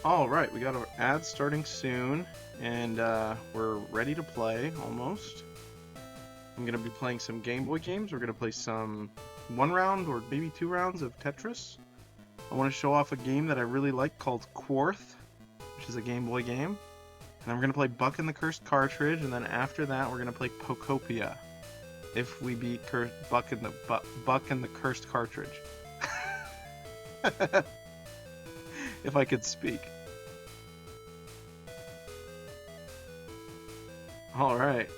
Alright, we got our ad starting soon, and we're ready to play, almost. I'm going to be playing some Game Boy games. We're going to play some 1 round or maybe 2 rounds of Tetris. I want to show off a game that I really like called Quarth, which is a Game Boy game. And I'm going to play Buck and the Cursed Cartridge, and then after that we're going to play Pokopia. If we beat Buck and the Cursed Cartridge. If I could speak. Alright.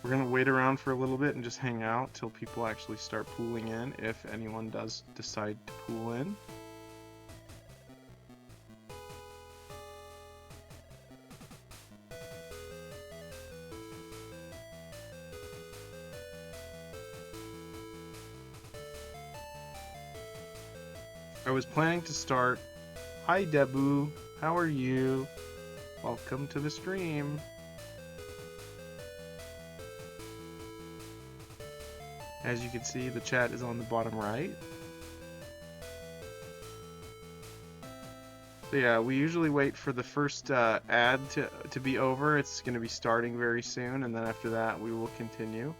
We're gonna wait around for a little bit and just hang out till people actually start pooling in, if anyone does decide to pool in. I was planning to start. Hi Debu, how are you? Welcome to the stream. As you can see, the chat is on the bottom right. So yeah, we usually wait for the first ad to be over. It's going to be starting very soon, and then after that we will continue.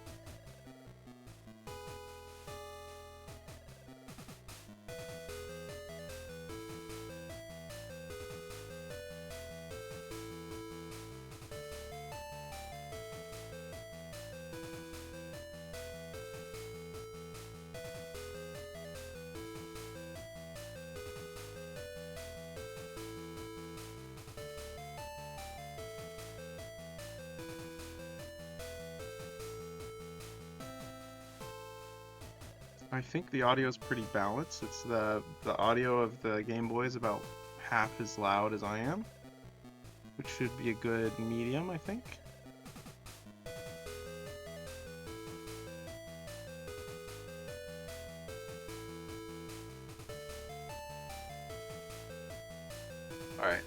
I think the audio is pretty balanced. It's the audio of the Game Boy is about half as loud as I am, which should be a good medium, I think. All right.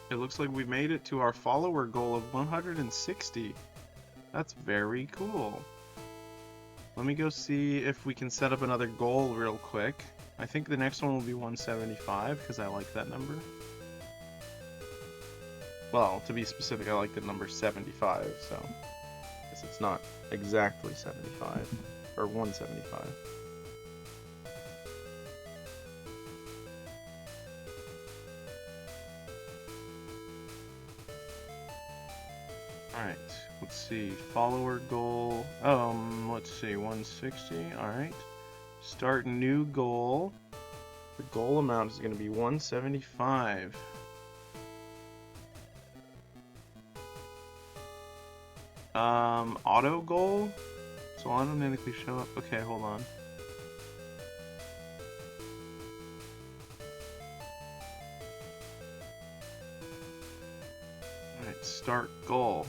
It looks like we made it to our follower goal of 160. That's very cool. Let me go see if we can set up another goal real quick. I think the next one will be 175 because I like that number. Well, to be specific, I like the number 75, so I guess it's not exactly 75 or 175. Alright, let's see. Follower goal. Let's see, 160. Alright. Start new goal. The goal amount is going to be 175. Auto goal? So automatically show up. Okay, hold on. Alright, start goal.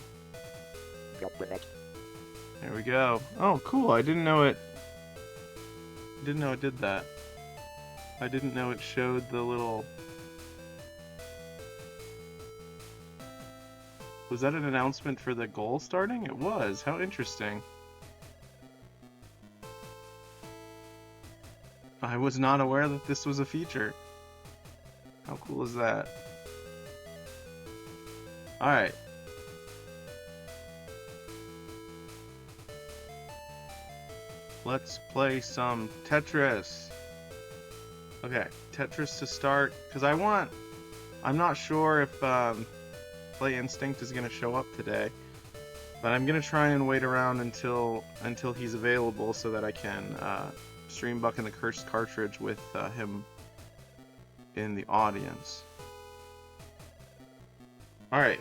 There we go. Oh, cool. I didn't know it did that. I didn't know it showed the little... Was that an announcement for the goal starting? It was. How interesting. I was not aware that this was a feature. How cool is that? Alright. Let's play some Tetris. Okay, Tetris to start, because I'm not sure if Play Instinct is going to show up today, but I'm going to try and wait around until he's available so that I can stream Buck and the Cursed Cartridge with him in the audience. Alright,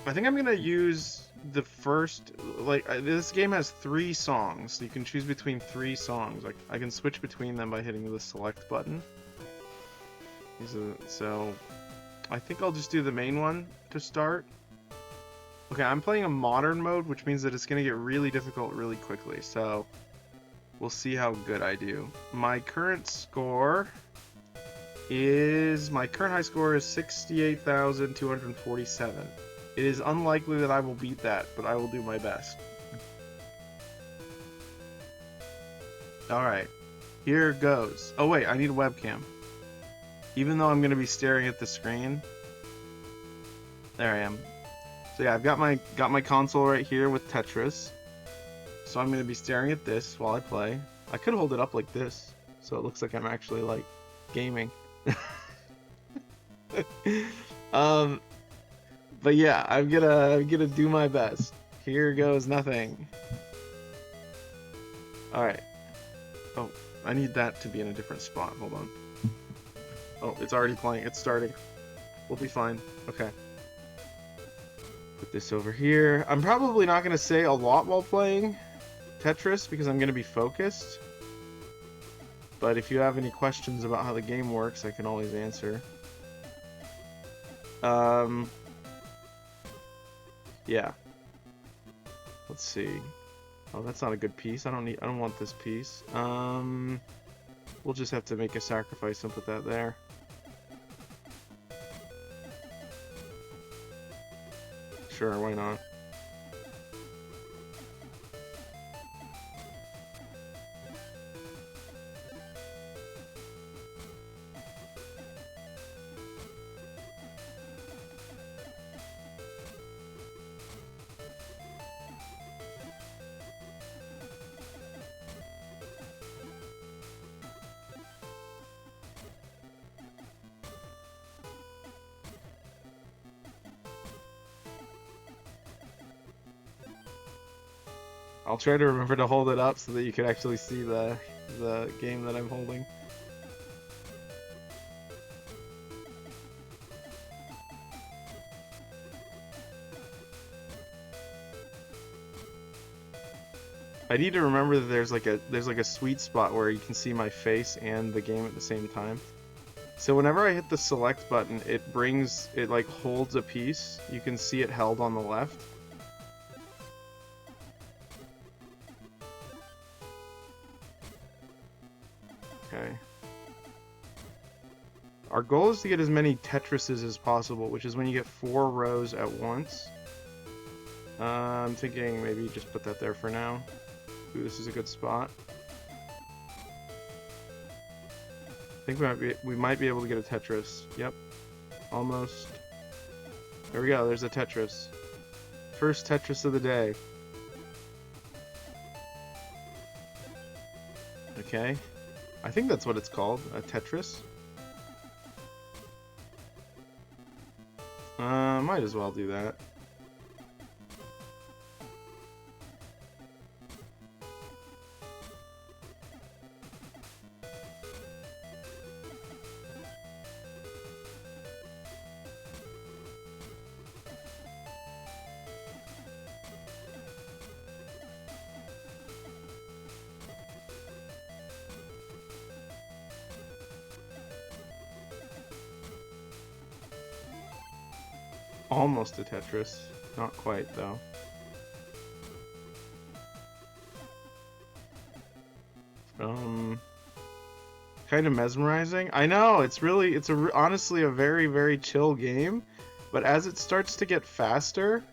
I think I'm going to use the first, this game has 3 songs. You can choose between 3 songs. I can switch between them by hitting the select button. So I think I'll just do the main one to start. Okay, I'm playing a modern mode, which means that it's gonna get really difficult really quickly, so we'll see how good I do. My current high score is 68,247. It is unlikely that I will beat that, but I will do my best. Alright, here goes. Oh wait, I need a webcam. Even though I'm gonna be staring at the screen. There I am. So yeah, I've got my console right here with Tetris. So I'm gonna be staring at this while I play. I could hold it up like this, so it looks like I'm actually like gaming. um, but yeah, I'm gonna do my best. Here goes nothing. All right. Oh, I need that to be in a different spot. Hold on. Oh, it's already playing. It's starting. We'll be fine. Okay. Put this over here. I'm probably not gonna say a lot while playing Tetris because I'm gonna be focused. But if you have any questions about how the game works, I can always answer. Yeah. Let's see. Oh, that's not a good piece. I don't want this piece. We'll just have to make a sacrifice and put that there. Sure, why not? I'll try to remember to hold it up so that you can actually see the game that I'm holding. I need to remember that there's like a sweet spot where you can see my face and the game at the same time. So whenever I hit the select button, it like holds a piece. You can see it held on the left. Okay. Our goal is to get as many Tetrises as possible, which is when you get 4 rows at once. I'm thinking maybe just put that there for now. Ooh, this is a good spot. I think we might be able to get a Tetris. Yep. Almost. There we go, there's a Tetris. First Tetris of the day. Okay. I think that's what it's called, a Tetris. Might as well do that. Almost a Tetris. Not quite, though. Kind of mesmerizing. I know, it's honestly a very, very chill game, but as it starts to get faster,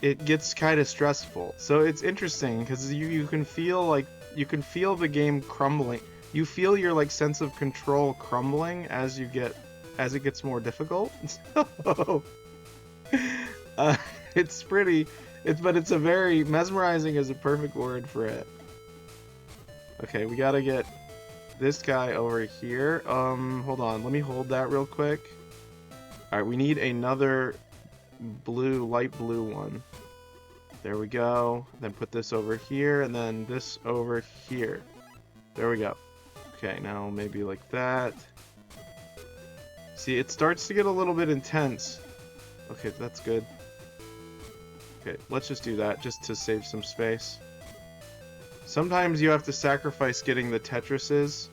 it gets kind of stressful. So it's interesting, because you can feel the game crumbling. You feel your like sense of control crumbling as it gets more difficult. So, it's a very mesmerizing is a perfect word for it. Okay, we gotta get this guy over here. Hold on, let me hold that real quick. Alright, we need another light blue one. There we go. Then put this over here, and then this over here. There we go. Okay, now maybe like that. See, it starts to get a little bit intense. Okay, that's good. Okay, let's just do that, just to save some space. Sometimes you have to sacrifice getting the Tetrises.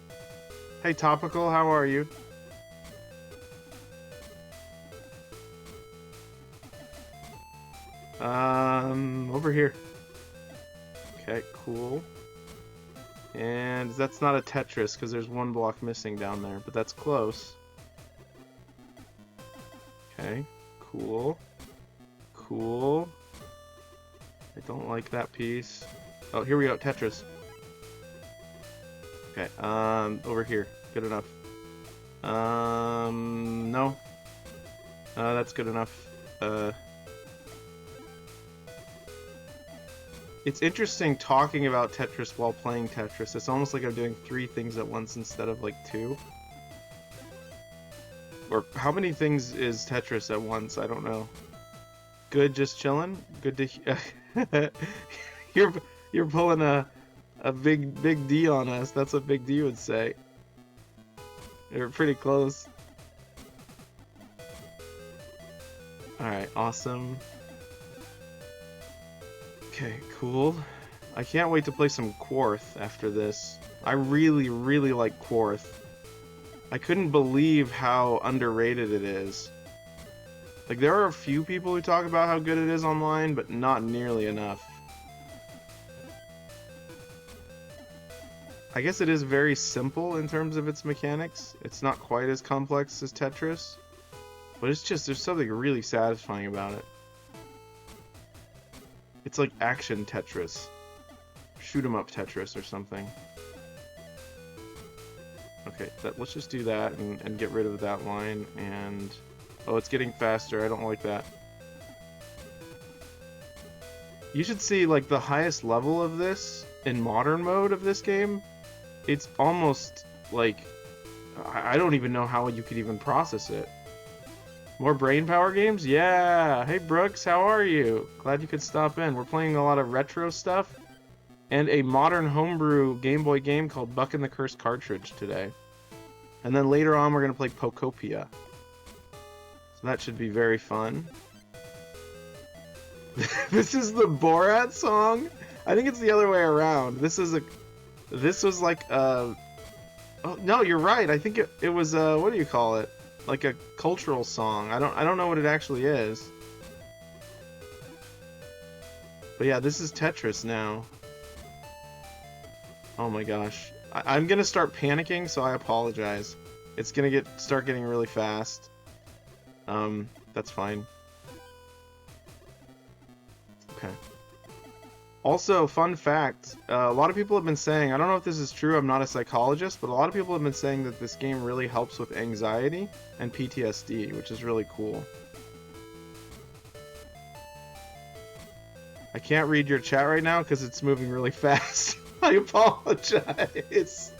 Hey, Topical, how are you? Over here. Okay, cool. And that's not a Tetris because there's one block missing down there, but that's close. Okay, cool. Cool. I don't like that piece. Oh, here we go, Tetris. Okay, over here. Good enough. No. That's good enough. It's interesting talking about Tetris while playing Tetris. It's almost like I'm doing 3 things at once instead of like 2. Or how many things is Tetris at once? I don't know. Good, just chilling. Good to. You're pulling a big D on us. That's what Big D would say. You're pretty close. All right, awesome. Okay, cool. I can't wait to play some Quarth after this. I really, really like Quarth. I couldn't believe how underrated it is. Like, there are a few people who talk about how good it is online, but not nearly enough. I guess it is very simple in terms of its mechanics. It's not quite as complex as Tetris, but it's just, there's something really satisfying about it. It's like action Tetris. Shoot 'em up Tetris or something. Okay, let's just do that and get rid of that line, and... Oh, it's getting faster. I don't like that. You should see, like, the highest level of this in modern mode of this game. It's almost, like... I don't even know how you could even process it. More brain power games? Yeah! Hey, Brooks, how are you? Glad you could stop in. We're playing a lot of retro stuff and a modern homebrew Game Boy game called Buck and the Cursed Cartridge today. And then later on, we're going to play Pokopia. So that should be very fun. This is the Borat song? I think it's the other way around. This was like oh, no, you're right. I think it was what do you call it? Like a cultural song. I don't know what it actually is. But yeah, this is Tetris now. Oh my gosh. I'm gonna start panicking, so I apologize. It's gonna start getting really fast. That's fine. Okay. Also, fun fact, a lot of people have been saying, I don't know if this is true, I'm not a psychologist, but a lot of people have been saying that this game really helps with anxiety and PTSD, which is really cool. I can't read your chat right now because it's moving really fast. I apologize.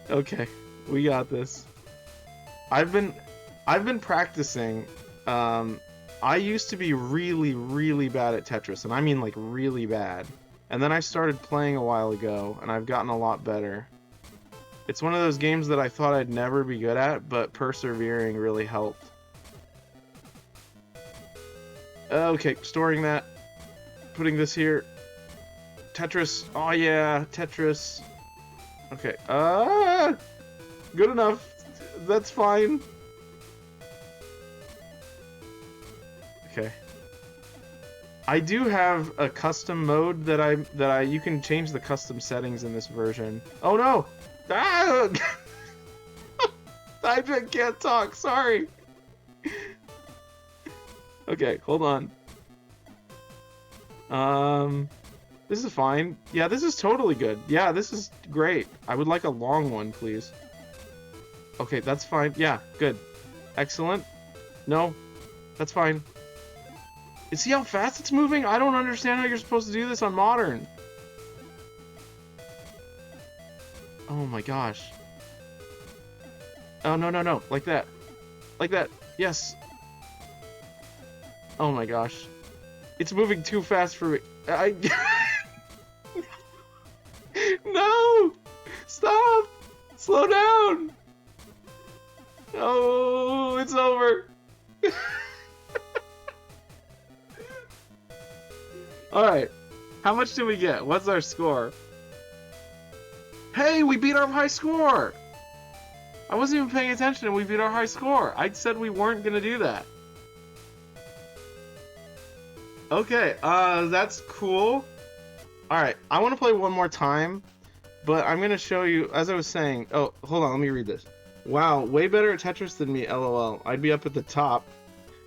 Okay, we got this. I've been practicing. I used to be really, really bad at Tetris, and I mean like really bad. And then I started playing a while ago, and I've gotten a lot better. It's one of those games that I thought I'd never be good at, but persevering really helped. Okay, storing that. Putting this here. Tetris. Oh yeah, Tetris. Okay. Good enough. That's fine. Okay. I do have a custom mode that you can change the custom settings in this version. Oh no! Ah! I can't talk. Sorry. Okay, hold on. This is fine. Yeah, this is totally good. Yeah, this is great. I would like a long one, please. Okay, that's fine. Yeah, good. Excellent. No, that's fine. See how fast it's moving? I don't understand how you're supposed to do this on modern. Oh my gosh. Oh, no, no, no. Like that. Like that. Yes. Oh my gosh. It's moving too fast for me. No! Stop! Slow down! Oh, it's over. Alright. How much did we get? What's our score? Hey, we beat our high score! I wasn't even paying attention and we beat our high score. I said we weren't gonna do that. Okay, that's cool. Alright, I want to play one more time, but I'm gonna show you, as I was saying, oh, hold on, let me read this. Wow, way better at Tetris than me, lol. I'd be up at the top.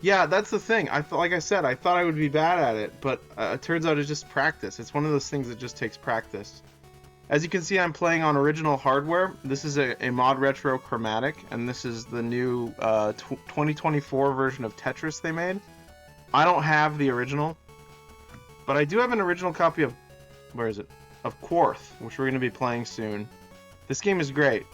Yeah, that's the thing. Like I said, I thought I would be bad at it, but it turns out it's just practice. It's one of those things that just takes practice. As you can see, I'm playing on original hardware. This is a Mod Retro Chromatic, and this is the new 2024 version of Tetris they made. I don't have the original, but I do have an original copy of, where is it? Of Quarth, which we're going to be playing soon. This game is great.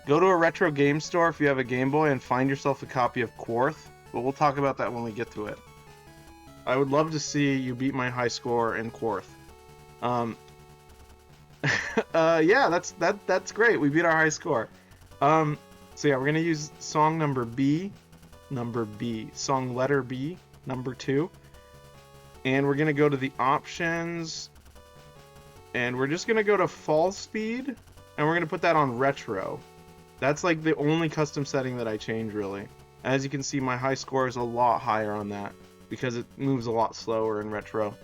Go to a retro game store if you have a Game Boy and find yourself a copy of Quarth, but we'll talk about that when we get to it. I would love to see you beat my high score in Quarth. Yeah, that's great. We beat our high score. So yeah, we're gonna use song number B, song letter B, number 2, and we're gonna go to the options, and we're just gonna go to fall speed, and we're gonna put that on retro. That's like the only custom setting that I change, really. As you can see, my high score is a lot higher on that because it moves a lot slower in retro.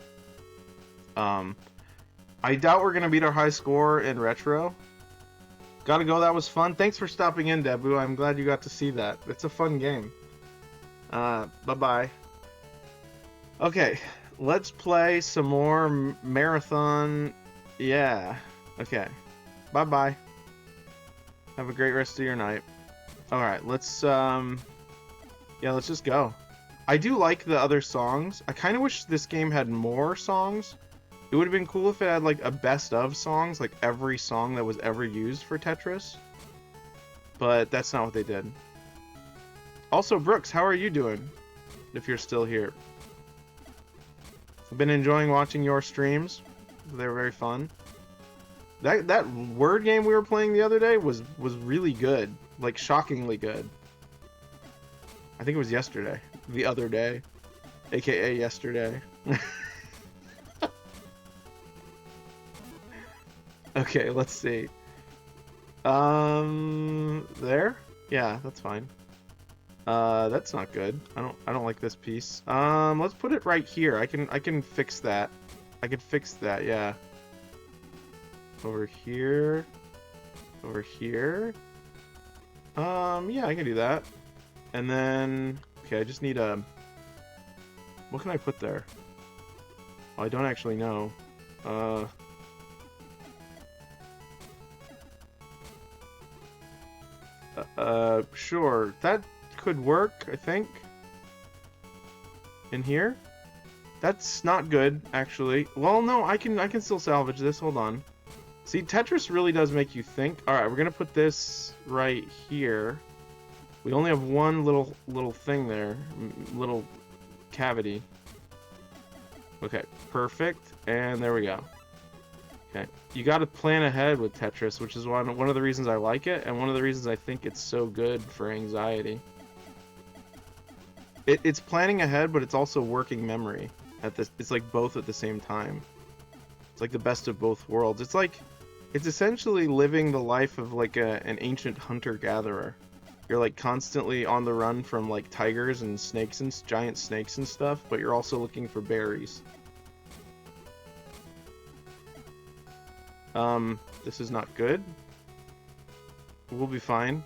I doubt we're gonna beat our high score in retro. Gotta go, that was fun. Thanks for stopping in, Debu. I'm glad you got to see that. It's a fun game. Bye-bye. Okay, let's play some more marathon. Yeah, okay. Bye-bye. Have a great rest of your night. Alright, let's, yeah, let's just go. I do like the other songs. I kind of wish this game had more songs. It would have been cool if it had like a best of songs, like every song that was ever used for Tetris. But that's not what they did. Also, Brooks, how are you doing? If you're still here. I've been enjoying watching your streams. They were very fun. That word game we were playing the other day was really good. Like, shockingly good. I think it was yesterday. The other day. AKA yesterday. Okay, let's see. There? Yeah, that's fine. That's not good. I don't like this piece. Let's put it right here. I can fix that. I can fix that, yeah. Over here. Over here. Yeah, I can do that. And then, okay, I just need a, what can I put there? Oh, I don't actually know. Sure. That could work, I think. In here? That's not good, actually. Well, no, I can still salvage this. Hold on. See, Tetris really does make you think. Alright, we're gonna put this right here. We only have one little thing there. Little cavity. Okay, perfect. And there we go. Okay, you got to plan ahead with Tetris, which is one of the reasons I like it, and one of the reasons I think it's so good for anxiety. It's planning ahead, but it's also working memory. It's like both at the same time. It's like the best of both worlds. It's essentially living the life of like an ancient hunter-gatherer. You're like constantly on the run from like tigers and snakes and giant snakes and stuff, but you're also looking for berries. This is not good. We'll be fine.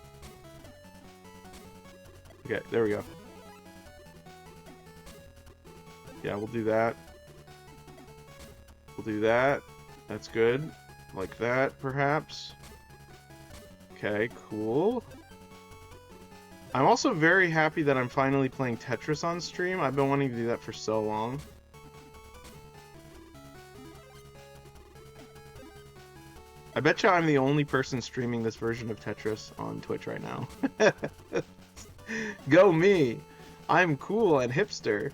Okay, there we go. Yeah, we'll do that. We'll do that. That's good. Like that, perhaps. Okay, cool. I'm also very happy that I'm finally playing Tetris on stream. I've been wanting to do that for so long. I bet you I'm the only person streaming this version of Tetris on Twitch right now. Go me! I'm cool and hipster.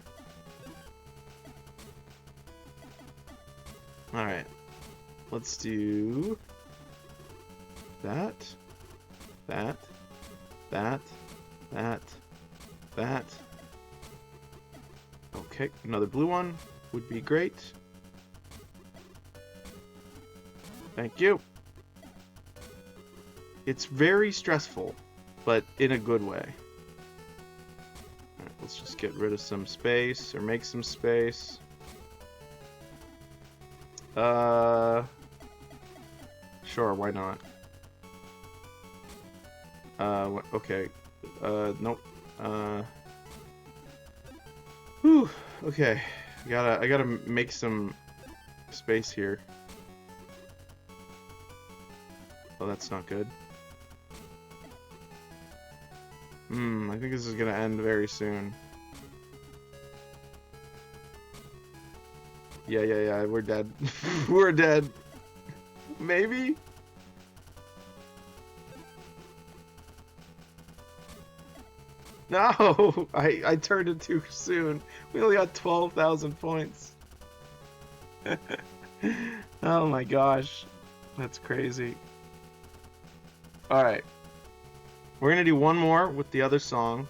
Alright. Let's do that, that, that, that. Okay, another blue one would be great. Thank you. It's very stressful, but in a good way. Right, Let's just get rid of some space, or make some space. Sure, why not? Okay. Nope. Whew, okay. I gotta make some space here. Oh, that's not good. I think this is gonna end very soon. Yeah, we're dead. We're dead. Maybe? No! I turned it too soon. We only got 12,000 points. Oh my gosh. That's crazy. Alright. We're gonna do one more with the other song.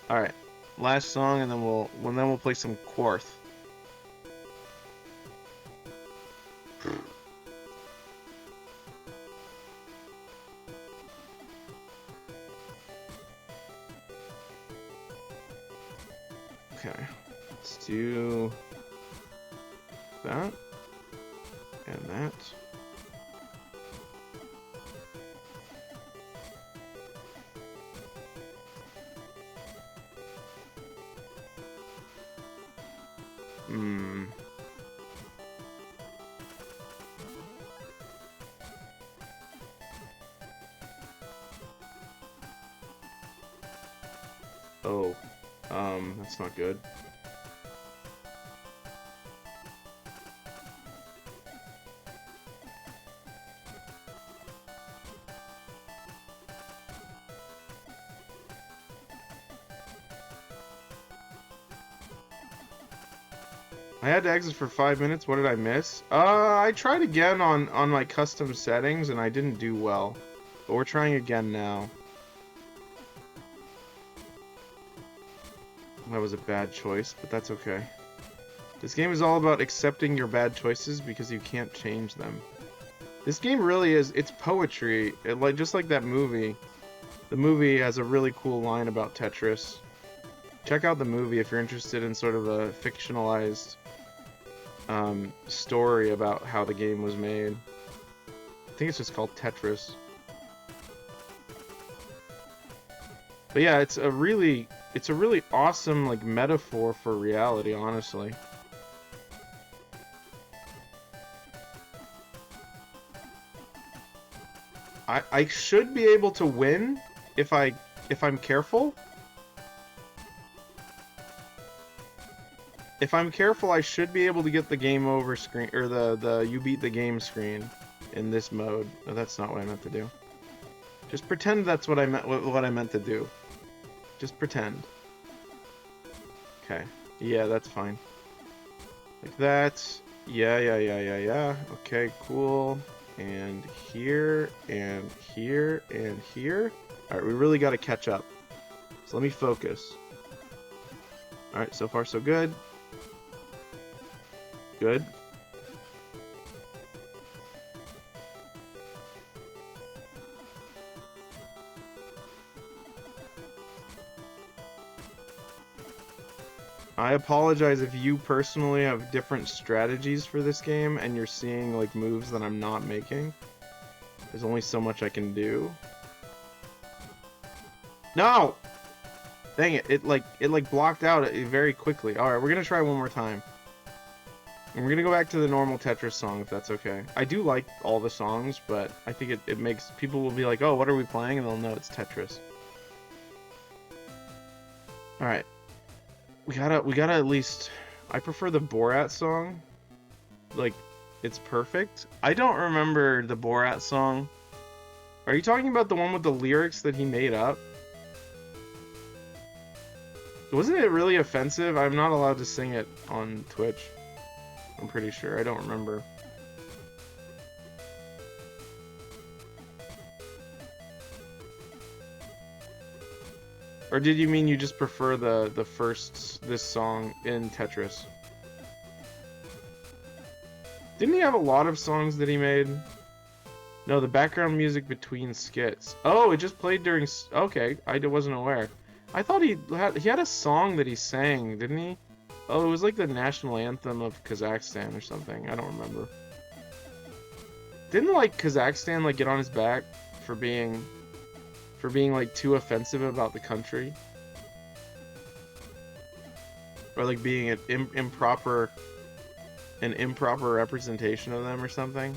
Alright. Last song, and then we'll play some quarth. Okay, let's do that and that. Oh, that's not good. I had to exit for 5 minutes. What did I miss? I tried again on my custom settings and I didn't do well. But we're trying again now. That was a bad choice, but that's okay. This game is all about accepting your bad choices because you can't change them. This game really is, it's poetry. Just like that movie. The movie has a really cool line about Tetris. Check out the movie if you're interested in sort of a fictionalized story about how the game was made. I think it's just called Tetris. But yeah, it's a really awesome like metaphor for reality, honestly. I should be able to win if I'm careful. If I'm careful, I should be able to get the game over screen, or the you beat the game screen in this mode. No, that's not what I meant to do. Just pretend that's what I meant to do. Just pretend. Okay. Yeah, that's fine. Like that. Yeah. Okay, cool. And here, and here, and here. Alright, we really gotta catch up. So let me focus. Alright, so far so good. Good. I apologize if you personally have different strategies for this game and you're seeing like moves that I'm not making. There's only so much I can do. No! Dang it, it blocked out very quickly. Alright, we're gonna try one more time. And we're gonna go back to the normal Tetris song if that's okay. I do like all the songs, but I think it makes people will be like, oh, what are we playing? And they'll know it's Tetris. Alright. We gotta at least... I prefer the Borat song. Like, it's perfect. I don't remember the Borat song. Are you talking about the one with the lyrics that he made up? Wasn't it really offensive? I'm not allowed to sing it on Twitch. I'm pretty sure. I don't remember. Or did you mean you just prefer this song in Tetris? Didn't he have a lot of songs that he made? No, the background music between skits. Oh, it just played during... Okay, I wasn't aware. I thought he had a song that he sang, didn't he? Oh, it was like the national anthem of Kazakhstan or something. I don't remember. Didn't like Kazakhstan like get on his back for being like too offensive about the country, or like being an improper representation of them or something?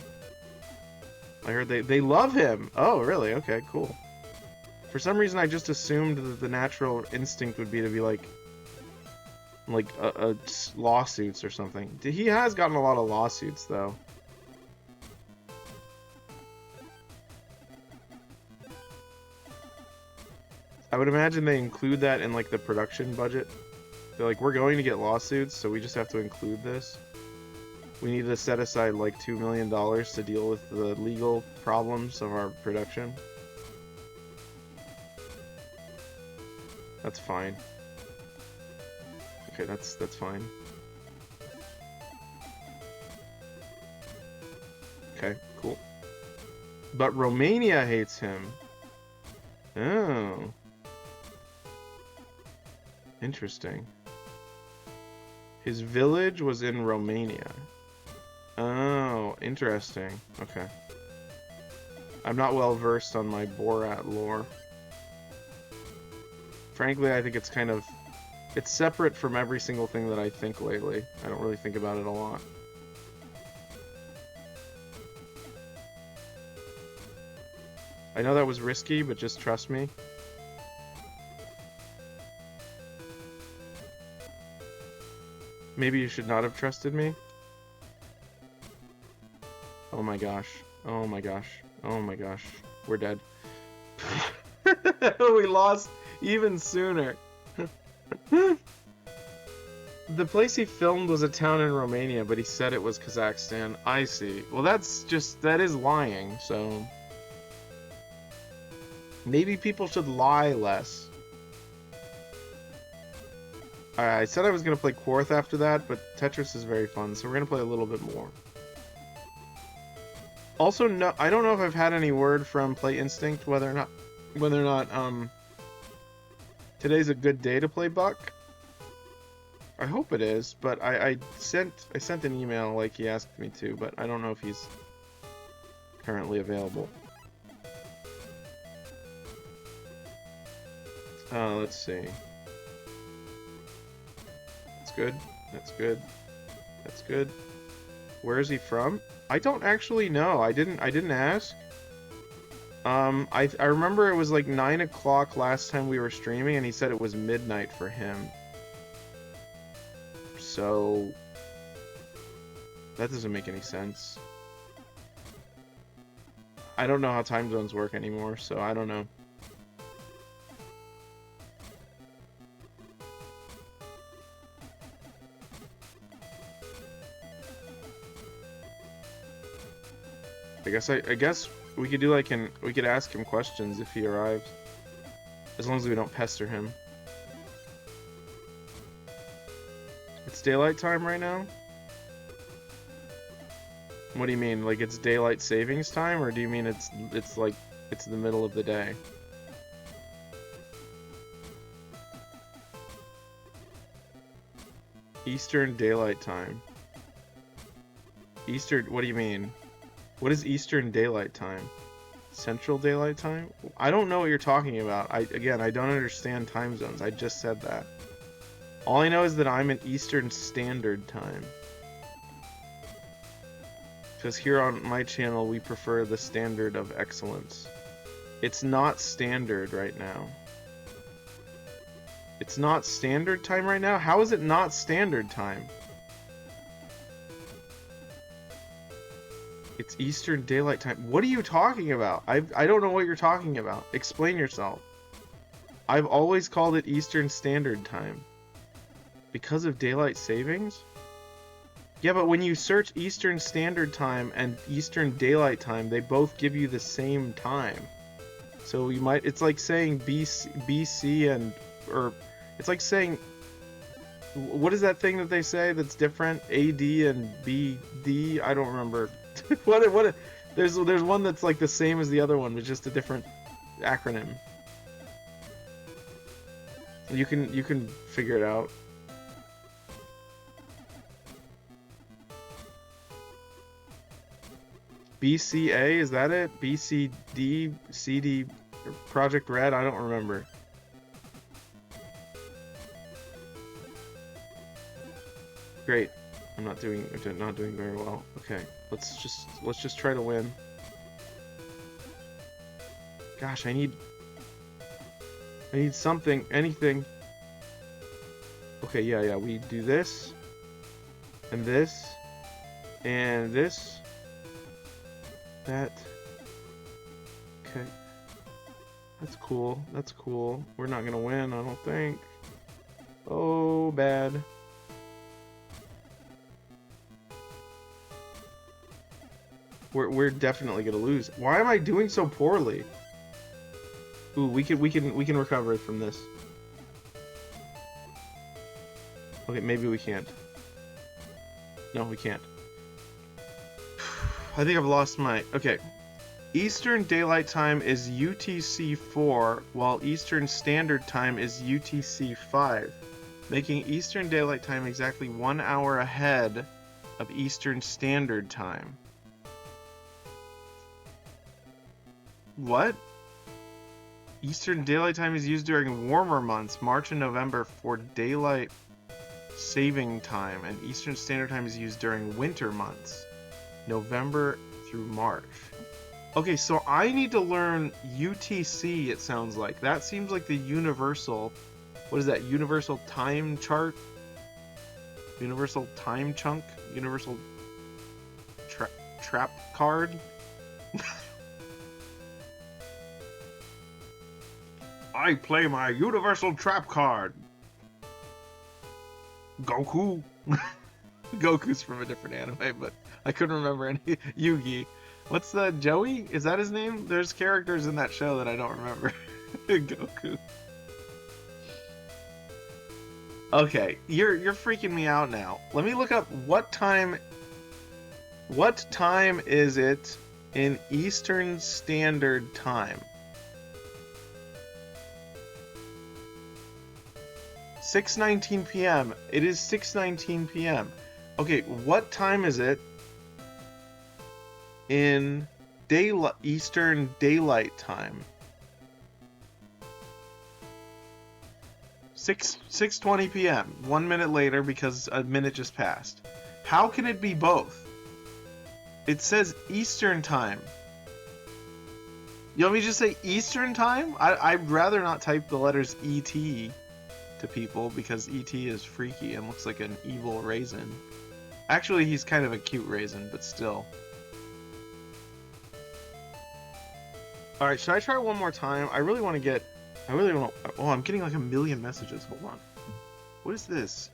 I heard they love him. Oh, really? Okay, cool. For some reason, I just assumed that the natural instinct would be to be like lawsuits or something. He has gotten a lot of lawsuits though. I would imagine they include that in like the production budget. They're like, we're going to get lawsuits, so we just have to include this. We need to set aside like $2 million to deal with the legal problems of our production. That's fine. Okay, that's fine. Okay, cool. But Romania hates him. Oh. Interesting. His village was in Romania. Oh, interesting. Okay. I'm not well versed on my Borat lore. Frankly, I think it's kind of... It's separate from every single thing that I think lately. I don't really think about it a lot. I know that was risky, but just trust me. Maybe you should not have trusted me. Oh my gosh. Oh my gosh. Oh my gosh. We're dead. We lost even sooner. The place he filmed was a town in Romania, but he said it was Kazakhstan. I see. Well, that is lying, so... Maybe people should lie less. I said I was going to play Quarth after that, but Tetris is very fun, so we're going to play a little bit more. Also, no, I don't know if I've had any word from Play Instinct whether or not today's a good day to play Buck. I hope it is, but I sent an email like he asked me to, but I don't know if he's currently available. Let's see. That's good. That's good. That's good. Where is he from? I don't actually know. I didn't ask. I remember it was like 9 o'clock last time we were streaming, and he said it was midnight for him. So that doesn't make any sense. I don't know how time zones work anymore, so I don't know. I guess we could do like we could ask him questions if he arrives. As long as we don't pester him. It's daylight time right now? What do you mean? Like it's daylight savings time, or do you mean it's like it's the middle of the day? Eastern Daylight Time. What do you mean? What is Eastern Daylight Time? Central Daylight Time? I don't know what you're talking about. Again, I don't understand time zones. I just said that. All I know is that I'm in Eastern Standard Time. Because here on my channel, we prefer the standard of excellence. It's not standard right now. It's not standard time right now? How is it not standard time? It's Eastern Daylight Time. What are you talking about? I don't know what you're talking about. Explain yourself. I've always called it Eastern Standard Time. Because of daylight savings? Yeah, but when you search Eastern Standard Time and Eastern Daylight Time, they both give you the same time. So you might... It's like saying BC and... Or... It's like saying... What is that thing that they say that's different? AD and BD? I don't remember. There's one that's like the same as the other one, but just a different acronym. You can figure it out. BCA, is that it? BCD, CD, Project Red? I don't remember. Great. I'm not doing very well. Okay, let's just try to win. Gosh, I need something, anything. Okay, yeah, we do this and this and this. That. Okay. That's cool. That's cool. We're not gonna win, I don't think. Oh, bad. We're definitely gonna lose. Why am I doing so poorly? Ooh, we can recover from this. Okay, maybe we can't. No, we can't. I think I've lost my... Okay. Eastern Daylight Time is UTC 4, while Eastern Standard Time is UTC 5, making Eastern Daylight Time exactly 1 hour ahead of Eastern Standard Time. What? Eastern Daylight Time is used during warmer months, March and November, for daylight saving time, and Eastern Standard Time is used during winter months, November through March. Okay, so I need to learn UTC, it sounds like. That seems like the universal... What is that? Universal time chart? Universal time chunk? Universal trap card? I play my universal trap card. Goku. Goku's from a different anime, but I couldn't remember any. Yugi. What's the Joey? Is that his name? There's characters in that show that I don't remember. Goku. Okay, you're freaking me out now. Let me look up what time is it in Eastern Standard Time? 6:19 p.m. It is 6:19 p.m. Okay, what time is it in Eastern Daylight Time? 6:20 p.m. 1 minute later because a minute just passed. How can it be both? It says Eastern Time. You want me to just say Eastern Time? I'd rather not type the letters ET to people because ET is freaky and looks like an evil raisin. Actually, he's kind of a cute raisin, but still. Alright, should I try one more time? I really want to... Oh, I'm getting like a million messages. Hold on. What is this?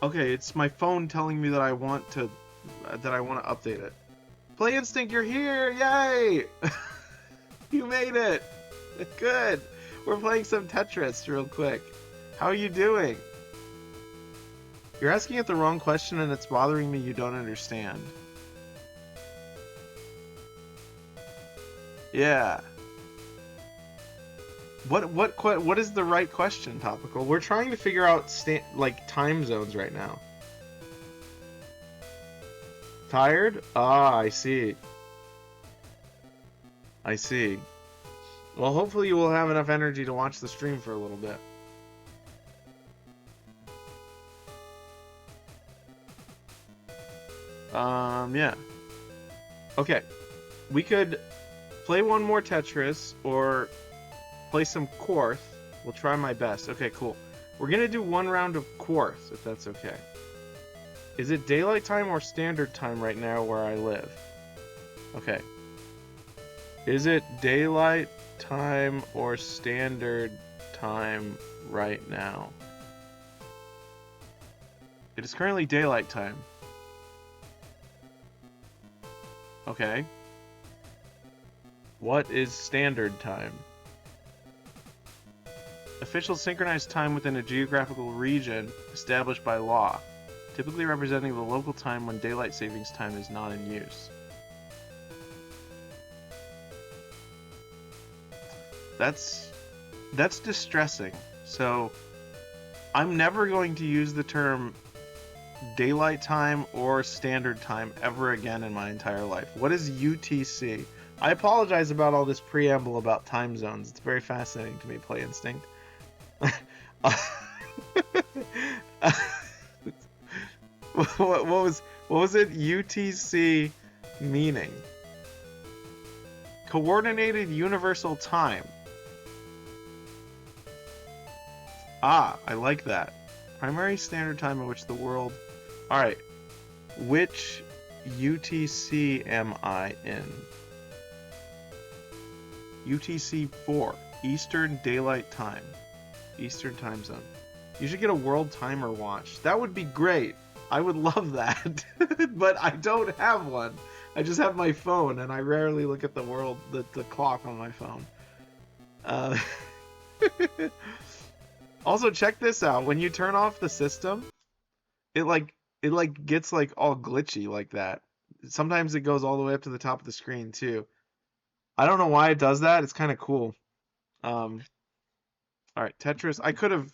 Okay, it's my phone telling me that I want to update it. Play Instinct, you're here! Yay! You made it! Good! We're playing some Tetris real quick. How are you doing? You're asking it the wrong question and it's bothering me you don't understand. Yeah. What is the right question, Topical? We're trying to figure out like time zones right now. Tired? Ah, I see. I see. Well, hopefully you will have enough energy to watch the stream for a little bit. Yeah. Okay. We could play one more Tetris or play some quarth. We'll try my best. Okay, cool. We're gonna do one round of quarth, if that's okay. Is it daylight time or standard time right now where I live? Okay. Is it daylight time or standard time right now? It is currently daylight time. Okay. What is standard time? Official synchronized time within a geographical region established by law, typically representing the local time when daylight savings time is not in use. That's distressing. So I'm never going to use the term daylight time or standard time ever again in my entire life. What is UTC? I apologize about all this preamble about time zones. It's very fascinating to me, Play Instinct. What was it? UTC meaning? Coordinated Universal Time. Ah, I like that. Primary standard time in which the world. All right. Which UTC am I in? UTC 4, Eastern Daylight Time. Eastern Time Zone. You should get a world timer watch. That would be great. I would love that. But I don't have one. I just have my phone, and I rarely look at the clock on my phone. Uh, also, check this out. When you turn off the system, it gets like all glitchy like that. Sometimes it goes all the way up to the top of the screen too. I don't know why it does that. It's kind of cool. All right, Tetris. I could have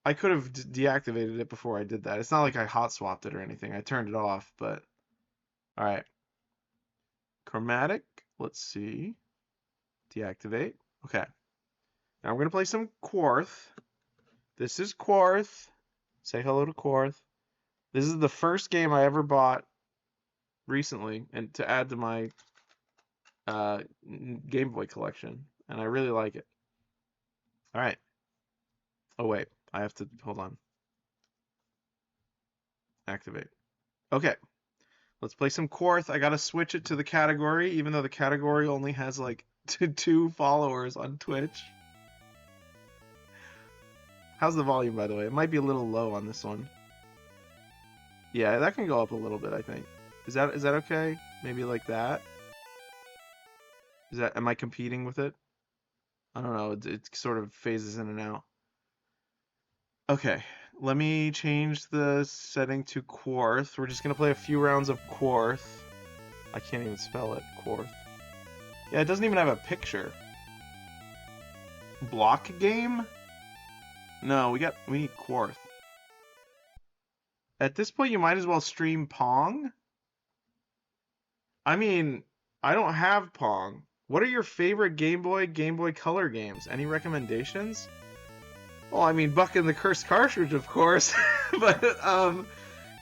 deactivated it before I did that. It's not like I hot swapped it or anything. I turned it off, but all right. Chromatic. Let's see. Deactivate. Okay. Now we're gonna play some Quarth. This is Quarth. Say hello to Quarth. This is the first game I ever bought recently, and to add to my Game Boy collection, and I really like it. All right. Oh wait, I have to hold on. Activate. Okay. Let's play some Quarth. I gotta switch it to the category, even though the category only has like two followers on Twitch. How's the volume, by the way? It might be a little low on this one. Yeah, that can go up a little bit, I think. Is that okay? Maybe like that? Am I competing with it? I don't know. It sort of phases in and out. Okay, let me change the setting to Quarth. We're just gonna play a few rounds of Quarth. I can't even spell it. Quarth. Yeah, it doesn't even have a picture. Block game? No, we need Quarth. At this point, you might as well stream Pong. I mean, I don't have Pong. What are your favorite Game Boy Color games? Any recommendations? Well, I mean, Buck and the Cursed Cartridge, of course. But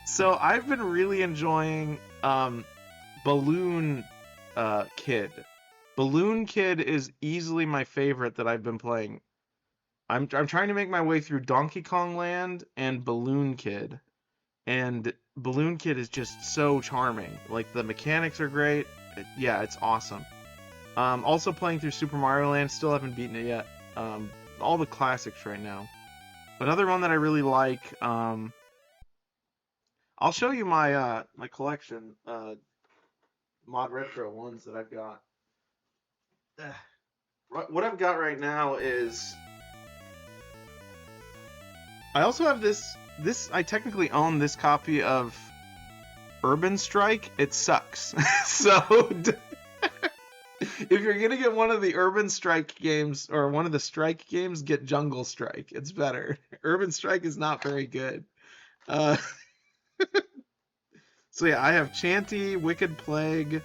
so I've been really enjoying Balloon Kid. Balloon Kid is easily my favorite that I've been playing. I'm trying to make my way through Donkey Kong Land and Balloon Kid. And Balloon Kid is just so charming. Like, the mechanics are great. Yeah, it's awesome. Also playing through Super Mario Land, still haven't beaten it yet. All the classics right now. Another one that I really like, I'll show you my collection, mod retro ones that I've got. What I've got right now is I also have this I technically own this copy of Urban Strike. It sucks. So if you're gonna get one of the Urban Strike games or one of the Strike games, get Jungle Strike. It's better. Urban Strike is not very good. Uh, so yeah, I have Chanty, Wicked Plague,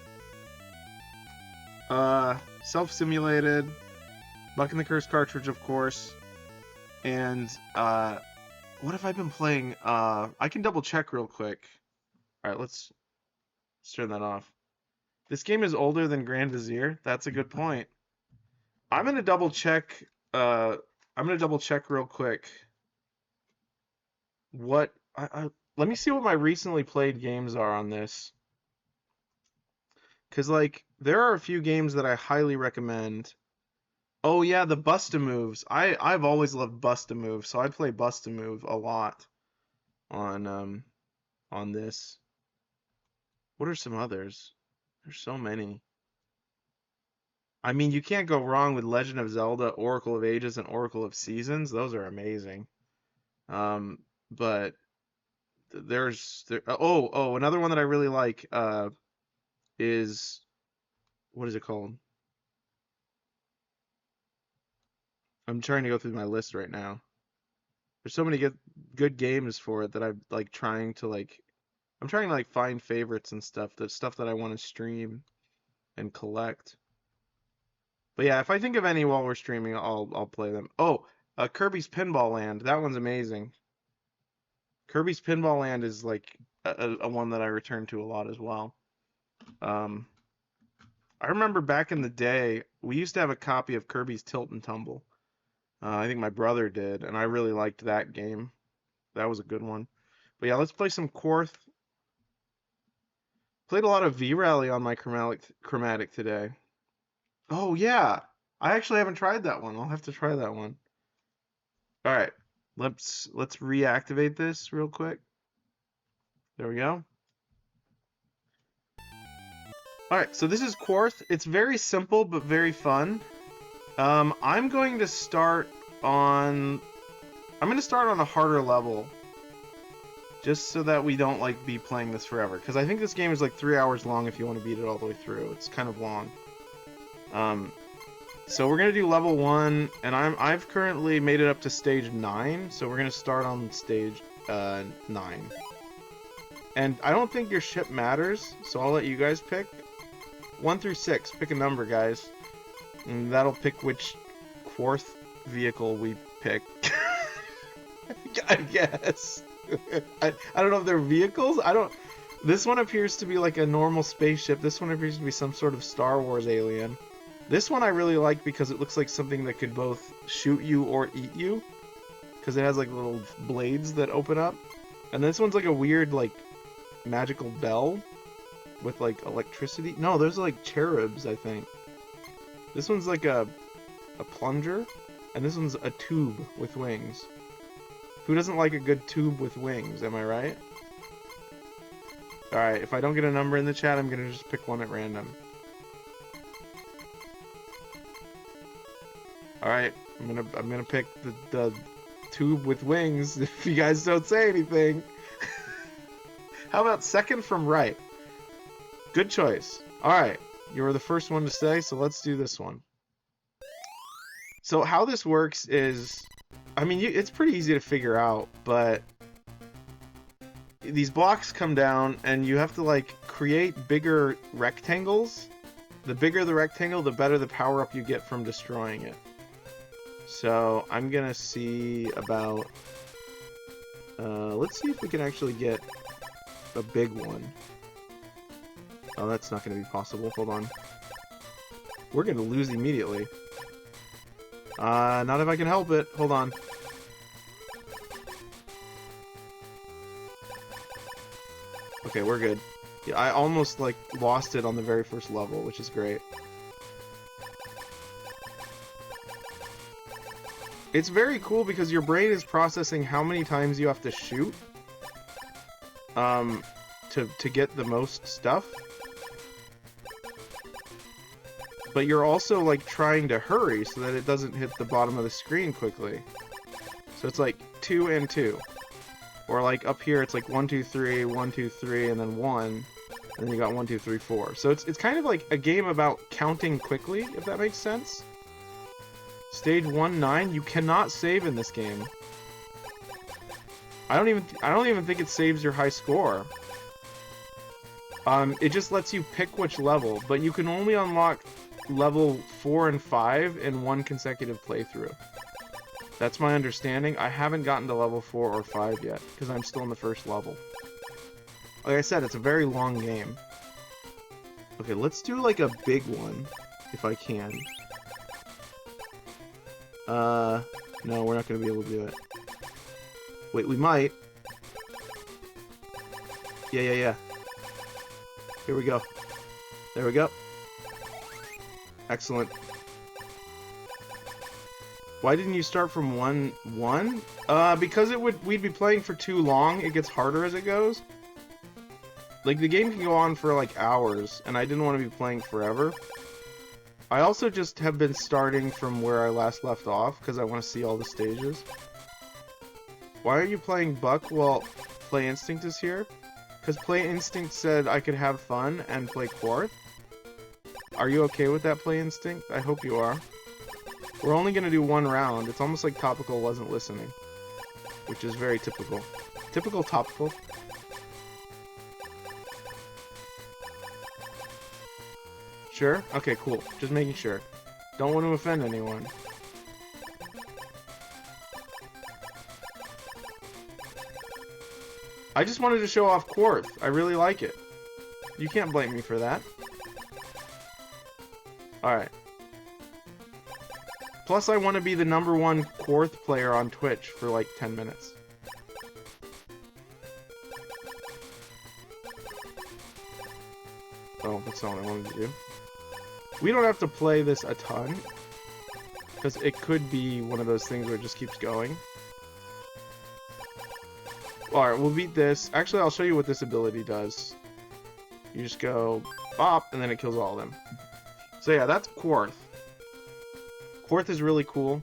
Self-Simulated, Buck and the Cursed Cartridge, of course, and what have I been playing? I can double check real quick. All right, let's turn that off. This game is older than Grand Vizier. That's a good point. I'm gonna double check. I'm gonna double check real quick. What? Let me see what my recently played games are on this. Cause like there are a few games that I highly recommend. Oh yeah, the Bust-A-Moves. I've always loved Bust-A-Move, so I play Bust-A-Move a lot on this. What are some others? There's so many. I mean, you can't go wrong with Legend of Zelda, Oracle of Ages, and Oracle of Seasons. Those are amazing. But another one that I really like is what is it called? I'm trying to go through my list right now. There's so many good games for it that I'm like trying to like. I'm trying to like find favorites and stuff. The stuff that I want to stream and collect. But yeah, if I think of any while we're streaming, I'll play them. Oh, Kirby's Pinball Land. That one's amazing. Kirby's Pinball Land is like a one that I return to a lot as well. Um, I remember back in the day, we used to have a copy of Kirby's Tilt and Tumble. I think my brother did, and I really liked that game. That was a good one. But yeah, let's play some Quarth. Played a lot of V-Rally on my chromatic today. Oh yeah, I actually haven't tried that one. I'll have to try that one. All right, let's reactivate this real quick. There we go. All right, so this is Quarth. It's very simple but very fun. I'm going to start on a harder level, just so that we don't like be playing this forever. Because I think this game is like 3 hours long if you want to beat it all the way through. It's kind of long. So we're gonna do level 1, and I've currently made it up to stage 9. So we're gonna start on stage 9. And I don't think your ship matters, so I'll let you guys pick. 1 through 6. Pick a number, guys. And that'll pick which Quarth vehicle we pick. I guess. I don't know if they're vehicles. This one appears to be like a normal spaceship. This one appears to be some sort of Star Wars alien. This one I really like because it looks like something that could both shoot you or eat you. Because it has like little blades that open up. And this one's like a weird like magical bell with like electricity. No, there's like cherubs, I think. This one's like a plunger, and this one's a tube with wings. Who doesn't like a good tube with wings, am I right? Alright, if I don't get a number in the chat, I'm gonna just pick one at random. Alright, I'm gonna pick the tube with wings if you guys don't say anything. How about second from right? Good choice. Alright, you were the first one to say, so let's do this one. So how this works is, I mean, it's pretty easy to figure out, but these blocks come down and you have to like create bigger rectangles. The bigger the rectangle, the better the power up you get from destroying it. So I'm gonna see about, let's see if we can actually get a big one. Oh, that's not gonna be possible. Hold on. We're gonna lose immediately. Not if I can help it. Hold on. Okay, we're good. Yeah, I almost like lost it on the very first level, which is great. It's very cool because your brain is processing how many times you have to shoot to get the most stuff. But you're also like trying to hurry so that it doesn't hit the bottom of the screen quickly. So it's like 2 and 2. Or like up here it's like 1, 2, 3, 1, 2, 3, and then 1. And then you got 1, 2, 3, 4. So it's kind of like a game about counting quickly, if that makes sense. Stage 1, 9, you cannot save in this game. I don't even think it saves your high score. It just lets you pick which level, but you can only unlock level 4 and 5 in one consecutive playthrough. That's my understanding. I haven't gotten to level 4 or 5 yet, because I'm still in the first level. Like I said, it's a very long game. Okay, let's do like a big one, if I can. No, we're not going to be able to do it. Wait, we might. Yeah. Here we go. There we go. Excellent. Why didn't you start from 1-1? Because we'd be playing for too long. It gets harder as it goes. Like, the game can go on for like hours, and I didn't want to be playing forever. I also just have been starting from where I last left off, because I want to see all the stages. Why are you playing Buck while Play Instinct is here? Because Play Instinct said I could have fun and play Quarth. Are you okay with that, Play Instinct? I hope you are. We're only gonna do one round. It's almost like Topical wasn't listening, which is very typical. Typical Topical. Sure? Okay, cool. Just making sure. Don't want to offend anyone. I just wanted to show off Quarth. I really like it. You can't blame me for that. Alright. Plus, I want to be the #1 Quarth player on Twitch for like 10 minutes. Oh, that's not what I wanted to do. We don't have to play this a ton, because it could be one of those things where it just keeps going. Alright, we'll beat this. Actually, I'll show you what this ability does. You just go bop, and then it kills all of them. So yeah, that's Quarth. Quarth is really cool.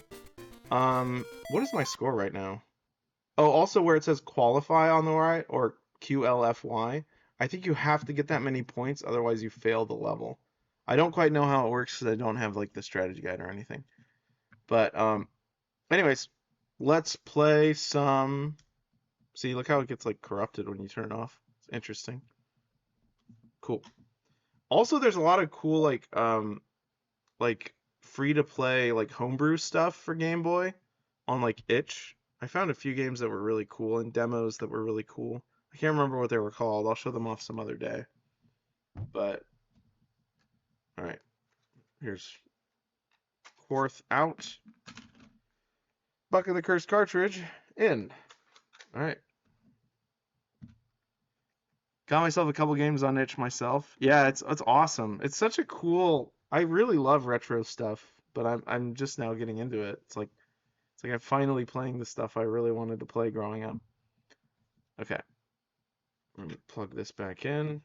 What is my score right now? Oh, also where it says qualify on the right, or QLFY, I think you have to get that many points, otherwise you fail the level. I don't quite know how it works because I don't have like the strategy guide or anything. But anyways, let's play some. See, look how it gets like corrupted when you turn it off. It's interesting. Cool. Also, there's a lot of cool like free to play like homebrew stuff for Game Boy on like itch. I found a few games that were really cool and demos that were really cool. I can't remember what they were called. I'll show them off some other day. But all right, here's Quarth out. Buck of the Cursed cartridge in. All right. Got myself a couple games on itch myself. Yeah, it's awesome. It's such a cool. I really love retro stuff, but I'm just now getting into it. It's like I'm finally playing the stuff I really wanted to play growing up. Okay. Let me plug this back in.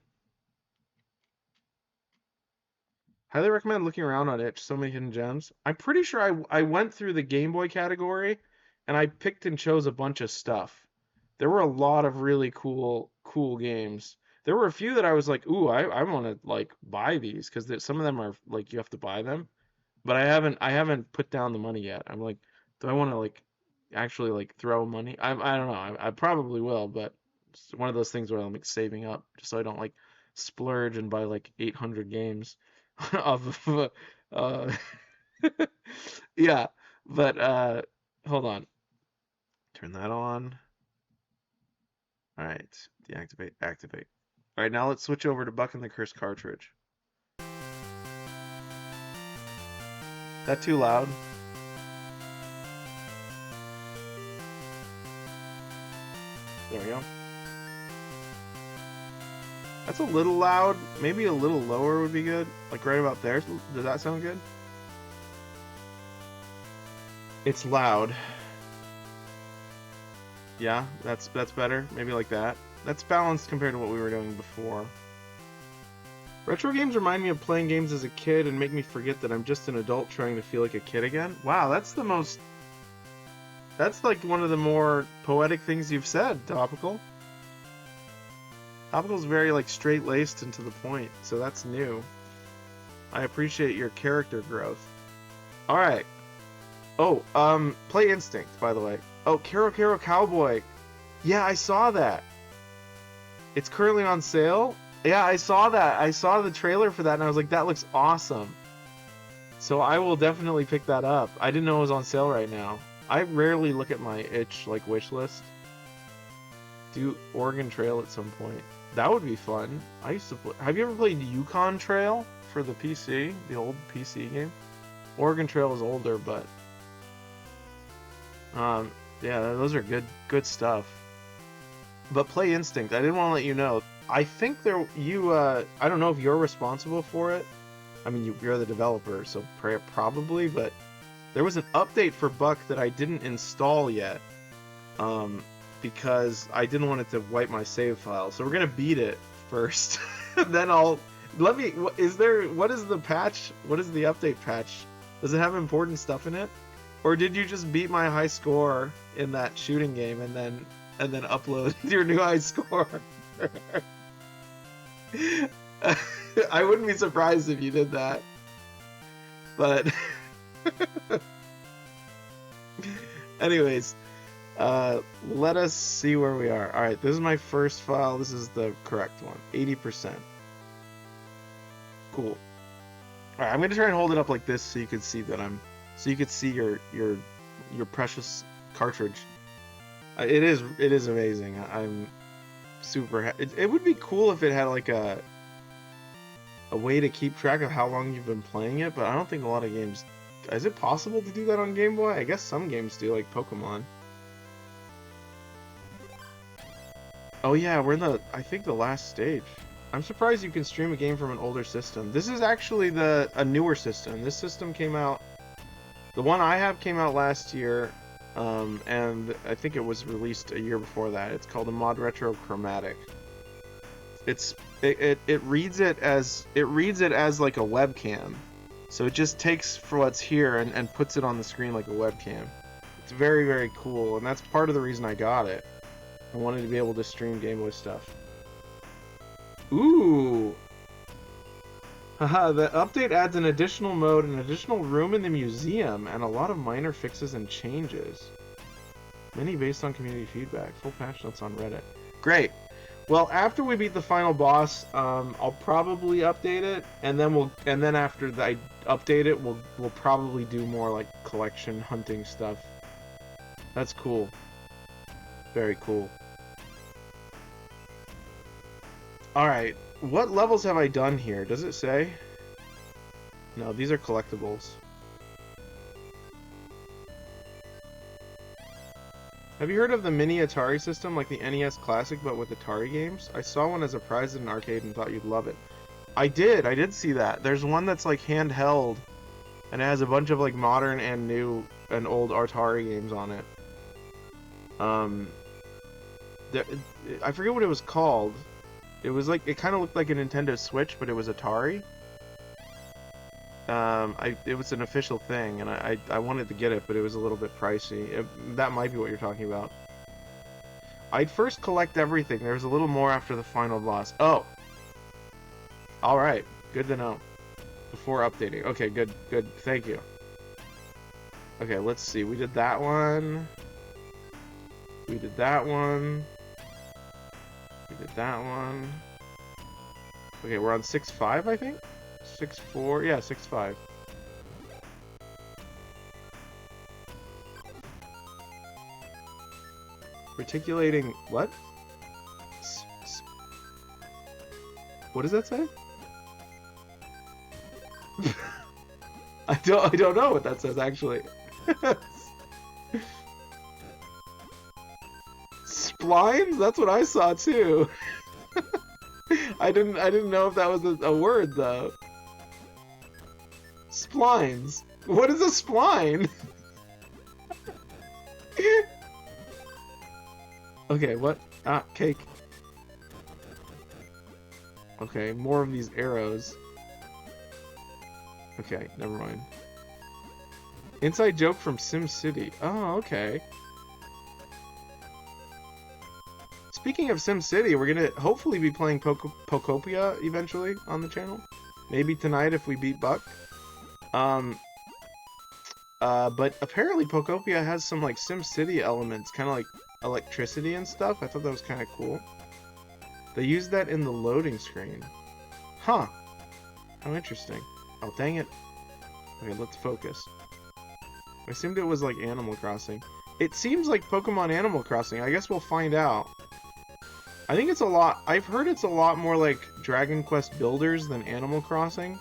Highly recommend looking around on itch. So many hidden gems. I'm pretty sure I went through the Game Boy category and I picked and chose a bunch of stuff. There were a lot of really cool games. There were a few that I was like, ooh, I want to like buy these because some of them are like you have to buy them, but I haven't put down the money yet. I'm like, do I want to like actually like throw money? I don't know. I probably will, but it's one of those things where I'm like saving up just so I don't like splurge and buy like 800 games off of yeah. But hold on. Turn that on. All right, deactivate, activate. All right, now let's switch over to Buck and the Cursed cartridge. That too loud? There we go. That's a little loud. Maybe a little lower would be good. Like right about there. Does that sound good? It's loud. Yeah, that's better. Maybe like that. That's balanced compared to what we were doing before. Retro games remind me of playing games as a kid and make me forget that I'm just an adult trying to feel like a kid again. Wow, that's like one of the more poetic things you've said, Topical. Topical's very like straight-laced and to the point, so that's new. I appreciate your character growth. Alright. Oh, play Instinct, by the way. Oh, Kero Kero Cowboy. Yeah, I saw that. It's currently on sale. Yeah, I saw that. I saw the trailer for that, and I was like, that looks awesome. So I will definitely pick that up. I didn't know it was on sale right now. I rarely look at my itch like wish list. Do Oregon Trail at some point. That would be fun. I used to play. Have you ever played Yukon Trail for the PC? The old PC game. Oregon Trail is older, but yeah, those are good stuff. But play Instinct. I didn't want to let you know. I think I don't know if you're responsible for it. I mean, you're the developer, so probably, but there was an update for Buck that I didn't install yet. Because I didn't want it to wipe my save file. So we're gonna beat it first. Then what is the patch? What is the update patch? Does it have important stuff in it? Or did you just beat my high score in that shooting game and then upload your new high score? I wouldn't be surprised if you did that. But Anyways, let us see where we are. All right, this is my first file. This is the correct one, 80%. Cool. All right, I'm gonna try and hold it up like this so you can see that so you can see your precious cartridge. It is amazing. I'm super. It would be cool if it had like a way to keep track of how long you've been playing it, but I don't think a lot of games. Is it possible to do that on Game Boy? I guess some games do, like Pokemon. Oh yeah, we're in I think the last stage. I'm surprised you can stream a game from an older system. This is actually a newer system. This system came out. The one I have came out last year, and I think it was released a year before that. It's called a Mod Retro Chromatic. It reads it as like a webcam, so it just takes for what's here and puts it on the screen like a webcam. It's very, very cool, and that's part of the reason I got it. I wanted to be able to stream Game Boy stuff. Ooh! Haha, the update adds an additional mode, an additional room in the museum, and a lot of minor fixes and changes. Many based on community feedback. Full patch notes on Reddit. Great! Well, after we beat the final boss, I'll probably update it, and then after I update it, we'll probably do more like collection hunting stuff. That's cool. Very cool. Alright, what levels have I done here? Does it say? No, these are collectibles. Have you heard of the mini Atari system, like the NES Classic, but with Atari games? I saw one as a prize at an arcade and thought you'd love it. I did see that. There's one that's like handheld, and it has a bunch of like modern and new and old Atari games on it. I forget what it was called. It was like, it kind of looked like a Nintendo Switch, but it was Atari. It was an official thing, and I wanted to get it, but it was a little bit pricey. That might be what you're talking about. I'd first collect everything. There was a little more after the final boss. Oh! Alright, good to know. Before updating. Okay, good, thank you. Okay, let's see. We did that one. We did that one. We did that one. Okay, we're on 6-5, I think? 6-4? Yeah, 6-5. Reticulating... what? What does that say? I don't know what that says, actually. Splines? That's what I saw too. I didn't know if that was a word though. Splines. What is a spline? Okay, what? Ah, cake. Okay, more of these arrows. Okay, never mind. Inside joke from SimCity. Oh, okay. Speaking of SimCity, we're gonna hopefully be playing Pokopia eventually on the channel. Maybe tonight if we beat Buck. But apparently Pokopia has some like SimCity elements, kind of like electricity and stuff. I thought that was kind of cool. They used that in the loading screen. Huh. How interesting. Oh, dang it. Okay, let's focus. I assumed it was like Animal Crossing. It seems like Pokemon Animal Crossing. I guess we'll find out. I think it's a lot... I've heard it's a lot more like Dragon Quest Builders than Animal Crossing.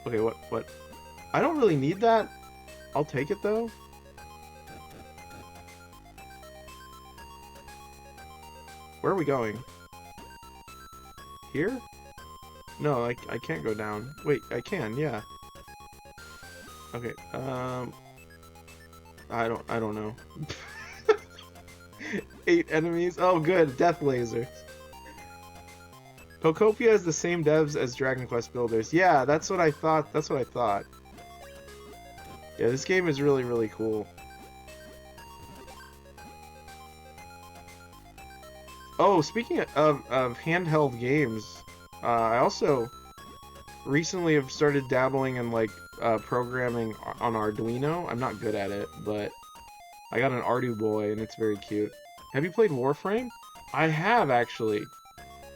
Okay, what? I don't really need that. I'll take it, though. Where are we going? Here? No, I can't go down. Wait, I can, yeah. Okay, I don't know. 8 enemies? Oh, good. Death lasers. Pokopia is the same devs as Dragon Quest Builders. Yeah, that's what I thought. Yeah, this game is really, really cool. Oh, speaking of handheld games, I also recently have started dabbling in like programming on Arduino. I'm not good at it, but I got an Ardu boy, and it's very cute. Have you played Warframe? I have, actually.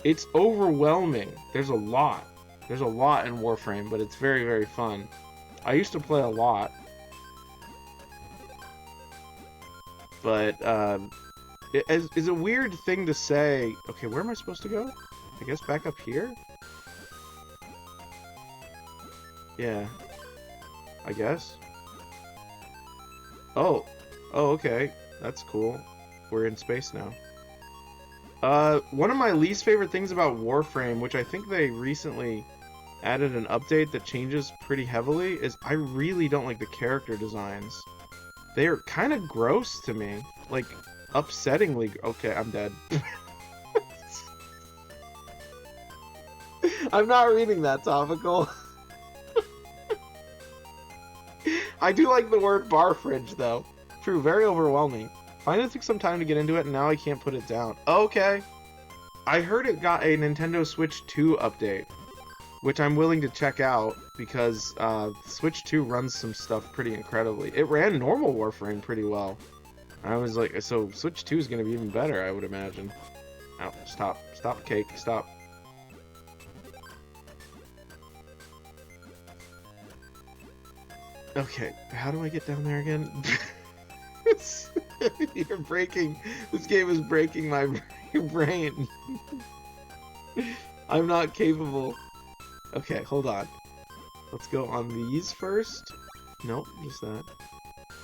It's overwhelming. There's a lot. There's a lot in Warframe, but it's very, very fun. I used to play a lot. But, it's a weird thing to say. Okay, where am I supposed to go? I guess back up here? Yeah. I guess. Oh. Oh, okay. That's cool. We're in space now. One of my least favorite things about Warframe, which I think they recently added an update that changes pretty heavily, is I really don't like the character designs. They are kind of gross to me. Like, upsettingly... Okay, I'm dead. I'm not reading that, Topical. I do like the word bar fridge, though. True, very overwhelming. Finally took some time to get into it, and now I can't put it down. Okay. I heard it got a Nintendo Switch 2 update, which I'm willing to check out, because Switch 2 runs some stuff pretty incredibly. It ran normal Warframe pretty well. I was like, so Switch 2 is going to be even better, I would imagine. Oh, stop. Stop, Cake. Stop. Okay, how do I get down there again? You're breaking... This game is breaking my brain. I'm not capable. Okay, hold on. Let's go on these first. Nope, just that.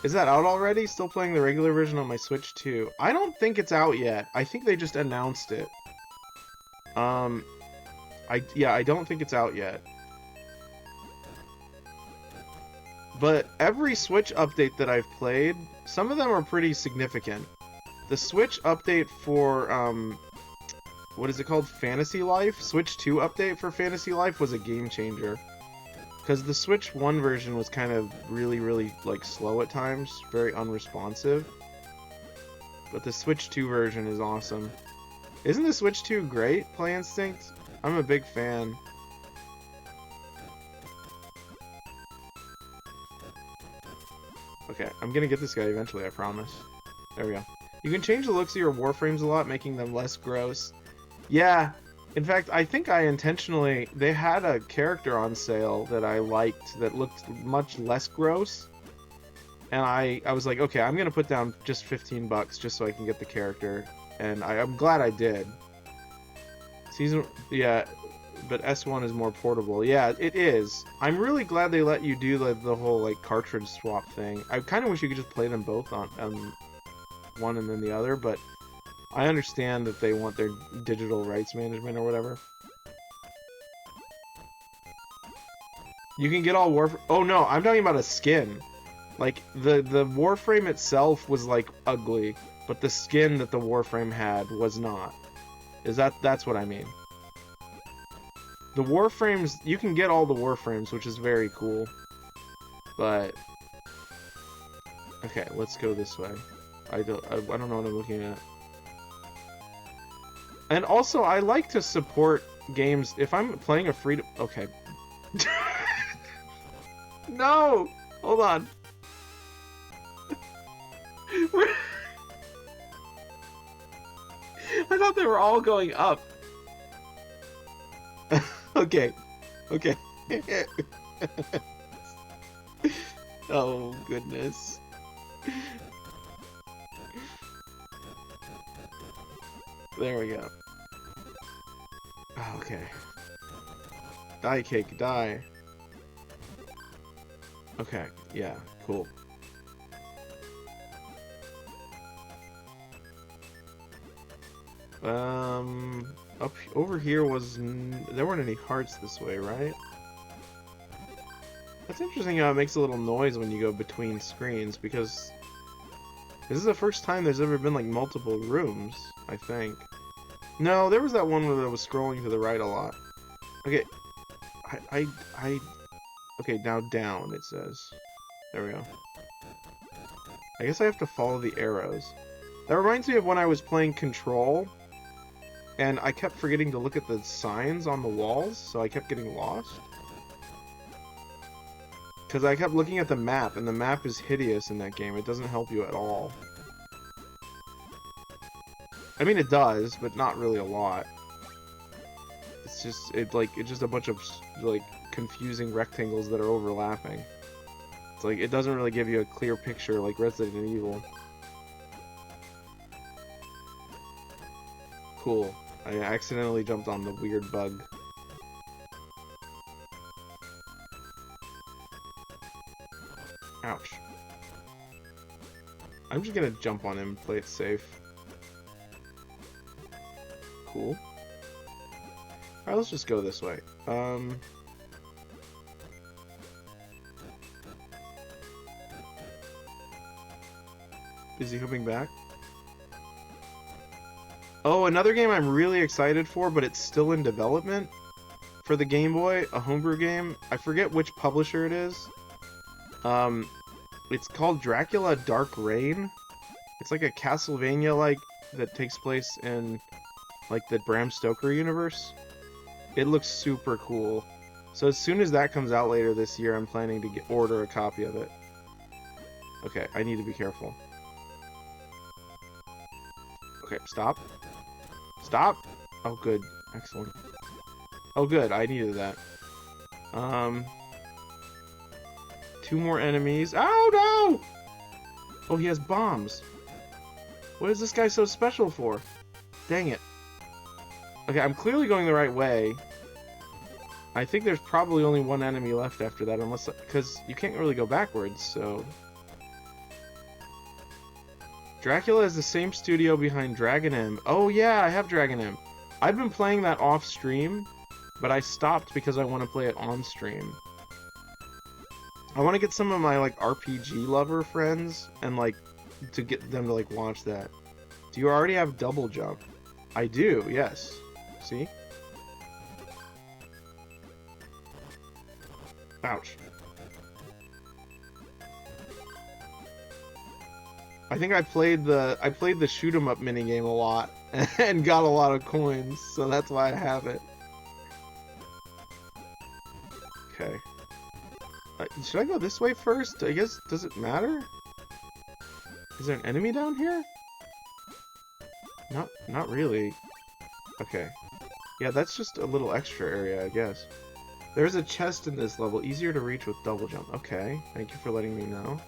Is that out already? Still playing the regular version on my Switch 2. I don't think it's out yet. I think they just announced it. I don't think it's out yet. But every Switch update that I've played, some of them are pretty significant. The Switch update for, what is it called? Fantasy Life? Switch 2 update for Fantasy Life was a game changer. Because the Switch 1 version was kind of really, like, slow at times. Very unresponsive. But the Switch 2 version is awesome. Isn't the Switch 2 great, Play Instinct? I'm a big fan. Okay, I'm gonna get this guy eventually, I promise. There we go. You can change the looks of your Warframes a lot, making them less gross. Yeah, in fact, I think I intentionally... They had a character on sale that I liked that looked much less gross. And I was like, okay, I'm gonna put down just 15 bucks just so I can get the character. And I'm glad I did. Yeah, but S1 is more portable. Yeah, it is. I'm really glad they let you do the whole, like, cartridge swap thing. I kind of wish you could just play them both on one and then the other, but I understand that they want their digital rights management or whatever. You can get all Warframe... Oh, no, I'm talking about a skin. Like, the Warframe itself was, like, ugly, but the skin that the Warframe had was not. That's what I mean. The Warframes, you can get all the Warframes, which is very cool. But... Okay, let's go this way. I don't know what I'm looking at. And also, I like to support games... If I'm playing a free... Okay. No! Hold on. I thought they were all going up. Okay. Okay. Oh, goodness. There we go. Okay. Die, Cake, die. Okay, yeah, cool. Up over here there weren't any hearts this way, right? That's interesting how it makes a little noise when you go between screens, because this is the first time there's ever been, like, multiple rooms, I think. No, there was that one where I was scrolling to the right a lot. Okay, okay, now down, it says. There we go. I guess I have to follow the arrows. That reminds me of when I was playing Control, and I kept forgetting to look at the signs on the walls, so I kept getting lost. Because I kept looking at the map, and the map is hideous in that game. It doesn't help you at all. I mean, it does, but not really a lot. It's just, it's just a bunch of, like, confusing rectangles that are overlapping. It's like, it doesn't really give you a clear picture like Resident Evil. Cool. I accidentally jumped on the weird bug. Ouch. I'm just gonna jump on him, play it safe. Cool. Alright, let's just go this way. Is he coming back? Oh, another game I'm really excited for, but it's still in development for the Game Boy, a homebrew game. I forget which publisher it is. It's called Dracula Dark Reign. It's like a Castlevania-like that takes place in like the Bram Stoker universe. It looks super cool. So as soon as that comes out later this year, I'm planning to order a copy of it. Okay, I need to be careful. Okay, stop. Stop! Oh, good. Excellent. Oh, good. I needed that. 2 more enemies. Oh, no! Oh, he has bombs. What is this guy so special for? Dang it. Okay, I'm clearly going the right way. I think there's probably only 1 enemy left after that, unless... because you can't really go backwards, so... Dracula is the same studio behind Dragon M. Oh yeah, I have Dragon M. I've been playing that off stream, but I stopped because I want to play it on stream. I want to get some of my like RPG lover friends and like to get them to like watch that. Do you already have double jump? I do, yes. See? Ouch. I think I played the shoot 'em up minigame a lot and got a lot of coins, so that's why I have it. Okay. Should I go this way first? I guess, does it matter? Is there an enemy down here? Not really. Okay. Yeah, that's just a little extra area, I guess. There's a chest in this level, easier to reach with double jump. Okay, thank you for letting me know.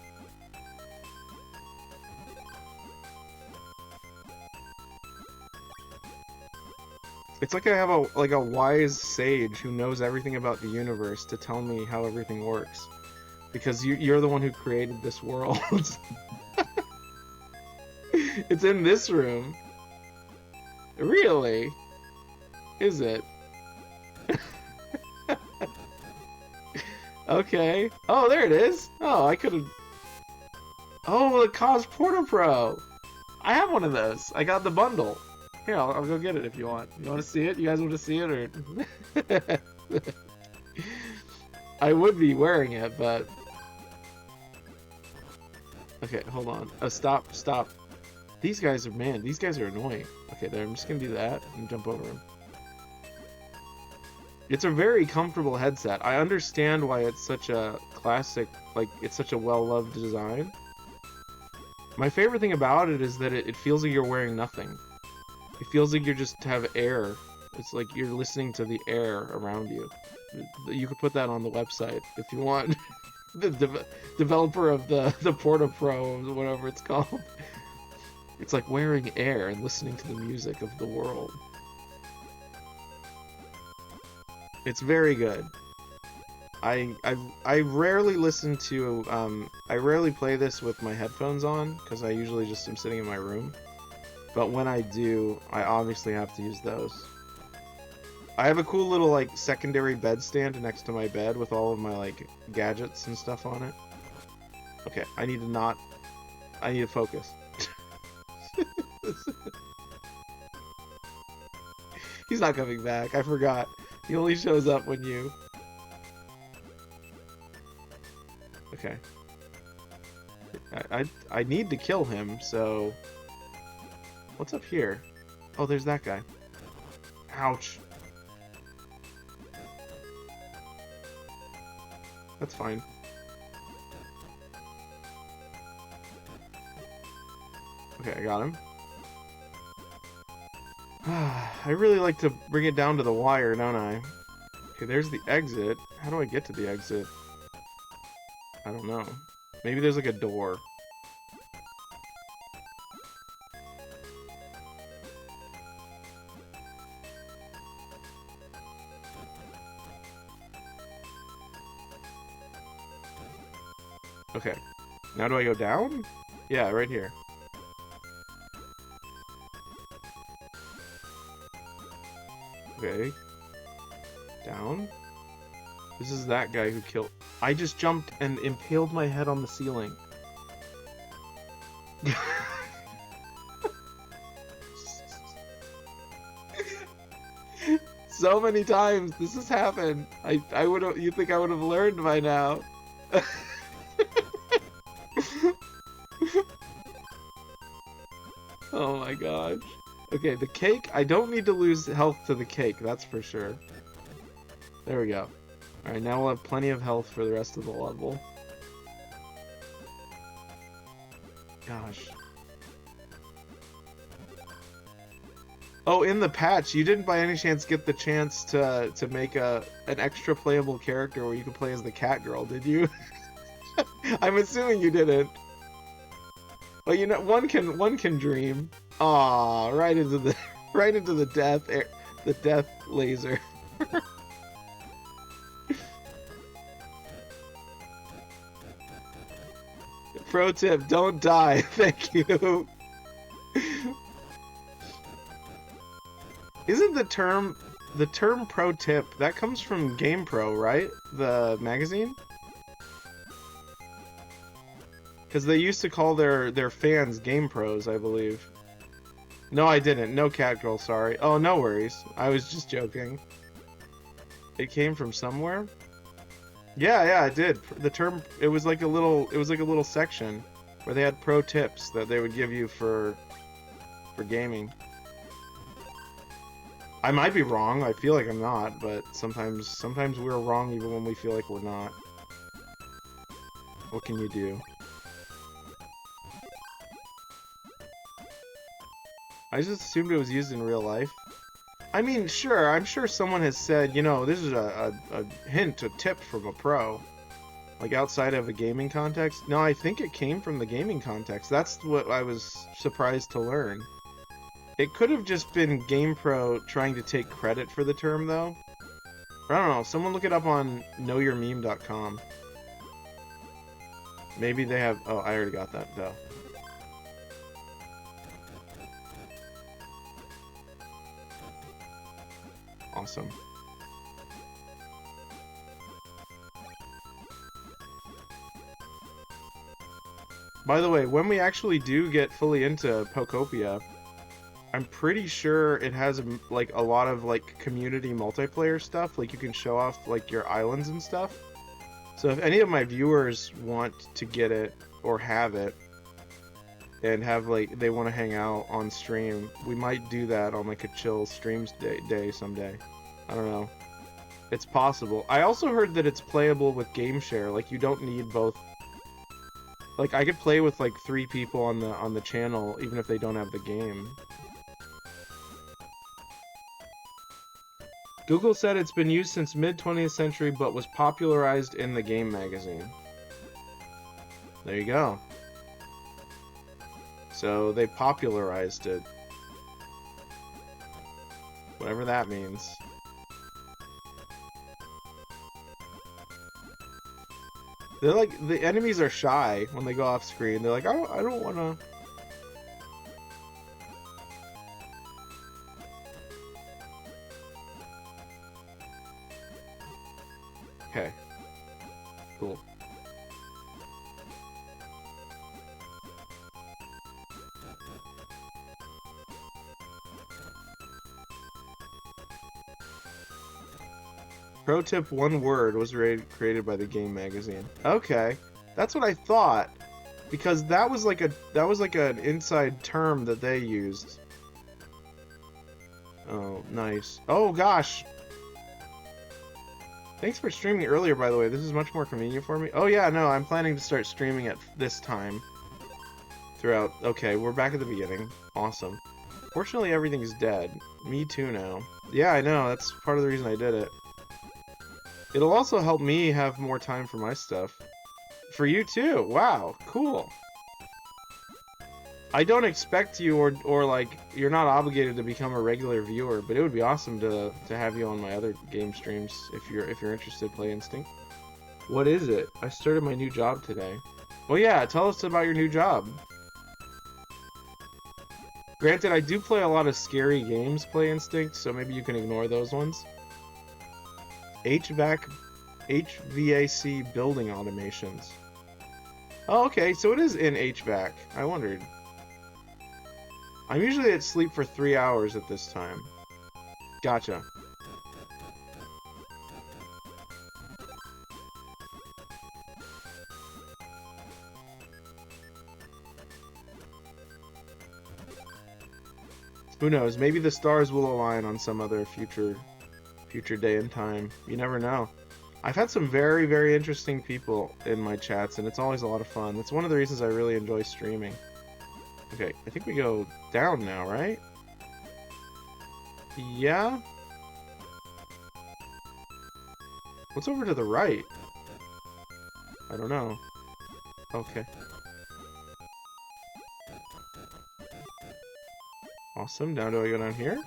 It's like I have a wise sage who knows everything about the universe to tell me how everything works. Because you're the one who created this world. It's in this room. Really? Is it? Okay. Oh, there it is. Oh, I could've... Oh, the Cos Porta Pro! I have one of those. I got the bundle. Here, I'll go get it if you want. You want to see it? You guys want to see it, or... I would be wearing it, but... Okay, hold on. Stop. These guys are, man, these guys are annoying. Okay, there, I'm just gonna do that and jump over them. It's a very comfortable headset. I understand why it's such a classic, like, it's such a well-loved design. My favorite thing about it is that it feels like you're wearing nothing. It feels like you just have air. It's like you're listening to the air around you. You could put that on the website if you want. The developer of the Porta Pro, or whatever it's called. It's like wearing air and listening to the music of the world. It's very good. I rarely listen to I rarely play this with my headphones on because I usually just am sitting in my room. But when I do, I obviously have to use those. I have a cool little like secondary bed stand next to my bed with all of my like gadgets and stuff on it. Okay, I need to focus. He's not coming back. I forgot. He only shows up when you... Okay. I need to kill him, so... What's up here? Oh, there's that guy. Ouch. That's fine. Okay, I got him. I really like to bring it down to the wire, don't I? Okay, there's the exit. How do I get to the exit? I don't know. Maybe there's like a door. Okay. Now do I go down? Yeah, right here. Okay. Down. This is that guy who killed... I just jumped and impaled my head on the ceiling. So many times this has happened. I would have... You'd think I would have learned by now. Oh my gosh. Okay, the cake, I don't need to lose health to the cake, that's for sure. There we go. Alright, now we'll have plenty of health for the rest of the level. Gosh. Oh, in the patch, you didn't by any chance get the chance to make an extra playable character where you could play as the cat girl, did you? I'm assuming you didn't. Well, you know, one can dream. Aw, right into the death laser. Pro tip: don't die. Thank you. Isn't the term pro tip that comes from GamePro, right? The magazine. Because they used to call their fans Game Pros, I believe. No, I didn't. No, cat girl, sorry. Oh, no worries. I was just joking. It came from somewhere? Yeah, it did. The term, it was like a little section where they had pro tips that they would give you for gaming. I might be wrong. I feel like I'm not, but sometimes we're wrong even when we feel like we're not. What can you do? I just assumed it was used in real life. I mean, sure, I'm sure someone has said, you know, this is a hint, a tip from a pro. Like outside of a gaming context. No, I think it came from the gaming context. That's what I was surprised to learn. It could have just been GamePro trying to take credit for the term, though. Or I don't know, someone look it up on knowyourmeme.com. Maybe they have... Oh, I already got that, though. Awesome. By the way, when we actually do get fully into Pokopia, I'm pretty sure it has like a lot of like community multiplayer stuff. Like you can show off like your islands and stuff. So if any of my viewers want to get it or have it and have like they want to hang out on stream, we might do that on like a chill streams day someday. I don't know. It's possible. I also heard that it's playable with game share. Like you don't need both. Like I could play with like 3 people on the channel even if they don't have the game. Google said it's been used since mid-20th century but was popularized in the game magazine. There you go. So they popularized it. Whatever that means. They're like, the enemies are shy when they go off screen. They're like, I don't want to... Okay. Cool. Pro tip: one word was created by the game magazine. Okay, that's what I thought, because that was like an inside term that they used. Oh, nice. Oh gosh. Thanks for streaming earlier, by the way. This is much more convenient for me. Oh yeah, no, I'm planning to start streaming at this time. throughout. Okay, we're back at the beginning. Awesome. Fortunately, everything's dead. Me too now. Yeah, I know. That's part of the reason I did it. It'll also help me have more time for my stuff. For you too. Wow, cool. I don't expect you or like you're not obligated to become a regular viewer, but it would be awesome to have you on my other game streams if you're interested. Play Instinct. What is it? I started my new job today. Well, yeah, tell us about your new job. Granted, I do play a lot of scary games, Play Instinct, so maybe you can ignore those ones. HVAC building automations. Oh, okay, so it is in HVAC. I wondered. I'm usually at sleep for 3 hours at this time. Gotcha. Who knows? Maybe the stars will align on some other future day and time. You never know. I've had some very, very interesting people in my chats, and it's always a lot of fun. That's one of the reasons I really enjoy streaming. Okay, I think we go down now, right? Yeah? What's over to the right? I don't know. Okay. Awesome. Now do I go down here?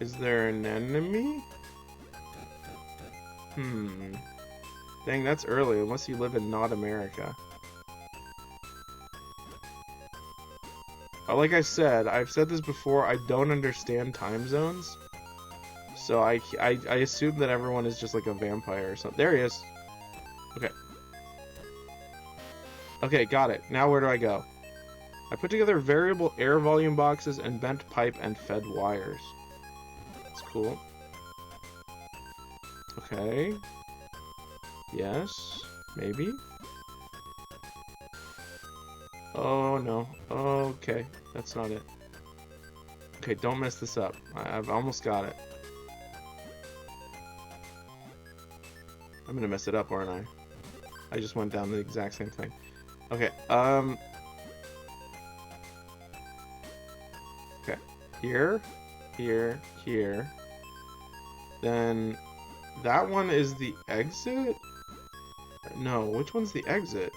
Is there an enemy? Dang, that's early, unless you live in not America. Like I said, I've said this before, I don't understand time zones. So I assume that everyone is just like a vampire or something. There he is. Okay. Okay, got it. Now where do I go? I put together variable air volume boxes and bent pipe and fed wires. That's cool. Okay. Yes. Maybe. Oh no. Okay. That's not it. Okay, don't mess this up. I've almost got it. I'm gonna mess it up, aren't I? I just went down the exact same thing. Okay, okay. Here, here, here. Then that one is the exit? No, which one's the exit?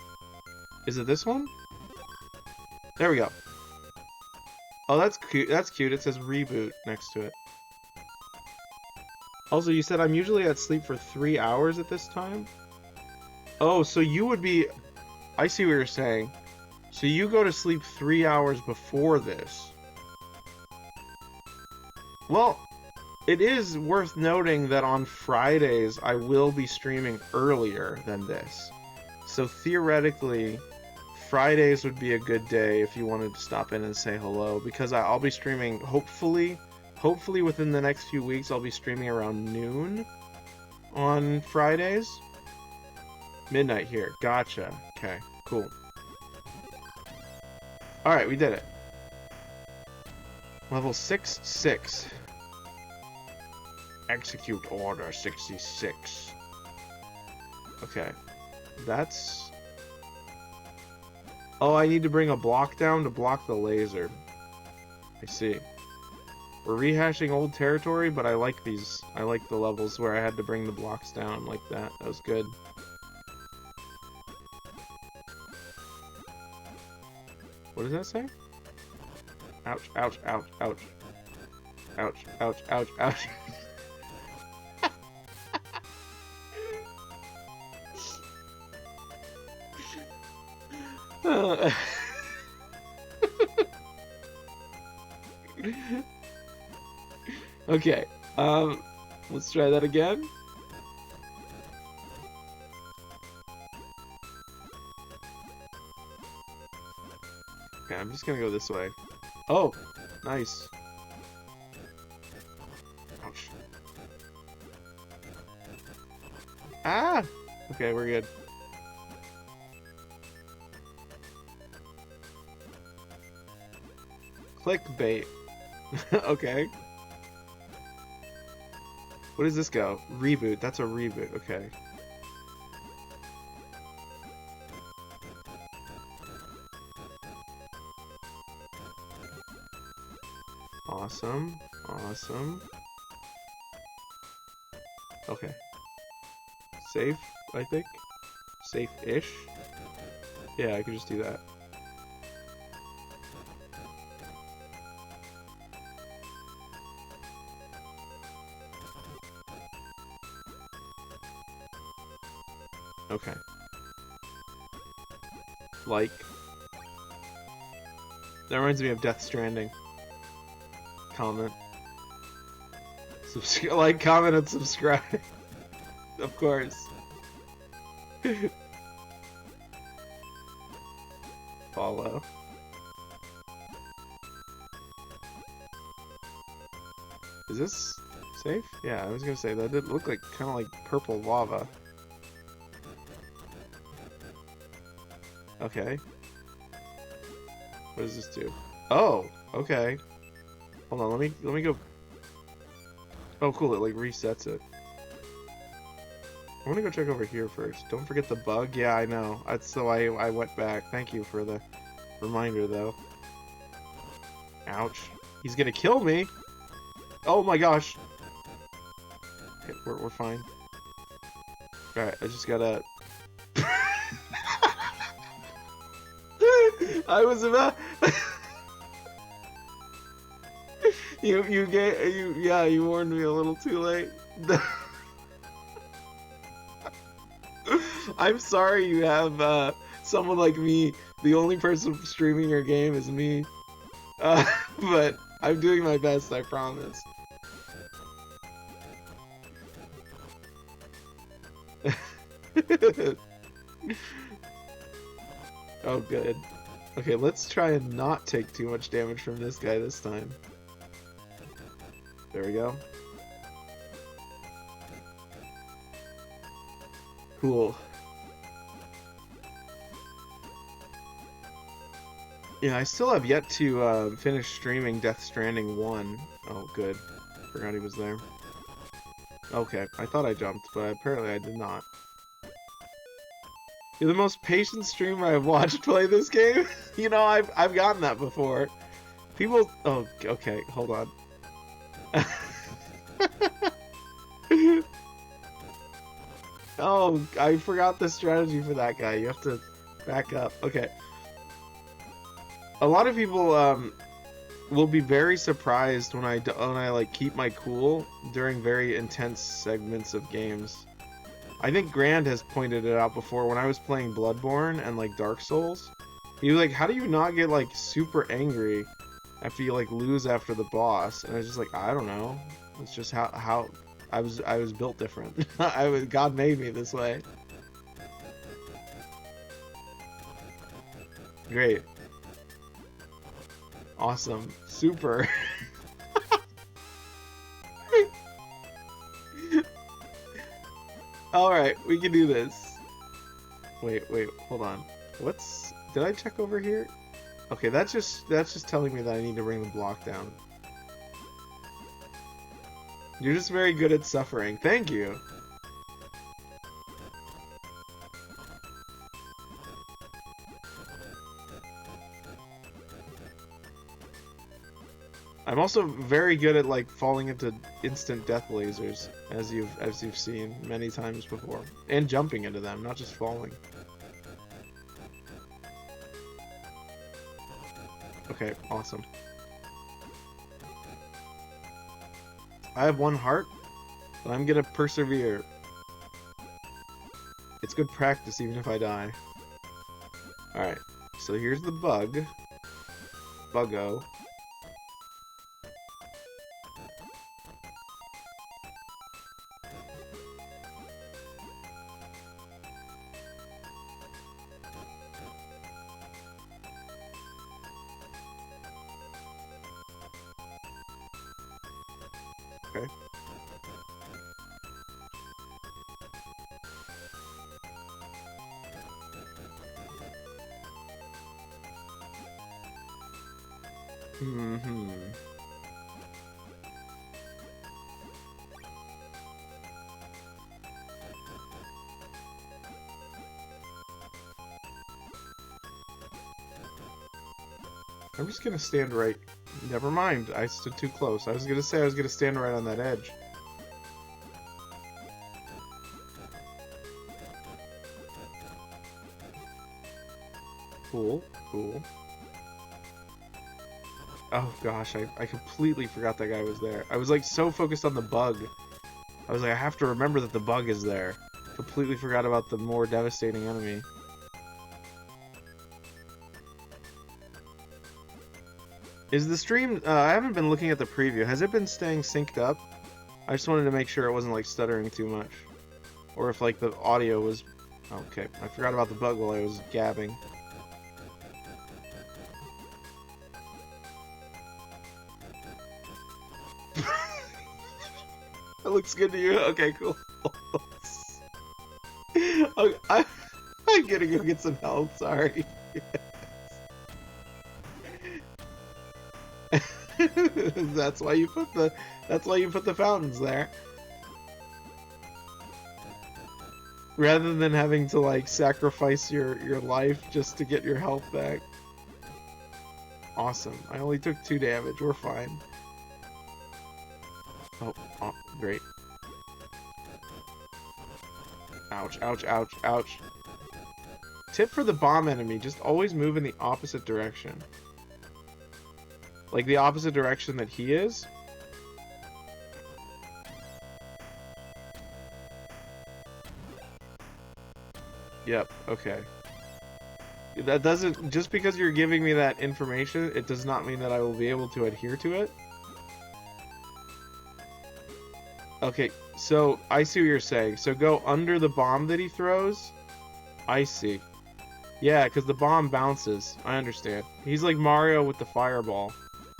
Is it this one? There we go. Oh, that's cute. That's cute. It says reboot next to it. Also, you said I'm usually at sleep for 3 hours at this time? Oh, so you would be... I see what you're saying. So you go to sleep 3 hours before this. Well, it is worth noting that on Fridays I will be streaming earlier than this. So theoretically, Fridays would be a good day if you wanted to stop in and say hello, because I'll be streaming, hopefully within the next few weeks, I'll be streaming around noon on Fridays. Midnight here. Gotcha. Okay, cool. Alright, we did it. Level 6-6. Execute Order 66. Okay. That's... Oh, I need to bring a block down to block the laser. I see. We're rehashing old territory, but I like these. I like the levels where I had to bring the blocks down like that. That was good. What does that say? Ouch, ouch, ouch, ouch. Ouch, ouch, ouch, ouch. Okay, let's try that again. Okay, I'm just gonna go this way. Oh, nice. Ouch. Ah! Okay, we're good. Clickbait. Okay. What does this go? Reboot. That's a reboot. Okay. Awesome. Awesome. Okay. Safe, I think. Safe-ish. Yeah, I could just do that. Okay. Like. That reminds me of Death Stranding. Comment. Like, comment, and subscribe. Of course. Follow. Is this safe? Yeah, I was gonna say that did look like kind of like purple lava. Okay. What does this do? Oh, okay. Hold on, let me go. Oh, cool! It like resets it. I want to go check over here first. Don't forget the bug. Yeah, I know. That's so I went back. Thank you for the reminder, though. Ouch! He's gonna kill me. Oh my gosh. Okay, we're fine. All right, I just gotta. I was about. you warned me a little too late. I'm sorry you have someone like me. The only person streaming your game is me. But I'm doing my best, I promise. Oh, good. Okay, let's try and not take too much damage from this guy this time. There we go. Cool. Yeah, I still have yet to finish streaming Death Stranding 1. Oh, good. Forgot he was there. Okay, I thought I jumped, but apparently I did not. You're the most patient streamer I've watched play this game. You know, I've gotten that before. People. Oh, okay. Hold on. Oh, I forgot the strategy for that guy. You have to back up. Okay. A lot of people will be very surprised when I like keep my cool during very intense segments of games. I think Grand has pointed it out before when I was playing Bloodborne and like Dark Souls. He was like, "How do you not get like super angry after you like lose after the boss?" And I was just like, "I don't know. It's just how I was built different. God made me this way." Great. Awesome. Super. Alright, we can do this. Wait, hold on. Did I check over here? Okay, that's just telling me that I need to bring the block down. You're just very good at suffering. Thank you. I'm also very good at like falling into instant death lasers, as you've seen many times before, and jumping into them, not just falling. Okay, awesome. I have one heart, but I'm gonna persevere. It's good practice even if I die. Alright, so here's the bug. Buggo. Okay. Mm-hmm. I'm just gonna stand right Never mind. I stood too close. I was gonna say I was gonna stand right on that edge. Cool. Cool. Oh gosh, I completely forgot that guy was there. I was like so focused on the bug. I was like, I have to remember that the bug is there. Completely forgot about the more devastating enemy. Is the stream, I haven't been looking at the preview. Has it been staying synced up? I just wanted to make sure it wasn't like stuttering too much. Or if like the audio was... Okay, I forgot about the bug while I was gabbing. That looks good to you? Okay, cool. I'm gonna go get some help, sorry. That's why you put the fountains there. Rather than having to like sacrifice your life just to get your health back. Awesome. I only took 2 damage. We're fine. Oh, great. Ouch, ouch, ouch, ouch. Tip for the bomb enemy, just always move in the opposite direction. Like the opposite direction that he is. Yep, okay. That doesn't, just because you're giving me that information, it does not mean that I will be able to adhere to it. Okay, so I see what you're saying. So go under the bomb that he throws. I see. Yeah, because the bomb bounces. I understand. He's like Mario with the fireball.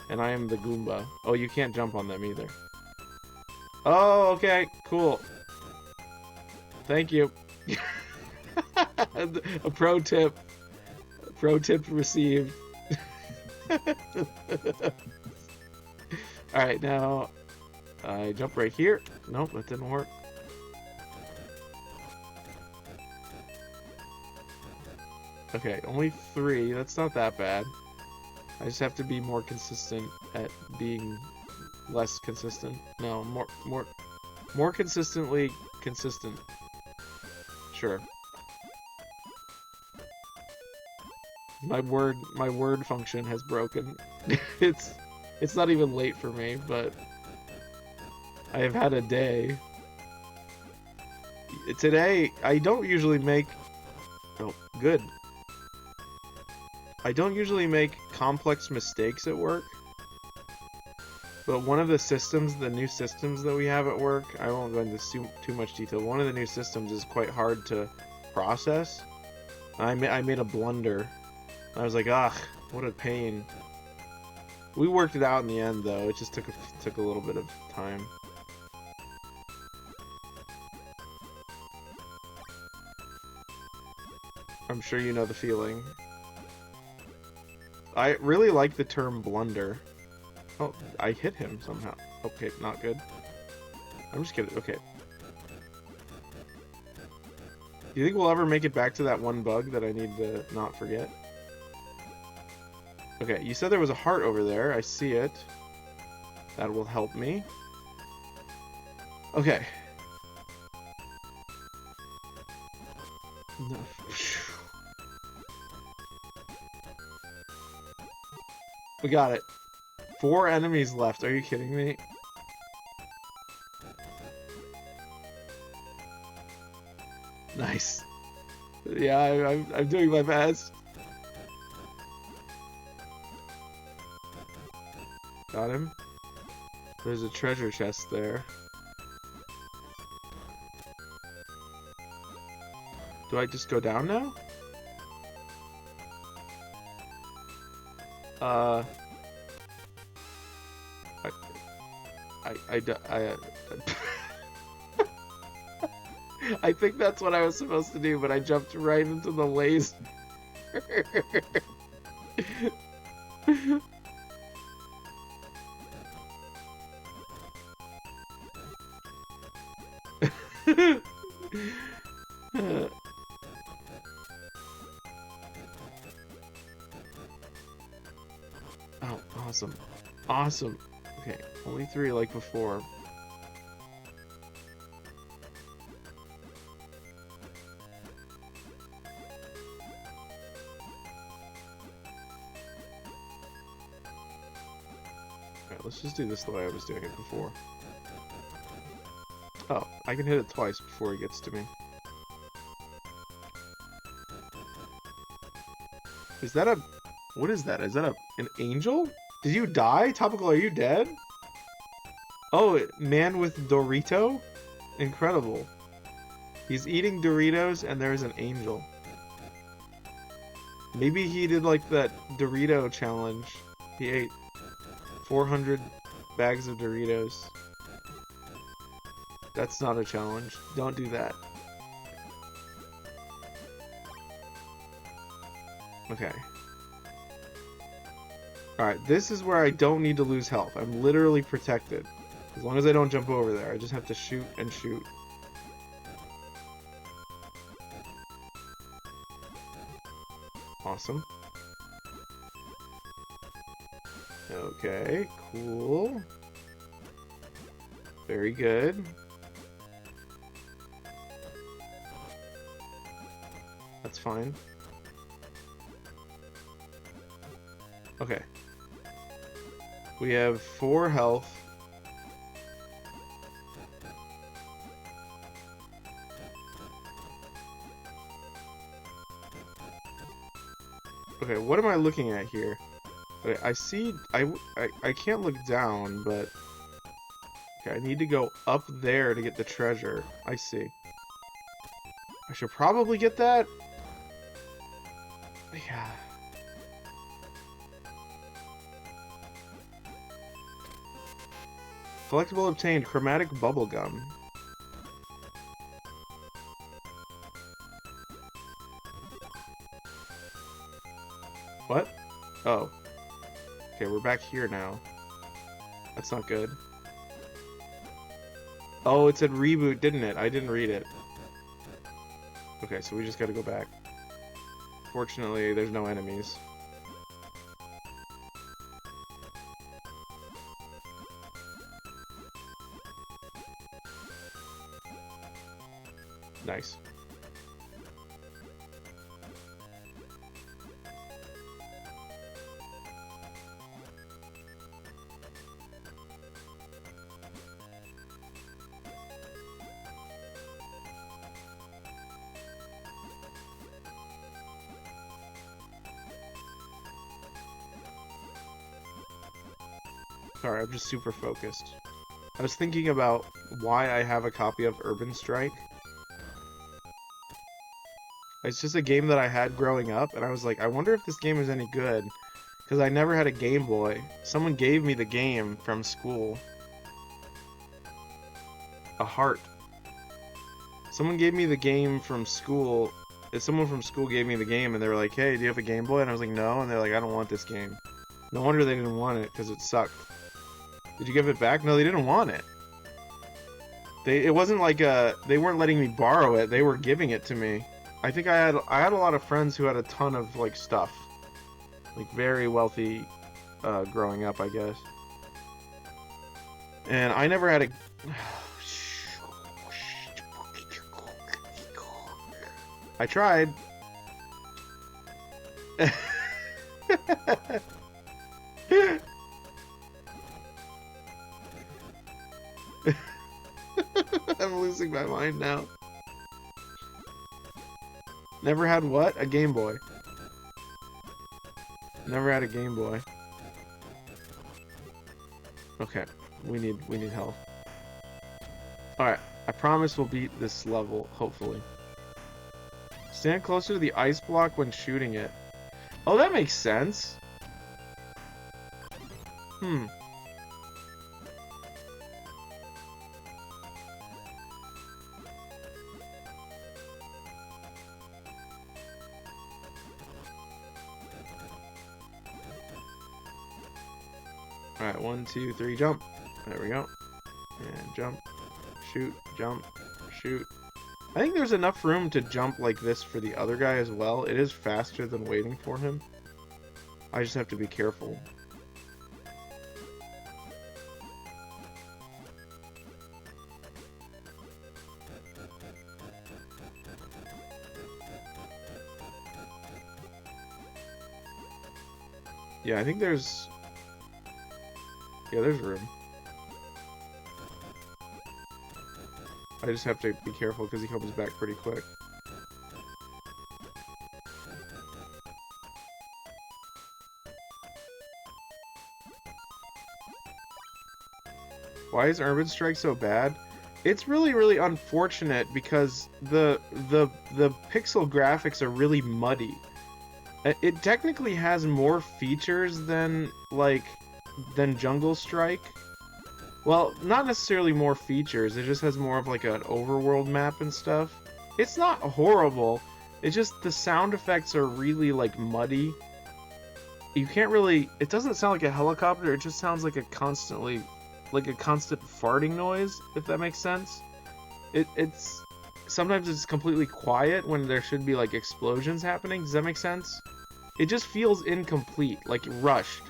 And I am the Goomba. Oh, you can't jump on them either. Oh, okay. Cool. Thank you. A pro tip. Pro tip received. Alright, now I jump right here. Nope, that didn't work. Okay, only 3. That's not that bad. I just have to be more consistent at being less consistent. No, more consistently consistent. Sure. My word function has broken. It's not even late for me, but I have had a day. Today, I don't usually make... Oh, good. I don't usually make complex mistakes at work. But one of the systems, the new systems that we have at work, I won't go into too much detail. One of the new systems is quite hard to process. I made a blunder. I was like, ah, what a pain. We worked it out in the end, though. It just took a little bit of time. I'm sure you know the feeling. I really like the term blunder. Oh, I hit him somehow. Okay, not good. I'm just kidding. Okay. Do you think we'll ever make it back to that one bug that I need to not forget? Okay, you said there was a heart over there. I see it. That will help me. Okay. No. We got it. 4 enemies left. Are you kidding me? Nice. Yeah, I'm doing my best. Got him. There's a treasure chest there. Do I just go down now? I think that's what I was supposed to do, but I jumped right into the laser. Oh, awesome. Awesome. Okay, only 3 like before. Alright, let's just do this the way I was doing it before. Oh, I can hit it twice before he gets to me. Is that a... What is that? Is that an angel? Did you die? Topical, are you dead? Oh, man with Dorito? Incredible. He's eating Doritos and there's an angel. Maybe he did like that Dorito challenge. He ate 400 bags of Doritos. That's not a challenge. Don't do that. Okay. Alright, this is where I don't need to lose health. I'm literally protected. As long as I don't jump over there, I just have to shoot and shoot. Awesome. Okay, cool. Very good. That's fine. Okay. We have 4 health. Okay, what am I looking at here? Okay, I see... I can't look down, but... Okay, I need to go up there to get the treasure. I see. I should probably get that. Yeah. Collectible obtained, chromatic bubblegum. What? Oh. Okay, we're back here now. That's not good. Oh, it said reboot, didn't it? I didn't read it. Okay, so we just gotta go back. Fortunately, there's no enemies. Nice. Sorry, I'm just super focused. I was thinking about why I have a copy of Urban Strike. It's just a game that I had growing up, and I was like, I wonder if this game is any good. Because I never had a Game Boy. Someone gave me the game from school. A heart. Someone gave me the game from school. Someone from school gave me the game, and they were like, hey, do you have a Game Boy? And I was like, no. And they're like, I don't want this game. No wonder they didn't want it, because it sucked. Did you give it back? No, they didn't want it. It wasn't like they weren't letting me borrow it. They were giving it to me. I think I had a lot of friends who had a ton of like stuff, like very wealthy, growing up, I guess. And I never had a. I tried. I'm losing my mind now. Never had what? A Game Boy. Never had a Game Boy. Okay, we need help. Alright, I promise we'll beat this level, hopefully. Stand closer to the ice block when shooting it. Oh, that makes sense. Alright, 1, 2, 3, jump. There we go. And jump, shoot, jump, shoot. I think there's enough room to jump like this for the other guy as well. It is faster than waiting for him. I just have to be careful. Yeah, I think there's... Yeah, there's room. I just have to be careful because he comes back pretty quick. Why is Urban Strike so bad? It's really, really unfortunate because the pixel graphics are really muddy. It technically has more features than Jungle Strike. Well, not necessarily more features. It just has more of like an overworld map and stuff. It's not horrible. It's just the sound effects are really like muddy. You can't really. It doesn't sound like a helicopter. It just sounds like a constant farting noise, if that makes sense. It's sometimes it's completely quiet when there should be like explosions happening. Does that make sense? It just feels incomplete, like rushed.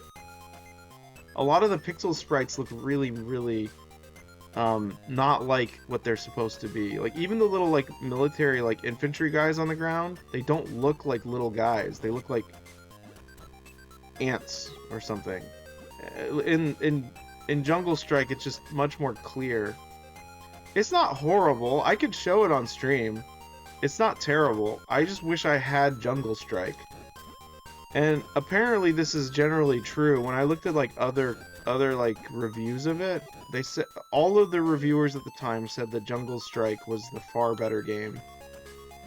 A lot of the pixel sprites look really, really not like what they're supposed to be. Like even the little like military like infantry guys on the ground, they don't look like little guys. They look like ants or something. In Jungle Strike, it's just much more clear. It's not horrible. I could show it on stream. It's not terrible. I just wish I had Jungle Strike. And apparently this is generally true. When I looked at like other like reviews of it, they said all of the reviewers at the time said that Jungle Strike was the far better game.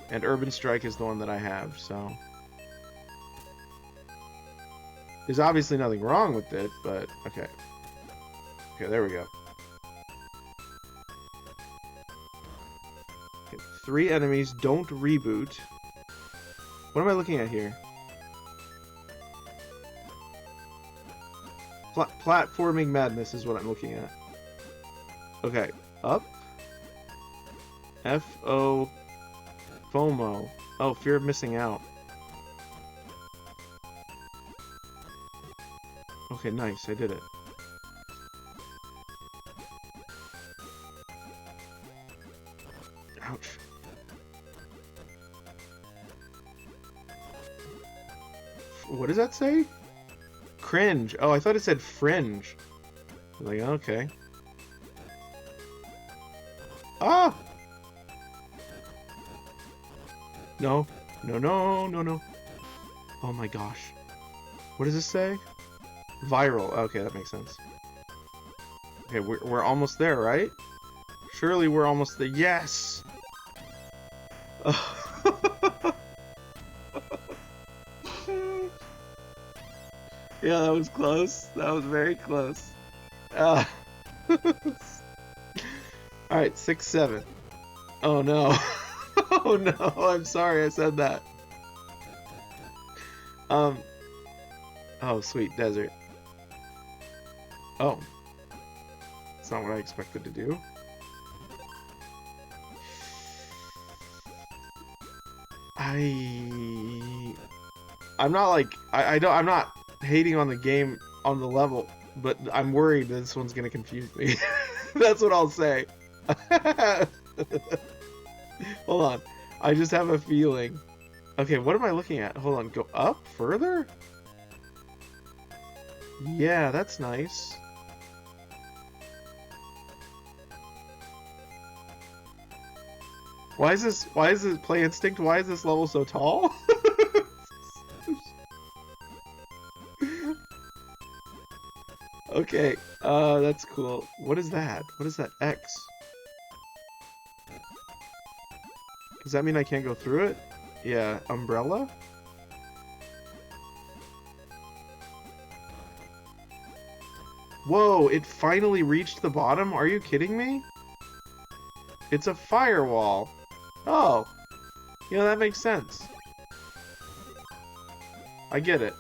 And Urban Strike is the one that I have, so there's obviously nothing wrong with it, but okay. Okay, there we go. Okay, 3 enemies, don't reboot. What am I looking at here? Platforming madness is what I'm looking at. Okay, up. F-O... FOMO. Oh, fear of missing out. Okay, nice, I did it. Ouch. What does that say? Cringe. Oh, I thought it said fringe. Like, okay. Ah! No. No, no, no, no. Oh my gosh. What does this say? Viral. Okay, that makes sense. Okay, we're almost there, right? Surely we're almost there. Yes! Yeah, that was close. That was very close. Alright, 6-7. Oh no. Oh no, I'm sorry I said that. Oh, sweet desert. Oh. That's not what I expected to do. I'm not like I'm not hating on the game on the level, but I'm worried that this one's gonna confuse me. That's what I'll say. Hold on. I just have a feeling. Okay, what am I looking at? Hold on. Go up further? Yeah, that's nice. Why is this Play Instinct? Why is this level so tall? Okay, that's cool. What is that? What is that X? Does that mean I can't go through it? Yeah, umbrella? Whoa, it finally reached the bottom? Are you kidding me? It's a firewall. Oh. You know, that makes sense. I get it.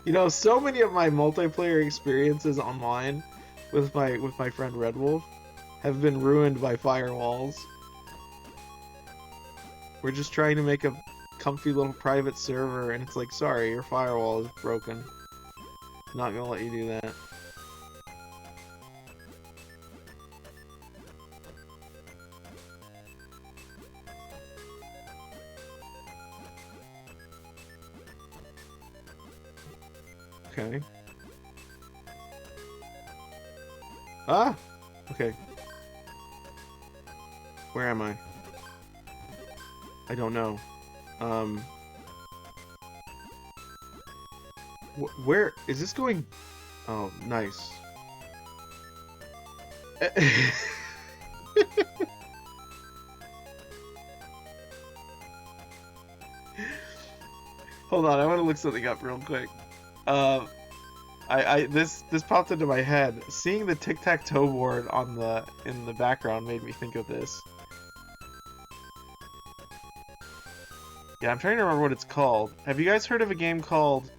You know, so many of my multiplayer experiences online with my friend Red Wolf have been ruined by firewalls. We're just trying to make a comfy little private server and it's like, sorry, your firewall is broken. Not gonna let you do that. Okay. Ah! Okay. Where am I? I don't know. Where is this going? Oh, nice. Hold on, I want to look something up real quick. This popped into my head. Seeing the tic-tac-toe board in the background made me think of this. Yeah, I'm trying to remember what it's called. Have you guys heard of a game called...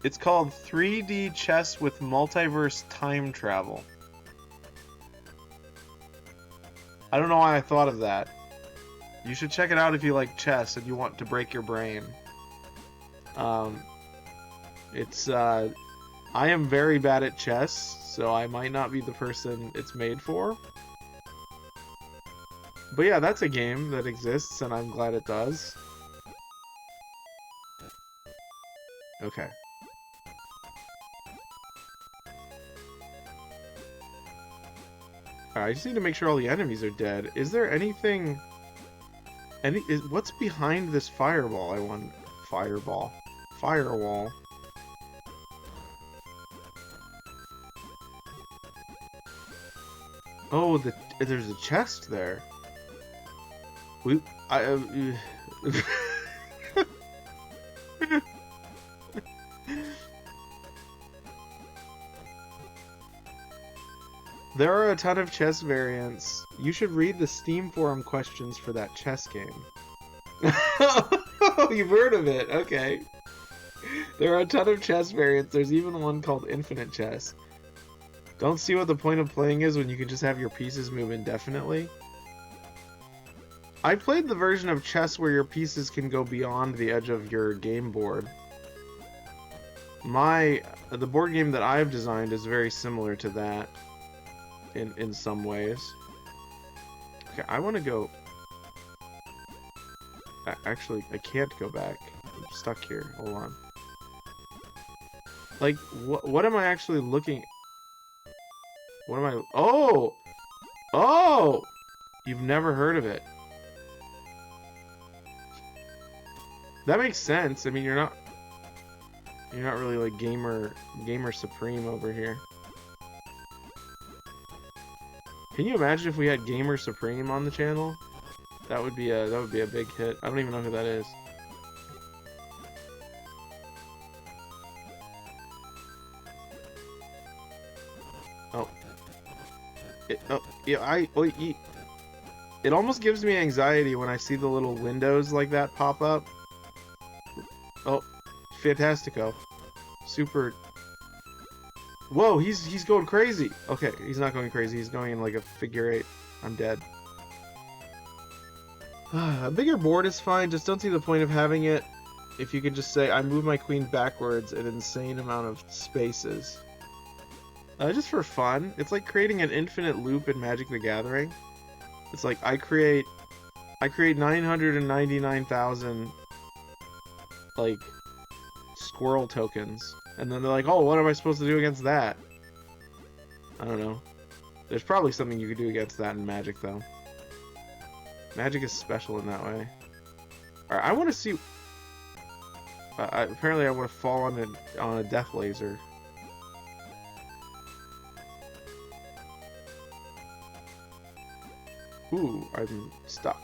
It's called 3D Chess with Multiverse Time Travel. I don't know why I thought of that. You should check it out if you like chess and you want to break your brain. I am very bad at chess, so I might not be the person it's made for. But yeah, that's a game that exists, and I'm glad it does. Okay. Alright, I just need to make sure all the enemies are dead. Is there anything... what's behind this fireball, I want... Fireball. Firewall. Oh, there's a chest there. There are a ton of chess variants. You should read the Steam forum questions for that chess game. You've heard of it, okay. There are a ton of chess variants. There's even one called Infinite Chess. Don't see what the point of playing is when you can just have your pieces move indefinitely. I played the version of chess where your pieces can go beyond the edge of your game board. The board game that I've designed is very similar to that in some ways. Okay, I want to go... Actually, I can't go back. I'm stuck here. Hold on. Like, what am I actually looking... What am I... Oh! Oh! You've never heard of it. That makes sense. I mean, you're not really like gamer supreme over here. Can you imagine if we had Gamer Supreme on the channel? That would be a big hit. I don't even know who that is. Oh. It almost gives me anxiety when I see the little windows like that pop up. Oh, Fantastico. Super. Whoa, he's going crazy. Okay, he's not going crazy. He's going in like a figure eight. I'm dead. A bigger board is fine. Just don't see the point of having it if you can just say, I move my queen backwards an insane amount of spaces. Just for fun. It's like creating an infinite loop in Magic the Gathering. It's like I create 999,000 like squirrel tokens, and then they're like, oh, what am I supposed to do against that? I don't know. There's probably something you could do against that in Magic, though. Magic is special in that way. Alright, I want to see... apparently I want to fall on a death laser. Ooh, I'm stuck.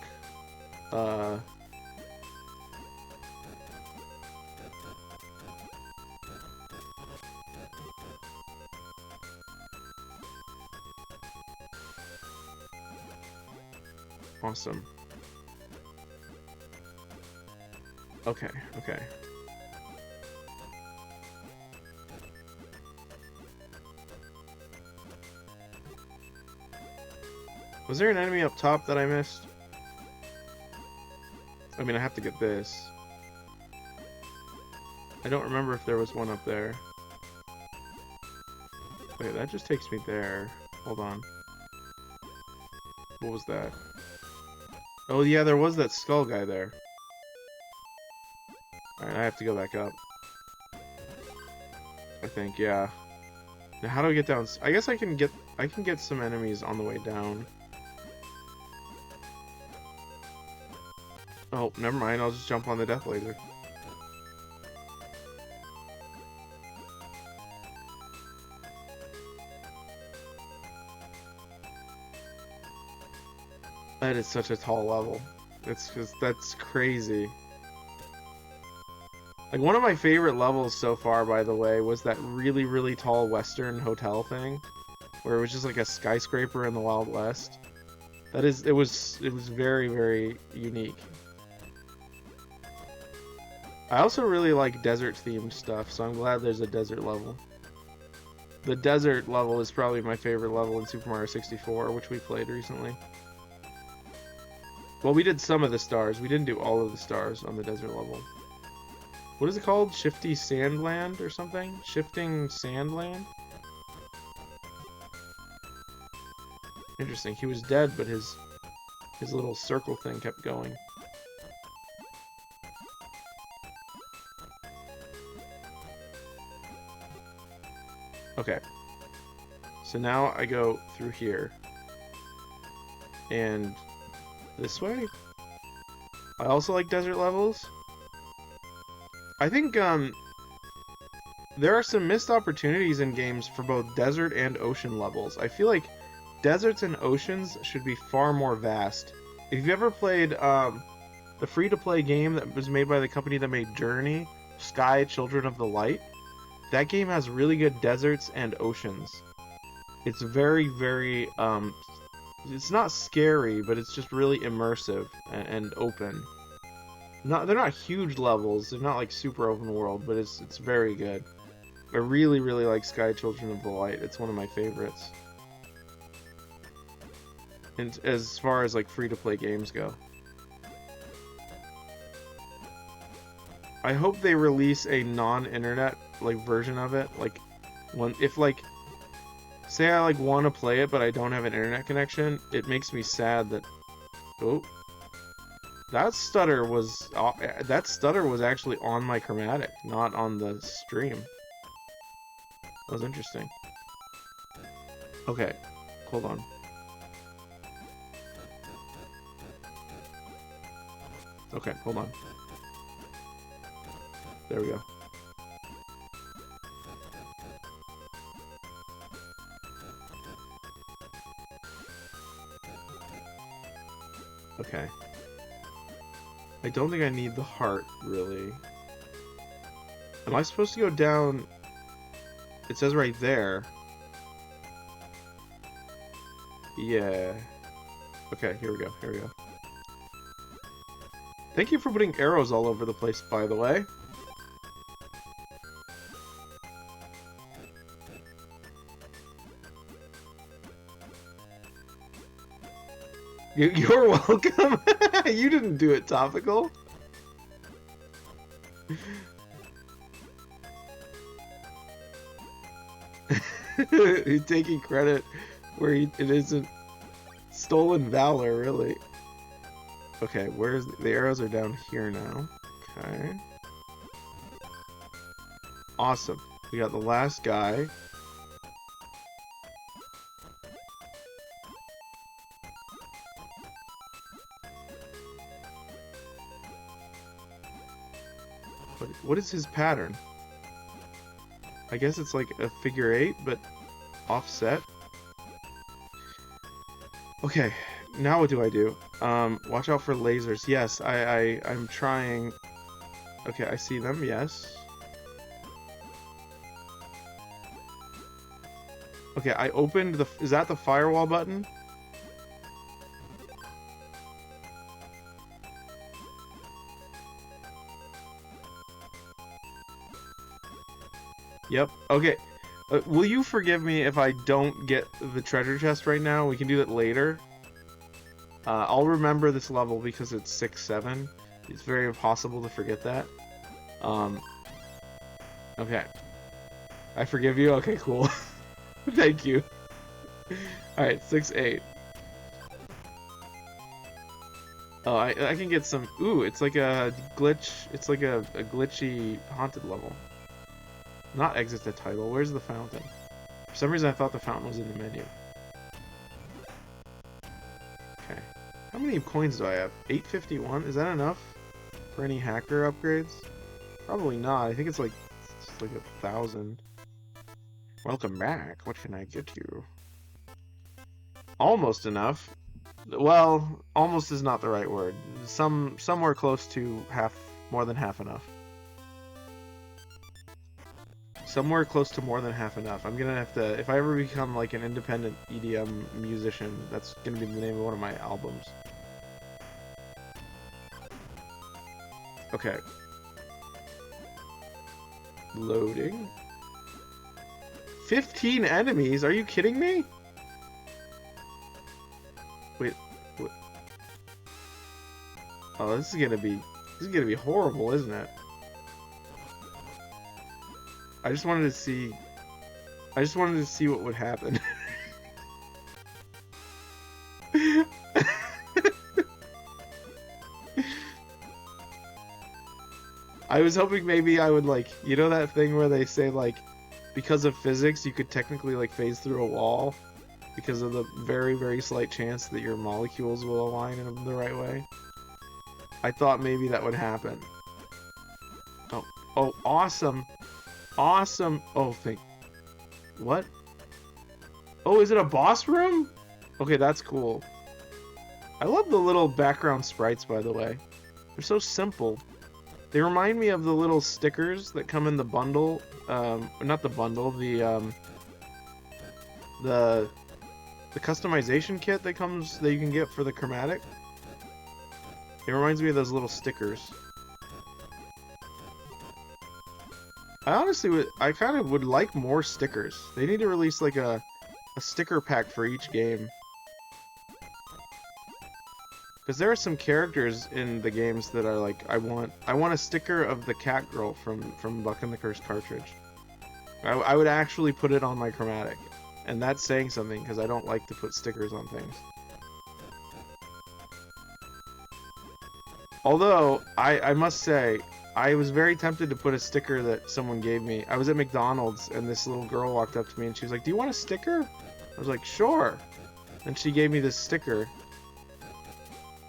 Awesome. Okay, okay. Was there an enemy up top that I missed? I mean, I have to get this. I don't remember if there was one up there. Wait, that just takes me there. Hold on. What was that? Oh yeah, there was that skull guy there. Alright, I have to go back up. I think, yeah. Now how do I get down? I guess I can get some enemies on the way down. Oh, never mind. I'll just jump on the death laser. That is such a tall level. That's crazy. Like, one of my favorite levels so far, by the way, was that really, really tall Western hotel thing, where it was just like a skyscraper in the Wild West. It was very, very unique. I also really like desert-themed stuff, so I'm glad there's a desert level. The desert level is probably my favorite level in Super Mario 64, which we played recently. Well, we did some of the stars. We didn't do all of the stars on the desert level. What is it called? Shifty Sandland or something? Shifting Sandland? Interesting. He was dead, but his little circle thing kept going. Okay. So now I go through here. And this way? I also like desert levels. I think there are some missed opportunities in games for both desert and ocean levels. I feel like deserts and oceans should be far more vast. If you've ever played the free-to-play game that was made by the company that made Journey, Sky Children of the Light, that game has really good deserts and oceans. It's very, very it's not scary, but it's just really immersive and open. They're not huge levels. They're not like super open world, but it's very good. I really, really like Sky Children of the Light. It's one of my favorites. And as far as like free-to-play games go. I hope they release a non-internet like version of it. Like if like say I like want to play it but I don't have an internet connection, it makes me sad that that stutter was actually on my chromatic, not on the stream. That was interesting. Okay, hold on. Okay, hold on. There we go. Okay. I don't think I need the heart, really. Am I supposed to go down? It says right there. Yeah. Okay, here we go, here we go. Thank you for putting arrows all over the place, by the way. You're welcome. You didn't do it, Topical. He's taking credit where it isn't stolen valor, really. Okay, where's the arrows are down here now. Okay. Awesome. We got the last guy. What is his pattern? I guess it's like a figure 8, but offset. Okay, now what do I do? Watch out for lasers. Yes, I'm trying. Okay, I see them, yes. Okay, I opened the... Is that the firewall button? Yep. Okay. Will you forgive me if I don't get the treasure chest right now? We can do that later. I'll remember this level because it's 6-7. It's very impossible to forget that. Okay. I forgive you? Okay, cool. Thank you. Alright, 6-8. Oh, I can get some... Ooh, it's like a glitch... It's like a glitchy haunted level. Not exit the title. Where's the fountain? For some reason I thought the fountain was in the menu. Okay. How many coins do I have? 851? Is that enough for any hacker upgrades? Probably not. I think it's like 1,000. Welcome back. What can I get you? Almost enough. Well, almost is not the right word. Somewhere close to half, more than half enough. Somewhere close to more than half enough. I'm gonna have to, if I ever become like an independent EDM musician, that's gonna be the name of one of my albums. Okay. Loading. 15 enemies? Are you kidding me? Wait, what? Oh, this is gonna be horrible, isn't it? I just wanted to see what would happen. I was hoping maybe I would, like, you know that thing where they say, like, because of physics you could technically, like, phase through a wall because of the very, very slight chance that your molecules will align in the right way? I thought maybe that would happen. Oh, awesome. Awesome. Oh, what? Oh, is it a boss room? Okay, that's cool. I love the little background sprites, by the way. They're so simple. They remind me of the little stickers that come in the bundle. Not the bundle, the customization kit that you can get for the chromatic. It reminds me of those little stickers. I kind of would like more stickers. They need to release like a sticker pack for each game. Because there are some characters in the games that are like, I want a sticker of the cat girl from Buck and the Cursed Cartridge. I would actually put it on my chromatic. And that's saying something, because I don't like to put stickers on things. Although, I must say, I was very tempted to put a sticker that someone gave me. I was at McDonald's, and this little girl walked up to me, and she was like, "Do you want a sticker?" I was like, "Sure." And she gave me this sticker.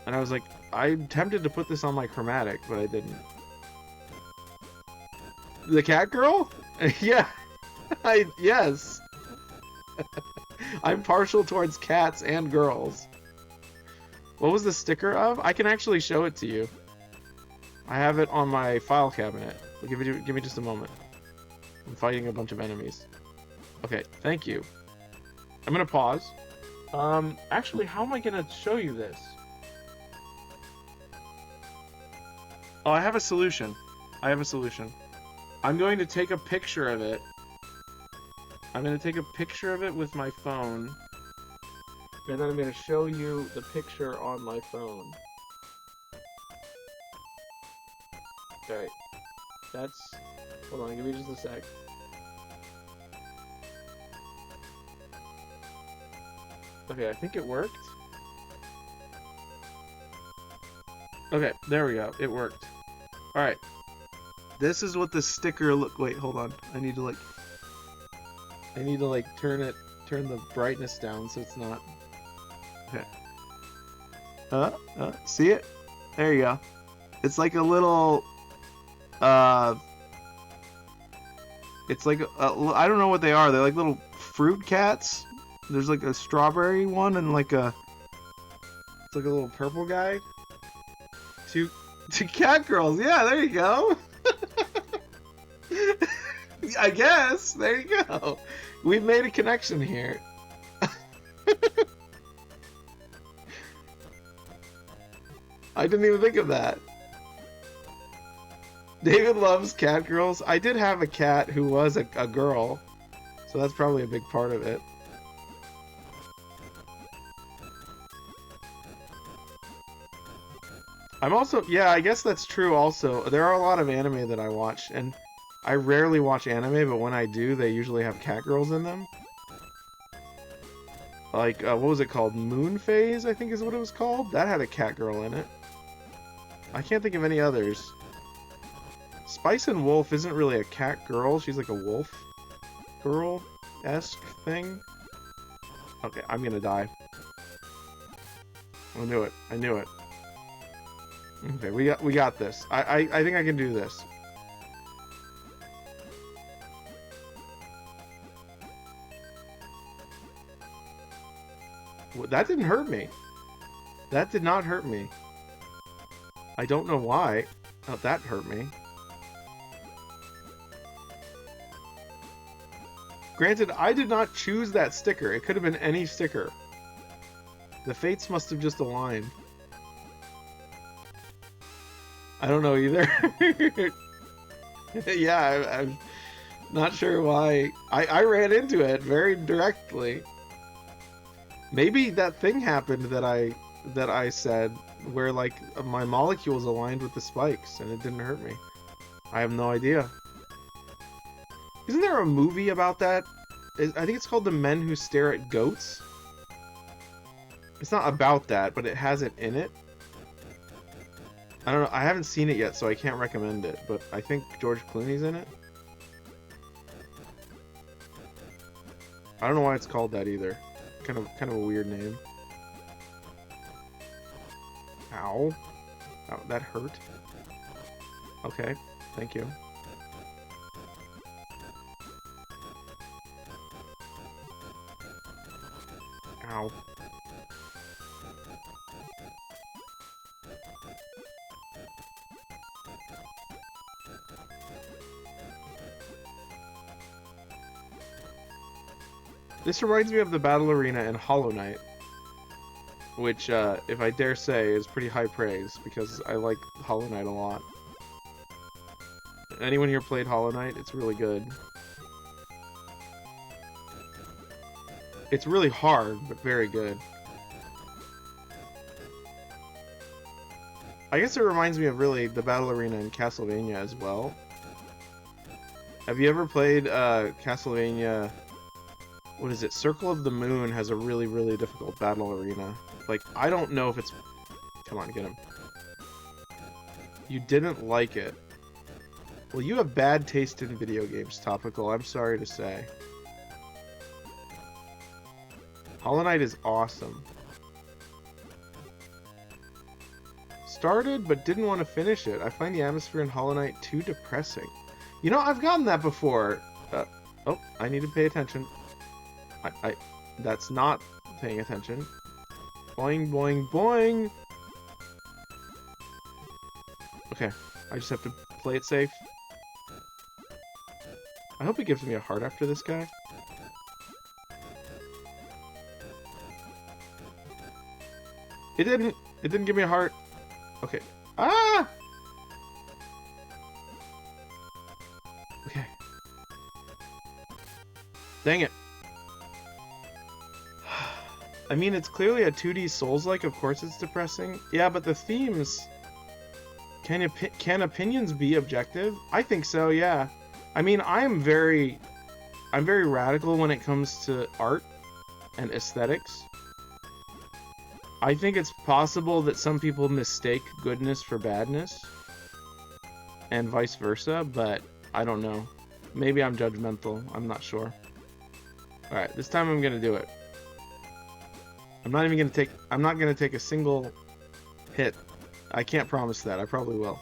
And I was like, I'm tempted to put this on my chromatic, but I didn't. The cat girl? Yeah. Yes. I'm partial towards cats and girls. What was the sticker of? I can actually show it to you. I have it on my file cabinet. Give me just a moment. I'm fighting a bunch of enemies. Okay, thank you. I'm gonna pause. Actually, how am I gonna show you this? Oh, I have a solution. I'm going to take a picture of it. I'm going to take a picture of it with my phone. And then I'm going to show you the picture on my phone. Okay. Hold on, give me just a sec. Okay, I think it worked. Okay, there we go. It worked. Alright. This is what the sticker wait, hold on. I need to turn the brightness down so it's not. Okay. See it? There you go. It's like a little it's like I don't know what they are. They're like little fruit cats. There's like a strawberry one and it's like a little purple guy. Two cat girls. Yeah, there you go. I guess. There you go. We've made a connection here. I didn't even think of that. David loves cat girls. I did have a cat who was a girl, so that's probably a big part of it. I'm also, yeah, I guess that's true also. There are a lot of anime that I watch, and I rarely watch anime, but when I do, they usually have cat girls in them. Like, what was it called? Moon Phase, I think is what it was called? That had a cat girl in it. I can't think of any others. Spice and Wolf isn't really a cat girl. She's like a wolf girl-esque thing. Okay, I'm gonna die. I knew it. I knew it. Okay, we got this. I think I can do this. Well, that didn't hurt me. That did not hurt me. I don't know why. Oh, that hurt me. Granted, I did not choose that sticker. It could have been any sticker. The fates must have just aligned. I don't know either. Yeah, I'm not sure why. I ran into it very directly. Maybe that thing happened that I said where like my molecules aligned with the spikes and it didn't hurt me. I have no idea. Isn't there a movie about that? I think it's called The Men Who Stare at Goats. It's not about that, but it has it in it. I don't know. I haven't seen it yet, so I can't recommend it. But I think George Clooney's in it. I don't know why it's called that either. Kind of a weird name. Ow. Oh, that hurt. Okay. Thank you. Ow. This reminds me of the battle arena in Hollow Knight, which, if I dare say, is pretty high praise, because I like Hollow Knight a lot. Anyone here played Hollow Knight? It's really good. It's really hard, but very good. I guess it reminds me of, really, the battle arena in Castlevania as well. Have you ever played, Castlevania... What is it? Circle of the Moon has a really, really difficult battle arena. Like, I don't know if it's... Come on, get him. You didn't like it. Well, you have bad taste in video games, Topical. I'm sorry to say. Hollow Knight is awesome. Started, but didn't want to finish it. I find the atmosphere in Hollow Knight too depressing. You know, I've gotten that before. Oh, I need to pay attention. That's not paying attention. Boing, boing, boing. Okay, I just have to play it safe. I hope he gives me a heart after this guy. It didn't. It didn't give me a heart. Okay. Ah! Okay. Dang it. I mean, it's clearly a 2D Souls-like. Of course it's depressing. Yeah, but the themes... Can opinions be objective? I think so, yeah. I mean, I'm very radical when it comes to art and aesthetics. I think it's possible that some people mistake goodness for badness. And vice versa, but I don't know. Maybe I'm judgmental. I'm not sure. Alright, this time I'm gonna do it. I'm not gonna take a single hit. I can't promise that. I probably will.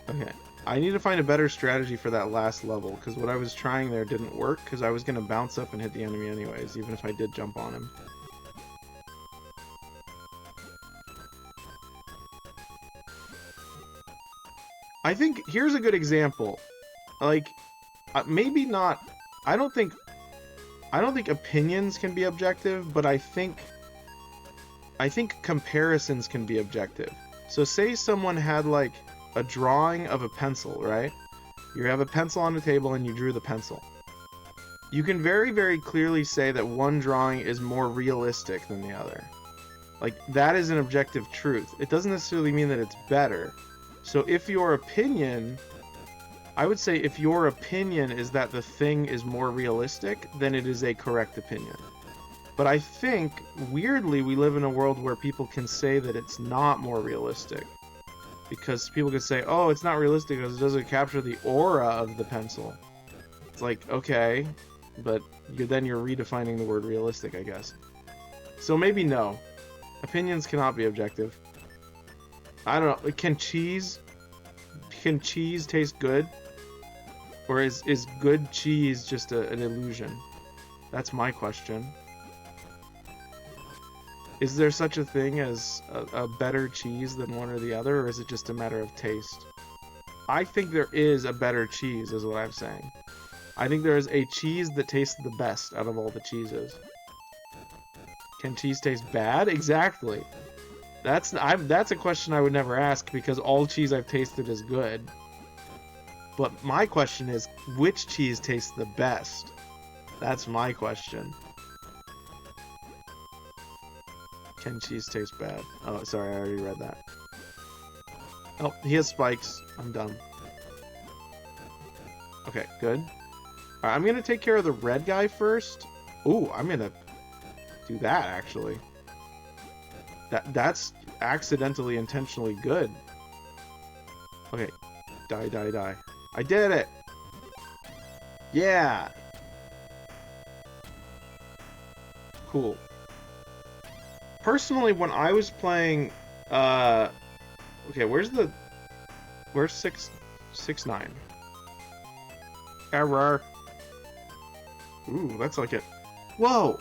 Okay. I need to find a better strategy for that last level, because what I was trying there didn't work, because I was gonna bounce up and hit the enemy anyways, even if I did jump on him. I think, here's a good example. Like, maybe not, I don't think opinions can be objective, but I think comparisons can be objective. So say someone had like a drawing of a pencil, right? You have a pencil on the table and you drew the pencil. You can very, very clearly say that one drawing is more realistic than the other. Like, that is an objective truth. It doesn't necessarily mean that it's better. So if your opinion... I would say if your opinion is that the thing is more realistic, then it is a correct opinion. But I think, weirdly, we live in a world where people can say that it's not more realistic. Because people could say, oh, it's not realistic because it doesn't capture the aura of the pencil. It's like, okay, but then you're redefining the word realistic, I guess. So maybe no. Opinions cannot be objective. I don't know. Can cheese taste good? Or is good cheese just an illusion? That's my question. Is there such a thing as a better cheese than one or the other, or is it just a matter of taste? I think there is a better cheese, is what I'm saying. I think there is a cheese that tastes the best out of all the cheeses. Can cheese taste bad? Exactly. That's a question I would never ask because all cheese I've tasted is good. But my question is, which cheese tastes the best? That's my question. Can cheese taste bad? Oh, sorry, I already read that. Oh, he has spikes. I'm dumb. Okay, good. Alright, I'm gonna take care of the red guy first. Ooh, I'm gonna do that, actually. That's accidentally, intentionally good. Okay. Die, die, die. I did it! Yeah! Cool. Personally, when I was playing, okay, where's 6-9? Error. Ooh, that's like it. Whoa!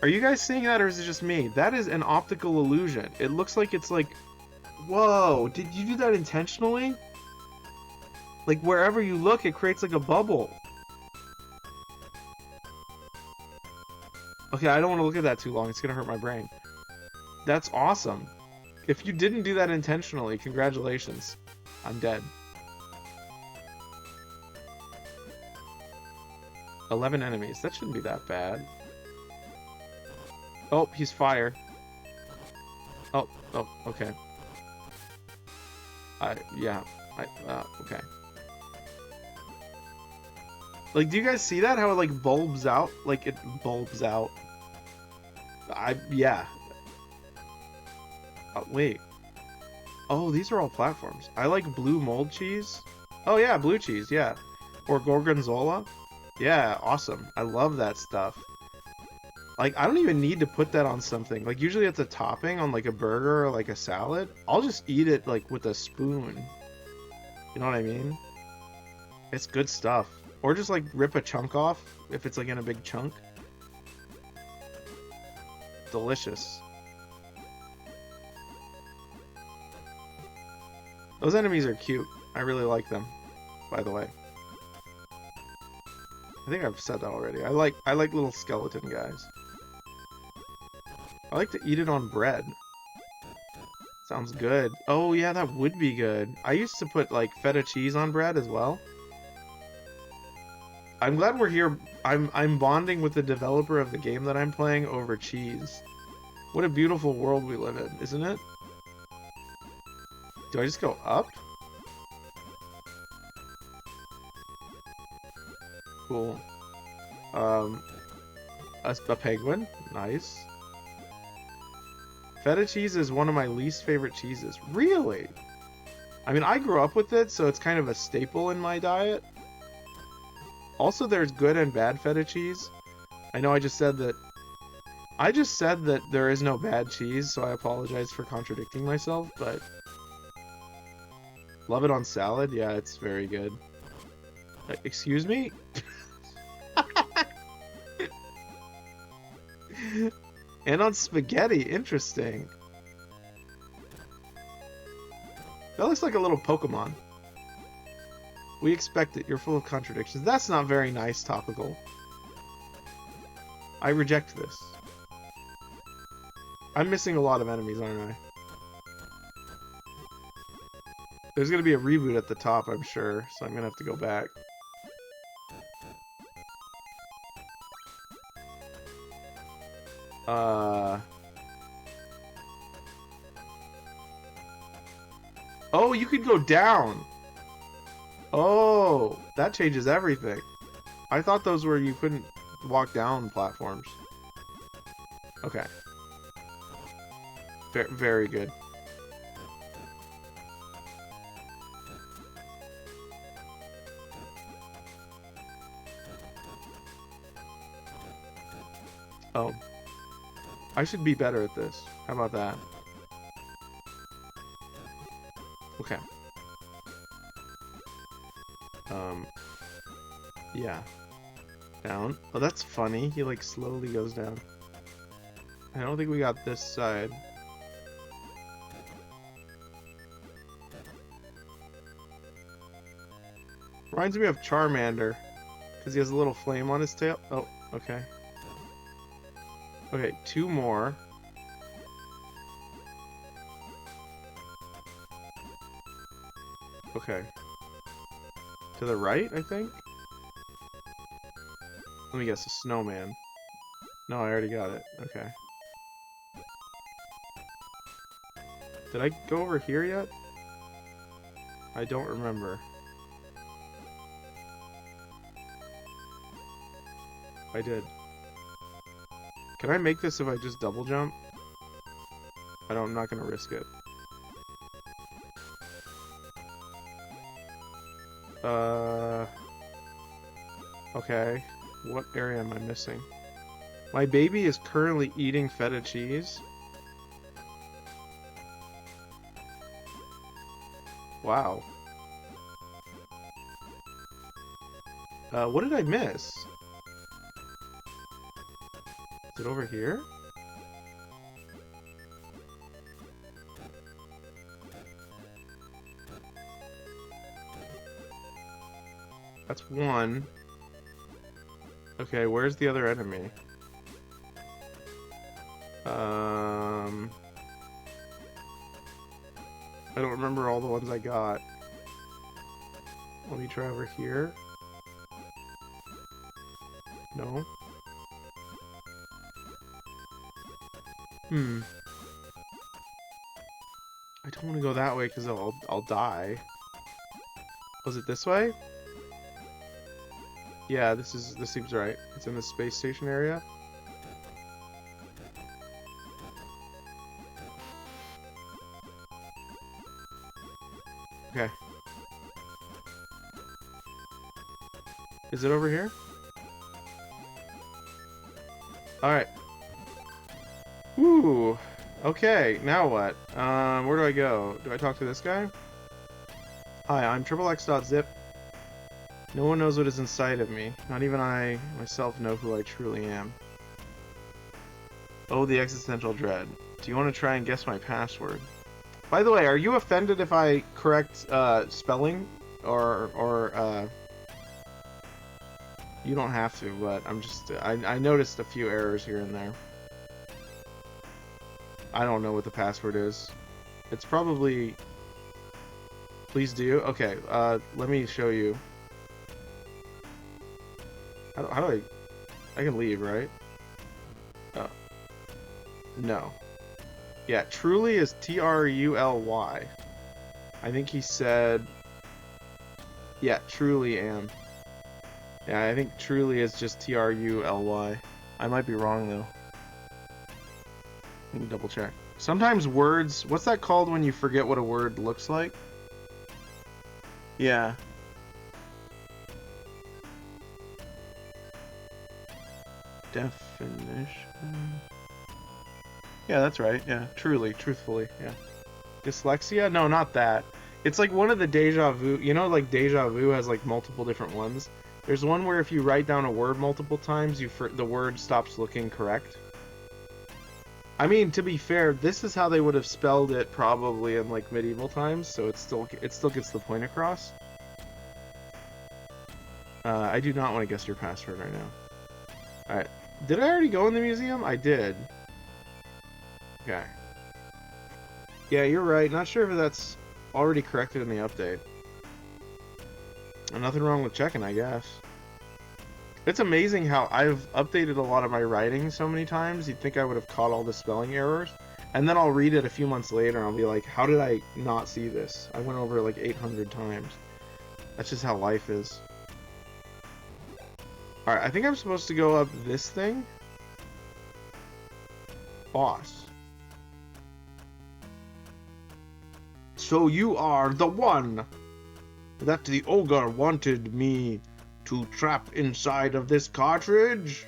Are you guys seeing that, or is it just me? That is an optical illusion. It looks like it's like... Whoa! Did you do that intentionally? Like, wherever you look, it creates like a bubble. Okay, I don't want to look at that too long. It's gonna hurt my brain. That's awesome. If you didn't do that intentionally, congratulations. I'm dead. 11 enemies. That shouldn't be that bad. Oh, he's fire. Oh, okay. Yeah. Okay. Like, do you guys see that? How it, like, bulbs out? Like, it bulbs out. Yeah. Wait. Oh, these are all platforms. I like blue mold cheese. Oh, yeah, blue cheese, yeah. Or gorgonzola. Yeah, awesome. I love that stuff. Like, I don't even need to put that on something. Like, usually it's a topping on, like, a burger or, like, a salad. I'll just eat it, like, with a spoon. You know what I mean? It's good stuff. Or just, like, rip a chunk off if it's, like, in a big chunk. Delicious. Those enemies are cute. I really like them, by the way. I think I've said that already. I like little skeleton guys. I like to eat it on bread. Sounds good. Oh yeah, that would be good. I used to put like feta cheese on bread as well. I'm glad we're here. I'm bonding with the developer of the game that I'm playing over cheese. What a beautiful world we live in, isn't it? Do I just go up? Cool. A penguin? Nice. Feta cheese is one of my least favorite cheeses. Really? I mean, I grew up with it, so it's kind of a staple in my diet. Also, there's good and bad feta cheese. I know I just said that there is no bad cheese, so I apologize for contradicting myself, but love it on salad. Yeah, it's very good. Excuse me? And on spaghetti, interesting. That looks like a little Pokemon. We expect it. You're full of contradictions. That's not very nice, Topical. I reject this. I'm missing a lot of enemies, aren't I? There's gonna be a reboot at the top, I'm sure, so I'm gonna have to go back. Oh, you could go down! Oh, that changes everything. I thought those were you couldn't walk down platforms. Okay. Very good. Oh. I should be better at this. How about that? Okay. Yeah. Down. Oh, that's funny. He, like, slowly goes down. I don't think we got this side. Reminds me of Charmander. Because he has a little flame on his tail. Oh, okay. Okay, 2 more. Okay. To the right, I think? Let me guess, a snowman. No, I already got it. Okay. Did I go over here yet? I don't remember. I did. Can I make this if I just double jump? I'm not gonna risk it. Okay. What area am I missing? My baby is currently eating feta cheese. Wow. What did I miss? Is it over here? That's one. Okay, where's the other enemy? I don't remember all the ones I got. Let me try over here. No. I don't want to go that way because I'll die. Was it this way? Yeah, this seems right. It's in the space station area. Okay. Is it over here? Alright. Ooh. Okay, now what? Where do I go? Do I talk to this guy? Hi, I'm XXX.zip. No one knows what is inside of me. Not even I myself know who I truly am. Oh, the existential dread. Do you want to try and guess my password? By the way, are you offended if I correct spelling? Or you don't have to, but I'm just... I noticed a few errors here and there. I don't know what the password is. It's probably... Please do? Okay, let me show you. How do I can leave, right? Oh. No. Yeah, truly is Truly. I think he said... Yeah, truly am. Yeah, I think truly is just Truly. I might be wrong, though. Let me double check. Sometimes words... What's that called when you forget what a word looks like? Yeah. Definition... Yeah, that's right. Yeah, truly, truthfully, yeah. Dyslexia? No, not that. It's like one of the deja vu. You know, like deja vu has like multiple different ones. There's one where if you write down a word multiple times, the word stops looking correct. I mean, to be fair, this is how they would have spelled it probably in like medieval times, so it still gets the point across. I do not want to guess your password right now. Alright. Did I already go in the museum? I did. Okay. Yeah, you're right. Not sure if that's already corrected in the update. And nothing wrong with checking, I guess. It's amazing how I've updated a lot of my writing so many times. You'd think I would have caught all the spelling errors. And then I'll read it a few months later and I'll be like, how did I not see this? I went over it like 800 times. That's just how life is. Alright, I think I'm supposed to go up this thing. Boss. So you are the one that the ogre wanted me to trap inside of this cartridge?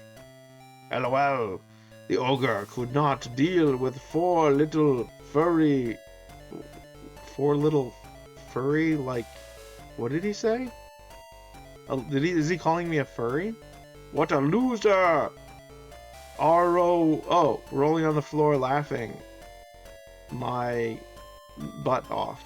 LOL. The ogre could not deal with four little furry, like, what did he say? Is he calling me a furry? What a loser! R-O, rolling on the floor laughing my butt off.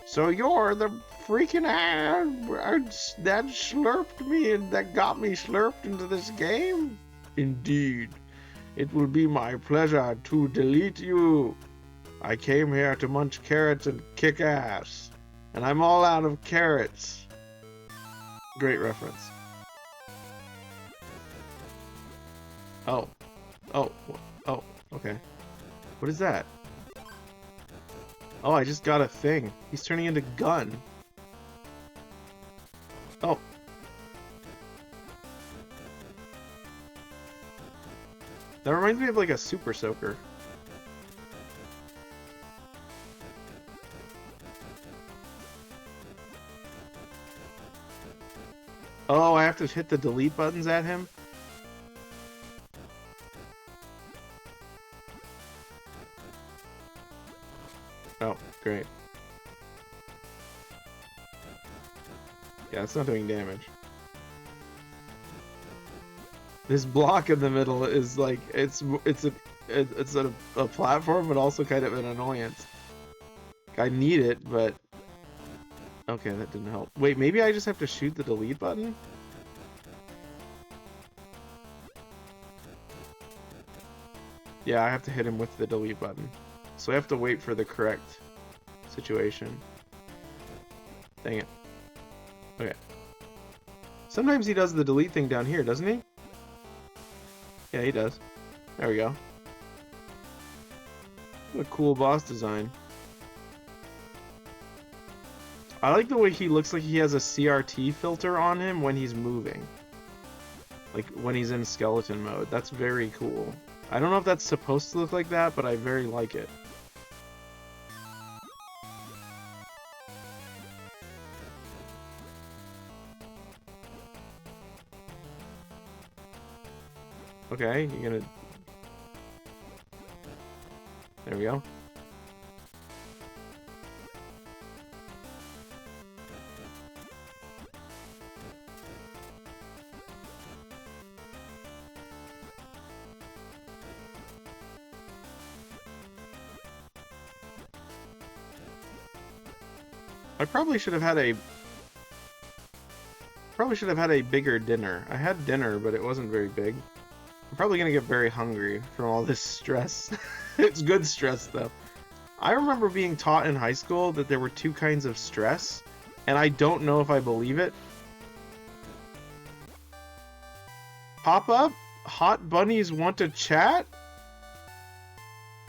So you're the freaking ass that slurped me and that got me slurped into this game? Indeed. It will be my pleasure to delete you. I came here to munch carrots and kick ass. And I'm all out of carrots. Great reference. Oh, okay. What is that? Oh, I just got a thing. He's turning into gun. Oh. That reminds me of like a super soaker. Oh, I have to hit the delete buttons at him? Oh, great. Yeah, it's not doing damage. This block in the middle is like, it's a platform, but also kind of an annoyance. I need it, but... Okay, that didn't help. Wait, maybe I just have to shoot the delete button? Yeah, I have to hit him with the delete button. So I have to wait for the correct situation. Dang it. Okay. Sometimes he does the delete thing down here, doesn't he? Yeah, he does. There we go. What a cool boss design. I like the way he looks like he has a CRT filter on him when he's moving. Like, when he's in skeleton mode. That's very cool. I don't know if that's supposed to look like that, but I very like it. Okay, you're gonna... There we go. I probably should have had a bigger dinner. I had dinner, but it wasn't very big. I'm probably gonna get very hungry from all this stress. It's good stress, though. I remember being taught in high school that there were two kinds of stress, and I don't know if I believe it. Pop up? Hot bunnies want to chat?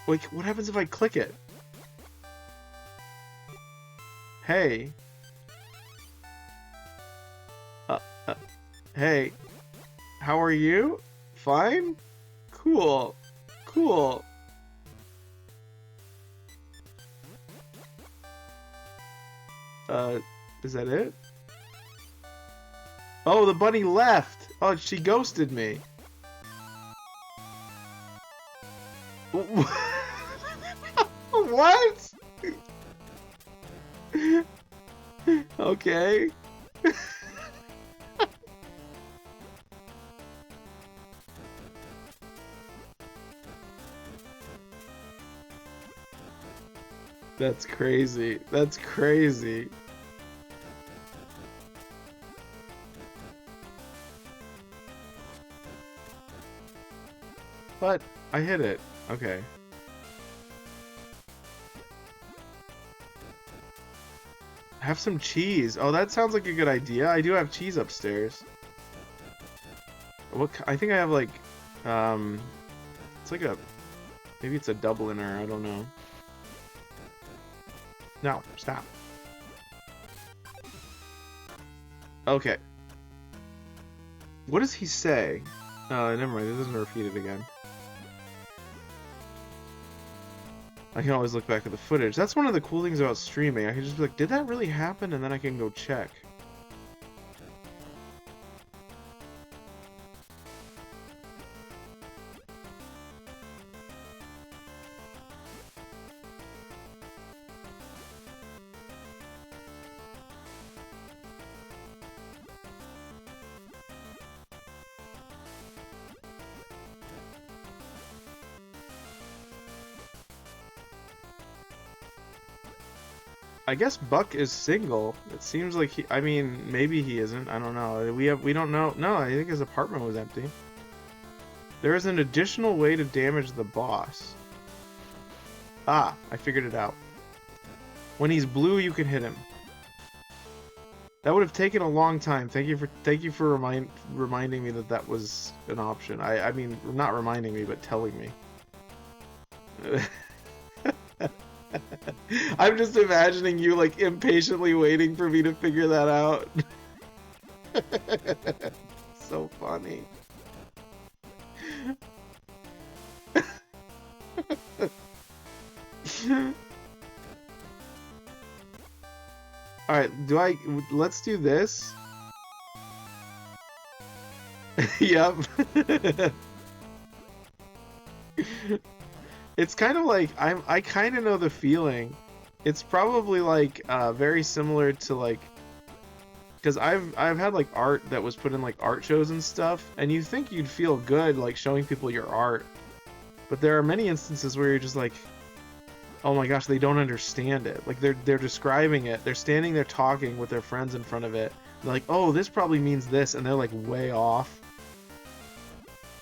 Wait, what happens if I click it? Hey. Hey. How are you? Fine? Cool. Cool. Is that it? Oh, the bunny left! Oh, she ghosted me. What? Okay. That's crazy. That's crazy. But I hit it. Okay. Have some cheese. Oh, that sounds like a good idea. I do have cheese upstairs. What? I think I have like, it's like a, maybe it's a Dubliner. I don't know. No, stop. Okay. What does he say? Never mind. It doesn't repeat it again. I can always look back at the footage. That's one of the cool things about streaming. I can just be like, did that really happen? And then I can go check. I guess Buck is single. It seems like he. I mean, maybe he isn't. I don't know. We don't know. No, I think his apartment was empty. There is an additional way to damage the boss. Ah, I figured it out. When he's blue, you can hit him. That would have taken a long time. Thank you for reminding me that that was an option. I mean, not reminding me, but telling me. I'm just imagining you like impatiently waiting for me to figure that out. So funny. Alright, let's do this. Yep. It's kind of like, I kind of know the feeling. It's probably like very similar to like, because I've had like art that was put in like art shows and stuff, and you think you'd feel good like showing people your art, but there are many instances where you're just like, oh my gosh, they don't understand it. Like they're describing it. They're standing there talking with their friends in front of it. They're like, oh, this probably means this, and they're like way off.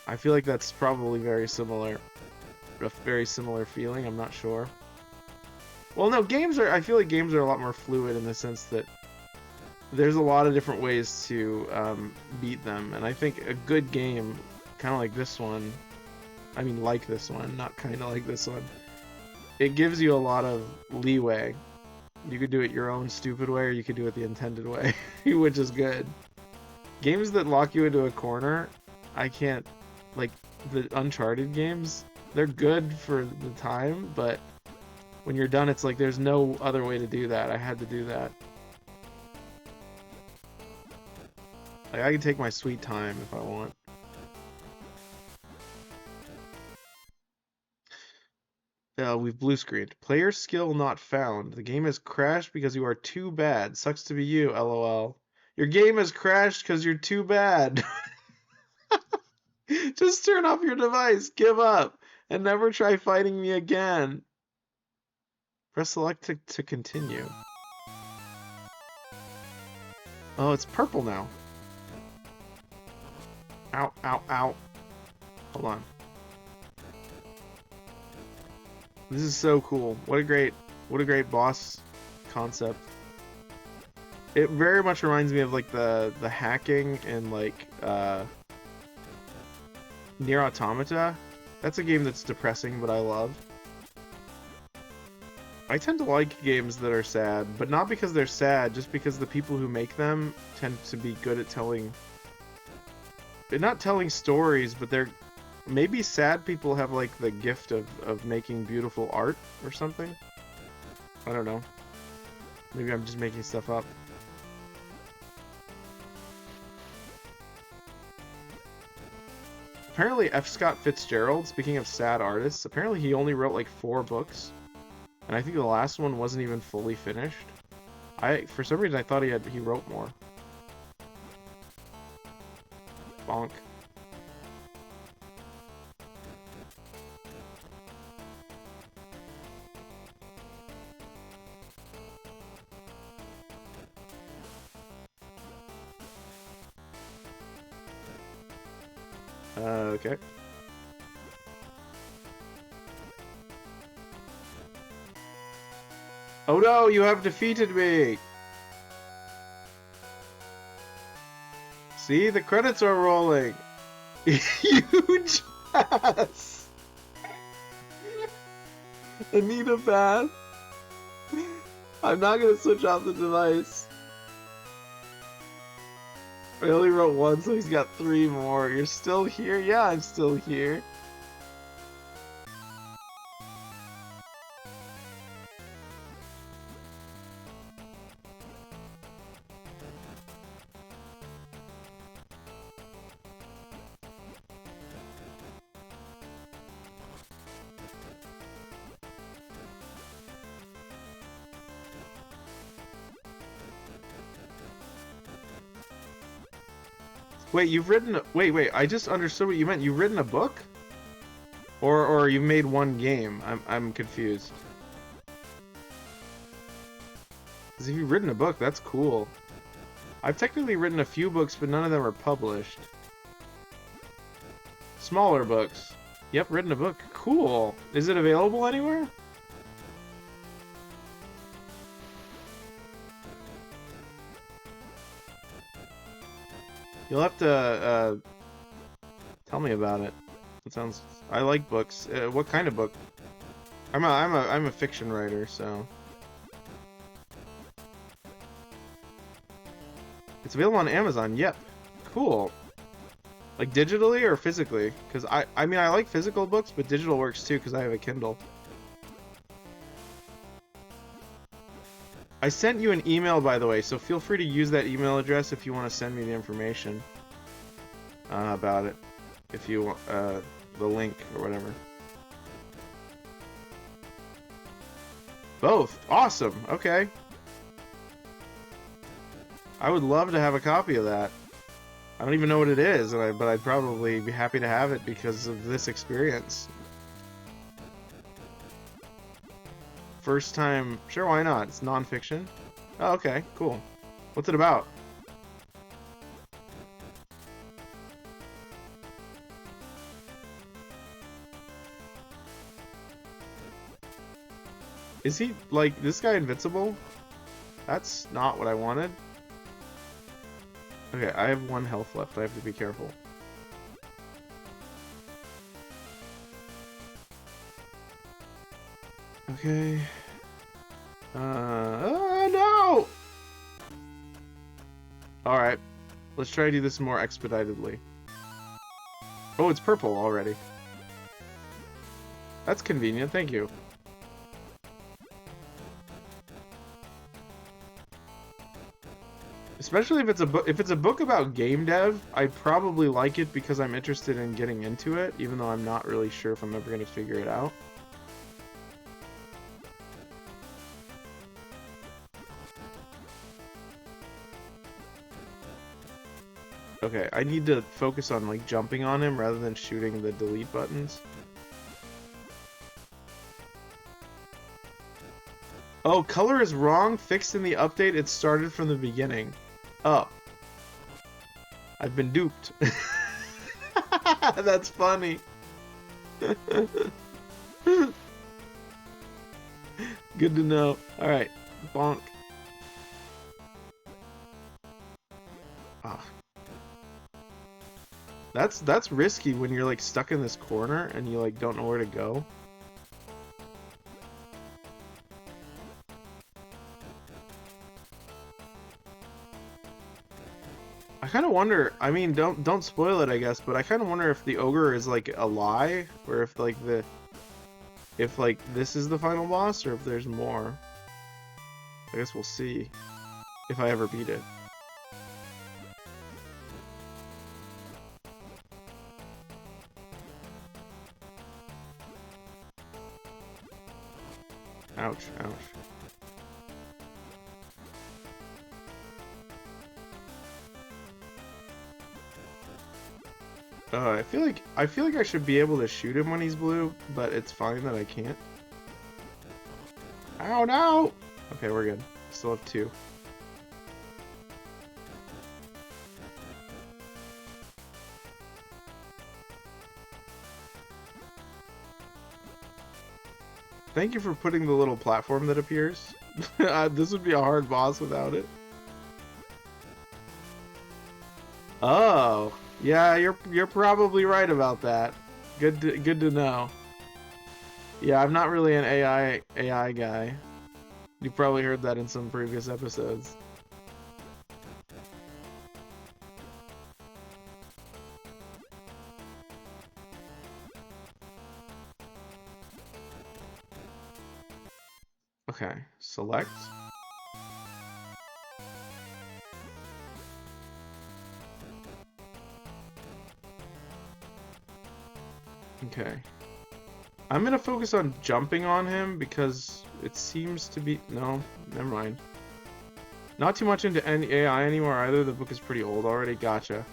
I feel like that's probably very similar. A very similar feeling. I'm not sure. Well, no, I feel like games are a lot more fluid in the sense that there's a lot of different ways to beat them, and I think a good game, kind of like this one, I mean like this one, not kind of like this one, it gives you a lot of leeway. You could do it your own stupid way, or you could do it the intended way, which is good. Games that lock you into a corner, I can't, like the Uncharted games, they're good for the time, but when you're done, it's like there's no other way to do that. I had to do that. Like, I can take my sweet time if I want. We've blue screened. Player skill not found. The game has crashed because you are too bad. Sucks to be you, LOL. Your game has crashed because you're too bad. Just turn off your device, give up, and never try fighting me again. Press select to continue. Oh, it's purple now. Ow, ow, ow. Hold on. This is so cool. What a great boss concept. It very much reminds me of like the hacking and like Nier Automata. That's a game that's depressing, but I love. I tend to like games that are sad, but not because they're sad, just because the people who make them tend to be good at telling... They're not telling stories, but they're... Maybe sad people have like the gift of making beautiful art or something? I don't know. Maybe I'm just making stuff up. Apparently F. Scott Fitzgerald, speaking of sad artists, apparently he only wrote like 4 books. And I think the last one wasn't even fully finished. For some reason I thought he wrote more. Bonk. Okay. Oh no, you have defeated me! See, the credits are rolling! Huge ass! I need a bath. I'm not gonna switch off the device. I only wrote 1, so he's got 3 more. You're still here? Yeah, I'm still here. Wait, you've written a... Wait, I just understood what you meant. You've written a book? Or you made one game? I'm confused. Because if you've written a book, that's cool. I've technically written a few books, but none of them are published. Smaller books. Yep, written a book. Cool. Is it available anywhere? You'll have to tell me about it. It sounds. I like books. What kind of book? I'm a fiction writer, so. It's available on Amazon. Yep. Cool. Like digitally or physically? Because I mean I like physical books, but digital works too because I have a Kindle. I sent you an email, by the way, so feel free to use that email address if you want to send me the information about it. If you want the link or whatever. Both. Awesome. Okay. I would love to have a copy of that. I don't even know what it is, but I'd probably be happy to have it because of this experience. First time, sure, why not? It's non-fiction. Oh, okay, cool. What's it about? Is he, like, this guy invincible? That's not what I wanted. Okay, I have 1 health left. I have to be careful. Okay. No! Alright. Let's try to do this more expeditedly. Oh, it's purple already. That's convenient, thank you. Especially if it's a book about game dev, I'd probably like it because I'm interested in getting into it, even though I'm not really sure if I'm ever going to figure it out. Okay, I need to focus on like jumping on him rather than shooting the delete buttons. Oh, color is wrong, fixed in the update, it started from the beginning. Oh. I've been duped. That's funny. Good to know. Alright, bonk. Ah. That's risky when you're like stuck in this corner and you like don't know where to go. I kind of wonder, I mean, don't spoil it, I guess, but I kind of wonder if the ogre is like a lie, or if like this is the final boss, or if there's more. I guess we'll see if I ever beat it. Ouch, ouch. I feel like I should be able to shoot him when he's blue, but it's fine that I can't. Ow, no! Okay, we're good. Still have 2. Thank you for putting the little platform that appears. This would be a hard boss without it. Oh, yeah, you're probably right about that. Good to know. Yeah, I'm not really an AI guy. You probably heard that in some previous episodes. Okay, select. Okay. I'm gonna focus on jumping on him because it seems to be... No, never mind. Not too much into any AI anymore either. The book is pretty old already. Gotcha.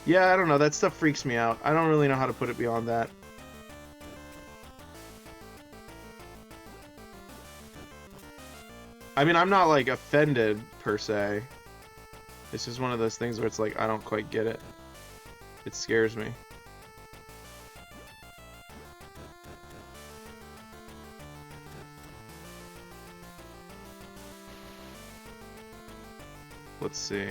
Yeah, I don't know. That stuff freaks me out. I don't really know how to put it beyond that. I mean, I'm not like offended per se. It's just one of those things where it's like I don't quite get it. It scares me. Let's see.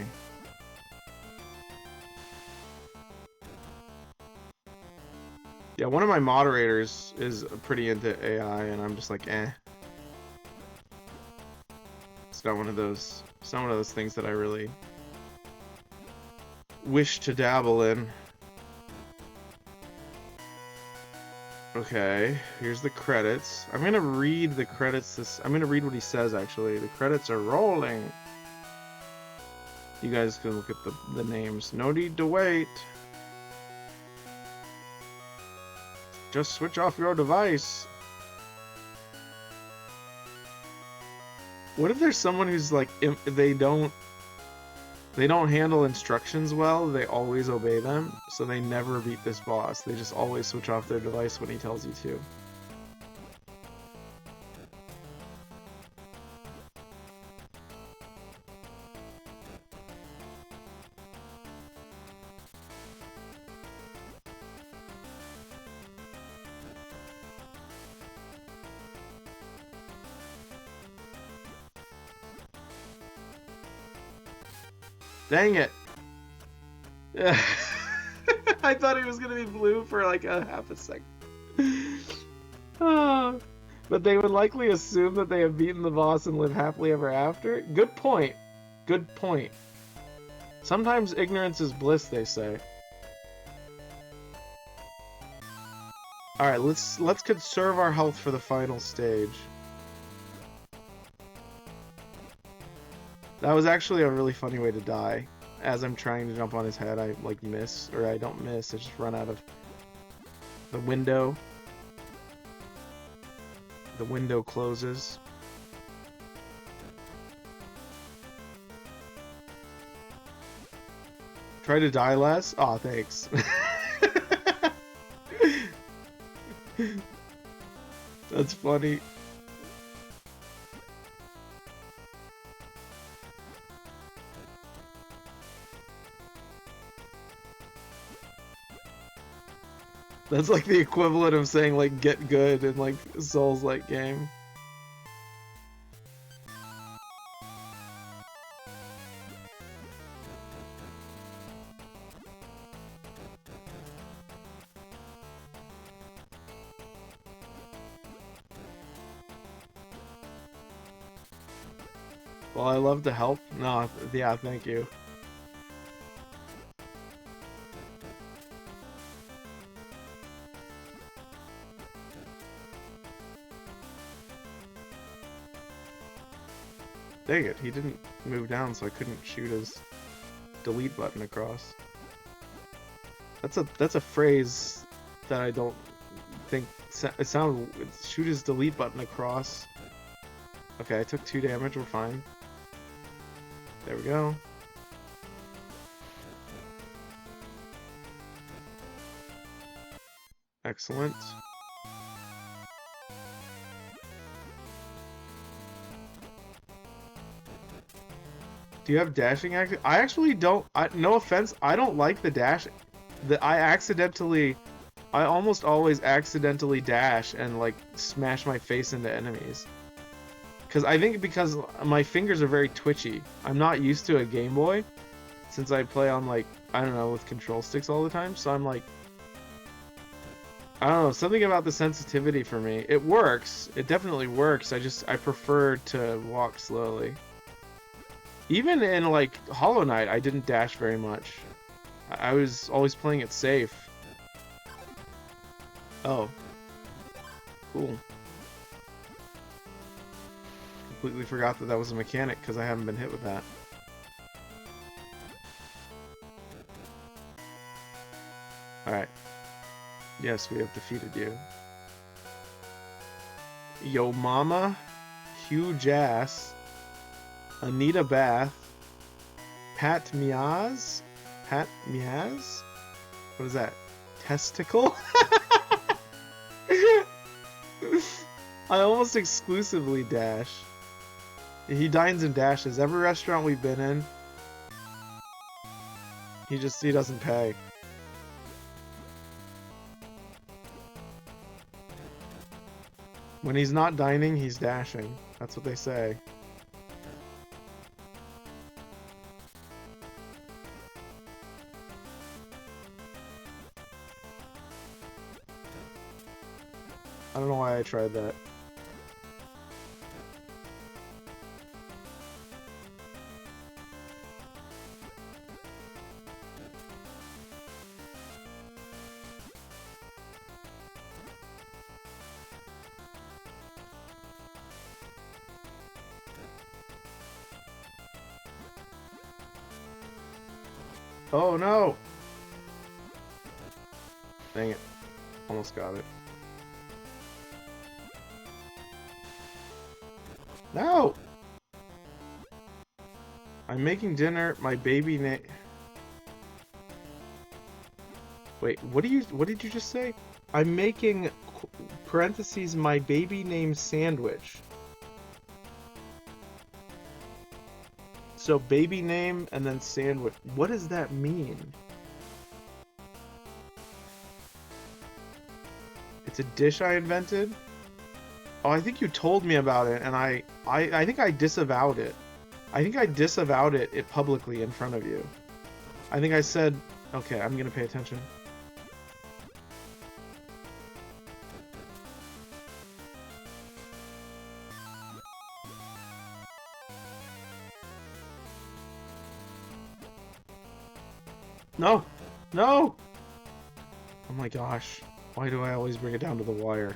Yeah, one of my moderators is pretty into AI, and I'm just like, eh. It's not one of those things that I really wish to dabble in. Okay, here's the credits. I'm gonna read the credits. I'm gonna read what he says, actually. The credits are rolling. You guys can look at the names. No need to wait. Just switch off your device. What if there's someone who's like, they don't handle instructions well, they always obey them, so they never beat this boss. They just always switch off their device when he tells you to. Dang it. I thought it was gonna be blue for like a half a second. But they would likely assume that they have beaten the boss and live happily ever after. Good point. Good point. Sometimes ignorance is bliss, they say. Alright, let's conserve our health for the final stage. That was actually a really funny way to die. As I'm trying to jump on his head, I like miss, or I don't miss, I just run out of the window. The window closes. Try to die less? Aw, thanks. That's funny. That's like the equivalent of saying like get good in like Souls-like game. Well, I love to help. No, yeah, thank you. Dang it, he didn't move down, so I couldn't shoot his delete button across. That's a phrase that I don't think it sounds. Shoot his delete button across. Okay, I took 2 damage. We're fine. There we go. Excellent. Do you have dashing action? I actually don't. No offense, I don't like the dashing. I almost always accidentally dash and like smash my face into enemies. Because my fingers are very twitchy. I'm not used to a Game Boy since I play on like, I don't know, with control sticks all the time. So I'm like, I don't know, something about the sensitivity for me. It works. It definitely works. I prefer to walk slowly. Even in like Hollow Knight, I didn't dash very much. I was always playing it safe. Oh. Cool. Completely forgot that was a mechanic because I haven't been hit with that. Alright. Yes, we have defeated you. Yo Mama, Huge Ass, Anita Bath, Pat Miaz? Pat Miaz? What is that? Testicle? I almost exclusively dash. He dines and dashes. Every restaurant we've been in, he doesn't pay. When he's not dining, he's dashing. That's what they say. I don't know why I tried that. Oh no! Dang it. Almost got it. No! I'm making dinner, my baby Wait, what did you just say? I'm making parentheses my baby name sandwich. So baby name and then sandwich. What does that mean? It's a dish I invented? Oh, I think you told me about it, and I think I disavowed it. I think I disavowed it publicly in front of you. I think I said, okay, I'm gonna pay attention. No! No! Oh my gosh. Why do I always bring it down to the wire?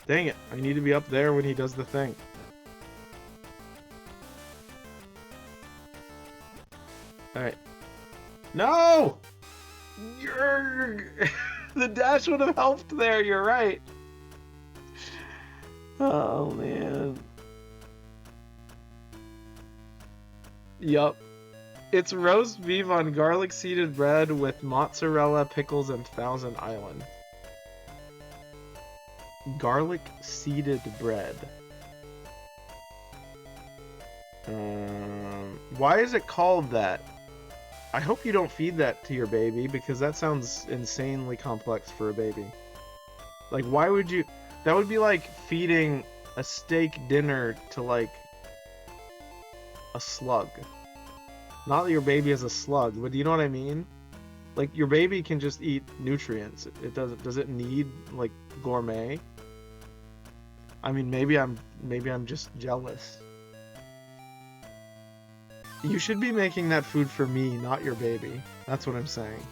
Dang it, I need to be up there when he does the thing. Alright. No! The dash would have helped there, you're right. Oh, man. Yup. It's roast beef on garlic seeded bread with mozzarella, pickles, and Thousand Island. Garlic seeded bread. Why is it called that? I hope you don't feed that to your baby, because that sounds insanely complex for a baby. Like, why would you... That would be like feeding a steak dinner to, like, a slug. Not that your baby is a slug, but you know what I mean? Like, your baby can just eat nutrients. It doesn't... Does it need, like, gourmet? I mean, maybe I'm just jealous. You should be making that food for me, not your baby. That's what I'm saying.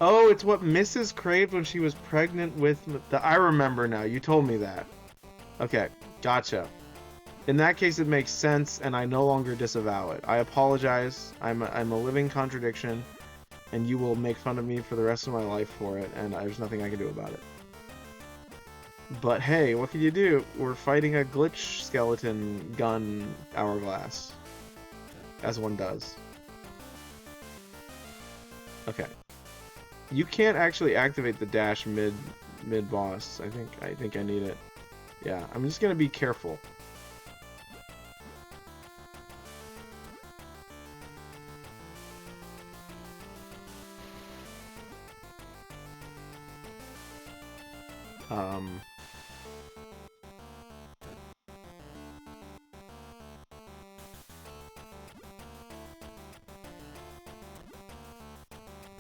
Oh, it's what Mrs. craved when she was pregnant with the... I remember now. You told me that. Okay, gotcha. In that case, it makes sense, and I no longer disavow it. I apologize. I'm a living contradiction, and you will make fun of me for the rest of my life for it, and there's nothing I can do about it. But hey, what can you do? We're fighting a glitch skeleton gun hourglass. As one does. Okay. You can't actually activate the dash mid boss. I think I need it. Yeah, I'm just gonna be careful.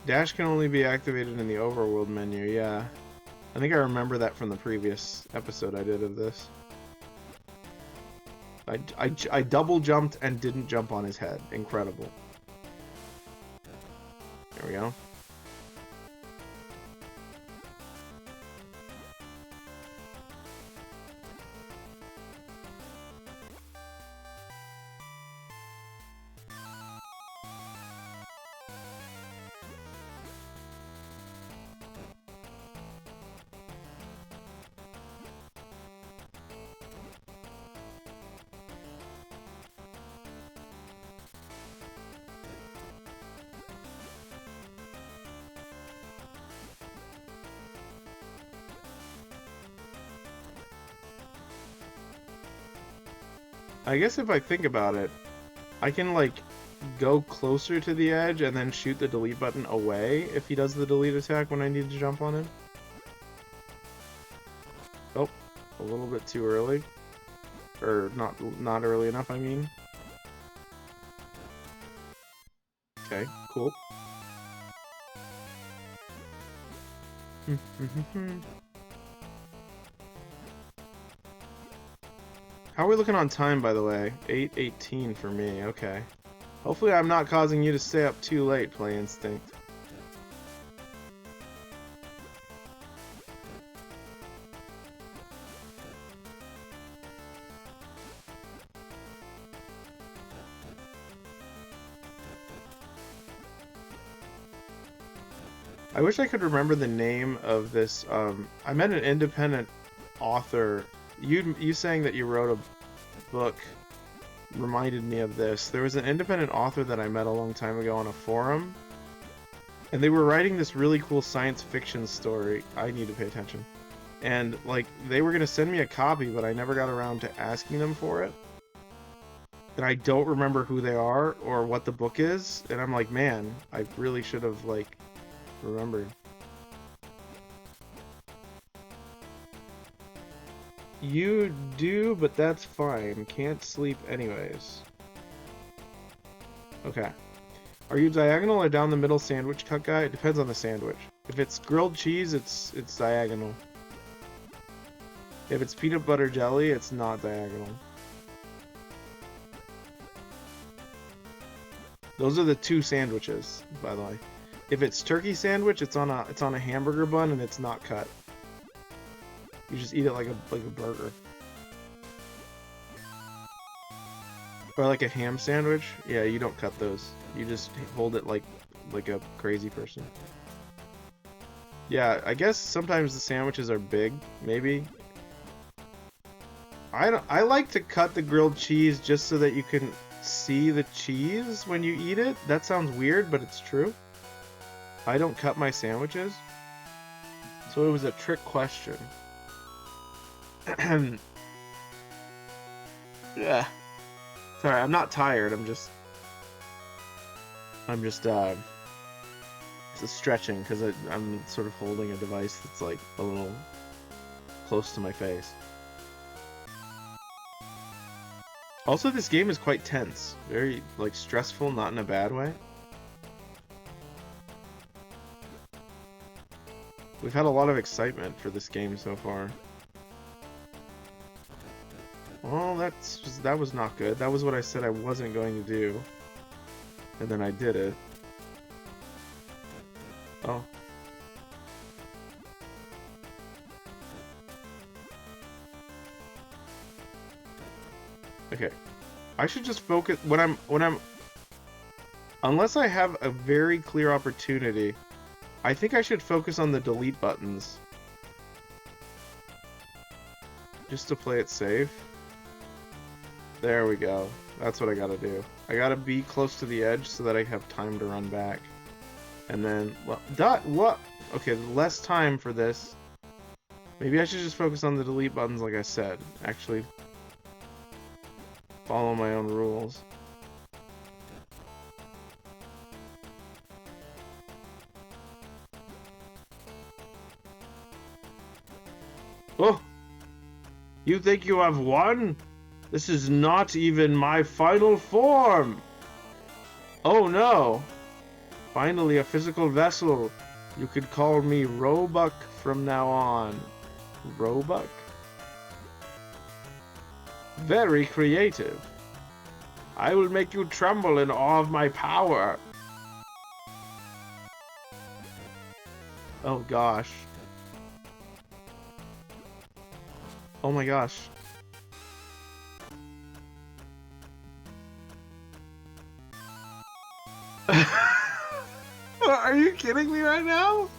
Dash can only be activated in the overworld menu, yeah. I think I remember that from the previous episode I did of this. I double jumped and didn't jump on his head. Incredible. There we go. I guess if I think about it, I can like go closer to the edge and then shoot the delete button away if he does the delete attack when I need to jump on him. Oh, a little bit too early. Or not early enough, I mean. Okay, cool. How are we looking on time, by the way? 8:18 for me, okay. Hopefully I'm not causing you to stay up too late, Play Instinct. I wish I could remember the name of this. I met an independent author. You saying that you wrote a book reminded me of this. There was an independent author that I met a long time ago on a forum, and they were writing this really cool science fiction story. I need to pay attention. And like they were gonna send me a copy, but I never got around to asking them for it. And I don't remember who they are or what the book is. And I'm like, man, I really should have like remembered. You do, but that's fine. Can't sleep anyways. Okay. Are you diagonal or down the middle sandwich cut guy? It depends on the sandwich. If it's grilled cheese, it's diagonal. If it's peanut butter jelly, it's not diagonal. Those are the two sandwiches, by the way. If it's turkey sandwich, it's on a hamburger bun and it's not cut. You just eat it like a burger. Or like a ham sandwich. Yeah, you don't cut those. You just hold it like a crazy person. Yeah, I guess sometimes the sandwiches are big, maybe. I like to cut the grilled cheese just so that you can see the cheese when you eat it. That sounds weird, but it's true. I don't cut my sandwiches. So it was a trick question. Yeah. Sorry, I'm not tired. I'm just stretching because I'm sort of holding a device that's like a little close to my face. Also, this game is quite tense. Very like stressful, not in a bad way. We've had a lot of excitement for this game so far. Well, that was not good. That was what I said I wasn't going to do. And then I did it. Oh. Okay. I should just focus when I'm unless I have a very clear opportunity, I think I should focus on the delete buttons. Just to play it safe. There we go. That's what I gotta do. I gotta be close to the edge so that I have time to run back. And then, what? Okay, less time for this. Maybe I should just focus on the delete buttons like I said. Actually, follow my own rules. Oh! You think you have won? This is not even my final form! Oh no! Finally a physical vessel. You could call me Roebuck from now on. Roebuck? Very creative. I will make you tremble in awe of my power. Oh gosh. Oh my gosh. Are you kidding me right now?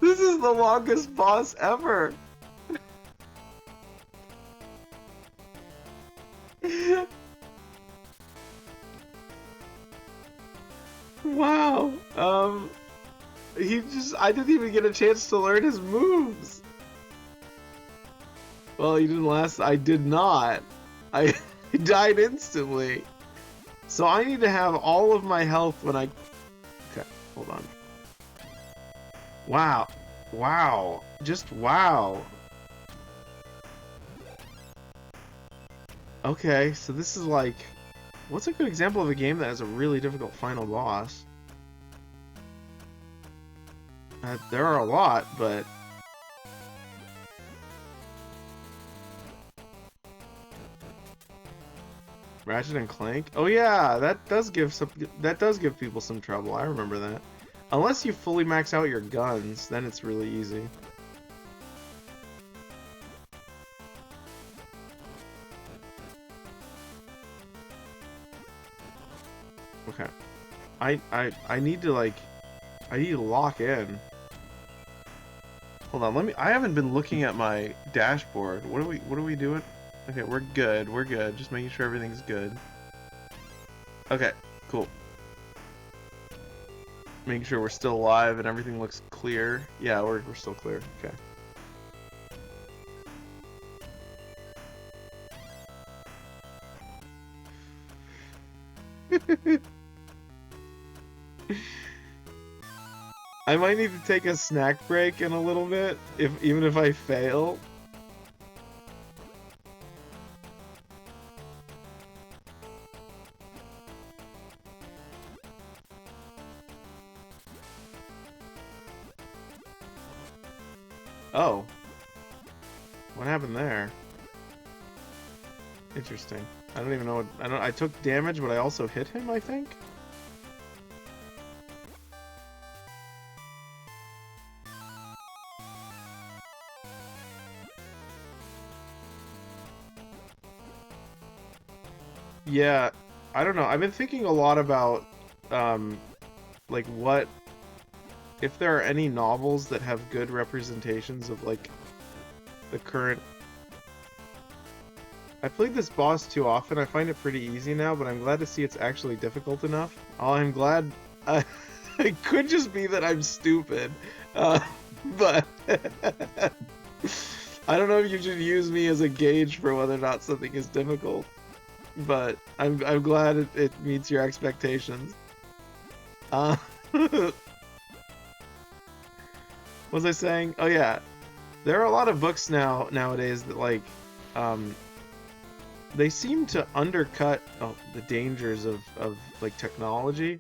This is the longest boss ever. Wow. I didn't even get a chance to learn his moves. Well, he didn't last. I did not. I died instantly. So I need to have all of my health when I... Okay, hold on. Wow. Wow. Just wow. Okay, so this is like... What's a good example of a game that has a really difficult final boss? There are a lot, but... Ratchet and Clank? Oh yeah, that does give people some trouble. I remember that. Unless you fully max out your guns, then it's really easy. Okay. I need to like I need to lock in. Hold on, I haven't been looking at my dashboard. What are we doing? Okay, we're good. We're good. Just making sure everything's good. Okay, cool. Making sure we're still alive and everything looks clear. Yeah, we're still clear. Okay. I might need to take a snack break in a little bit, even if I fail. Oh. What happened there? Interesting. I don't even know what... I took damage, but I also hit him, I think? Yeah, I don't know. I've been thinking a lot about, like, what... If there are any novels that have good representations of, like, the current... I played this boss too often. I find it pretty easy now, but I'm glad to see it's actually difficult enough. Oh, I'm glad... it could just be that I'm stupid, but... I don't know if you should use me as a gauge for whether or not something is difficult. But I'm glad it meets your expectations. What was I saying? Oh yeah, there are a lot of books nowadays that like, they seem to undercut the dangers of like technology.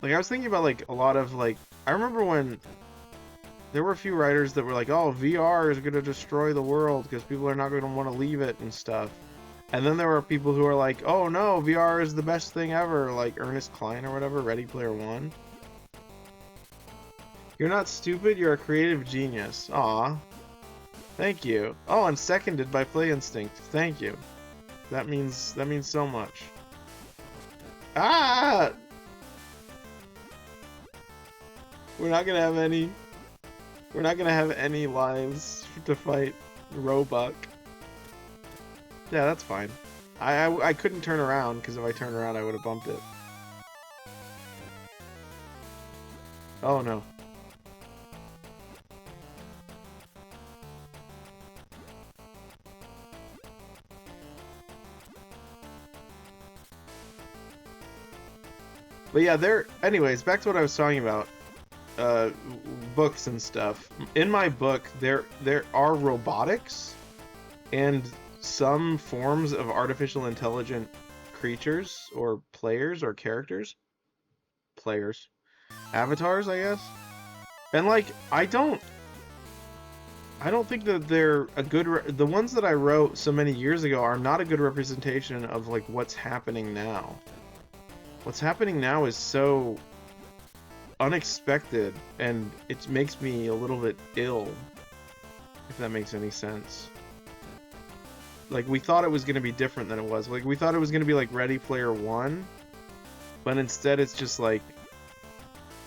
Like I was thinking about like a lot of like, I remember when there were a few writers that were like, oh, VR is going to destroy the world because people are not going to want to leave it and stuff. And then there were people who are like, oh no, VR is the best thing ever, like Ernest Cline or whatever, Ready Player One. You're not stupid, you're a creative genius. Aw. Thank you. Oh, and seconded by Play Instinct. Thank you. That means so much. Ah! We're not gonna have any lives to fight Roebuck. Yeah, that's fine. I couldn't turn around, because if I turned around I would have bumped it. Oh no. But yeah, anyways, back to what I was talking about. Books and stuff. In my book, there are robotics and some forms of artificial intelligent creatures or players or characters. Players. Avatars, I guess. And like, I don't think that they're a good... The ones that I wrote so many years ago are not a good representation of like what's happening now. What's happening now is so unexpected, and it makes me a little bit ill, if that makes any sense. Like, we thought it was going to be different than it was. Like, we thought it was going to be like Ready Player One, but instead it's just like,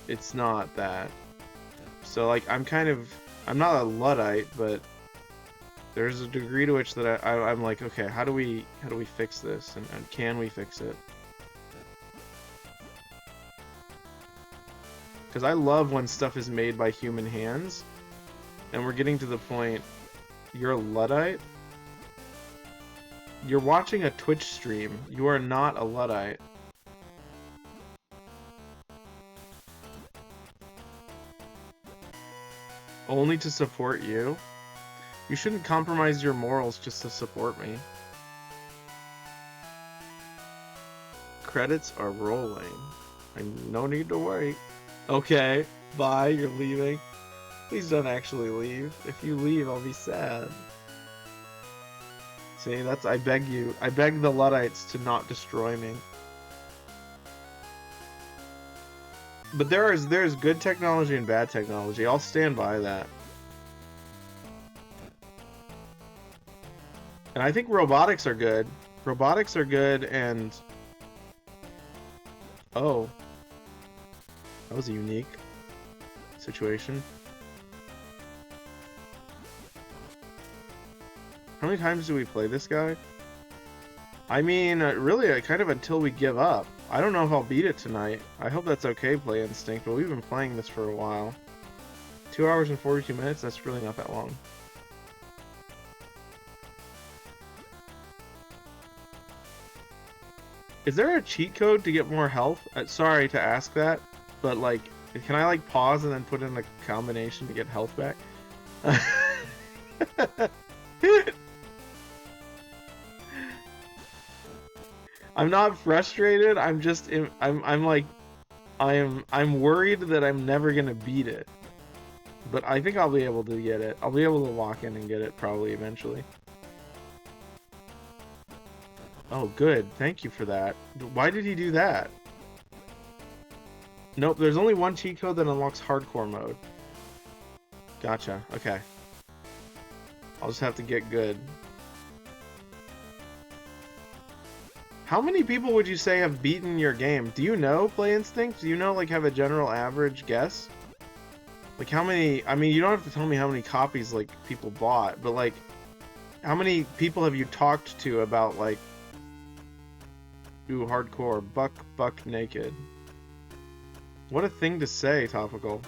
it's not that. So like, I'm not a Luddite, but there's a degree to which that I'm like, okay, how do we fix this, and can we fix it? Because I love when stuff is made by human hands, and we're getting to the point, you're a Luddite? You're watching a Twitch stream. You are not a Luddite. Only to support you? You shouldn't compromise your morals just to support me. Credits are rolling. No need to wait. Okay, bye, you're leaving. Please don't actually leave. If you leave, I'll be sad. See, that's, I beg you. I beg the Luddites to not destroy me. But there's good technology and bad technology. I'll stand by that. And I think robotics are good. Robotics are good, and... Oh. That was a unique situation. How many times do we play this guy? I mean, really, kind of until we give up. I don't know if I'll beat it tonight. I hope that's okay, Play Instinct, but we've been playing this for a while. 2 hours and 42 minutes? That's really not that long. Is there a cheat code to get more health? Sorry to ask that, but like, can I like pause and then put in a combination to get health back? I'm not frustrated. I'm just I'm like I'm worried that I'm never gonna beat it, but I think I'll be able to get it. I'll be able to walk in and get it probably eventually. Oh, good. Thank you for that. Why did he do that? Nope, there's only one cheat code that unlocks hardcore mode. Gotcha. Okay. I'll just have to get good. How many people would you say have beaten your game? Do you know, Play Instinct? Do you know, like, have a general average guess? Like, how many... I mean, you don't have to tell me how many copies, like, people bought, but, like, how many people have you talked to about, like, ooh, hardcore, buck naked. What a thing to say, Topical.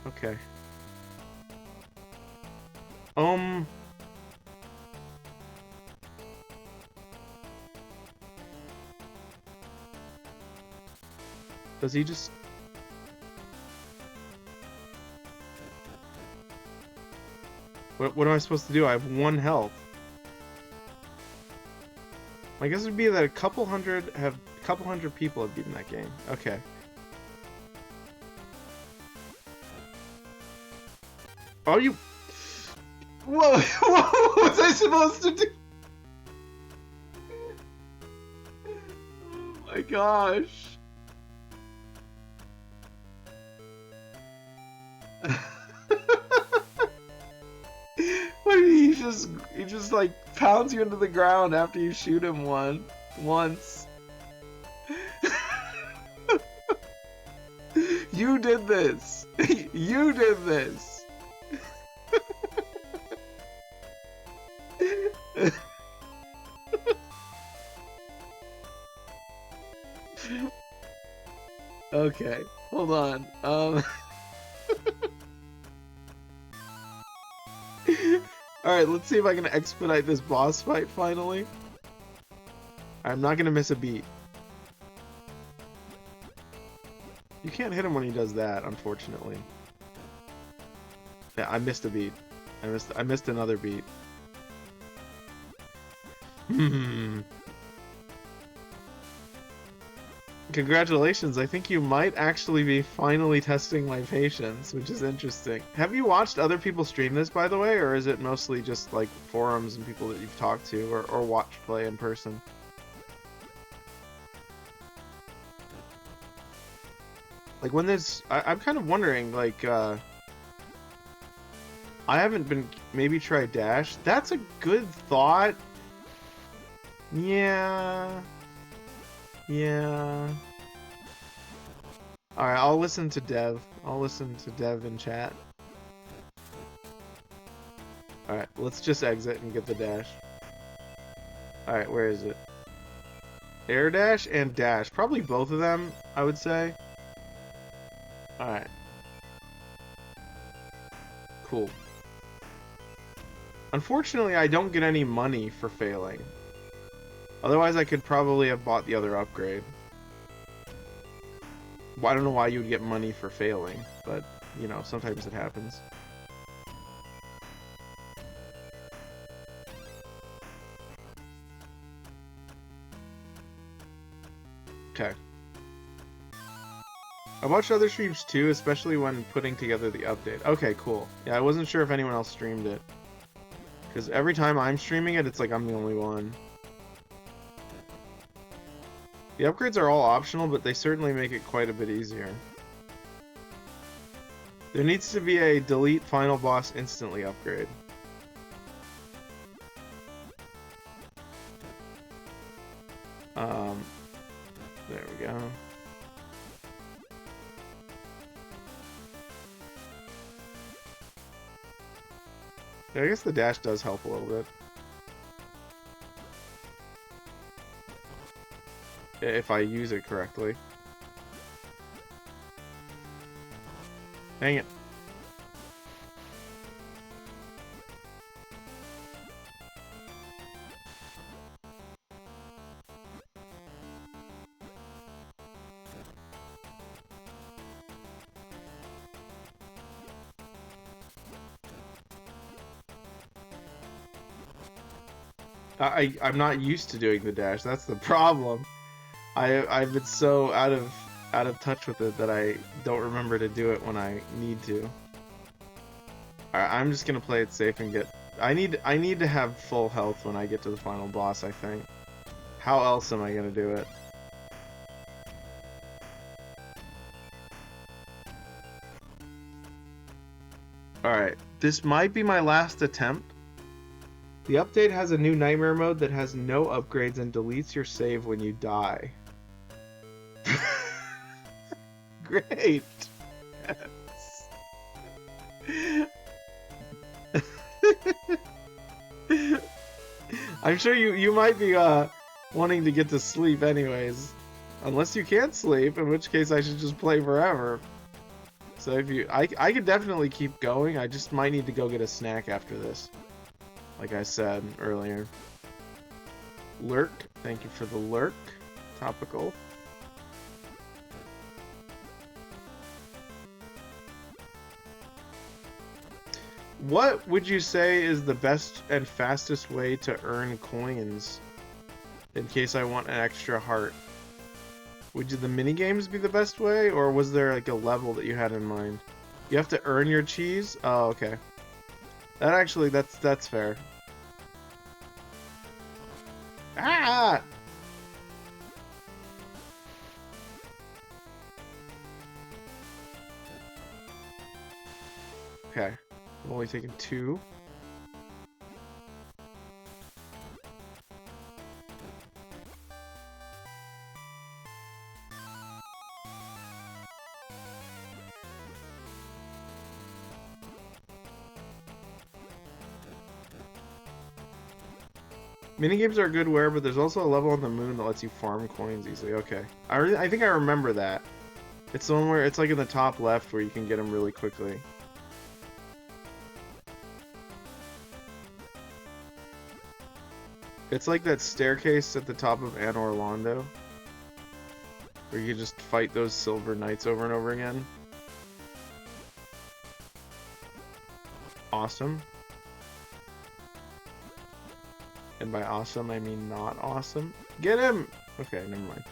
Okay. Does he just... What am I supposed to do? I have 1 health. My guess would be that a couple hundred people have beaten that game. Okay. Oh, you... Whoa! What was I supposed to do? Oh my gosh. What did he just like pounds you into the ground after you shoot him once. You did this. You did this. Okay, hold on. Alright, let's see if I can expedite this boss fight finally. I'm not gonna miss a beat. You can't hit him when he does that, unfortunately. Yeah, I missed a beat. I missed another beat. Congratulations, I think you might actually be finally testing my patience, which is interesting. Have you watched other people stream this, by the way, or is it mostly just like forums and people that you've talked to or watched play in person? Like when there's... I'm kind of wondering, like, I haven't been... Maybe try Dash? That's a good thought. Yeah... Yeah. Alright, I'll listen to Dev. I'll listen to Dev in chat. Alright, let's just exit and get the dash. Alright, where is it? Air dash and dash. Probably both of them, I would say. Alright. Cool. Unfortunately, I don't get any money for failing. Otherwise, I could probably have bought the other upgrade. Well, I don't know why you would get money for failing, but, you know, sometimes it happens. Okay. I watched other streams too, especially when putting together the update. Okay, cool. Yeah, I wasn't sure if anyone else streamed it. Because every time I'm streaming it, it's like I'm the only one. The upgrades are all optional, but they certainly make it quite a bit easier. There needs to be a delete final boss instantly upgrade. There we go. Yeah, I guess the dash does help a little bit. If I use it correctly. Dang it. I'm not used to doing the dash. That's the problem. I've been so out of touch with it that I don't remember to do it when I need to. Alright, I'm just gonna play it safe and get. I need to have full health when I get to the final boss, I think. How else am I gonna do it? Alright, this might be my last attempt. The update has a new nightmare mode that has no upgrades and deletes your save when you die. Great! Yes. I'm sure you might be wanting to get to sleep anyways. Unless you can't sleep, in which case I should just play forever. So if you... I could definitely keep going, I just might need to go get a snack after this. Like I said earlier. Lurk. Thank you for the lurk. Topical. What would you say is the best and fastest way to earn coins? In case I want an extra heart. Would the minigames be the best way? Or was there like a level that you had in mind? You have to earn your cheese? Oh, okay. That actually, that's fair. Ah! Okay. I'm only taking 2. Minigames are good where, but there's also a level on the moon that lets you farm coins easily. Okay. I think I remember that. It's the one where it's like in the top left where you can get them really quickly. It's like that staircase at the top of Anne Orlando, where you can just fight those silver knights over and over again. Awesome. And by awesome, I mean not awesome. Get him! Okay, never mind.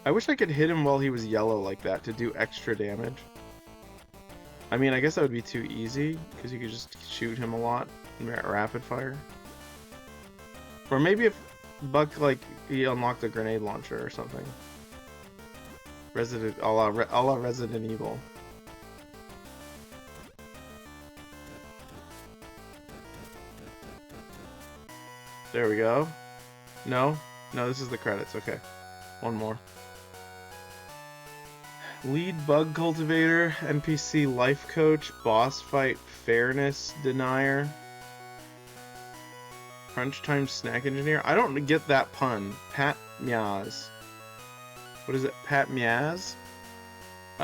I wish I could hit him while he was yellow like that to do extra damage. I mean, I guess that would be too easy, because you could just shoot him a lot in rapid fire. Or maybe if Buck, like, he unlocked a grenade launcher or something. A la Resident Evil. There we go. No? No, this is the credits. Okay. One more. Lead bug cultivator, NPC life coach, boss fight fairness denier, crunch time snack engineer. I don't get that pun. Pat Miaz. What is it? Pat Miaz?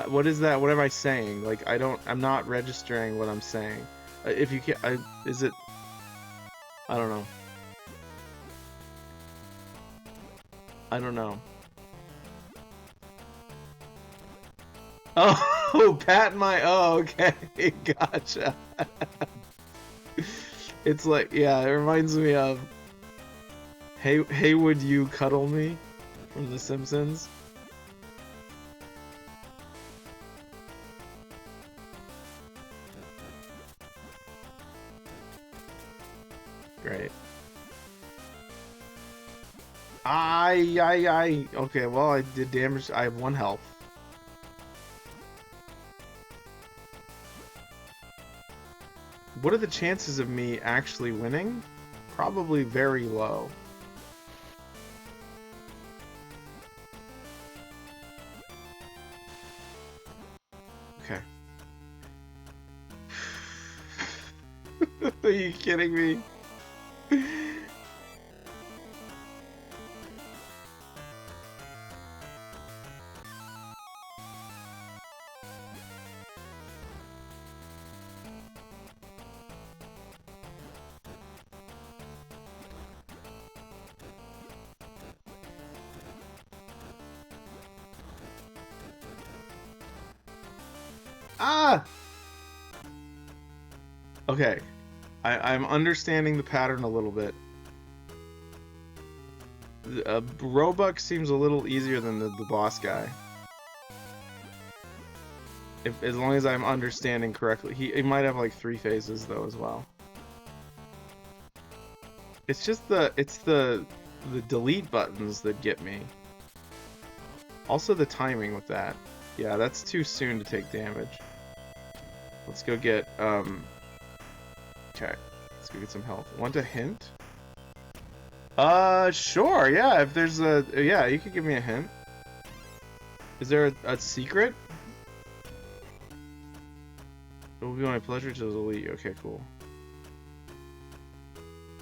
What is that? What am I saying? Like, I'm not registering what I'm saying. If you can, is it? I don't know. I don't know. Oh, pat my. Oh, okay, gotcha. It's like, yeah, it reminds me of. Hey, would you cuddle me? From The Simpsons. Great. Okay, well, I did damage. I have 1 health. What are the chances of me actually winning? Probably very low. Okay. Are you kidding me? Ah! Okay. I'm understanding the pattern a little bit. Robux seems a little easier than the boss guy. As long as I'm understanding correctly. He might have like 3 phases though as well. It's just the delete buttons that get me. Also the timing with that. Yeah, that's too soon to take damage. Let's go get okay. Let's go get some health. Want a hint? Sure, yeah, if there's a yeah, you could give me a hint. Is there a secret? It will be my pleasure to delete. Okay, cool.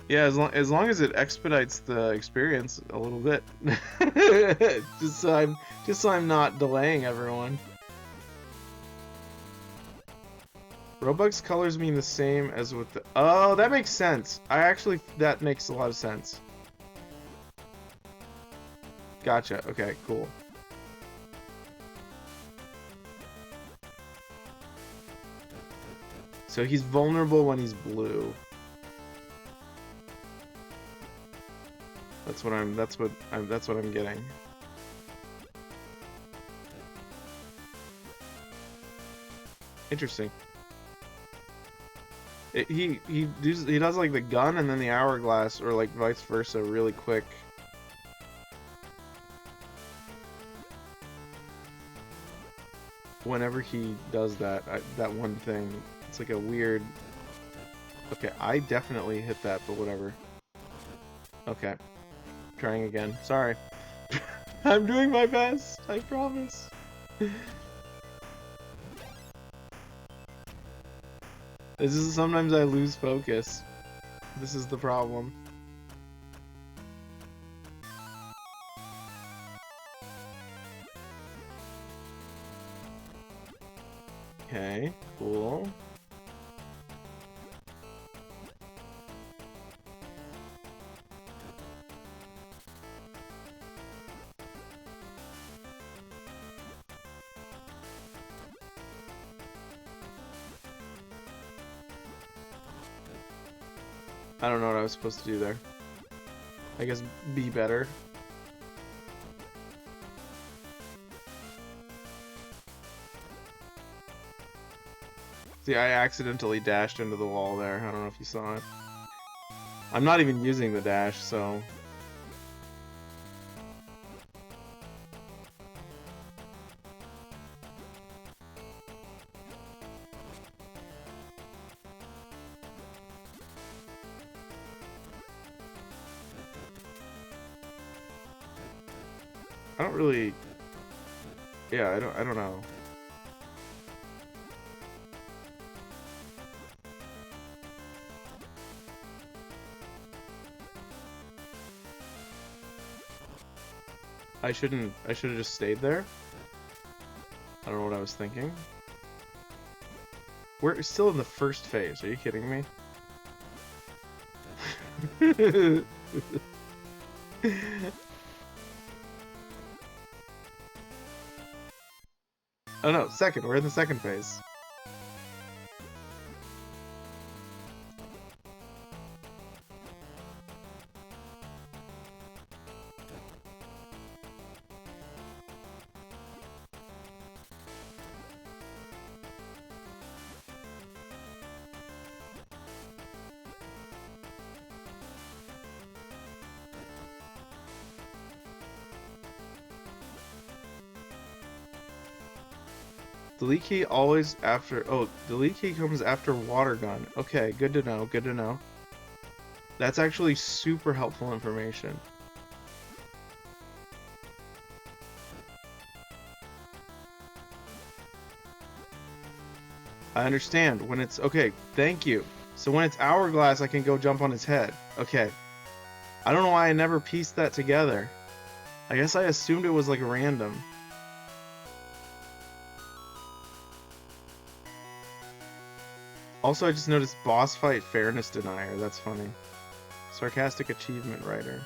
Yeah, as long as it expedites the experience a little bit. just so I'm not delaying everyone. Robux colors mean the same as with the. Oh, that makes sense. That makes a lot of sense. Gotcha. Okay, cool. So he's vulnerable when he's blue. That's what I'm getting. Interesting. He does like the gun and then the hourglass, or like vice versa, really quick. Whenever he does that one thing, it's like a weird. Okay, I definitely hit that, but whatever. Okay, trying again. Sorry. I'm doing my best. I promise. This is sometimes I lose focus. This is the problem. Okay, cool. I don't know what I was supposed to do there. I guess be better. See, I accidentally dashed into the wall there. I don't know if you saw it. I'm not even using the dash, so... I don't really... Yeah, I don't know. I should have just stayed there. I don't know what I was thinking. We're still in the first phase. Are you kidding me? Oh no, second. We're in the second phase. Delete key always after... Oh, delete key comes after water gun. Okay, good to know, good to know. That's actually super helpful information. I understand. When it's... Okay, thank you. So when it's hourglass, I can go jump on his head. Okay. I don't know why I never pieced that together. I guess I assumed it was like random. Also, I just noticed boss fight fairness denier. That's funny. Sarcastic achievement writer.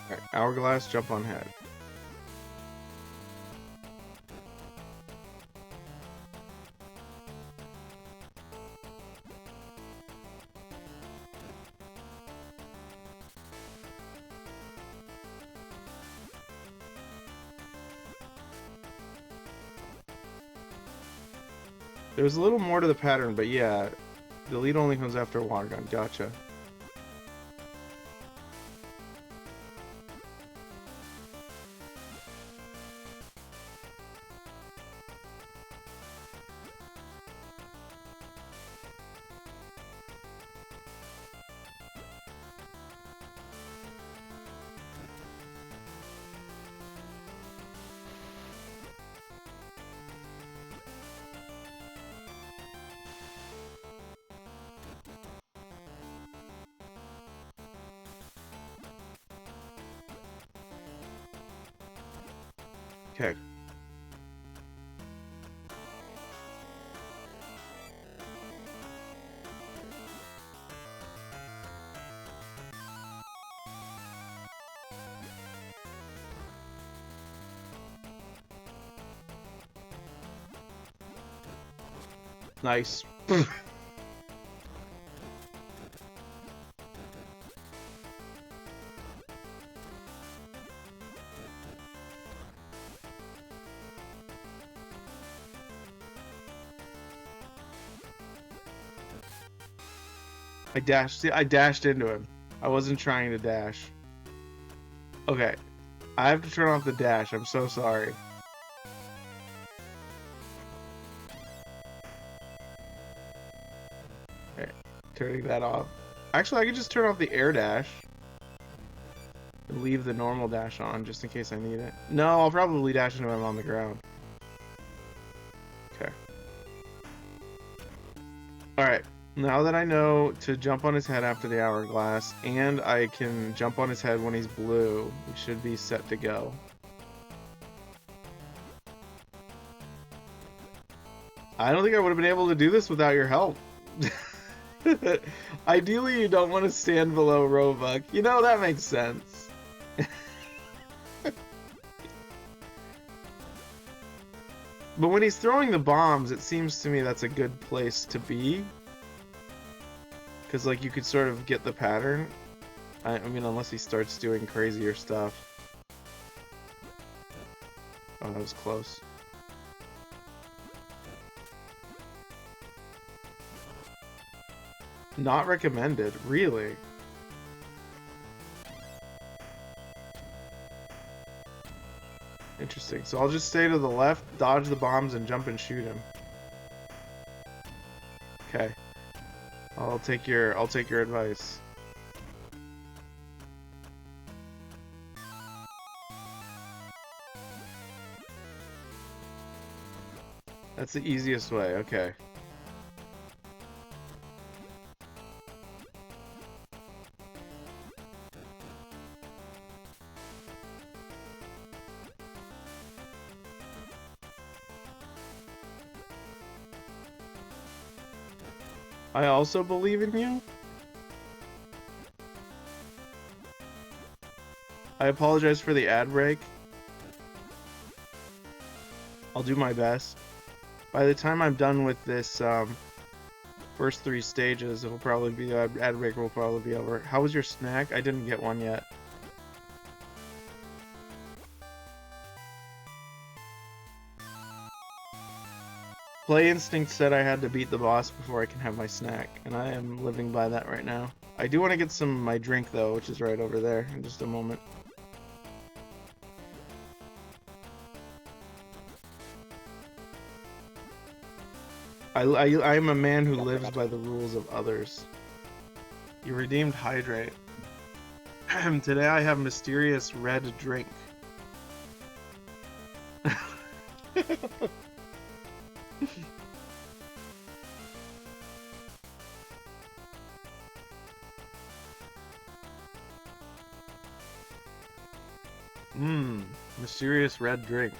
Alright, hourglass, jump on head. There's a little more to the pattern, but yeah, delete only comes after a water gun. Gotcha. Okay. Nice. I dashed. See, I dashed into him. I wasn't trying to dash. Okay. I have to turn off the dash. I'm so sorry. Okay. Turning that off. Actually, I could just turn off the air dash. And leave the normal dash on just in case I need it. No, I'll probably dash into him on the ground. Okay. Alright. Now that I know to jump on his head after the hourglass, and I can jump on his head when he's blue, we should be set to go. I don't think I would have been able to do this without your help. Ideally, you don't want to stand below Roebuck. You know, that makes sense. But when he's throwing the bombs, it seems to me that's a good place to be. Because, like, you could sort of get the pattern. I mean, unless he starts doing crazier stuff. Oh, that was close. Not recommended, really. Interesting. So I'll just stay to the left, dodge the bombs, and jump and shoot him. Okay. I'll take your advice. That's the easiest way. Okay. I also believe in you. I apologize for the ad break. I'll do my best. By the time I'm done with this first 3 stages, it'll probably be ad break will probably be over. How was your snack? I didn't get one yet. Play Instinct said I had to beat the boss before I can have my snack, and I am living by that right now. I do want to get some of my drink though, which is right over there in just a moment. I'm a man who lives by the rules of others. You redeemed hydrate. Today I have mysterious red drink. Mysterious red drink.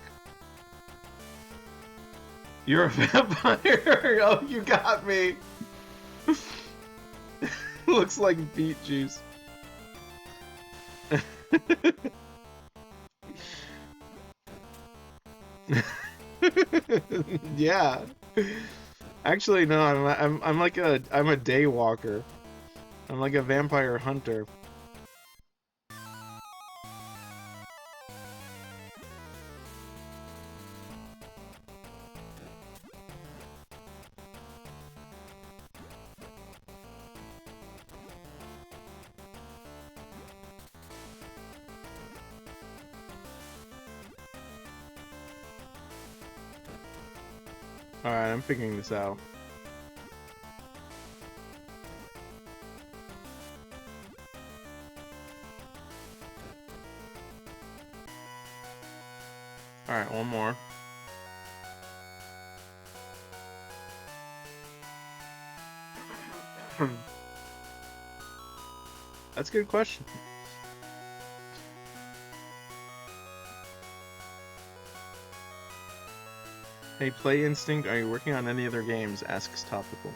You're a vampire! Oh, you got me! Looks like beet juice. Yeah. Actually, no. I'm like I'm a day walker. I'm like a vampire hunter. Alright, I'm figuring this out. Alright, one more. That's a good question. Hey, Play Instinct, are you working on any other games? Asks Topical.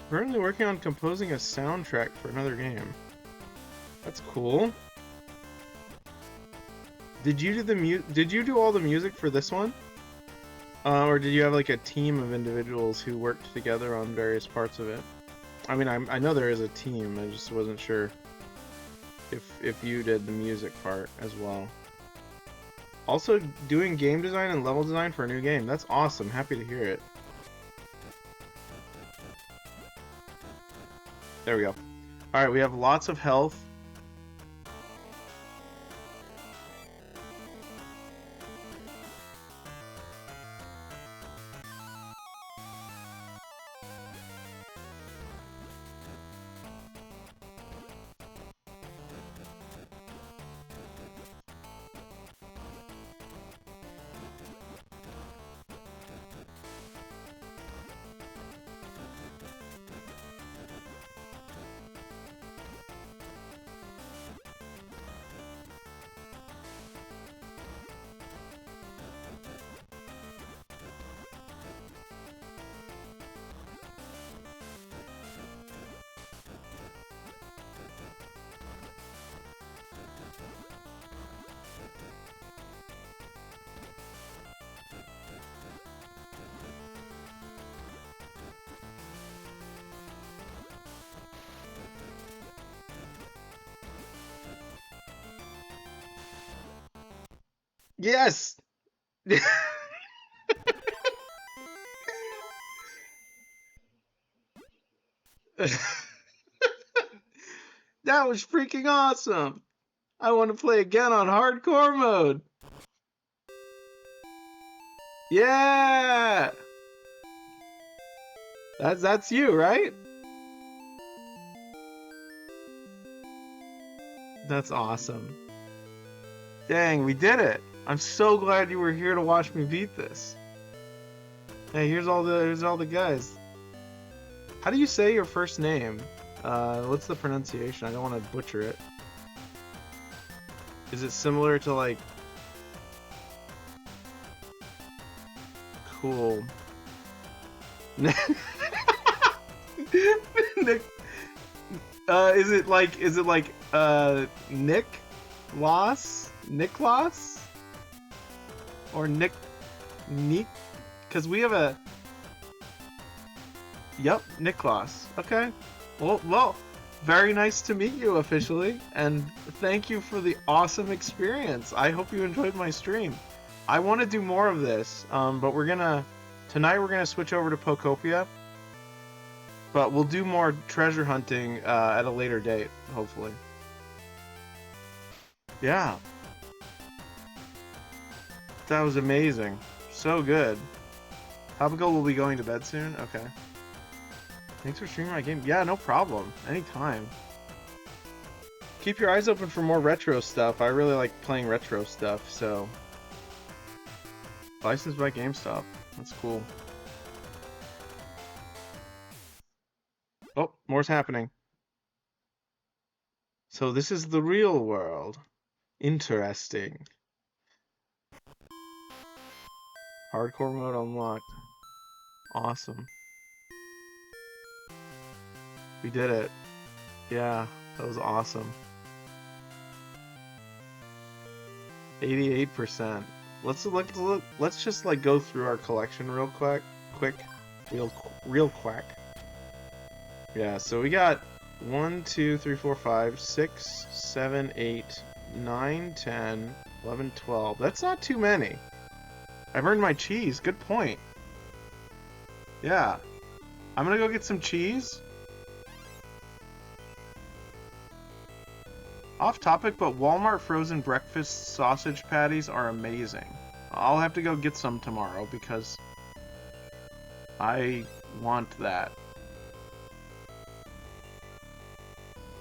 Currently working on composing a soundtrack for another game. That's cool. Did you do all the music for this one? Or did you have like a team of individuals who worked together on various parts of it? I mean, I know there is a team. I just wasn't sure if you did the music part as well. Also, doing game design and level design for a new game. That's awesome. Happy to hear it. There we go. Alright, we have lots of health. Yes! That was freaking awesome. I want to play again on hardcore mode. Yeah. That's you, right? That's awesome. Dang, we did it. I'm so glad you were here to watch me beat this. Hey, here's all the guys. How do you say your first name? What's the pronunciation? I don't want to butcher it. Is it similar to like cool? Nick, is it like Nick Loss? Nick Loss? Or Nick? Because we have a... Yep, Niklas. Okay. Well, very nice to meet you officially, and thank you for the awesome experience. I hope you enjoyed my stream. I want to do more of this, but tonight we're gonna switch over to Pokopia, but we'll do more treasure hunting at a later date, hopefully. Yeah. That was amazing. So good. Topical will be going to bed soon? Okay. Thanks for streaming my game. Yeah, no problem. Anytime. Keep your eyes open for more retro stuff. I really like playing retro stuff, so... Licensed by GameStop. That's cool. Oh, more's happening. So this is the real world. Interesting. Hardcore mode unlocked. Awesome. We did it. Yeah, that was awesome. 88%. Let's just like go through our collection real quick. Real quick. Yeah, so we got 1, 2, 3, 4, 5, 6, 7, 8, 9, 10, 11, 12. That's not too many. I've earned my cheese. Good point. Yeah. I'm gonna go get some cheese. Off topic, but Walmart frozen breakfast sausage patties are amazing. I'll have to go get some tomorrow because I want that.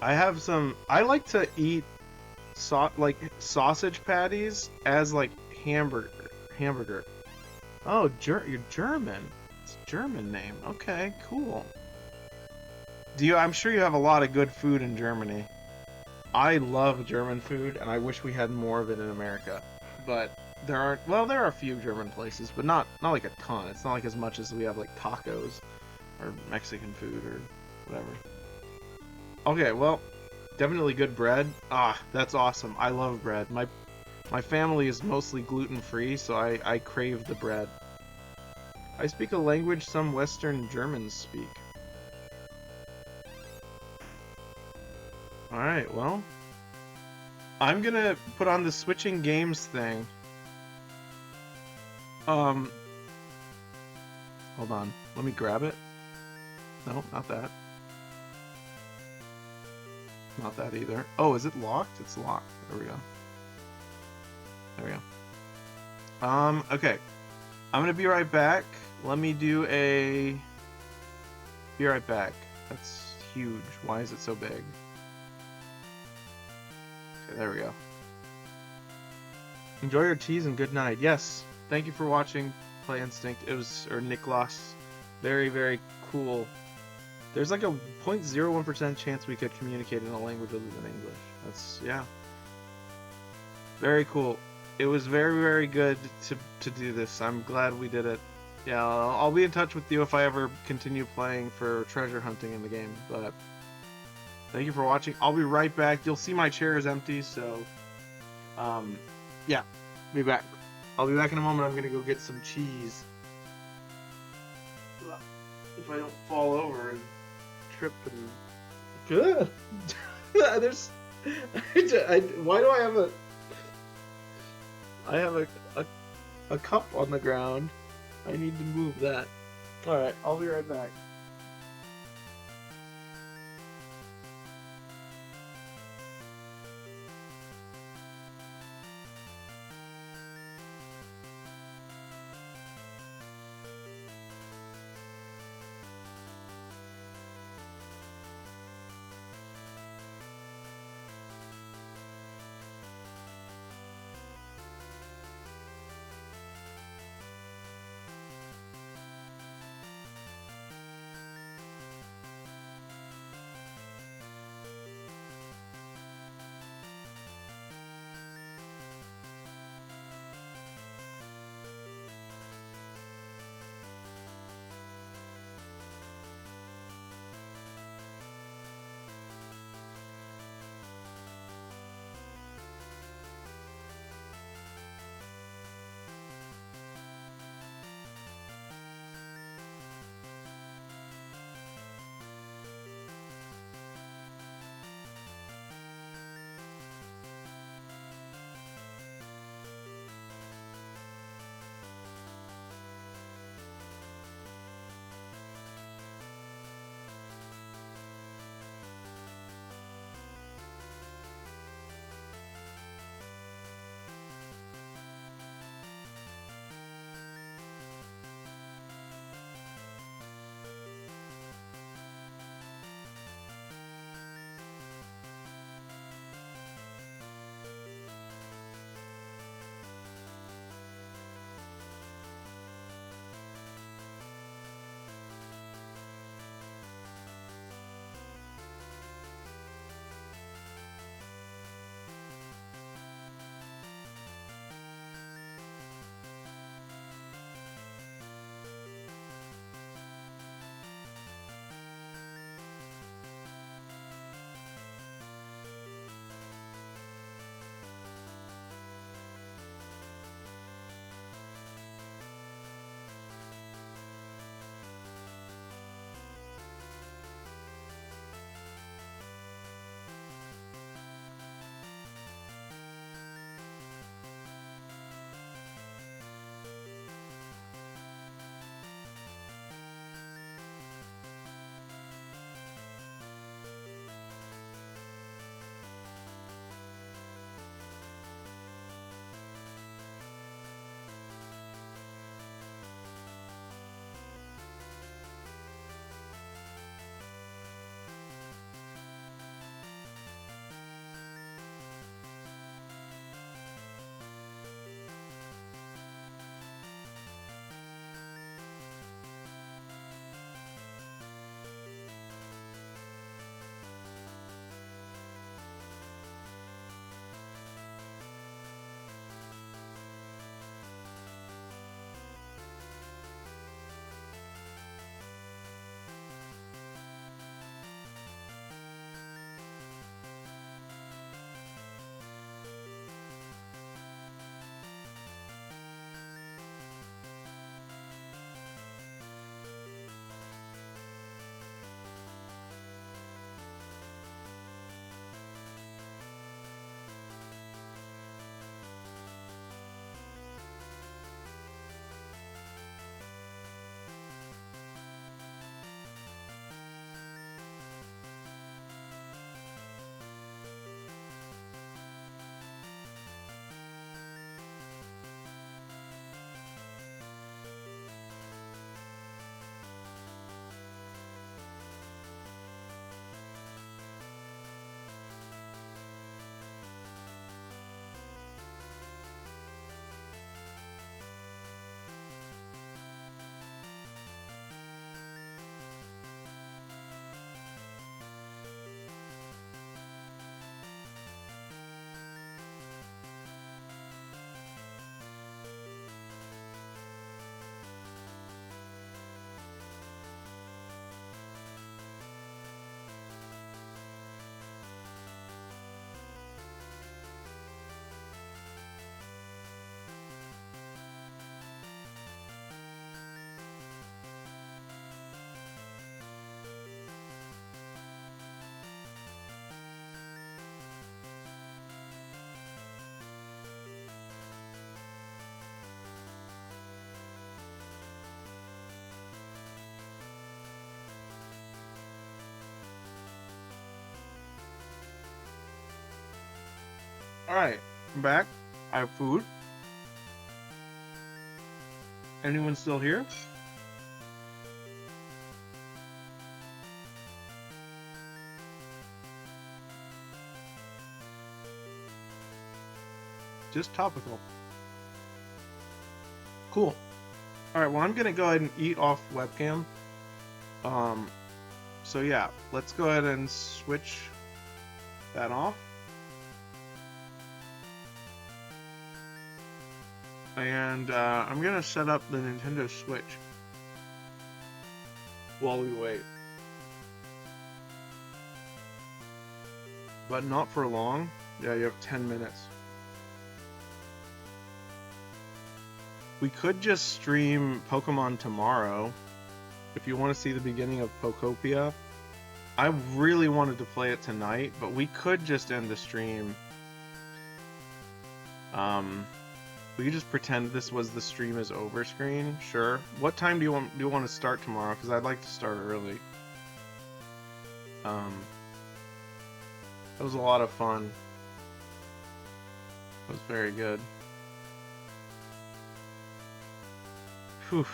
I like to eat sausage patties as like hamburger. Oh, you're German. It's a German name. Okay, cool. I'm sure you have a lot of good food in Germany. I love German food, and I wish we had more of it in America. But there are a few German places, but not like a ton. It's not like as much as we have like tacos or Mexican food or whatever. Okay, well, definitely good bread. Ah, that's awesome. I love bread. My family is mostly gluten-free, so I crave the bread. I speak a language some Western Germans speak. Alright, well, I'm gonna put on the switching games thing. Hold on. Let me grab it. No, not that. Not that either. Oh, is it locked? It's locked. There we go. There we go. Okay. I'm gonna be right back. Let me do a... Be right back. That's huge. Why is it so big? Okay, there we go. Enjoy your cheese and good night. Yes. Thank you for watching Play Instinct. Or Niklas. Very, very cool. There's like a 0.01% chance we could communicate in a language other than English. That's, yeah. Very cool. It was very, very good to do this. I'm glad we did it. Yeah, I'll be in touch with you if I ever continue playing for treasure hunting in the game, but thank you for watching. I'll be right back. You'll see my chair is empty, so, yeah, be back. I'll be back in a moment. I'm gonna go get some cheese. If I don't fall over and trip and... Good! There's... why do I have I have a cup on the ground. I need to move that. Alright, I'll be right back. Alright, I'm back. I have food. Anyone still here? Just topical. Cool. Alright, well I'm gonna go ahead and eat off webcam. So yeah, let's go ahead and switch that off. And I'm gonna set up the Nintendo Switch while we wait. But not for long. Yeah, you have 10 minutes. We could just stream Pokemon tomorrow. If you want to see the beginning of Pokopia. I really wanted to play it tonight, but we could just end the stream. We could just pretend this was the stream is over screen. Sure. What time do you want to start tomorrow? Because I'd like to start early. That was a lot of fun. It was very good. Whew.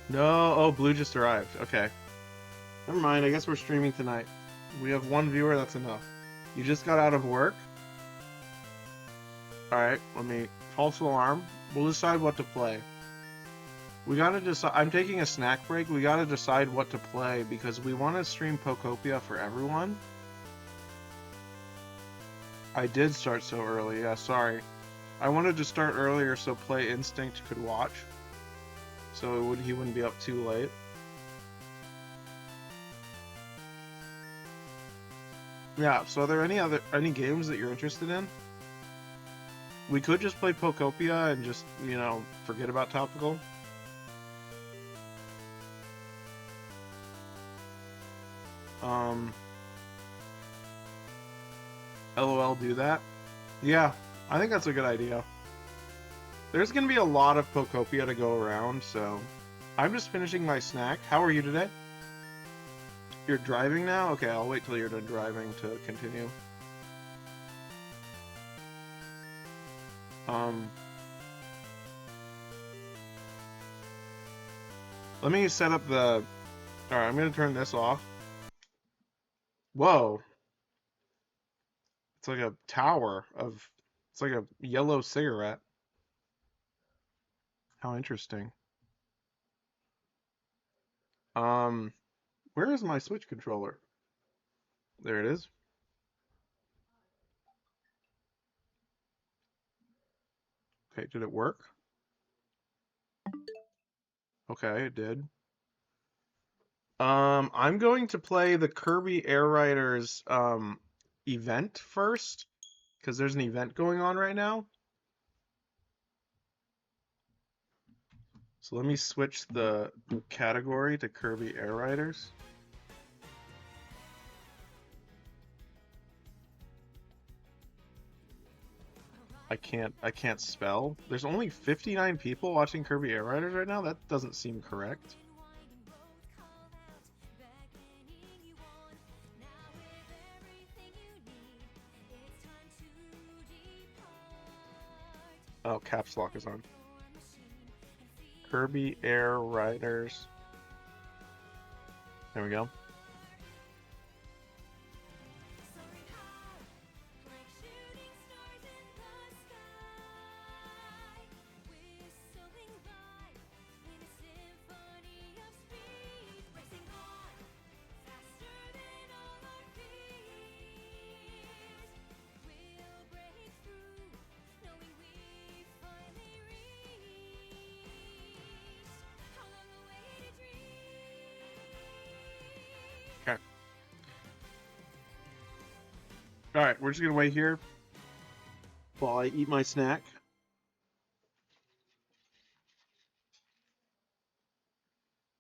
No, oh, Blue just arrived. Okay. Never mind, I guess we're streaming tonight. We have one viewer, that's enough. You just got out of work? Alright, let me... False alarm. We'll decide what to play. We gotta decide... I'm taking a snack break. We gotta decide what to play because we want to stream Pokopia for everyone. I did start so early, yeah, sorry. I wanted to start earlier so Play Instinct could watch. So he wouldn't be up too late. Yeah, so are there any games that you're interested in? We could just play Pokopia and just, you know, forget about Topical. LOL do that? Yeah, I think that's a good idea. There's gonna be a lot of Pokopia to go around, so... I'm just finishing my snack. How are you today? You're driving now? Okay, I'll wait till you're done driving to continue. Let me set up the... Alright, I'm gonna turn this off. Whoa. It's like a tower of... It's like a yellow cigarette. How interesting. Where is my Switch controller? There it is. Okay, did it work? Okay, it did. I'm going to play the Kirby Air Riders event first, because there's an event going on right now. So let me switch the category to Kirby Air Riders. I can't spell. There's only 59 people watching Kirby Air Riders right now? That doesn't seem correct. Oh, caps lock is on. Kirby Air Riders. There we go. Alright, we're just gonna wait here while I eat my snack.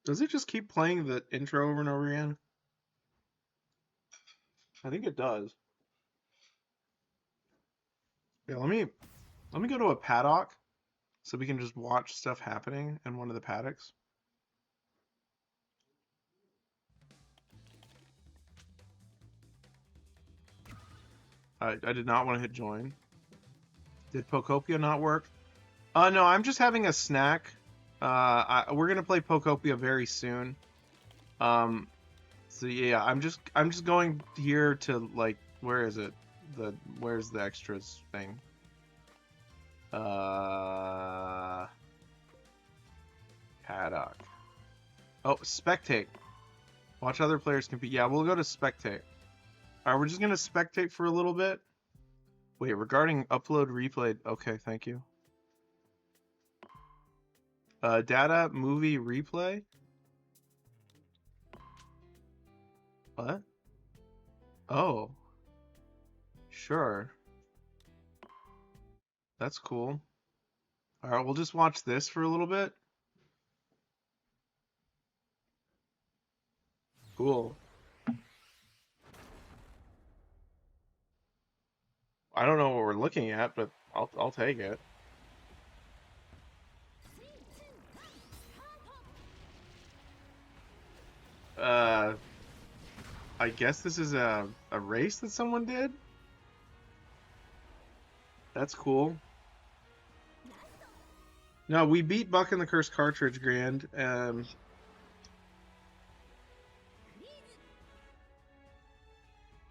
Does it just keep playing the intro over and over again? I think it does. Yeah, let me go to a paddock so we can just watch stuff happening in one of the paddocks. I did not want to hit join. Did Pokopia not work? No, I'm just having a snack. We're gonna play Pokopia very soon. So yeah, I'm just going here to like, where is it? Where's the extras thing? Paddock. Oh, spectate. Watch other players compete. Yeah, we'll go to spectate. Alright, we're just gonna spectate for a little bit. Wait, regarding upload replay. Okay, thank you. Data movie replay. What? Oh, sure. That's cool. Alright, we'll just watch this for a little bit. Cool. I don't know what we're looking at, but I'll take it. Uh, I guess this is a race that someone did? That's cool. No, we beat Buck and the Cursed Cartridge Grand.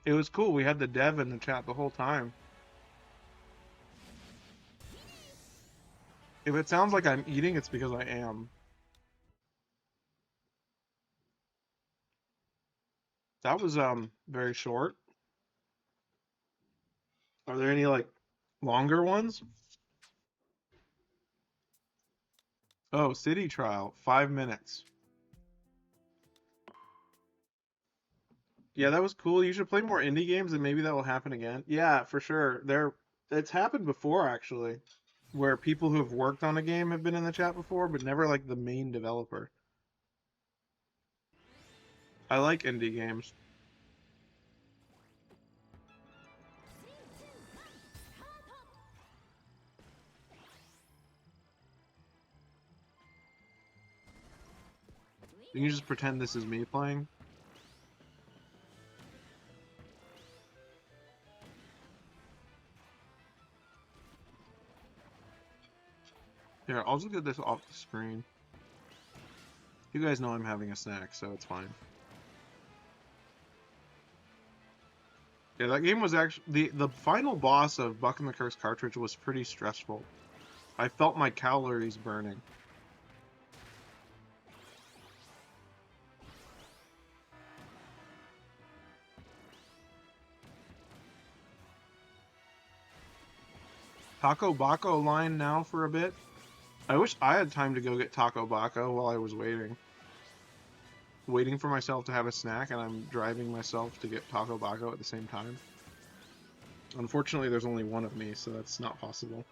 It was cool. We had the dev in the chat the whole time. If it sounds like I'm eating, it's because I am. That was very short. Are there any like longer ones? Oh, City Trial, 5 minutes. Yeah, that was cool. You should play more indie games and maybe that will happen again. Yeah, for sure. It's happened before actually, where people who have worked on a game have been in the chat before, but never like the main developer. I like indie games. You can just pretend this is me playing. Here, I'll just get this off the screen. You guys know I'm having a snack, so it's fine. Yeah, that game was actually the final boss of Buck and the Cursed Cartridge was pretty stressful. I felt my calories burning. Taco Baco line now for a bit. I wish I had time to go get Taco Baco while I was waiting. Waiting for myself to have a snack, and I'm driving myself to get Taco Baco at the same time. Unfortunately, there's only one of me, so that's not possible.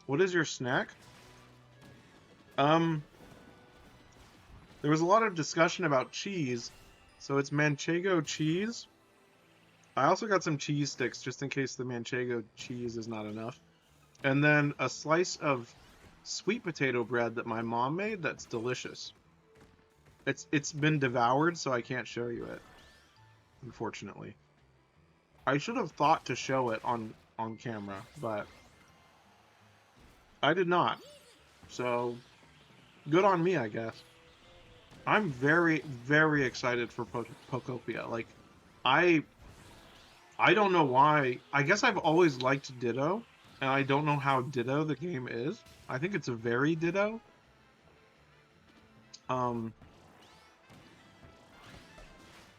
What is your snack? There was a lot of discussion about cheese, so it's Manchego cheese. I also got some cheese sticks, just in case the Manchego cheese is not enough. And then a slice of sweet potato bread that my mom made that's delicious. It's been devoured, so I can't show you it, unfortunately. I should have thought to show it on camera, but I did not. So, good on me, I guess. I'm very, very excited for Pokopia. Like, I don't know why. I guess I've always liked Ditto, and I don't know how Ditto the game is. I think it's a very Ditto. I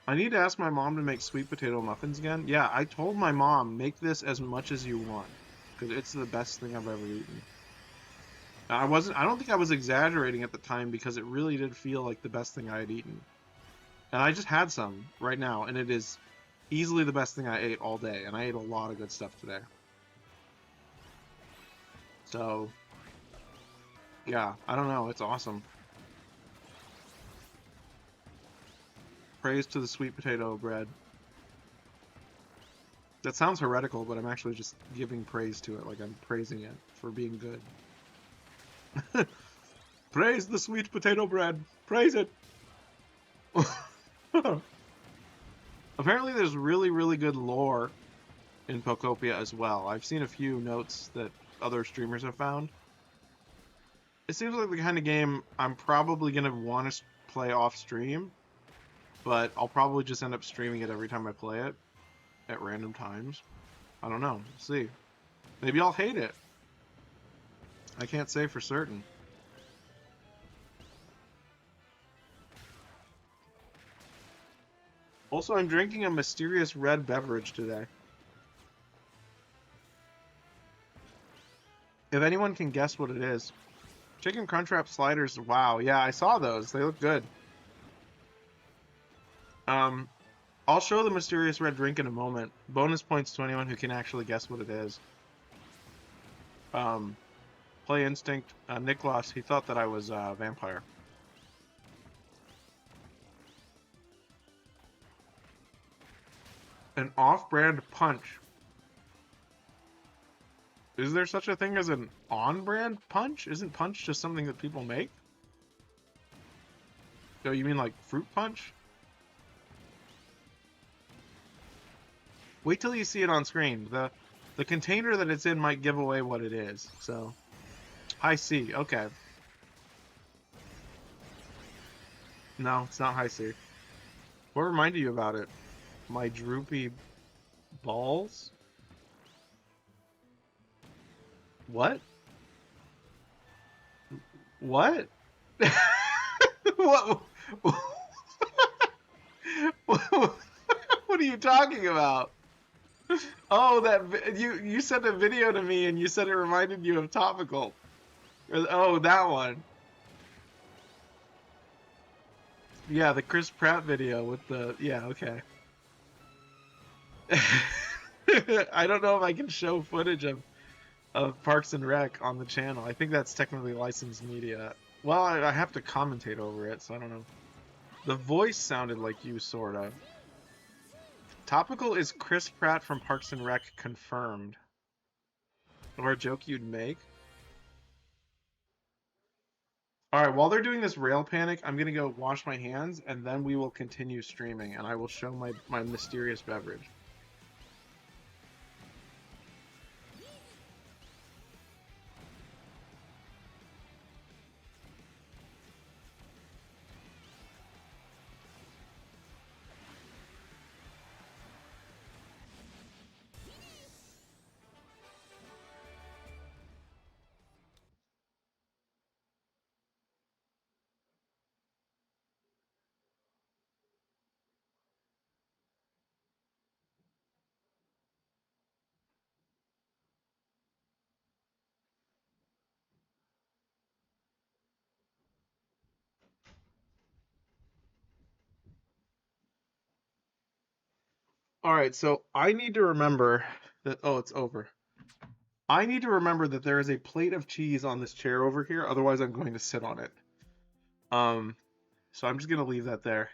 need to ask my mom to make sweet potato muffins again. Yeah, I told my mom, make this as much as you want, because it's the best thing I've ever eaten. I don't think I was exaggerating at the time, because it really did feel like the best thing I had eaten. And I just had some right now, and it is easily the best thing I ate all day, and I ate a lot of good stuff today. So, yeah, I don't know, it's awesome. Praise to the sweet potato bread. That sounds heretical, but I'm actually just giving praise to it, like I'm praising it for being good. Praise the sweet potato bread! Praise it! Apparently there's really, really good lore in Pokopia as well. I've seen a few notes that other streamers have found. It seems like the kind of game I'm probably going to want to play off stream, but I'll probably just end up streaming it every time I play it at random times. I don't know. We'll see. Maybe I'll hate it. I can't say for certain. Also, I'm drinking a mysterious red beverage today. If anyone can guess what it is. Chicken Crunchwrap sliders. Wow, yeah, I saw those. They look good. I'll show the mysterious red drink in a moment. Bonus points to anyone who can actually guess what it is. Play Instinct. Niklas, he thought that I was a vampire. An off-brand punch. Is there such a thing as an on-brand punch? Isn't punch just something that people make? Oh, you mean like fruit punch? Wait till you see it on screen. The container that it's in might give away what it is. So, high C. Okay. No, it's not high C. What reminded you about it? My droopy balls? What? What? What? What are you talking about? Oh, you sent a video to me and you said it reminded you of Topical. Oh, that one. Yeah, the Chris Pratt video with the okay. I don't know if I can show footage of Parks and Rec on the channel. I think that's technically licensed media. Well, I have to commentate over it, so I don't know. The voice sounded like you, sort of. Topical is Chris Pratt from Parks and Rec confirmed. Or a joke you'd make. Alright, while they're doing this rail panic, I'm gonna go wash my hands, and then we will continue streaming, and I will show my mysterious beverage. Alright, so I need to remember that... Oh, it's over. I need to remember that there is a plate of cheese on this chair over here, otherwise I'm going to sit on it. So I'm just gonna leave that there.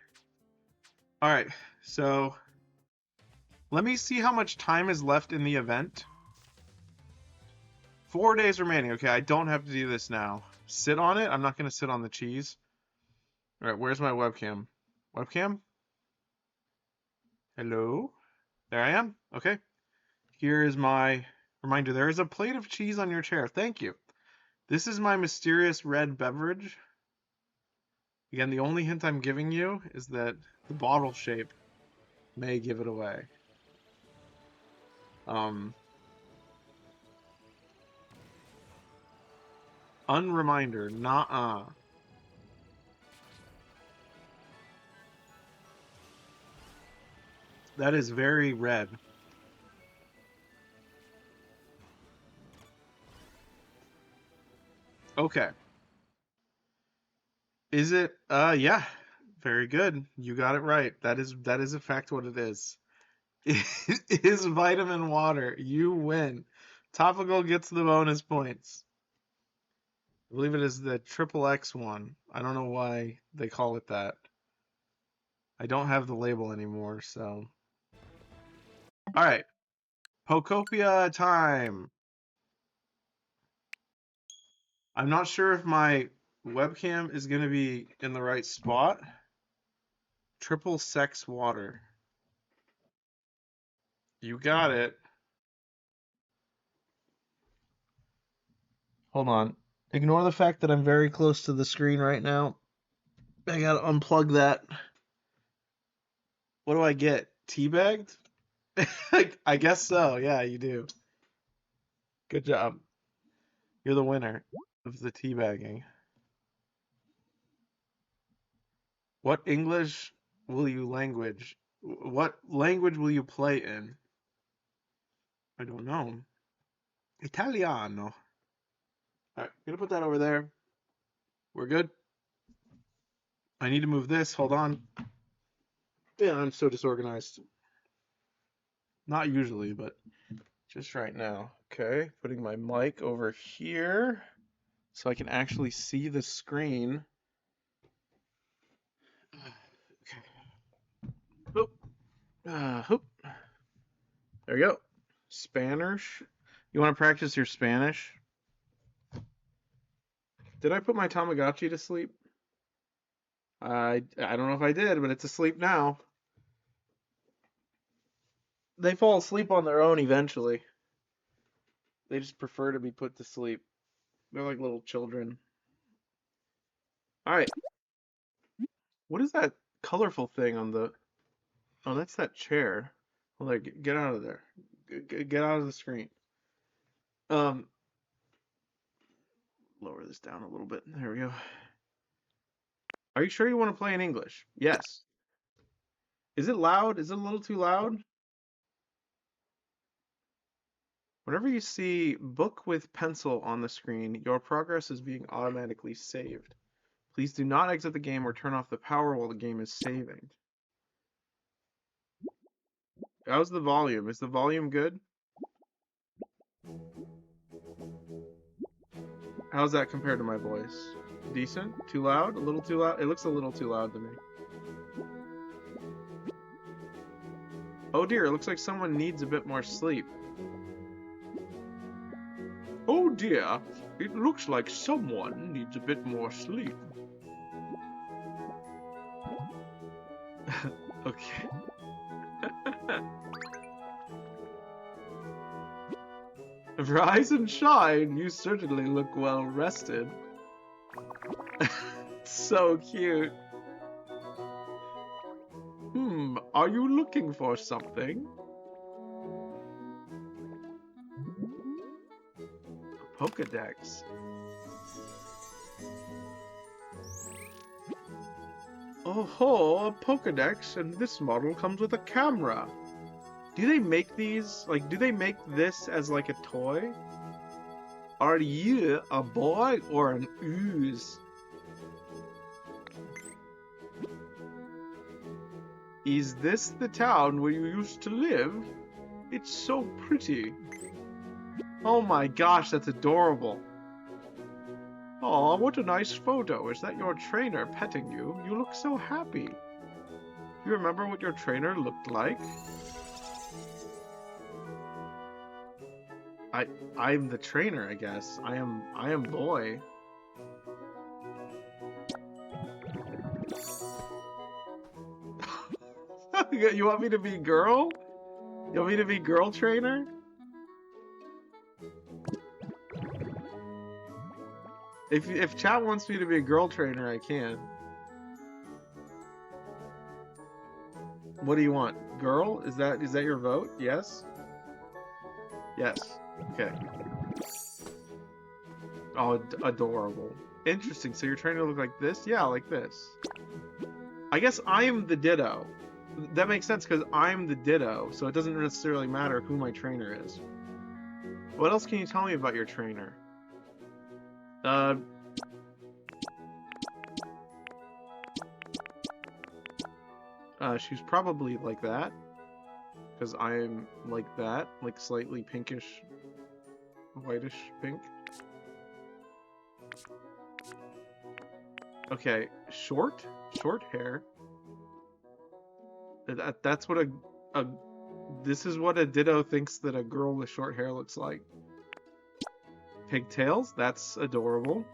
Alright, so... Let me see how much time is left in the event. 4 days remaining. Okay, I don't have to do this now. Sit on it? I'm not gonna sit on the cheese. Alright, where's my webcam? Webcam? Hello? There I am. Okay. Here is my reminder. There is a plate of cheese on your chair. Thank you. This is my mysterious red beverage. Again, the only hint I'm giving you is that the bottle shape may give it away. Unreminder. Nah. That is very red. Okay. Is it? Yeah. Very good. You got it right. That is in fact what it is. It is vitamin water. You win. Topical gets the bonus points. I believe it is the triple X one. I don't know why they call it that. I don't have the label anymore, so. Alright. Pokopia time. I'm not sure if my webcam is going to be in the right spot. Triple sex water. You got it. Hold on. Ignore the fact that I'm very close to the screen right now. I gotta unplug that. What do I get? Teabagged? I guess so. Yeah, you do. Good job. You're the winner of the teabagging. What English will you language? What language will you play in? I don't know. Italiano. All right, I'm gonna put that over there. We're good. I need to move this. Hold on. Yeah, I'm so disorganized. Not usually, but just right now. Okay, putting my mic over here so I can actually see the screen. Okay. Oop. Hoop. There you go. Spanish. You want to practice your Spanish? Did I put my Tamagotchi to sleep? I don't know if I did, but it's asleep now. They fall asleep on their own eventually. They just prefer to be put to sleep. They're like little children. All right. What is that colorful thing on the... Oh, that's that chair. Hold on, get out of there. Get out of the screen. Um, Lower this down a little bit. There we go. Are you sure you want to play in English? Yes. Is it loud? Is it a little too loud? Whenever you see book with pencil on the screen, your progress is being automatically saved. Please do not exit the game or turn off the power while the game is saving. How's the volume? Is the volume good? How's that compared to my voice? Decent? Too loud? A little too loud? It looks a little too loud to me. Oh dear, it looks like someone needs a bit more sleep. Oh dear, it looks like someone needs a bit more sleep. Okay. Rise and shine, you certainly look well rested. So cute. Are you looking for something? A Pokedex. Oh ho, a Pokedex, and this model comes with a camera. Do they make these, like, do they make this as like a toy? Are you a boy or an ooze? Is this the town where you used to live? It's so pretty. Oh my gosh, that's adorable. Aw, what a nice photo. Is that your trainer petting you? You look so happy. You remember what your trainer looked like? I'm the trainer, I guess. I am boy. You want me to be girl? You want me to be girl trainer? If chat wants me to be a girl trainer, I can. What do you want? Girl? Is that your vote? Yes? Yes. Okay. Oh, adorable. Interesting. So you're trying to look like this? Yeah, like this. I guess I'm the Ditto. That makes sense because I'm the Ditto, so it doesn't necessarily matter who my trainer is. What else can you tell me about your trainer? She's probably like that. Because I'm like that. Like slightly pinkish, whitish pink. Okay, short hair. That's what this is what a Ditto thinks that a girl with short hair looks like. Pigtails, that's adorable.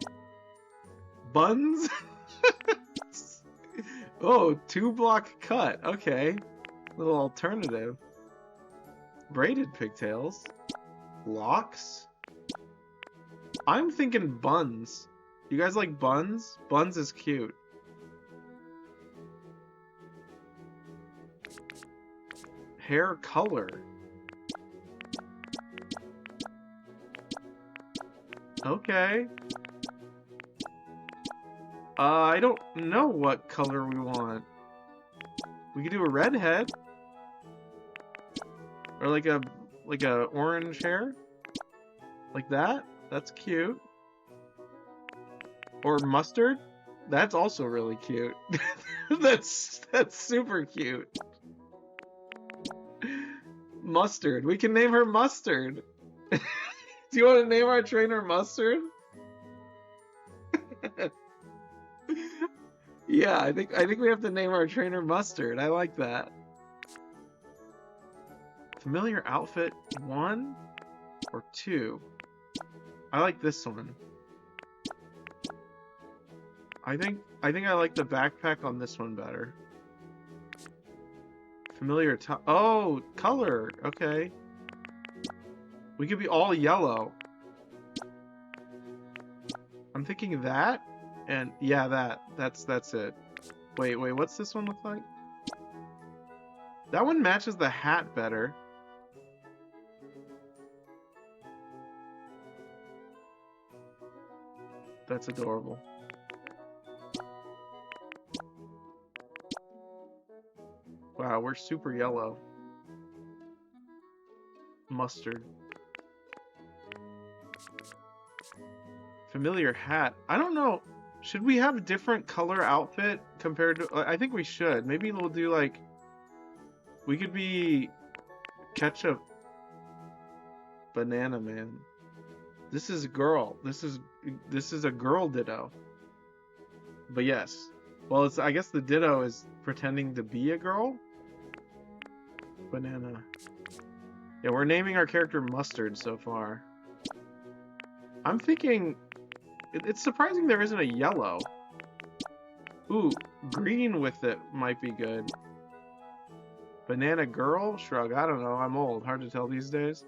Buns? Oh, 2-block cut. Okay. Little alternative. Braided pigtails. Locks. I'm thinking buns. You guys like buns? Buns is cute. Hair color. Okay. I don't know what color we want. We could do a redhead. Or like a orange hair. Like that. That's cute. Or mustard. That's also really cute. that's super cute. Mustard. We can name her Mustard. Do you want to name our trainer Mustard? Yeah, I think we have to name our trainer Mustard. I like that. Familiar outfit 1 or 2? I like this one. I think I like the backpack on this one better. Familiar oh, color. Okay. We could be all yellow. I'm thinking that, and yeah, that's it. Wait, what's this one look like? That one matches the hat better. That's adorable. Wow, we're super yellow. Mustard. Familiar hat. I don't know. Should we have a different color outfit compared to... I think we should. Maybe we'll do like... We could be... Ketchup. Banana man. This is a girl. This is a girl ditto. But yes. Well, it's... I guess the ditto is pretending to be a girl. Banana. Yeah, we're naming our character Mustard so far. I'm thinking... It's surprising there isn't a yellow. Ooh, green with it might be good. Banana girl? Shrug. I don't know. I'm old. Hard to tell these days.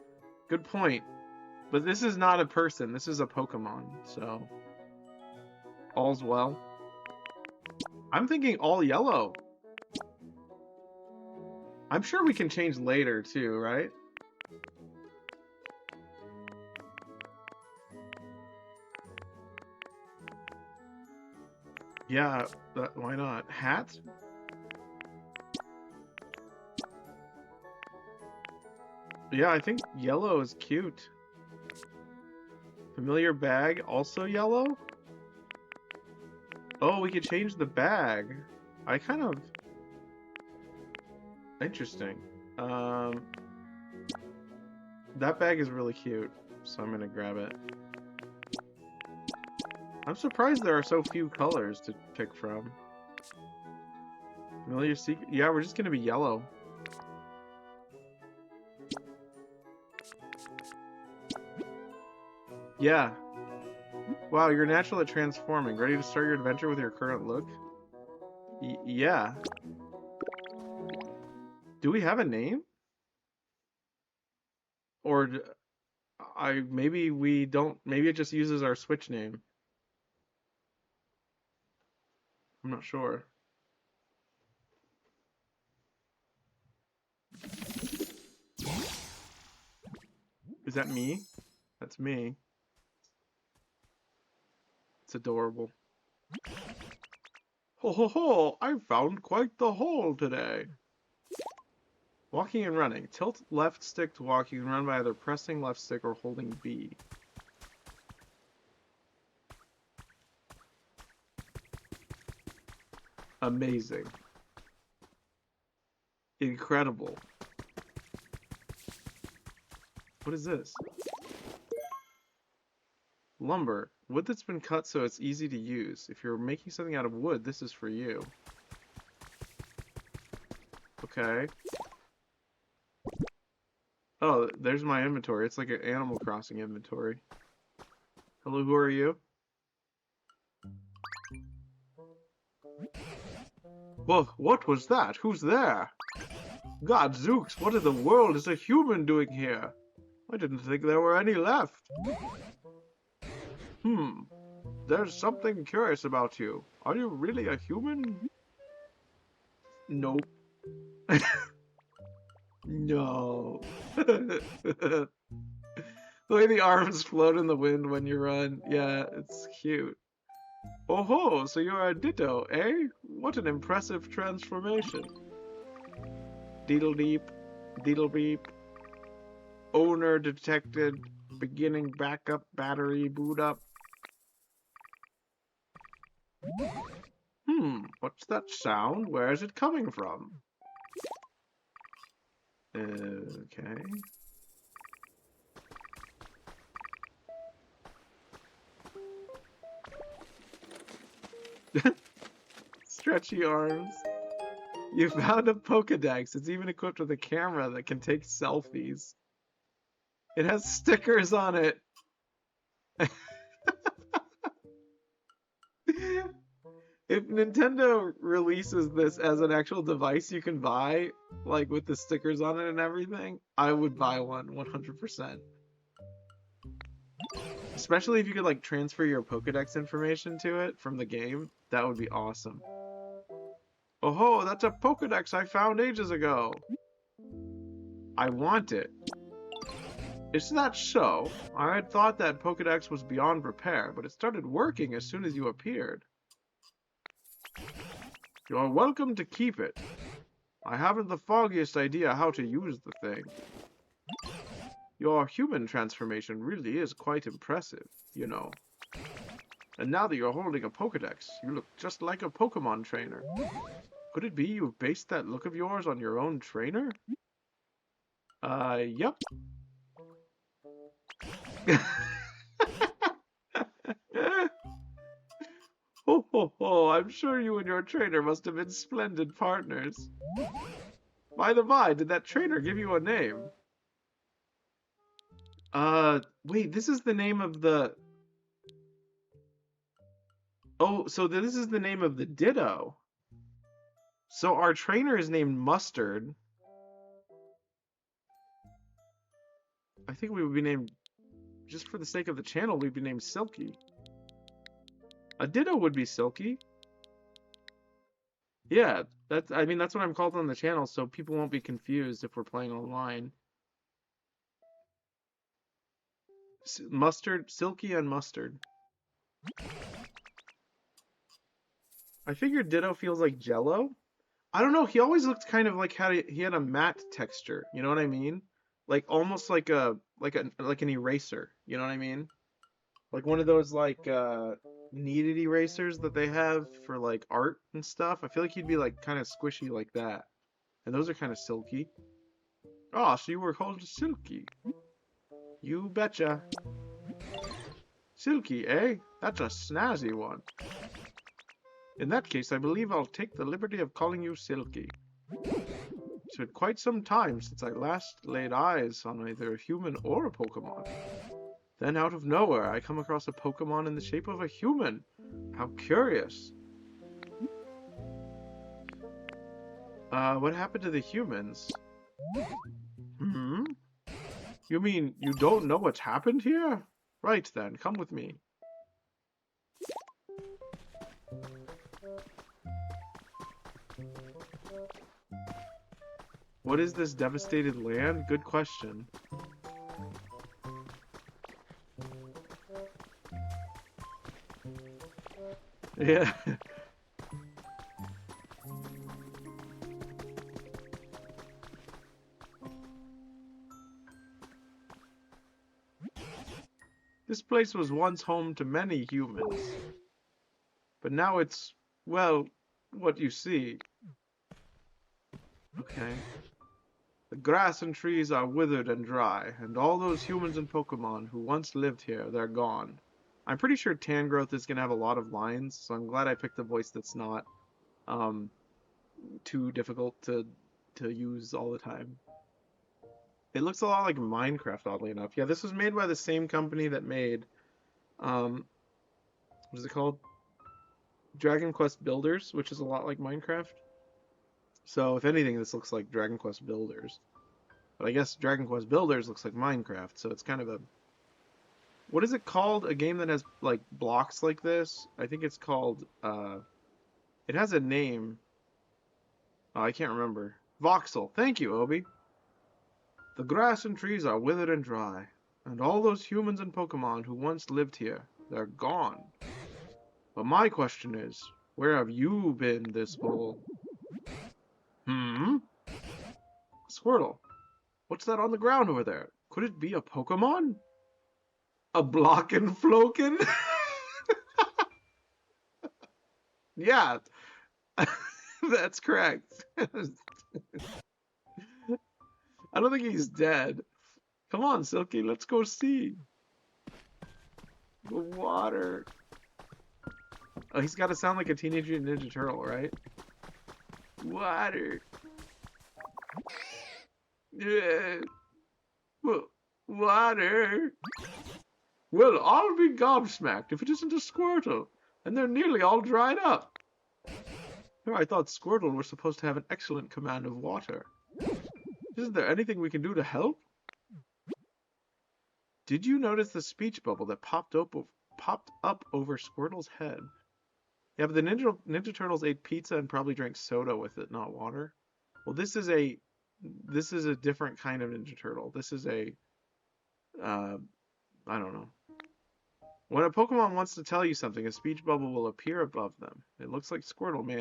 Good point. But this is not a person. This is a Pokemon, so... All's well. I'm thinking all yellow. I'm sure we can change later, too, right? Yeah, why not? Hat? Yeah, I think yellow is cute. Familiar bag, also yellow? Oh, we could change the bag. I kind of... Interesting. That bag is really cute, so I'm gonna grab it. I'm surprised there are so few colors to pick from. Familiar secret? Yeah, we're just gonna be yellow. Yeah. Wow, you're natural at transforming. Ready to start your adventure with your current look? Yeah. Do we have a name? Or maybe we don't. Maybe it just uses our Switch name. I'm not sure. Is that me? That's me. It's adorable. Ho ho ho! I found quite the haul today. Walking and running. Tilt left stick to walk. You can run by either pressing left stick or holding B. Amazing. Incredible. What is this? Lumber. Wood that's been cut so it's easy to use. If you're making something out of wood, this is for you. Okay. Oh, there's my inventory. It's like an Animal Crossing inventory. Hello, who are you? Whoa, what was that? Who's there? Gadzooks, what in the world is a human doing here? I didn't think there were any left. There's something curious about you. Are you really a human? Nope. No. The way the arms float in the wind when you run. Yeah, it's cute. Oh ho, so you're a ditto, eh? What an impressive transformation. Deedle deep, deedle beep. Owner detected. Beginning backup battery boot up. What's that sound? Where is it coming from? Okay. Stretchy arms. You found a Pokedex. It's even equipped with a camera that can take selfies. It has stickers on it. If Nintendo releases this as an actual device you can buy, like with the stickers on it and everything, I would buy one 100%. Especially if you could like transfer your Pokedex information to it from the game, that would be awesome. Oh ho, that's a Pokedex I found ages ago. I want it. Is that so? I had thought that Pokedex was beyond repair, but it started working as soon as you appeared. You're welcome to keep it. I haven't the foggiest idea how to use the thing. Your human transformation really is quite impressive, you know. And now that you're holding a Pokedex, you look just like a Pokemon trainer. Could it be you've based that look of yours on your own trainer? Yep. Ho ho ho, I'm sure you and your trainer must have been splendid partners. By the by, did that trainer give you a name? Wait, this is the name of the... Oh, so this is the name of the Ditto. So our trainer is named Mustard. I think we would be named... Just for the sake of the channel, we'd be named Silky. A Ditto would be Silky. Yeah, I mean, that's what I'm called on the channel, so people won't be confused if we're playing online. Mustard, Silky and Mustard. I figured Ditto feels like Jello. I don't know, he always looked kind of like he had a matte texture, you know what I mean? Like almost like an eraser, you know what I mean? Like one of those like kneaded erasers that they have for like art and stuff. I feel like he'd be like kind of squishy like that. And those are kind of silky. Oh, so you were called Silky. You betcha. Silky, eh? That's a snazzy one. In that case, I believe I'll take the liberty of calling you Silky. It's been quite some time since I last laid eyes on either a human or a Pokemon. Then out of nowhere, I come across a Pokemon in the shape of a human. How curious. What happened to the humans? You mean you don't know what's happened here? Right then, come with me. What is this devastated land? Good question. Yeah. This place was once home to many humans. But now it's, well, what you see. Okay. The grass and trees are withered and dry, and all those humans and Pokemon who once lived here, they're gone. I'm pretty sure Tangrowth is going to have a lot of lines, so I'm glad I picked a voice that's not too difficult to use all the time. It looks a lot like Minecraft, oddly enough. Yeah, this was made by the same company that made, what is it called? Dragon Quest Builders, which is a lot like Minecraft. So if anything, this looks like Dragon Quest Builders. But I guess Dragon Quest Builders looks like Minecraft, so it's kind of a... What is it called? A game that has, like, blocks like this? I think it's called, It has a name. Oh, I can't remember. Voxel. Thank you, Obi. The grass and trees are withered and dry, and all those humans and Pokemon who once lived here, they're gone. But my question is, where have you been this whole... Squirtle. What's that on the ground over there? Could it be a Pokemon? A Blockenfloken? Yeah, that's correct. I don't think he's dead. Come on, Silky, let's go see. The water. Oh, he's got to sound like a Teenage Mutant Ninja Turtle, right? Water. Water. Well, I'll be gobsmacked if it isn't a Squirtle, and they're nearly all dried up. I thought Squirtle were supposed to have an excellent command of water. Isn't there anything we can do to help? Did you notice the speech bubble that popped up over Squirtle's head? Yeah, but the Ninja Turtles ate pizza and probably drank soda with it, not water. Well, this is a different kind of Ninja Turtle. This is a, I don't know. When a Pokemon wants to tell you something, a speech bubble will appear above them. It looks like Squirtle may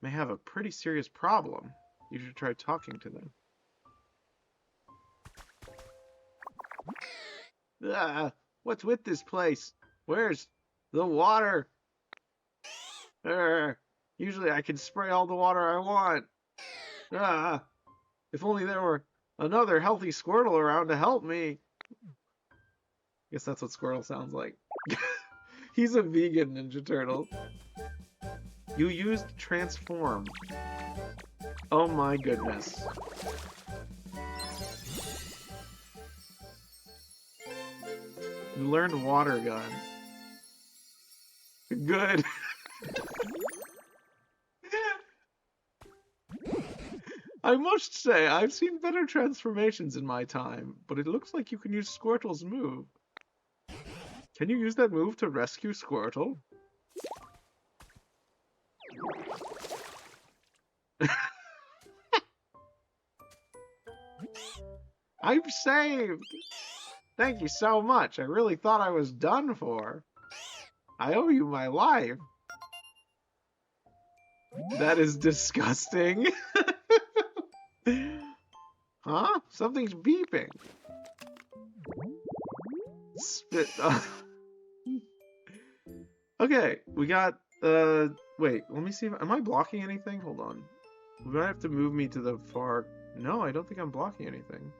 have a pretty serious problem. You should try talking to them. What's with this place? Where's the water? Usually I can spray all the water I want. If only there were another healthy Squirtle around to help me. Guess that's what Squirtle sounds like. He's a vegan Ninja Turtle. You used transform. Oh my goodness. You learned water gun. Good. I must say, I've seen better transformations in my time, but it looks like you can use Squirtle's move. Can you use that move to rescue Squirtle? I'm saved! Thank you so much. I really thought I was done for. I owe you my life. That is disgusting. Huh? Something's beeping. Spit. Okay, we got, wait, let me see if, am I blocking anything? Hold on. We might have to move me to the far, no, I don't think I'm blocking anything.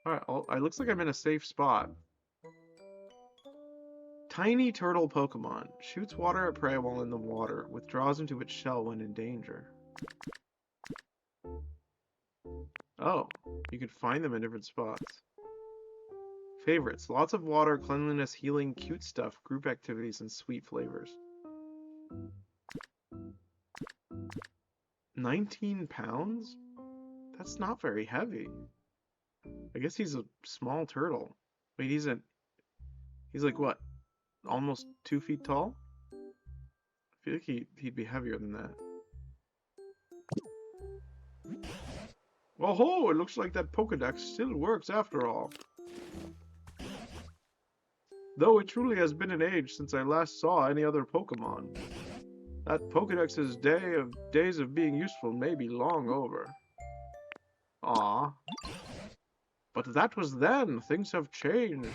Alright, it looks like I'm in a safe spot. Tiny turtle Pokemon. Shoots water at prey while in the water. Withdraws into its shell when in danger. Oh, you can find them in different spots. Favorites. Lots of water, cleanliness, healing, cute stuff, group activities, and sweet flavors. 19 pounds? That's not very heavy. I guess he's a small turtle. Wait, he's like what? Almost 2 feet tall? I feel like he'd be heavier than that. Oh-ho! It looks like that Pokedex still works after all. Though it truly has been an age since I last saw any other Pokemon. That Pokedex's days of being useful may be long over. Ah. But that was then. Things have changed.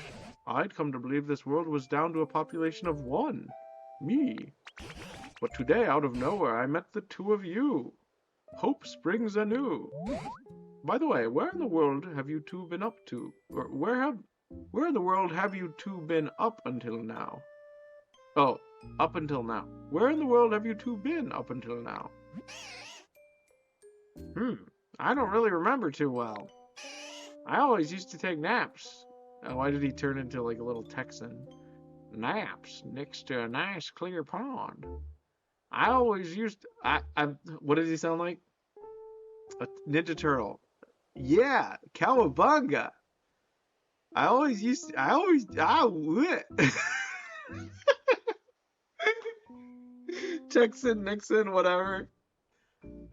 I'd come to believe this world was down to a population of 1. Me. But today, out of nowhere, I met the 2 of you. Hope springs anew. By the way, where in the world have you 2 been up to? Or where in the world have you 2 been up until now? Oh, up until now. Where in the world have you 2 been up until now? I don't really remember too well. I always used to take naps. Why did he turn into like a little Texan? Naps next to a nice clear pond. I always used what does he sound like? A Ninja Turtle. Yeah, cowabunga. Bleh. Texan, Nixon, whatever.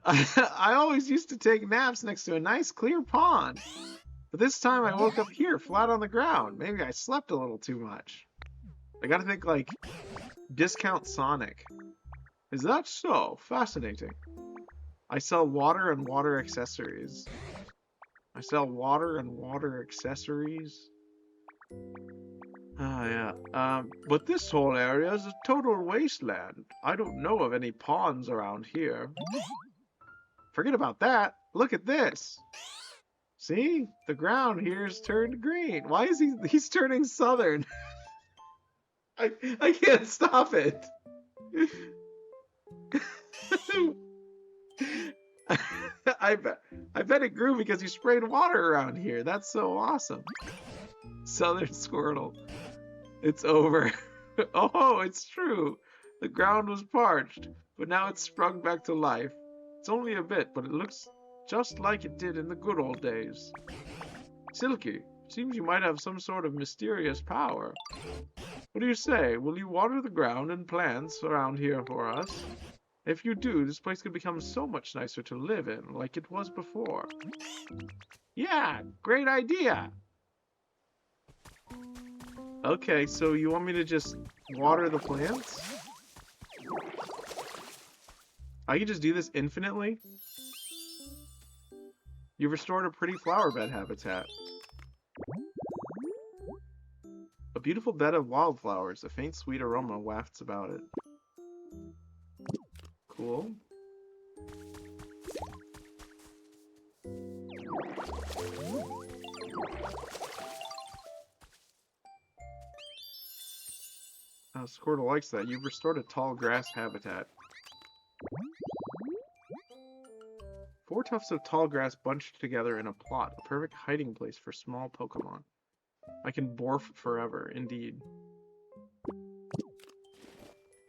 I always used to take naps next to a nice clear pond. But this time I woke up here, flat on the ground. Maybe I slept a little too much. I gotta think like Discount Sonic. Is that so? Fascinating. I sell water and water accessories. I sell water and water accessories. Oh, yeah. But this whole area is a total wasteland. I don't know of any ponds around here. Forget about that. Look at this. See? The ground here's turned green. Why is he's turning southern? I can't stop it. I bet it grew because you sprayed water around here. That's so awesome. Southern Squirtle. It's over. Oh, it's true. The ground was parched, but now it's sprung back to life. It's only a bit, but it looks just like it did in the good old days. Silky, seems you might have some sort of mysterious power. What do you say? Will you water the ground and plants around here for us? If you do, this place could become so much nicer to live in, like it was before. Yeah, great idea! Okay, so you want me to just water the plants? I can just do this infinitely? You've restored a pretty flower bed habitat. A beautiful bed of wildflowers. A faint sweet aroma wafts about it. Cool. Squirtle likes that. You've restored a tall grass habitat. 4 tufts of tall grass bunched together in a plot. A perfect hiding place for small Pokemon. I can borf forever, indeed.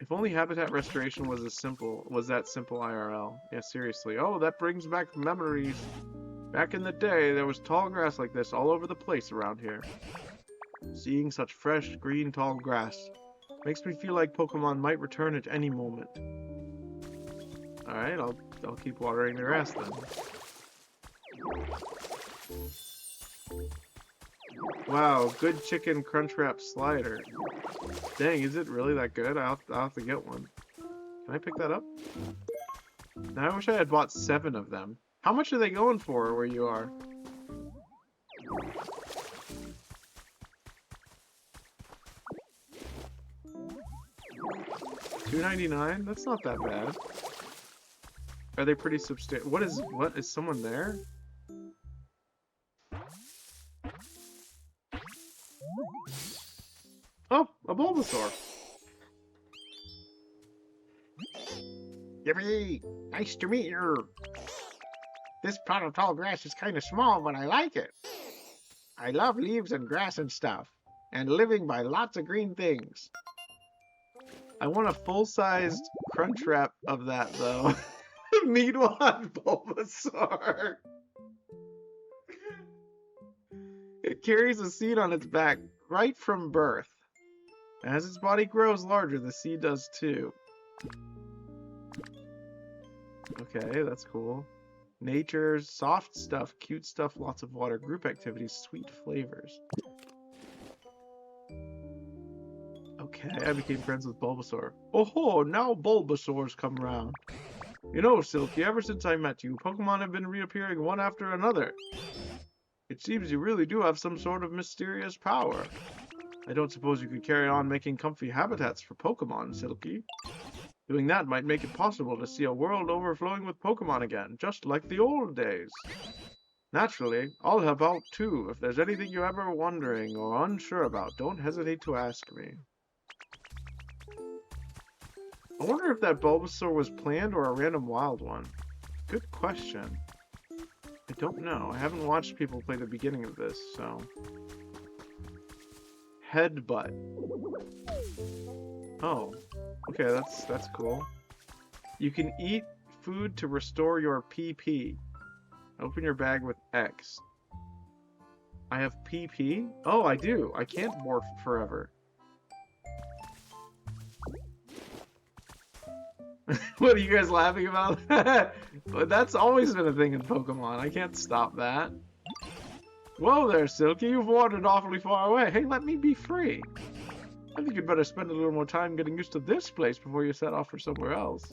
If only habitat restoration was that simple IRL. Yeah, seriously. Oh, that brings back memories. Back in the day, there was tall grass like this all over the place around here. Seeing such fresh, green, tall grass makes me feel like Pokemon might return at any moment. Alright, I'll keep watering the grass then. Wow, good chicken Crunchwrap slider. Dang, is it really that good? I'll have to get one. Can I pick that up? Now I wish I had bought 7 of them. How much are they going for where you are? $2.99? That's not that bad. Are they pretty substantial? What is someone there? Oh, a Bulbasaur. Yippee! Nice to meet you. This plot of tall grass is kind of small, but I like it. I love leaves and grass and stuff, and living by lots of green things. I want a full-sized Crunchwrap of that, though. Meanwhile, Bulbasaur. It carries a seed on its back right from birth. As its body grows larger, the seed does too. Okay, that's cool. Nature, soft stuff, cute stuff, lots of water, group activities, sweet flavors. Okay, I became friends with Bulbasaur. Oh-ho, now Bulbasaur's come round. You know, Silky, ever since I met you, Pokemon have been reappearing one after another. It seems you really do have some sort of mysterious power. I don't suppose you could carry on making comfy habitats for Pokemon, Silky. Doing that might make it possible to see a world overflowing with Pokemon again, just like the old days. Naturally, I'll help out too. If there's anything you're ever wondering or unsure about, don't hesitate to ask me. I wonder if that Bulbasaur was planned or a random wild one. Good question. I don't know. I haven't watched people play the beginning of this, so... Headbutt. Oh. Okay, that's cool. You can eat food to restore your PP. Open your bag with X. I have PP? Oh, I do. I can't morph forever. What are you guys laughing about? But that's always been a thing in Pokemon. I can't stop that. Whoa there, Silky. You've wandered awfully far away. Hey, let me be free. I think you'd better spend a little more time getting used to this place before you set off for somewhere else.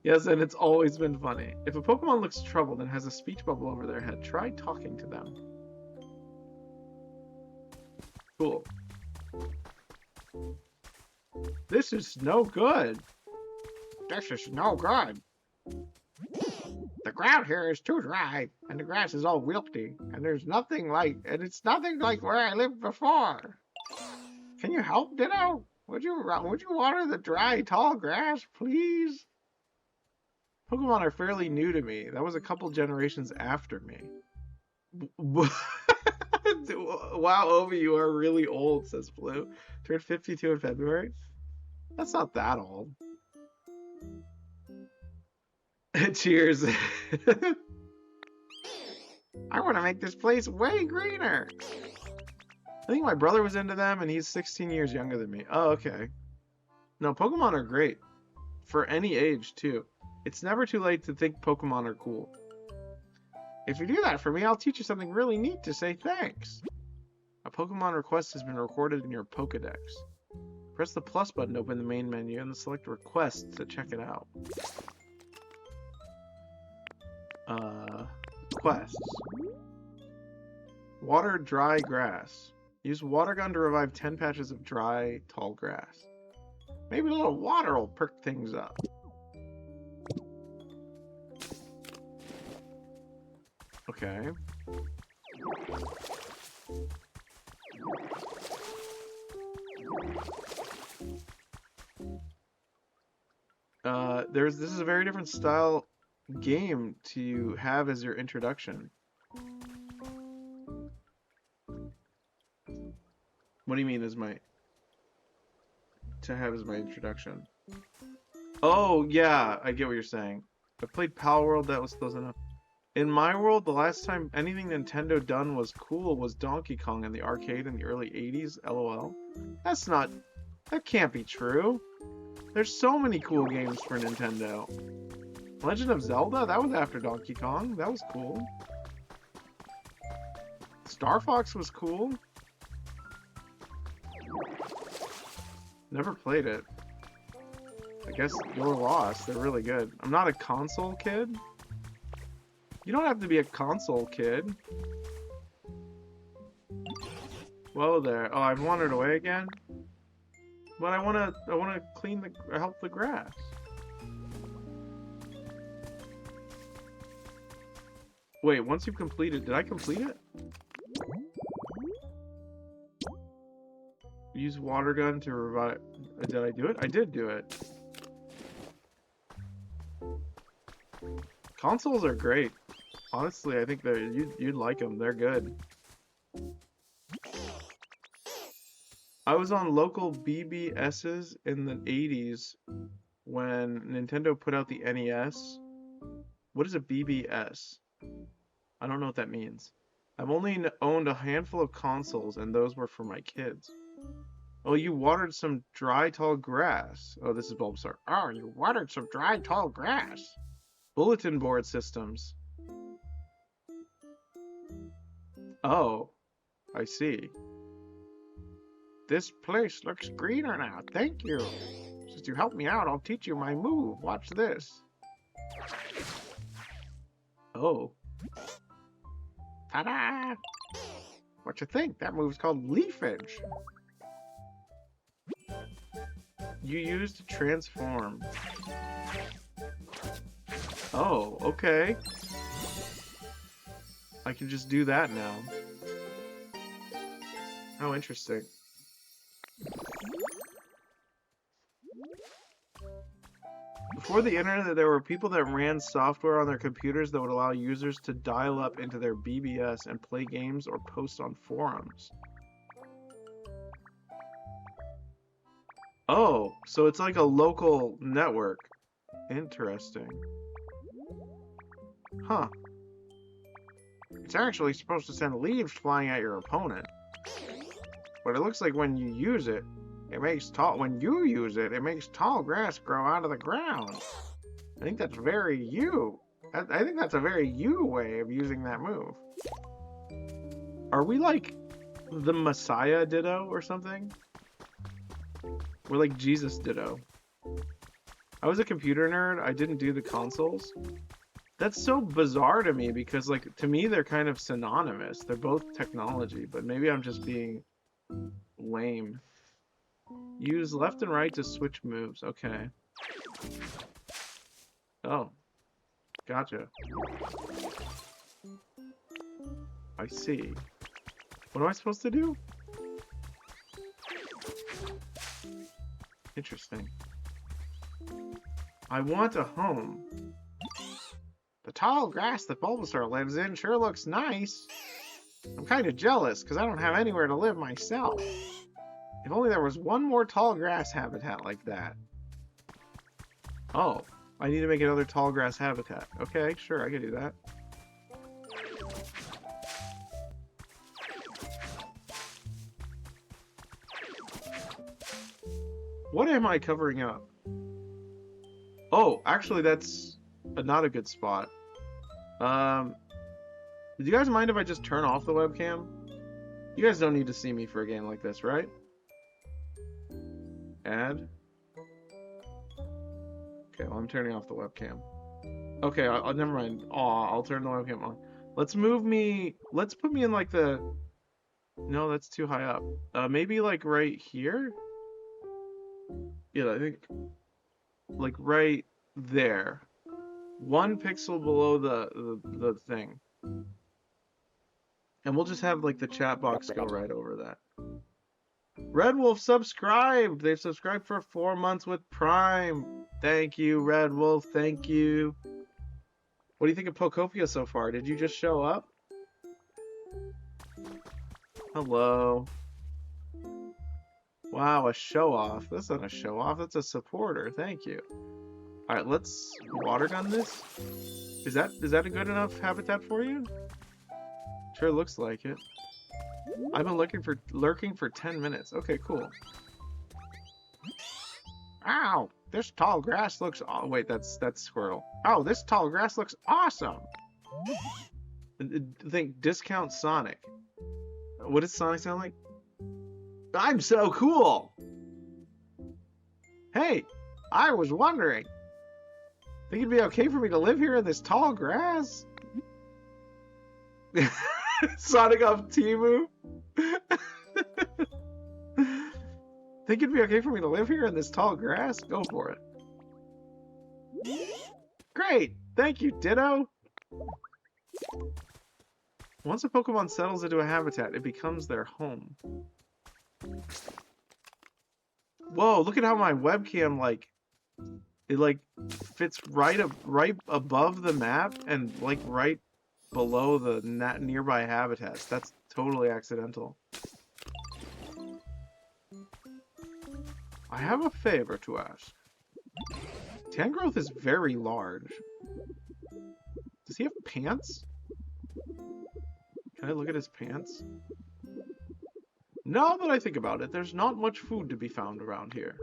Yes, and it's always been funny. If a Pokemon looks troubled and has a speech bubble over their head, try talking to them. Cool. This is no good. This is no good. The ground here is too dry, and the grass is all wilty, and it's nothing like where I lived before. Can you help, Ditto? Would you water the dry, tall grass, please? Pokemon are fairly new to me. That was a couple generations after me. Wow, Obi, you are really old, says Blue. Turned 52 in February? That's not that old. Cheers. I want to make this place way greener. I think my brother was into them, and he's 16 years younger than me. Oh, okay. No, Pokemon are great. For any age, too. It's never too late to think Pokemon are cool. If you do that for me, I'll teach you something really neat to say thanks. A Pokemon request has been recorded in your Pokedex. Press the plus button to open the main menu and select request to check it out. Quests. Water dry grass. Use water gun to revive 10 patches of dry, tall grass. Maybe a little water will perk things up. Okay. This is a very different style game to have as your introduction. What do you mean to have as my introduction? Oh, yeah, I get what you're saying. I played Pal World, that was close enough. In my world, the last time anything Nintendo done was cool was Donkey Kong in the arcade in the early 80s, LOL. That can't be true. There's so many cool games for Nintendo. Legend of Zelda? That was after Donkey Kong. That was cool. Star Fox was cool. Never played it. I guess you're lost. They're really good. I'm not a console kid. You don't have to be a console kid. Whoa there. Oh, I've wandered away again? But I wanna help the grass. Wait, once you've completed, did I complete it? Use water gun to revive. Did I do it? I did do it. Consoles are great. Honestly, I think you'd like them. They're good. I was on local BBS's in the 80s when Nintendo put out the NES. What is a BBS? I don't know what that means. I've only owned a handful of consoles, and those were for my kids. Oh, you watered some dry, tall grass. Oh, this is Bulbasaur. Oh, you watered some dry, tall grass. Bulletin board systems. Oh, I see. This place looks greener now. Thank you. Since you helped me out, I'll teach you my move. Watch this. Oh. Ta-da! What you think? That move's called leafage. You use to transform. Oh, okay. I can just do that now. Oh, interesting. Before the internet, there were people that ran software on their computers that would allow users to dial up into their BBS and play games or post on forums. Oh, so it's like a local network. Interesting. Huh. It's actually supposed to send leaves flying at your opponent. But it looks like when you use it, it makes tall grass grow out of the ground. I think that's very you. I think that's a very you way of using that move. Are we like the Messiah Ditto or something? We're like Jesus Ditto. I was a computer nerd. I didn't do the consoles. That's so bizarre to me because, like, to me, they're kind of synonymous. They're both technology, but maybe I'm just being lame. Use left and right to switch moves. Okay. Oh. Gotcha. I see. What am I supposed to do? Interesting. I want a home. The tall grass that Bulbasaur lives in sure looks nice. I'm kind of jealous because I don't have anywhere to live myself. If only there was one more tall grass habitat like that. Oh, I need to make another tall grass habitat. Okay, sure, I can do that. What am I covering up? Oh, actually, that's not a good spot. Do you guys mind if I just turn off the webcam? You guys don't need to see me for a game like this, right? Add. Okay, well, I'm turning off the webcam. Okay, I'll never mind. Aw, I'll turn the webcam on. Let's put me in like the... No, that's too high up. Maybe like right here? Yeah, I think like right there. 1 pixel below the thing. And we'll just have like the chat box go right over that. Red Wolf subscribed! They've subscribed for 4 months with Prime. Thank you, Red Wolf. Thank you. What do you think of Pokopia so far? Did you just show up? Hello. Wow, a show-off. That's not a show-off. That's a supporter. Thank you. Alright, let's water gun this. Is that a good enough habitat for you? Sure looks like it. I've been lurking for 10 minutes. Okay, cool. Ow! This tall grass looks... Oh, wait, that's squirrel. Oh, this tall grass looks awesome! Think discount Sonic. What does Sonic sound like? I'm so cool! Hey, I was wondering. Think it'd be okay for me to live here in this tall grass? Sonic off Temu? Think it'd be okay for me to live here in this tall grass? Go for it. Great! Thank you, Ditto! Once a Pokemon settles into a habitat, it becomes their home. Whoa, look at how my webcam, like, it, like, fits right above the map and, like, right below the nearby habitats. That's totally accidental. I have a favor to ask. Tangrowth is very large. Does he have pants? Can I look at his pants? Now that I think about it, there's not much food to be found around here.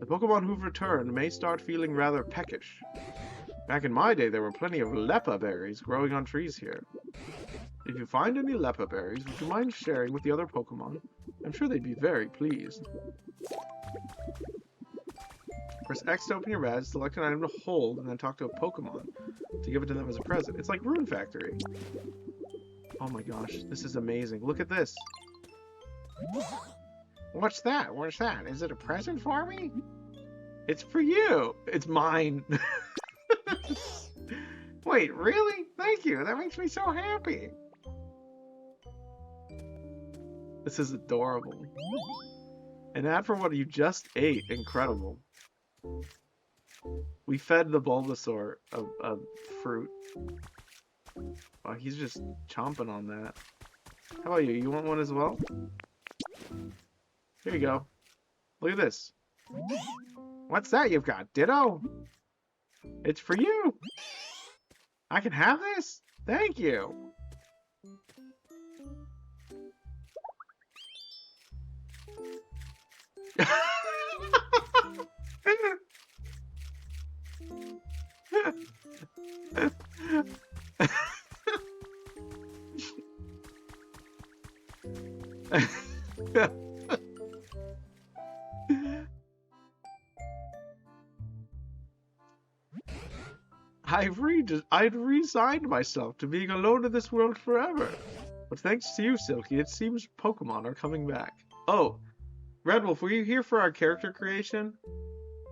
The Pokemon who've returned may start feeling rather peckish. Back in my day, there were plenty of Leppa berries growing on trees here. If you find any Leppa berries, would you mind sharing with the other Pokemon? I'm sure they'd be very pleased. Press X to open your badge, select an item to hold, and then talk to a Pokemon to give it to them as a present. It's like Rune Factory. Oh my gosh, this is amazing. Look at this. What's that? What's that? Is it a present for me? It's for you. It's mine. Wait, really? Thank you. That makes me so happy. This is adorable. An ad for what you just ate. Incredible. We fed the Bulbasaur a fruit. Wow, he's just chomping on that. How about you? You want one as well? Here you go. Look at this. What's that you've got, Ditto? It's for you. I can have this? Thank you. I'd resigned myself to being alone in this world forever. But thanks to you, Silky, it seems Pokemon are coming back. Oh, Red Wolf, were you here for our character creation?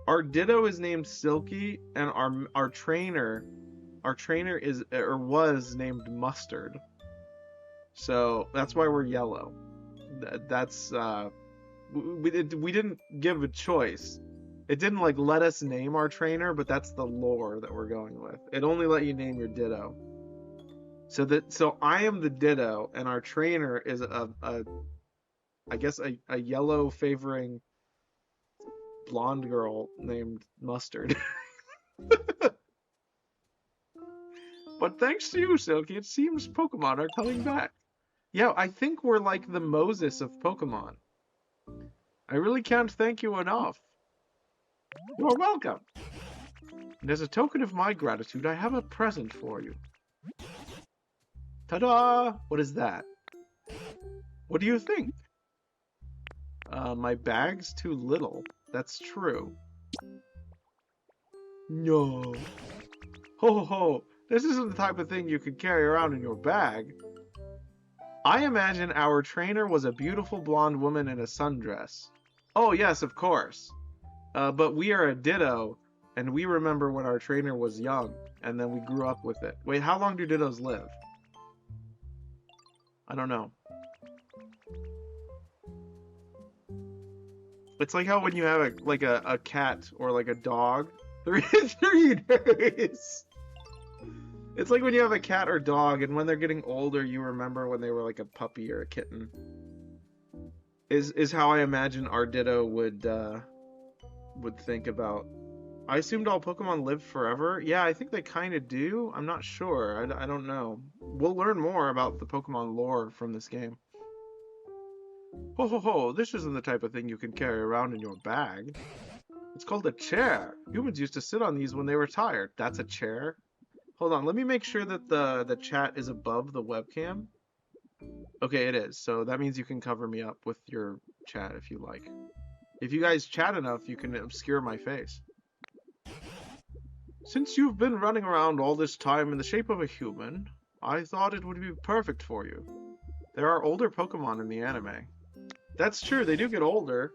Our Ditto is named Silky, and our trainer is or was named Mustard. So that's why we're yellow. That's we didn't give a choice. It didn't like let us name our trainer, but that's the lore that we're going with. It only let you name your Ditto. So I am the Ditto, and our trainer is I guess a yellow favoring blonde girl named Mustard. But thanks to you, Silky, it seems Pokemon are coming back. Yeah, I think we're like the Moses of Pokemon. I really can't thank you enough. You're welcome. And as a token of my gratitude, I have a present for you. Ta-da! What is that? What do you think? My bag's too little. That's true. No. Ho ho ho. This isn't the type of thing you could carry around in your bag. I imagine our trainer was a beautiful blonde woman in a sundress. Oh yes, of course. But we are a Ditto, and we remember when our trainer was young, and then we grew up with it. Wait, how long do Dittos live? I don't know. It's like how when you have a cat or like a dog, 3 days. It's like when you have a cat or dog, and when they're getting older, you remember when they were like a puppy or a kitten. Is how I imagine our Ditto would think about. I assumed all Pokemon live forever. Yeah, I think they kind of do. I'm not sure. I don't know. We'll learn more about the Pokemon lore from this game. Ho ho ho, this isn't the type of thing you can carry around in your bag. It's called a chair. Humans used to sit on these when they were tired. That's a chair? Hold on, let me make sure that the chat is above the webcam. Okay, it is. So that means you can cover me up with your chat if you like. If you guys chat enough, you can obscure my face. Since you've been running around all this time in the shape of a human, I thought it would be perfect for you. There are older Pokemon in the anime. That's true, they do get older.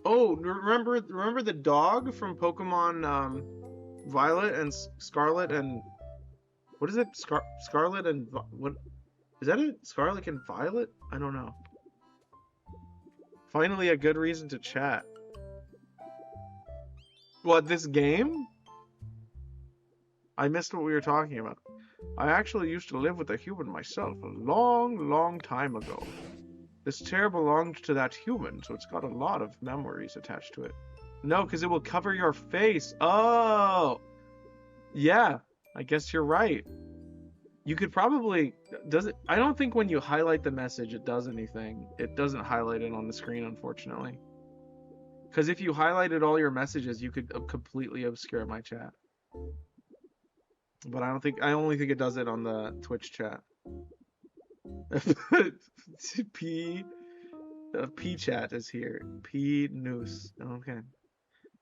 Oh, remember the dog from Pokemon Violet and Scarlet and... What is it? Scarlet and... What? Is that it? Scarlet and Violet? I don't know. Finally a good reason to chat. What, this game? I missed what we were talking about. I actually used to live with a human myself a long, long time ago. This chair belonged to that human, so it's got a lot of memories attached to it. No, because it will cover your face. Oh! Yeah, I guess you're right. You could probably... Does it? I don't think when you highlight the message it does anything. It doesn't highlight it on the screen, unfortunately. Because if you highlighted all your messages, you could completely obscure my chat. But I only think it does it on the Twitch chat. P chat is here. P Noose. Okay.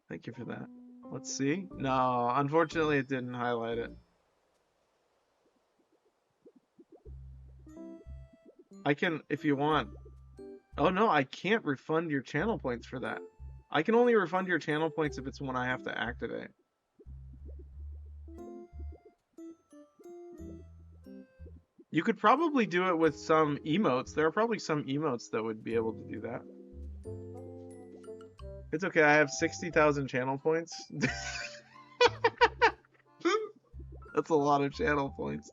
Thank you for that. Let's see. No, unfortunately it didn't highlight it. I can, if you want. Oh no, I can't refund your channel points for that. I can only refund your channel points if it's one I have to activate. You could probably do it with some emotes. There are probably some emotes that would be able to do that. It's okay, I have 60,000 channel points. That's a lot of channel points.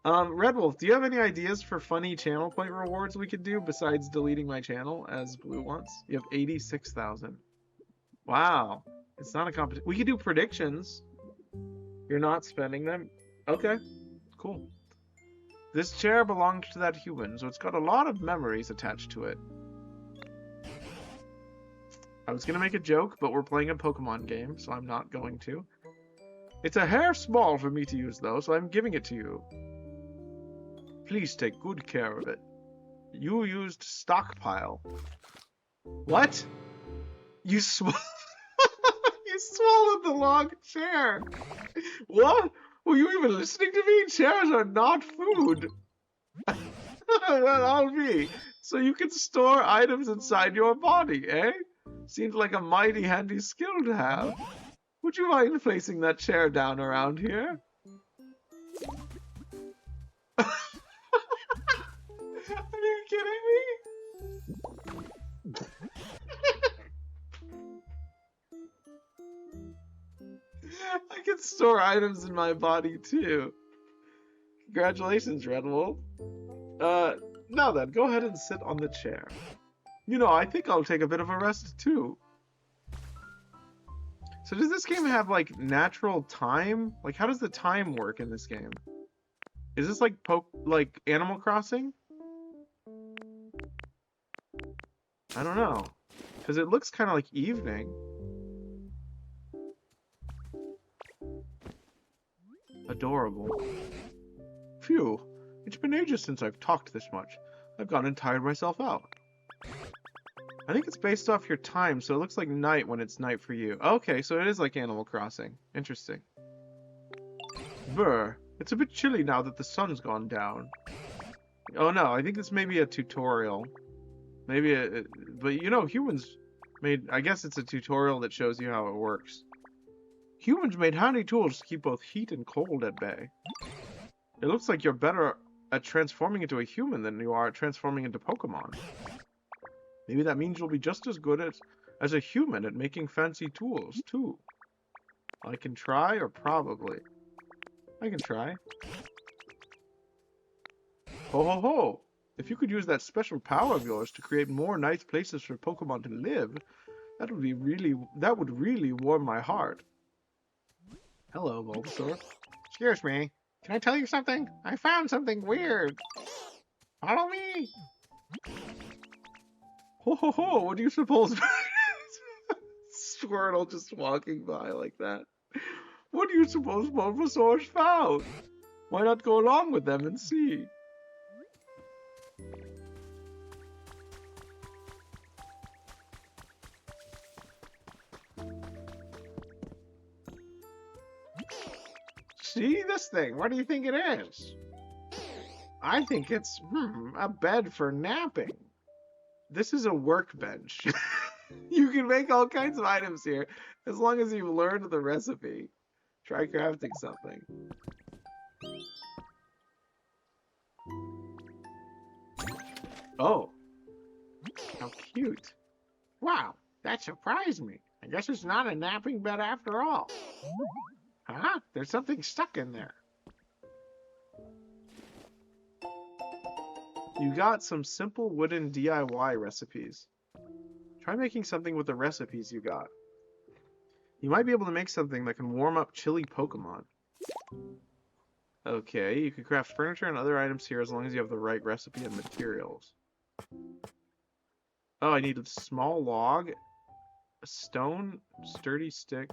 Red Wolf, do you have any ideas for funny channel point rewards we could do besides deleting my channel as Blue wants? You have 86,000. Wow. It's not a competition. We could do predictions. You're not spending them? Okay. Cool. This chair belonged to that human, so it's got a lot of memories attached to it. I was gonna make a joke, but we're playing a Pokemon game, so I'm not going to. It's a hair small for me to use, though, so I'm giving it to you. Please take good care of it. You used stockpile. What? You you swallowed the long chair. What? Were you even listening to me? Chairs are not food. Well, I'll be. So you can store items inside your body, eh? Seems like a mighty handy skill to have. Would you mind placing that chair down around here? Are you kidding me? I can store items in my body too. Congratulations, Red Wolf. Now then, go ahead and sit on the chair. You know, I think I'll take a bit of a rest too. So does this game have like natural time? Like how does the time work in this game? Is this like Animal Crossing? I don't know. Cuz it looks kind of like evening. Adorable. Phew. It's been ages since I've talked this much. I've gone and tired myself out. I think it's based off your time, so it looks like night when it's night for you. Okay, so it is like Animal Crossing. Interesting. Brr. It's a bit chilly now that the sun's gone down. Oh no, I think this may be a tutorial. Maybe but you know, humans made... I guess it's a tutorial that shows you how it works. Humans made handy tools to keep both heat and cold at bay. It looks like you're better at transforming into a human than you are at transforming into Pokemon. Maybe that means you'll be just as good as a human at making fancy tools, too. I can try, or probably. I can try. Ho ho ho! If you could use that special power of yours to create more nice places for Pokemon to live, that would really warm my heart. Hello, Bulbasaur. Excuse me. Can I tell you something? I found something weird. Follow me. Ho ho ho! What do you suppose? Squirtle just walking by like that. What do you suppose Bulbasaur's found? Why not go along with them and see? See this thing? What do you think it is? I think it's, a bed for napping. This is a workbench. You can make all kinds of items here, as long as you've learned the recipe. Try crafting something. Oh. How cute. Wow, that surprised me. I guess it's not a napping bed after all. Huh? There's something stuck in there. You got some simple wooden DIY recipes. Try making something with the recipes you got. You might be able to make something that can warm up chilly Pokemon. Okay, you can craft furniture and other items here as long as you have the right recipe and materials. Oh, I need a small log, a stone, sturdy stick.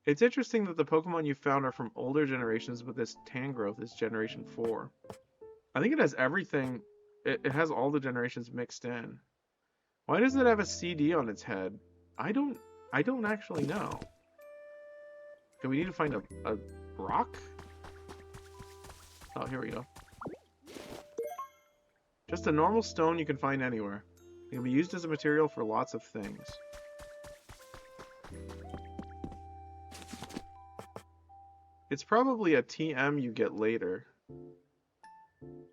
It's interesting that the Pokemon you found are from older generations, but this Tangrowth is Generation 4. I think it has everything. It has all the generations mixed in. Why does it have a CD on its head? I don't actually know. Okay, we need to find a rock? Oh, here we go. Just a normal stone you can find anywhere. It can be used as a material for lots of things. It's probably a TM you get later.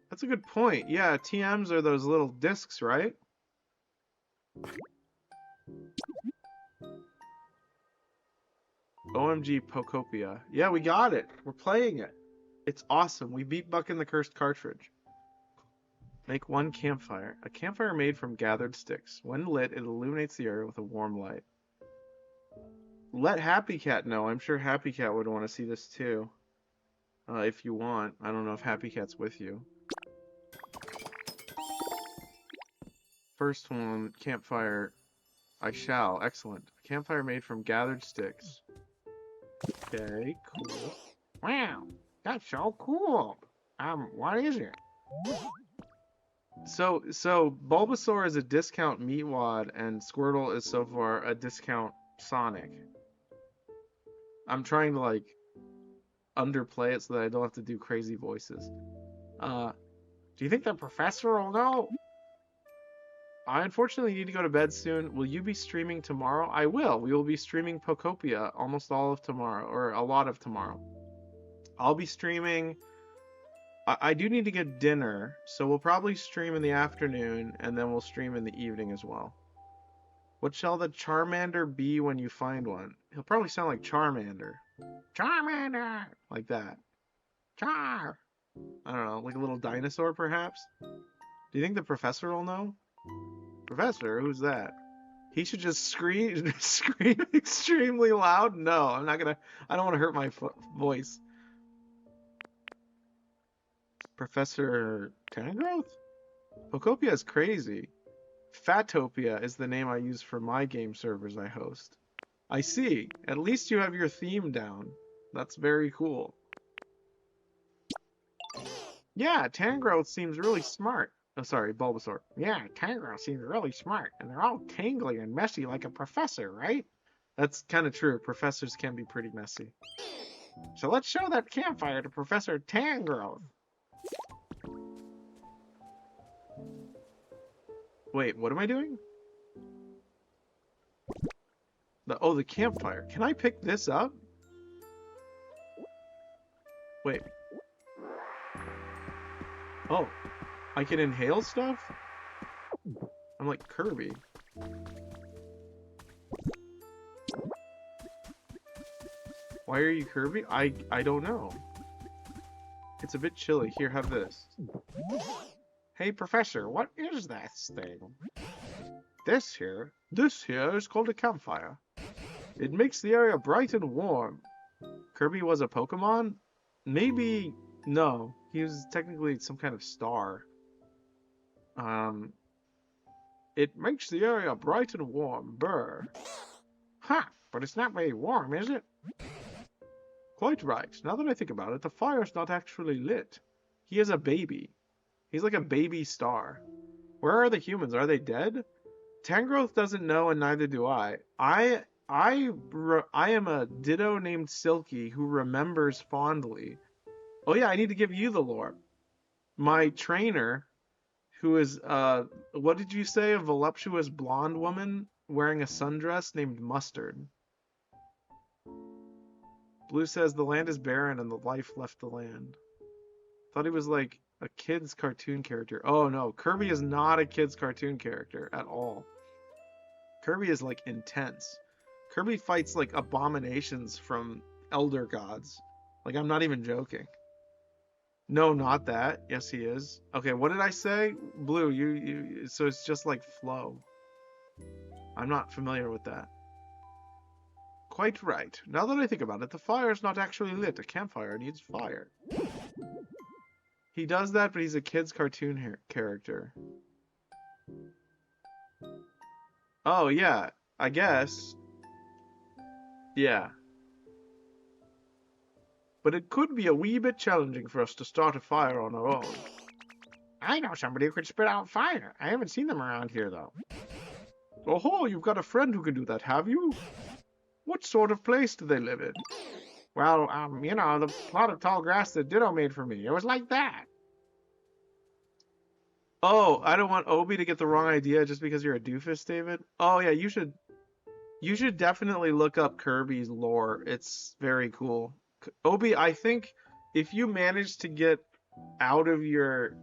That's a good point. Yeah, TMs are those little discs, right? OMG Pokopia. Yeah, we got it. We're playing it. It's awesome. We beat Buck in the Cursed Cartridge. Make one campfire. A campfire made from gathered sticks. When lit, it illuminates the area with a warm light. Let Happy Cat know. I'm sure Happy Cat would want to see this too. If you want. I don't know if Happy Cat's with you. First one, campfire. I shall. Excellent. A campfire made from gathered sticks. Okay, cool. Wow, that's so cool. What is it? So Bulbasaur is a discount Meatwad, and Squirtle is so far a discount Sonic. I'm trying to like underplay it so that I don't have to do crazy voices. Do you think the professor will know? I unfortunately need to go to bed soon. Will you be streaming tomorrow? I will. We will be streaming Pokopia almost all of tomorrow, or a lot of tomorrow. I'll be streaming. I do need to get dinner, so we'll probably stream in the afternoon, and then we'll stream in the evening as well. What shall the Charmander be when you find one? He'll probably sound like Charmander. Charmander! Like that. Char! I don't know, like a little dinosaur perhaps? Do you think the professor will know? Professor? Who's that? He should just scream extremely loud? No, I'm not gonna. I don't want to hurt my voice. Professor Tangrowth? Pokopia is crazy. Fatopia is the name I use for my game servers I host. I see. At least you have your theme down. That's very cool. Yeah, Tangrowth seems really smart. Oh, sorry, Bulbasaur. Yeah, Tangrowth seems really smart, and they're all tangly and messy like a professor, right? That's kind of true. Professors can be pretty messy. So let's show that campfire to Professor Tangrowth. Wait, what am I doing? The campfire. Can I pick this up? Wait. Oh, I can inhale stuff? I'm like Kirby. Why are you Kirby? I don't know. It's a bit chilly. Here, have this. Hey, Professor, what is that thing? This here is called a campfire. It makes the area bright and warm. Kirby was a Pokemon? Maybe... No. He was technically some kind of star. It makes the area bright and warm. Brr. Ha! But it's not very warm, is it? Quite right. Now that I think about it, the fire's not actually lit. He is a baby. He's like a baby star. Where are the humans? Are they dead? Tangrowth doesn't know, and neither do I. I am a Ditto named Silky who remembers fondly. Oh yeah, I need to give you the lore. My trainer, who is, what did you say? A voluptuous blonde woman wearing a sundress named Mustard. Blue says the land is barren and the life left the land. Thought he was like a kid's cartoon character. Oh no, Kirby is not a kid's cartoon character at all. Kirby is like intense. Kirby fights like abominations from elder gods. Like, I'm not even joking. No, not that. Yes, he is. Okay, what did I say? Blue, you so it's just like flow. I'm not familiar with that. Quite right. Now that I think about it, the fire's not actually lit. A campfire needs fire. He does that, but he's a kid's cartoon character. Oh, yeah. I guess. Yeah. But it could be a wee bit challenging for us to start a fire on our own. I know somebody who could spit out fire. I haven't seen them around here, though. Oh, you've got a friend who can do that, have you? What sort of place do they live in? Well, you know, the plot of tall grass that Ditto made for me. It was like that. Oh, I don't want Obi to get the wrong idea just because you're a doofus, David. Oh, yeah, you should definitely look up Kirby's lore. It's very cool. Obi, I think if you manage to get out of your,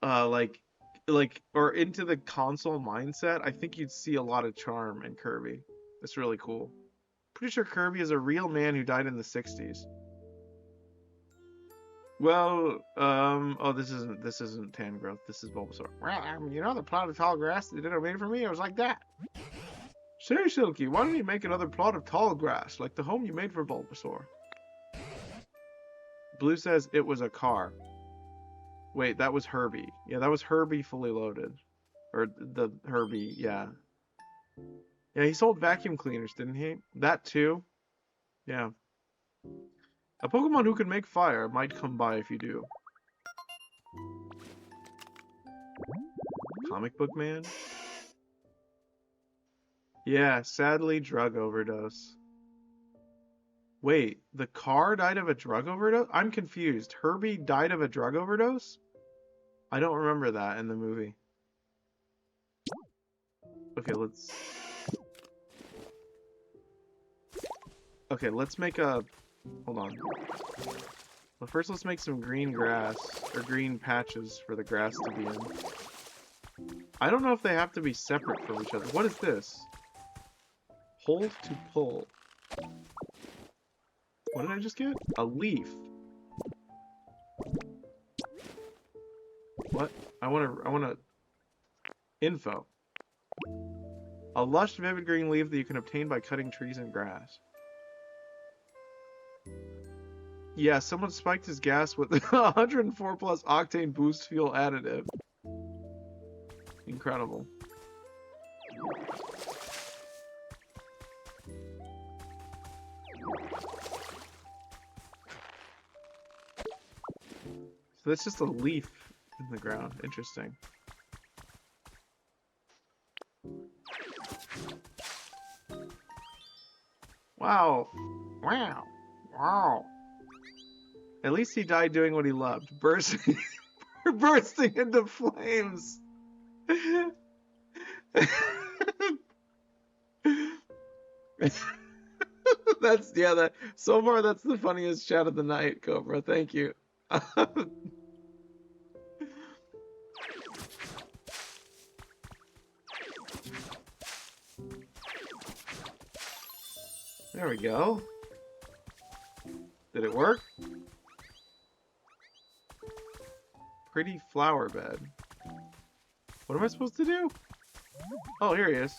or into the console mindset, I think you'd see a lot of charm in Kirby. It's really cool. Pretty sure Kirby is a real man who died in the 60s. Well, oh, this isn't Tangrowth. This is Bulbasaur. Well, you know the plot of tall grass that Ditto made for me? It was like that. Say, Silky, why don't you make another plot of tall grass, like the home you made for Bulbasaur? Blue says it was a car. Wait, that was Herbie. Yeah, that was Herbie fully loaded. Or the Herbie, yeah. Yeah, he sold vacuum cleaners, didn't he? That too? Yeah. A Pokemon who can make fire might come by if you do. comic book man? Yeah, sadly, drug overdose. Wait, the car died of a drug overdose? I'm confused. Herbie died of a drug overdose? I don't remember that in the movie. Okay, let's make a... Hold on. Well, first let's make some green grass, or green patches for the grass to be in. I don't know if they have to be separate from each other. What is this? Hold to pull. What did I just get? A leaf. What? I wanna... Info. A lush, vivid green leaf that you can obtain by cutting trees and grass. Yeah, someone spiked his gas with 104 plus octane boost fuel additive. Incredible. So that's just a leaf in the ground. Interesting. Wow. Wow. Wow. At least he died doing what he loved. Bursting into flames. So far that's the funniest chat of the night, Cobra. Thank you. There we go. Did it work? Pretty flower bed. What am I supposed to do? Oh, here he is.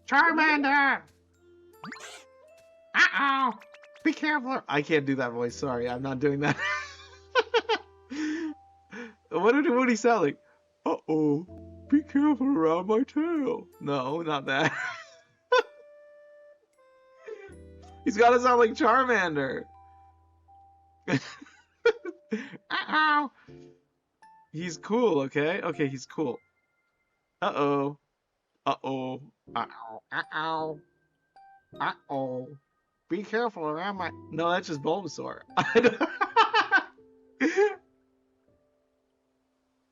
Charmander! Uh-oh! Be careful! I can't do that voice, sorry, I'm not doing that. What did Woody sound like? Uh-oh, be careful around my tail. No, not that. He's gotta sound like Charmander. Uh-oh. He's cool, okay? Okay, he's cool. Uh-oh. Uh-oh. Uh-oh. Uh-oh. Uh-oh. Be careful around my... No, that's just Bulbasaur.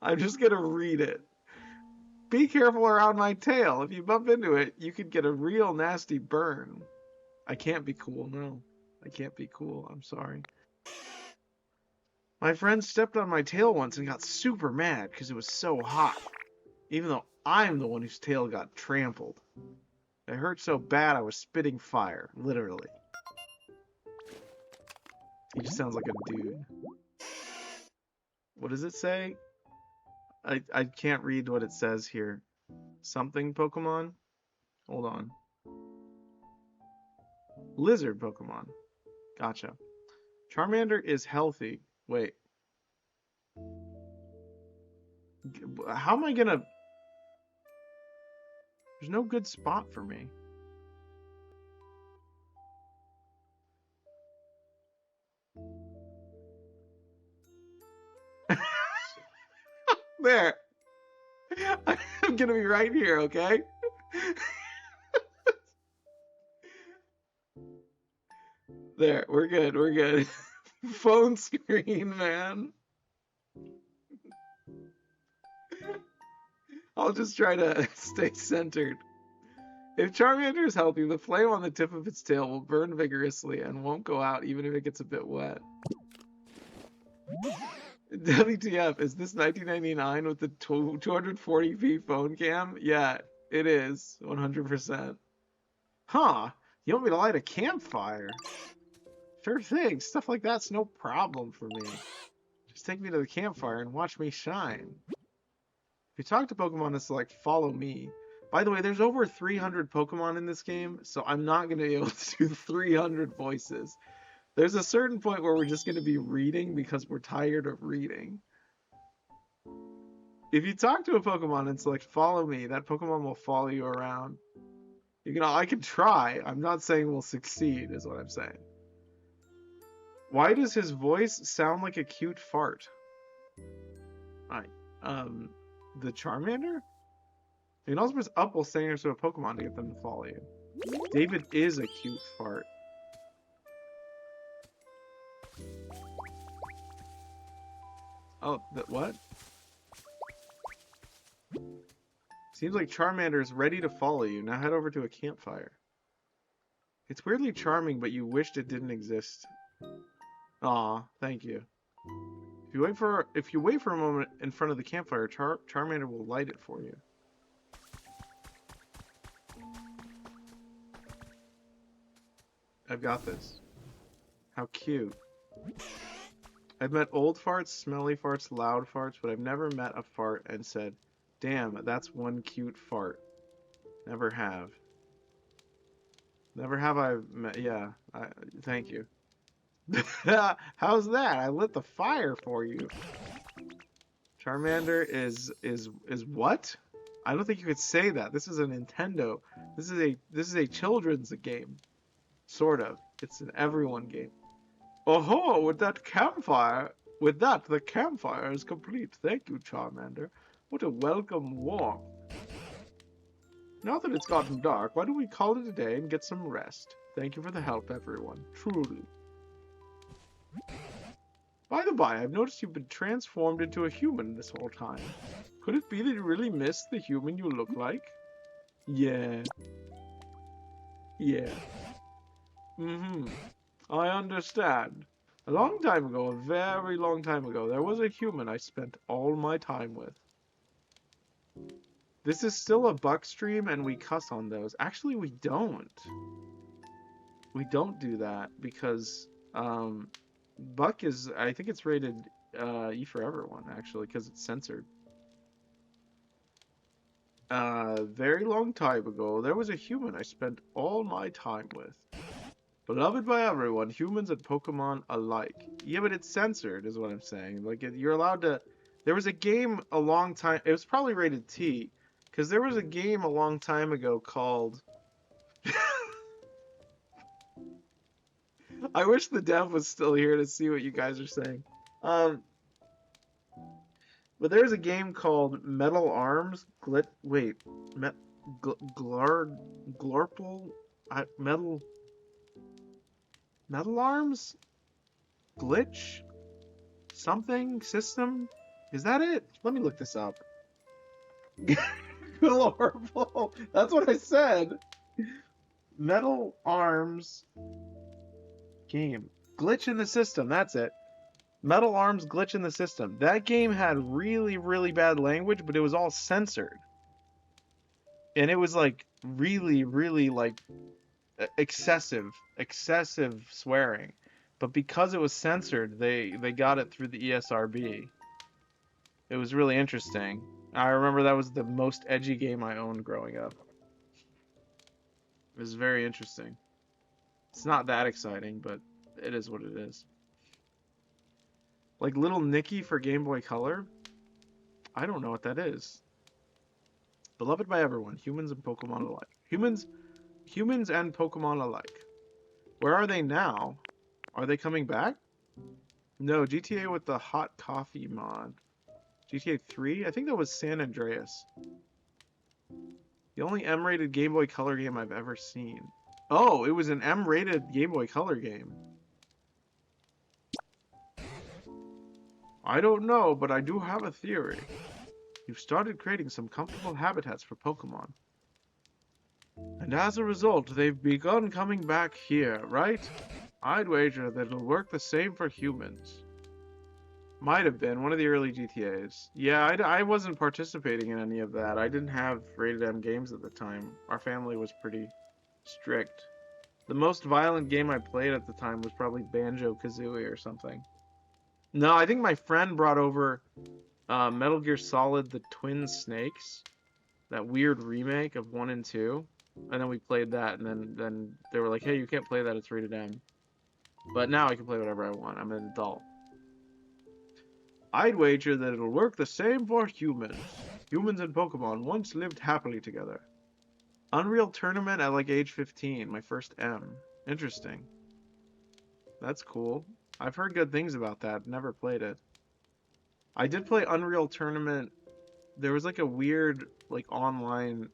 I'm just gonna read it. Be careful around my tail. If you bump into it, you could get a real nasty burn. I can't be cool, no. I can't be cool, I'm sorry. My friend stepped on my tail once and got super mad because it was so hot. Even though I'm the one whose tail got trampled. It hurt so bad I was spitting fire, literally. He just sounds like a dude. What does it say? I can't read what it says here. Something Pokemon? Hold on. Lizard Pokemon. Gotcha. Charmander is healthy. Wait. How am I gonna... There's no good spot for me. There. I'm gonna be right here, okay? There, we're good, we're good. Phone screen, man. I'll just try to stay centered. If Charmander is healthy, the flame on the tip of its tail will burn vigorously and won't go out even if it gets a bit wet. WTF, is this 1999 with the 240p phone cam? Yeah, it is, 100%. Huh, you want me to light a campfire? Sure thing, stuff like that's no problem for me. Just take me to the campfire and watch me shine. If you talk to Pokemon and select follow me. By the way, there's over 300 Pokemon in this game, so I'm not going to be able to do 300 voices. There's a certain point where we're just going to be reading because we're tired of reading. If you talk to a Pokemon and select follow me, that Pokemon will follow you around. I can try. I'm not saying we'll succeed, is what I'm saying. Why does his voice sound like a cute fart? I, the Charmander? You can also press up while standing next to a Pokemon to get them to follow you. David is a cute fart. Oh, what? Seems like Charmander is ready to follow you. Now head over to a campfire. It's weirdly charming, but you wished it didn't exist. Aw, thank you. If you wait for a moment in front of the campfire, Charmander will light it for you. I've got this. How cute. I've met old farts, smelly farts, loud farts, but I've never met a fart and said, damn, that's one cute fart. Never have. Never have I met, yeah, thank you. How's that? I lit the fire for you. Charmander is what? I don't think you could say that. This is a Nintendo. This is a children's game. Sort of. It's an everyone game. Oh-ho, with that, the campfire is complete. Thank you, Charmander. What a welcome warmth. Now that it's gotten dark, why don't we call it a day and get some rest? Thank you for the help, everyone. Truly. By the by, I've noticed you've been transformed into a human this whole time. Could it be that you really miss the human you look like? Yeah. Yeah. I understand. A long time ago, a very long time ago, there was a human I spent all my time with. This is still a Buck stream and we cuss on those. Actually, we don't. We don't do that because Buck is, I think it's rated E for everyone, actually, because it's censored. Very long time ago, there was a human I spent all my time with. Beloved by everyone, humans and Pokemon alike. Yeah, but it's censored, is what I'm saying. Like, you're allowed to... There was a game a long time... It was probably rated T. Because there was a game a long time ago called... I wish the dev was still here to see what you guys are saying. But there's a game called Metal Arms... Glorple... Metal Arms? Glitch? Something? System? Is that it? Let me look this up. Glorple. That's what I said. Metal Arms game. Glitch in the system. That's it. Metal Arms Glitch in the system. That game had really, really bad language, but it was all censored. And it was like really, really like excessive swearing, but because it was censored, they got it through the ESRB. It was really interesting. I remember that was the most edgy game I owned growing up. It was very interesting. It's not that exciting, but it is what it is. Like Little Nicky for Game Boy Color? I don't know what that is. Beloved by everyone, humans and Pokemon alike. Humans and Pokemon alike. Where are they now? Are they coming back? No, GTA with the hot coffee mod. GTA 3? I think that was San Andreas. The only M-rated Game Boy Color game I've ever seen. Oh, it was an M-rated Game Boy Color game. I don't know, but I do have a theory. You've started creating some comfortable habitats for Pokemon. And as a result, they've begun coming back here, right? I'd wager that it'll work the same for humans. Might have been one of the early GTAs. Yeah, I wasn't participating in any of that. I didn't have rated M games at the time. Our family was pretty strict. The most violent game I played at the time was probably Banjo-Kazooie or something. No, I think my friend brought over Metal Gear Solid: The Twin Snakes. That weird remake of 1 and 2. And then we played that, and then they were like, hey, you can't play that, it's rated M. But now I can play whatever I want. I'm an adult. I'd wager that it'll work the same for humans. Humans and Pokemon once lived happily together. Unreal Tournament at like age 15, my first M. Interesting. That's cool. I've heard good things about that. Never played it. I did play Unreal Tournament. There was like a weird like online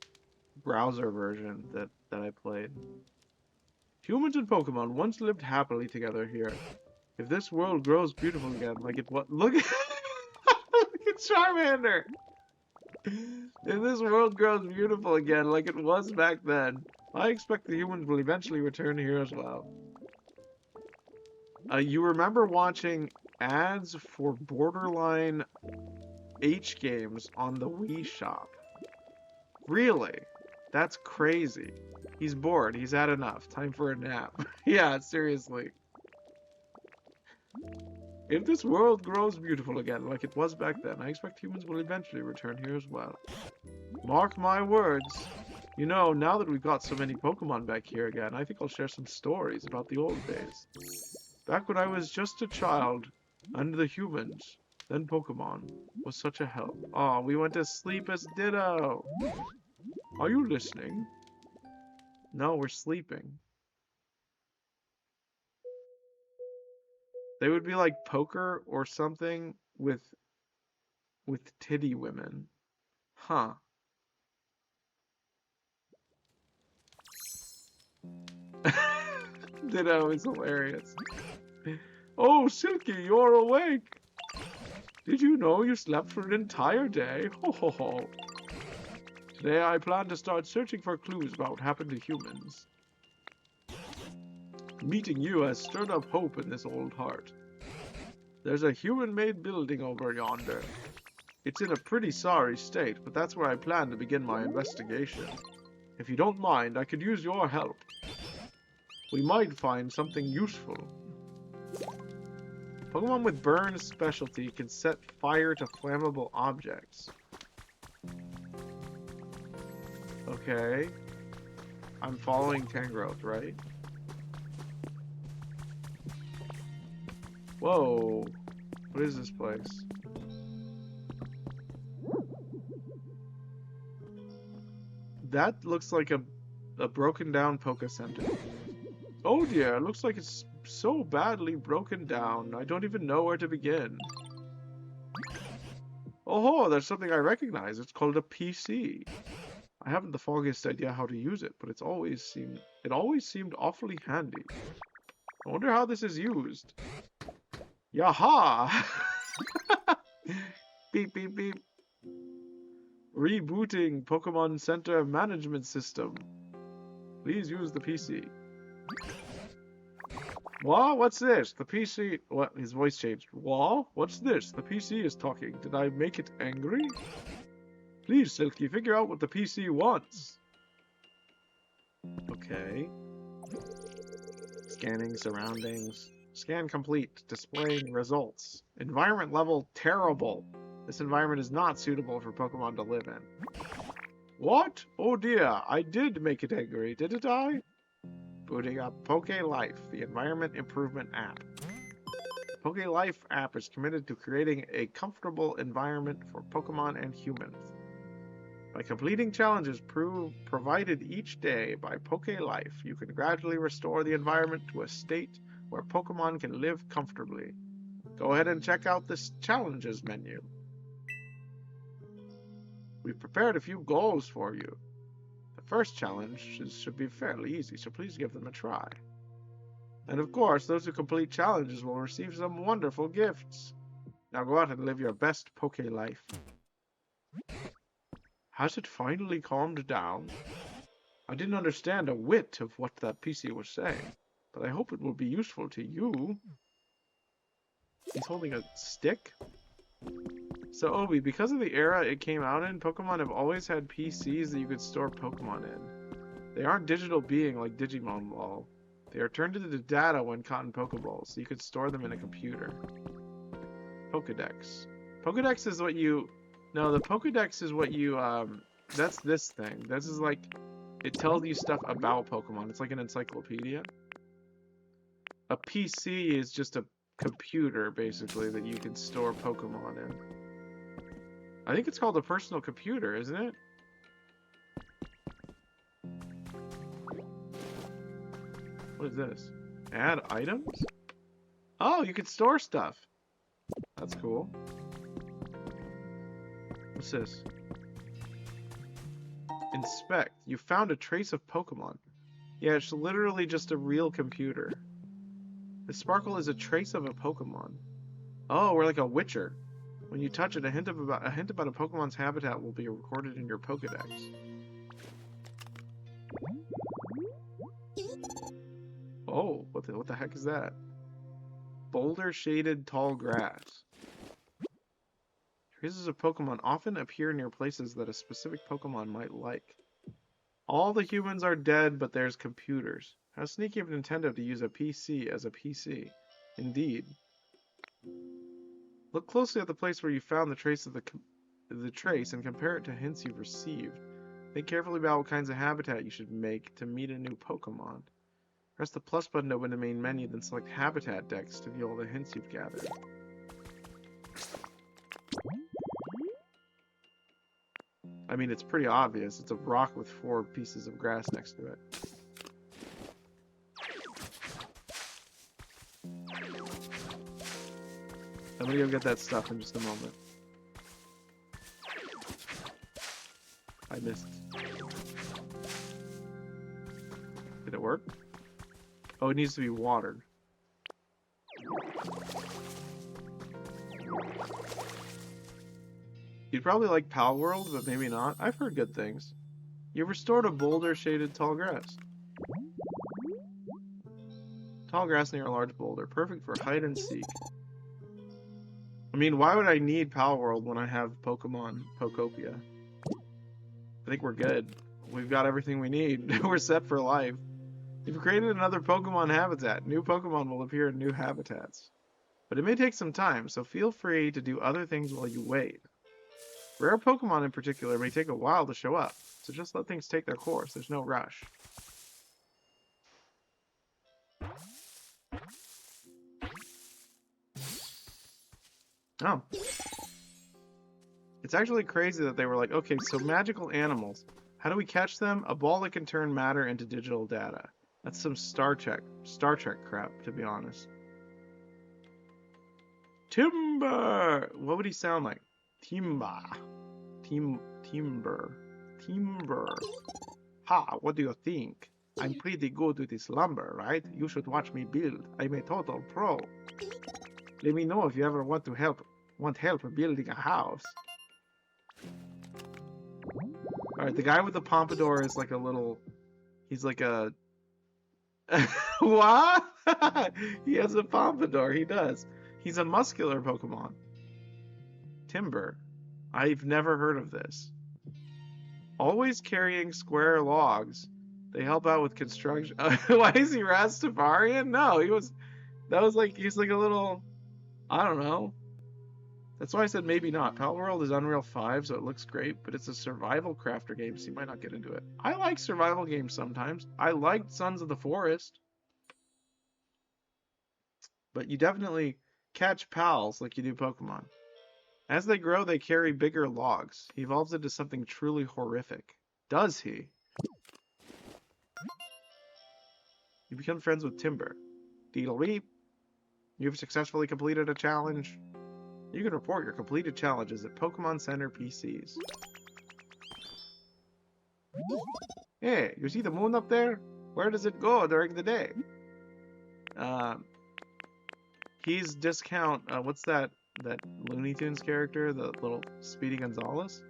browser version that I played. Humans and Pokemon once lived happily together here. If this world grows beautiful again, like it was, look at look at Charmander. If this world grows beautiful again, like it was back then, I expect the humans will eventually return here as well. You remember watching ads for Borderline H games on the Wii Shop? Really? That's crazy. He's bored. He's had enough. Time for a nap. Yeah, seriously. If this world grows beautiful again, like it was back then, I expect humans will eventually return here as well. Mark my words. You know, now that we've got so many Pokemon back here again, I think I'll share some stories about the old days. Back when I was just a child, and the humans, then Pokemon, was such a help. Aw, we went to sleep as Ditto! Are you listening? No, we're sleeping. They would be like poker or something with titty women. Huh. Ditto is hilarious. Oh, Silky, you're awake! Did you know you slept for an entire day? Ho ho ho. Today I plan to start searching for clues about what happened to humans. Meeting you has stirred up hope in this old heart. There's a human-made building over yonder. It's in a pretty sorry state, but that's where I plan to begin my investigation. If you don't mind, I could use your help. We might find something useful. Pokemon with burn specialty can set fire to flammable objects. Okay. I'm following Tangrowth, right? Whoa. What is this place? That looks like a broken down Poke Center. Oh dear, it looks like it's so badly broken down. I don't even know where to begin. Oh, there's something I recognize. It's called a PC. I haven't the foggiest idea how to use it, but it always seemed awfully handy. I wonder how this is used. Yaha! Beep beep beep. Rebooting Pokemon Center Management System. Please use the PC. What? What's this? The PC... What? His voice changed. What? What's this? The PC is talking. Did I make it angry? Please, Silky, figure out what the PC wants. Okay. Scanning surroundings. Scan complete. Displaying results. Environment level terrible. This environment is not suitable for Pokemon to live in. What? Oh dear, I did make it angry, didn't I? Booting up Poke Life, the environment improvement app. Poke Life app is committed to creating a comfortable environment for Pokemon and humans. By completing challenges provided each day by Poke Life, you can gradually restore the environment to a state where Pokemon can live comfortably. Go ahead and check out this challenges menu. We've prepared a few goals for you. The first challenge should be fairly easy, so please give them a try. And of course, those who complete challenges will receive some wonderful gifts. Now go out and live your best Poke life. Has it finally calmed down? I didn't understand a whit of what that PC was saying, but I hope it will be useful to you. He's holding a stick? So, Obi, because of the era it came out in, Pokemon have always had PCs that you could store Pokemon in. They aren't digital being like Digimon lol. They are turned into data when caught in Pokeballs, so you could store them in a computer. Pokedex. Pokedex is what you... No, the Pokedex is what you, that's this thing. This is like... It tells you stuff about Pokemon. It's like an encyclopedia. A PC is just a computer, basically, that you can store Pokemon in. I think it's called a personal computer, isn't it? What is this? Add items? Oh, you can store stuff. That's cool. What's this? Inspect. You found a trace of Pokemon. Yeah, it's literally just a real computer. The sparkle is a trace of a Pokemon. Oh, we're like a Witcher. When you touch it, a hint about a Pokemon's habitat will be recorded in your Pokedex. Oh, what the heck is that? Boulder shaded tall grass. Traces of Pokemon often appear near places that a specific Pokemon might like. All the humans are dead, but there's computers. How sneaky of Nintendo to use a PC as a PC. Indeed. Look closely at the place where you found the trace of the trace and compare it to hints you've received. Think carefully about what kinds of habitat you should make to meet a new Pokemon. Press the plus button to open the main menu, then select Habitat Dex to view all the hints you've gathered. I mean, it's pretty obvious. It's a rock with 4 pieces of grass next to it. I'm gonna go get that stuff in just a moment. I missed. Did it work? Oh, it needs to be watered. You'd probably like Pal World, but maybe not. I've heard good things. You've restored a boulder-shaded tall grass. Tall grass near a large boulder, perfect for hide and seek. I mean, why would I need Pal World when I have Pokemon Pokopia? I think we're good. We've got everything we need. We're set for life. You've created another Pokemon habitat. New Pokemon will appear in new habitats. But it may take some time, so feel free to do other things while you wait. Rare Pokemon in particular may take a while to show up, so just let things take their course. There's no rush. Oh. It's actually crazy that they were like, okay, so magical animals. How do we catch them? A ball that can turn matter into digital data. That's some Star Trek crap, to be honest. Timber! What would he sound like? Timber. Timber. Ha, what do you think? I'm pretty good with this lumber, right? You should watch me build. I'm a total pro. Let me know if you ever want help building a house. Alright, the guy with the pompadour is like a little... He's like a... What? He has a pompadour, he does. He's a muscular Pokemon. Timber. I've never heard of this. Always carrying square logs. They help out with construction. Why is he Rastafarian? No, he's like a little... I don't know. That's why I said maybe not. Pal World is Unreal 5, so it looks great, but it's a survival crafter game, so you might not get into it. I like survival games sometimes. I liked Sons of the Forest. But you definitely catch pals like you do Pokemon. As they grow, they carry bigger logs. He evolves into something truly horrific. Does he? You become friends with Timber. Deedle-weep. You've successfully completed a challenge. You can report your completed challenges at Pokemon Center PCs. Hey, you see the moon up there? Where does it go during the day? He's Discount, what's that Looney Tunes character? The little Speedy Gonzales?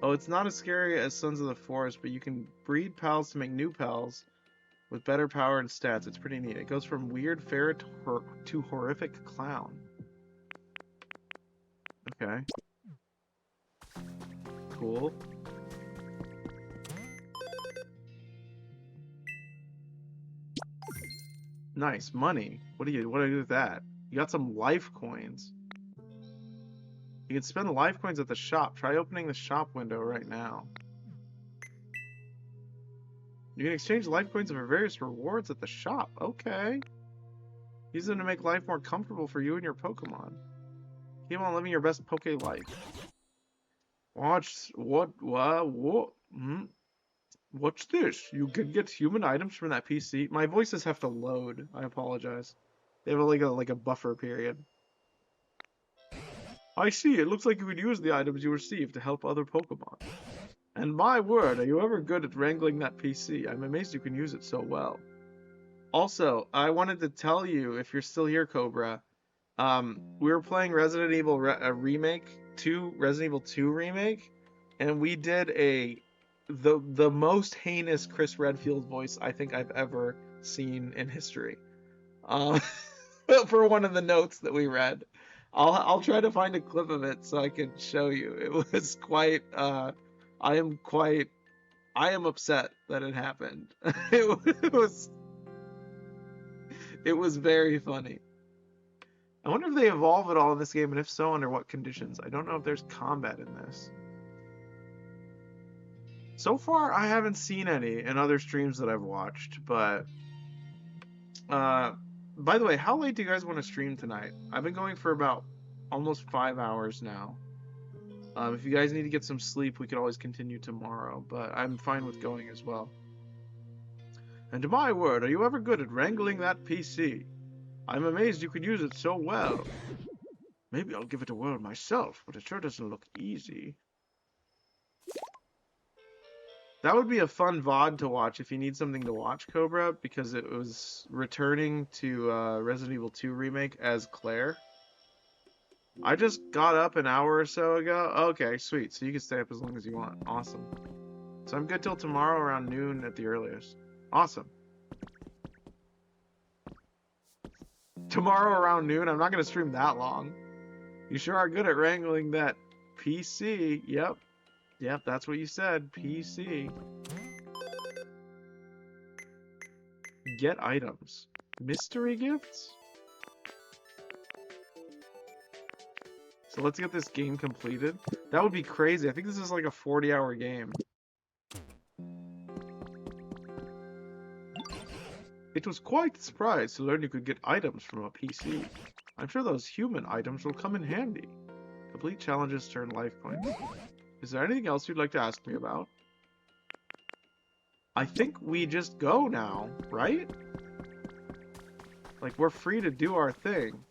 Oh, it's not as scary as Sons of the Forest, but you can breed pals to make new pals with better power and stats. It's pretty neat. It goes from weird ferret to horrific clown. Okay. Cool. Nice. Money. What do I do with that? You got some life coins. You can spend life coins at the shop. Try opening the shop window right now. You can exchange life coins for various rewards at the shop. Okay. Use them to make life more comfortable for you and your Pokemon. Keep on living your best Poke life. Watch what? What's this? You can get human items from that PC? My voices have to load. I apologize. They have like a buffer period. I see. It looks like you could use the items you receive to help other Pokemon. And my word, are you ever good at wrangling that PC? I'm amazed you can use it so well. Also, I wanted to tell you, if you're still here, Cobra, we were playing Resident Evil Remake 2, Resident Evil 2 Remake, and we did the most heinous Chris Redfield voice I think I've ever seen in history. For one of the notes that we read. I'll try to find a clip of it so I can show you. It was quite I am upset that it happened. It was very funny. I wonder if they evolve at all in this game, and if so, under what conditions. I don't know if there's combat in this. So far, I haven't seen any in other streams that I've watched, but by the way, how late do you guys want to stream tonight? I've been going for about almost 5 hours now. If you guys need to get some sleep, we could always continue tomorrow, but I'm fine with going as well. And my word, are you ever good at wrangling that PC? I'm amazed you could use it so well. Maybe I'll give it a whirl myself, but it sure doesn't look easy. That would be a fun VOD to watch if you need something to watch, Cobra, because it was returning to Resident Evil 2 Remake as Claire. I just got up an hour or so ago. Okay, sweet. So you can stay up as long as you want. Awesome. So I'm good till tomorrow around noon at the earliest. Awesome. Tomorrow around noon? I'm not going to stream that long. You sure are good at wrangling that PC. Yep. Yep, that's what you said. PC. Get items. Mystery gifts? So let's get this game completed. That would be crazy. I think this is like a 40-hour game. It was quite a surprise to learn you could get items from a PC. I'm sure those human items will come in handy. Complete challenges turn life points. Is there anything else you'd like to ask me about? I think we just go now, right? Like, we're free to do our thing.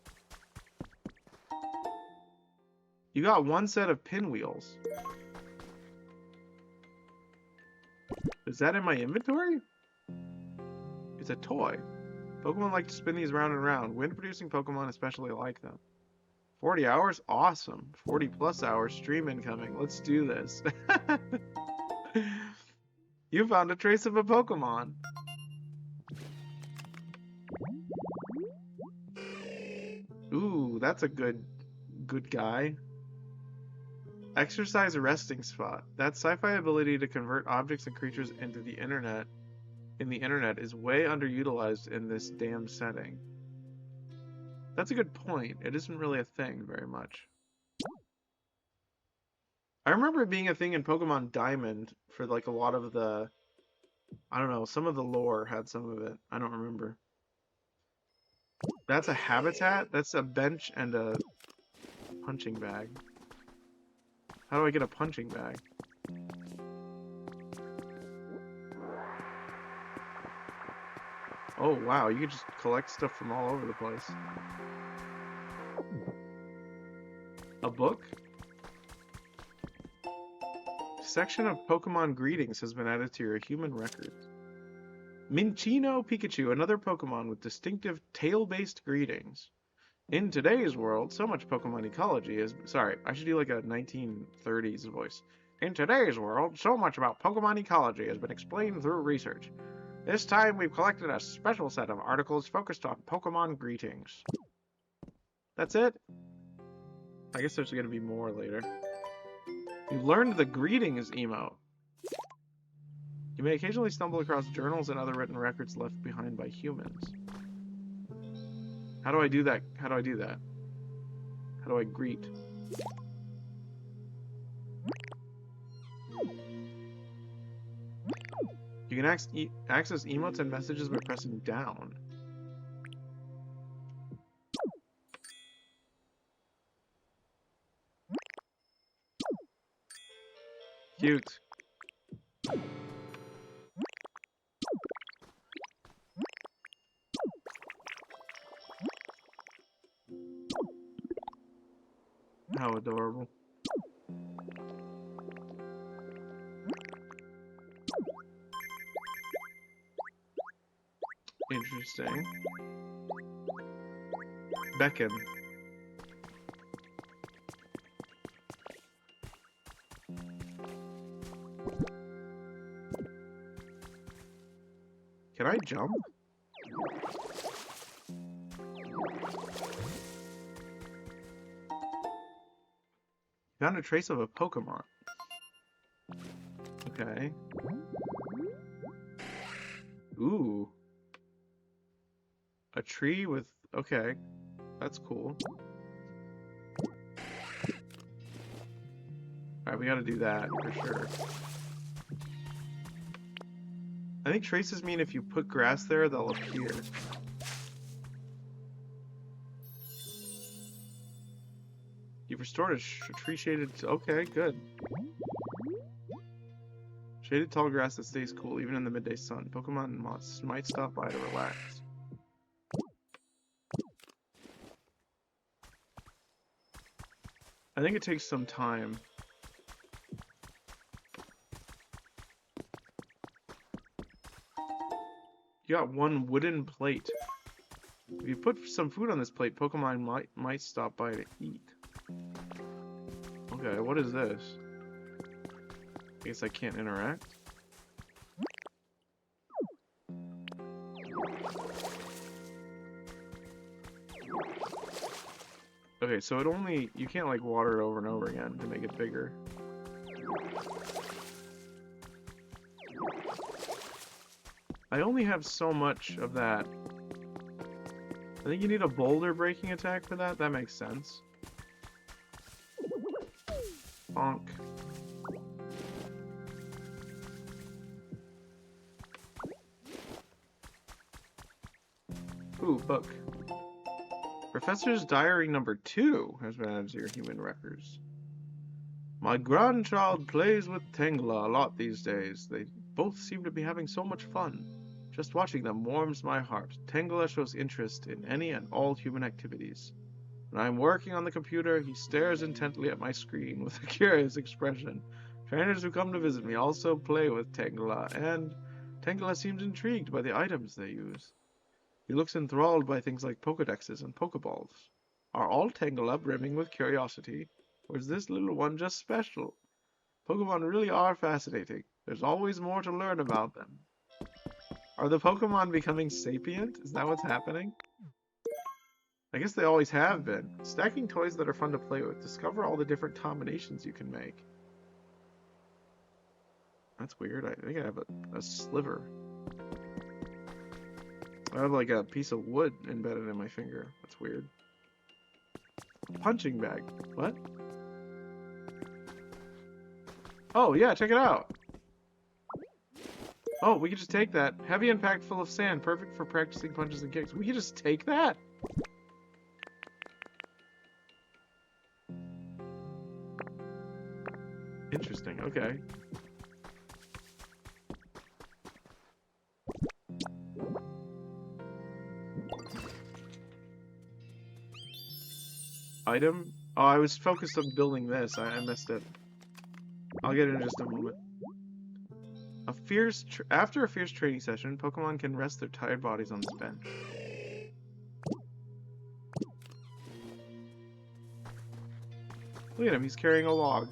You got one set of pinwheels. Is that in my inventory? It's a toy. Pokemon like to spin these round and round. Wind-producing Pokemon especially like them. 40 hours? Awesome. 40 plus hours stream incoming. Let's do this. You found a trace of a Pokemon. Ooh, that's a good guy. Exercise resting spot. That sci-fi ability to convert objects and creatures into the internet is way underutilized in this damn setting. That's a good point. It isn't really a thing very much. I remember it being a thing in Pokemon Diamond for like a lot of the, I don't know, some of the lore had some of it. I don't remember. That's a habitat? That's a bench and a punching bag. How do I get a punching bag? Oh wow, you can just collect stuff from all over the place. A book? Section of Pokemon greetings has been added to your human records. Minccino Pikachu, another Pokemon with distinctive tail-based greetings. In today's world, so much Pokemon ecology is... Sorry, I should do like a 1930s voice. In today's world, so much about Pokemon ecology has been explained through research. This time, we've collected a special set of articles focused on Pokemon greetings. That's it? I guess there's gonna be more later. You learned the greetings emote. You may occasionally stumble across journals and other written records left behind by humans. How do I do that? How do I do that? How do I greet? You can access emotes and messages by pressing down. Cute. How adorable. Interesting. Beckon. Can I jump? Found a trace of a Pokemon. Okay. Ooh. A tree with... Okay. That's cool. Alright, we gotta do that for sure. I think traces mean if you put grass there, they'll appear. You've restored a tree shaded... Okay, good. Shaded tall grass that stays cool even in the midday sun. Pokemon might stop by to relax. I think it takes some time. You got one wooden plate. If you put some food on this plate, Pokemon might stop by to eat. Okay, what is this? I guess I can't interact. Okay, so it only... You can't, like, water it over and over again to make it bigger. I only have so much of that. I think you need a boulder breaking attack for that. That makes sense. Bonk. Ooh, book. Professor's Diary number 2 has been added to your human records. My grandchild plays with Tangela a lot these days. They both seem to be having so much fun. Just watching them warms my heart. Tangela shows interest in any and all human activities. When I'm working on the computer, he stares intently at my screen with a curious expression. Trainers who come to visit me also play with Tangela, and Tangela seems intrigued by the items they use. He looks enthralled by things like Pokedexes and Pokeballs. Are all Tangela brimming with curiosity, or is this little one just special? Pokemon really are fascinating. There's always more to learn about them. Are the Pokemon becoming sapient? Is that what's happening? I guess they always have been. Stacking toys that are fun to play with. Discover all the different combinations you can make. That's weird. I think I have a sliver. I have like a piece of wood embedded in my finger. That's weird. Punching bag. What? Oh, yeah, check it out. Oh, we can just take that. Heavy and packed full of sand. Perfect for practicing punches and kicks. We can just take that. Interesting. Okay. Item? Oh, I was focused on building this. I missed it. I'll get it in just a moment. After a fierce training session, Pokemon can rest their tired bodies on this bench. Look at him, he's carrying a log.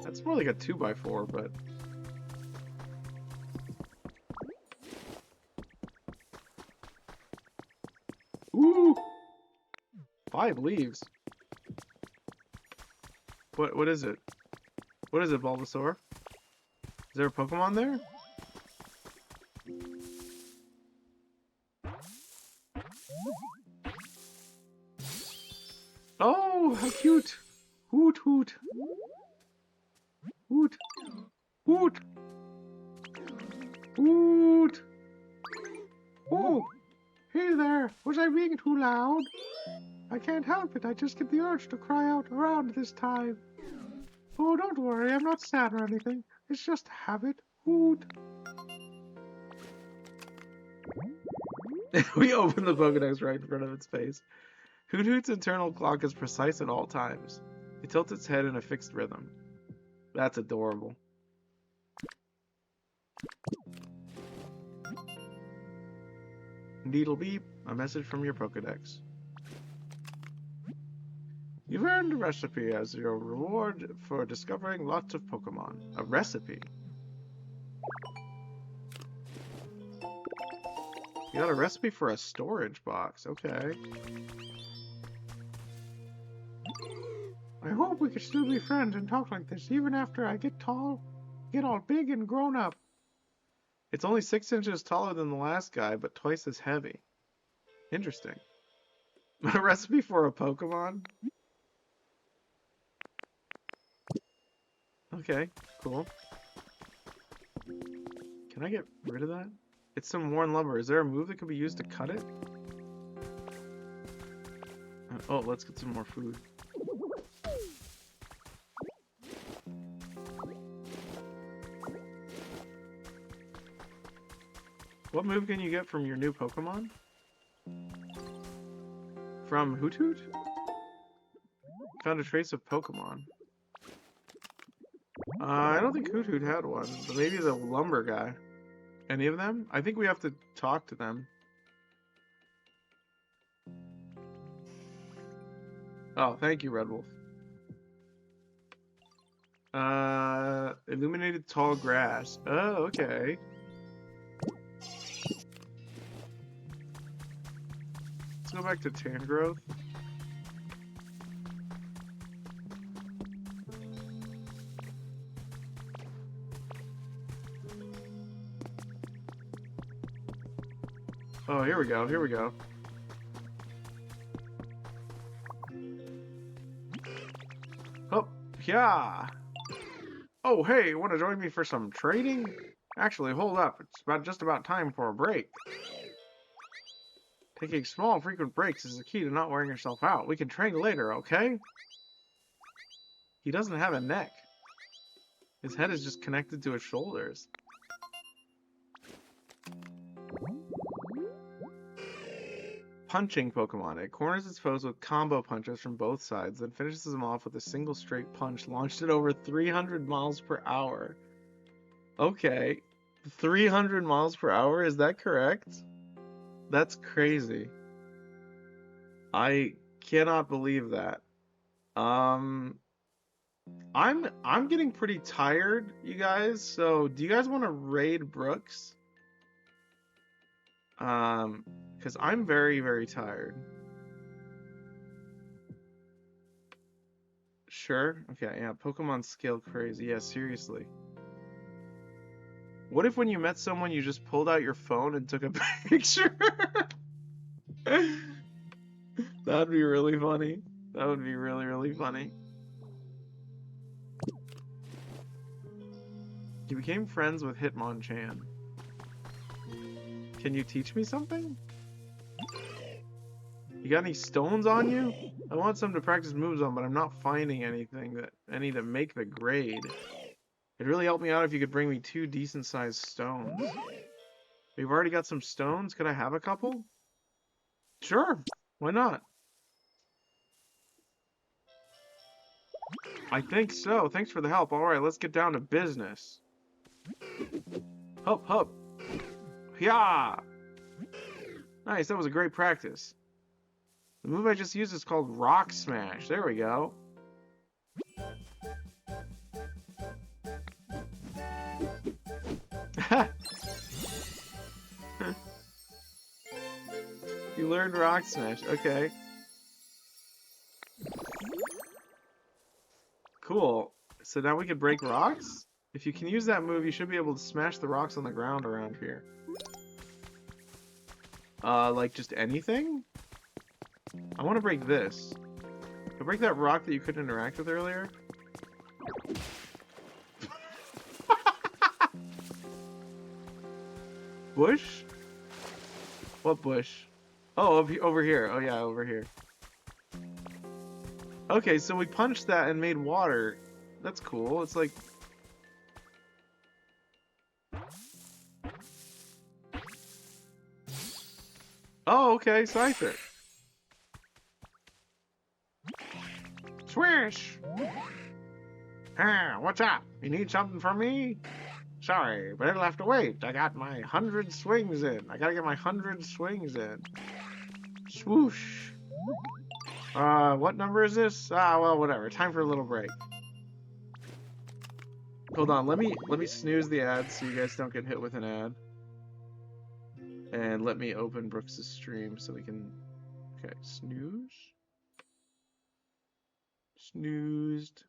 That's more like a 2x4, but... Ooh! 5 leaves. What is it? What is it, Bulbasaur? Is there a Pokemon there? Oh, how cute! Hoot hoot! Hoot! Hoot! Hoot! Oh! Hey there! Was I being too loud? I can't help it, I just get the urge to cry out around this time. Oh, don't worry, I'm not sad or anything. It's just a habit. Hoot! We open the Pokedex right in front of its face. Hoot Hoot's internal clock is precise at all times. It tilts its head in a fixed rhythm. That's adorable. Needle beep, a message from your Pokedex. You've earned a recipe as your reward for discovering lots of Pokemon. A recipe? You got a recipe for a storage box, okay. I hope we can still be friends and talk like this even after I get all big and grown up. It's only 6 inches taller than the last guy, but twice as heavy. Interesting. A recipe for a Pokemon? Okay, cool. Can I get rid of that? It's some worn lumber. Is there a move that could be used to cut it? Oh, let's get some more food. What move can you get from your new Pokemon? From Hoot Hoot? Found a trace of Pokemon. I don't think Hoot Hoot had one, but maybe the lumber guy. Any of them? I think we have to talk to them. Oh, thank you, Red Wolf. Illuminated tall grass. Oh, okay. Let's go back to Tangrowth. Oh, here we go, here we go. Oh, yeah. Oh, hey, want to join me for some trading? Actually, hold up. It's just about time for a break. Taking small, frequent breaks is the key to not wearing yourself out. We can train later, okay? He doesn't have a neck. His head is just connected to his shoulders. Punching Pokemon. It corners its foes with combo punches from both sides, then finishes them off with a single straight punch launched at over 300 miles per hour. Okay. 300 miles per hour? Is that correct? That's crazy. I cannot believe that. I'm getting pretty tired, you guys. So, do you guys want to raid Brooks? Because I'm very, very tired. Sure. Okay, yeah, Pokemon skill crazy. Yeah, seriously. What if when you met someone you just pulled out your phone and took a picture? That'd be really funny. That would be really, really funny. You became friends with Hitmonchan. Can you teach me something? You got any stones on you? I want some to practice moves on, but I'm not finding anything that I need to make the grade. It'd really help me out if you could bring me 2 decent-sized stones. We've already got some stones. Could I have a couple? Sure. Why not? I think so. Thanks for the help. Alright, let's get down to business. Hup, hup. Yeah. Nice, that was a great practice. The move I just used is called Rock Smash. There we go. You learned Rock Smash. Okay. Cool. So now we can break rocks? If you can use that move, you should be able to smash the rocks on the ground around here. Like just anything? I want to break this. Can I break that rock that you couldn't interact with earlier? Bush? What bush? Oh, over here. Oh yeah, over here. Okay, so we punched that and made water. That's cool. It's like... Oh, okay, Scyther. Swish! What's up? You need something from me? Sorry, but it'll have to wait. I got my 100 swings in. I gotta get my 100 swings in. Swoosh. What number is this? Well, whatever. Time for a little break. Hold on, let me snooze the ad so you guys don't get hit with an ad. And let me open Brooks' stream so we can... Okay, snooze. Snoozed.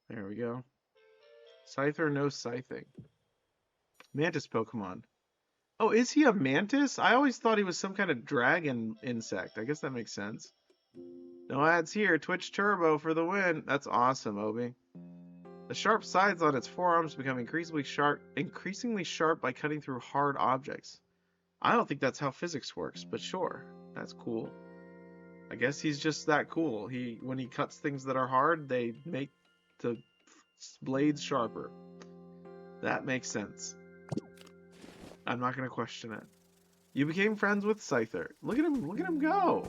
There we go. Scyther, no scything. Mantis Pokemon. Oh, is he a mantis? I always thought he was some kind of dragon insect. I guess that makes sense. No ads here. Twitch Turbo for the win. That's awesome, Obi. The sharp sides on its forearms become increasingly sharp by cutting through hard objects. I don't think that's how physics works, but sure. That's cool. I guess he's just that cool. When he cuts things that are hard, they make the blades sharper. That makes sense. I'm not gonna question it. You became friends with Scyther. Look at him go!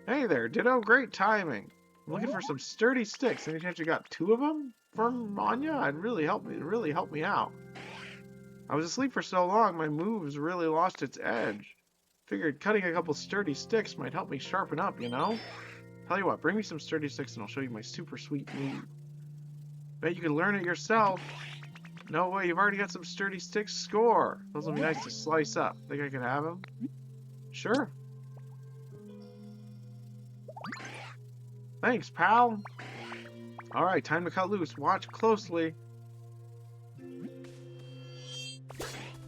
Hey there, Ditto, great timing. I'm looking for some sturdy sticks. Any chance you got 2 of them from Anya? It'd really help me out. I was asleep for so long, my moves really lost its edge. Figured cutting a couple sturdy sticks might help me sharpen up, you know? Tell you what, bring me some sturdy sticks and I'll show you my super sweet move. Bet you can learn it yourself. No way, you've already got some sturdy sticks. Score! Those will be nice to slice up. Think I can have them? Sure. Thanks, pal. Alright, time to cut loose. Watch closely.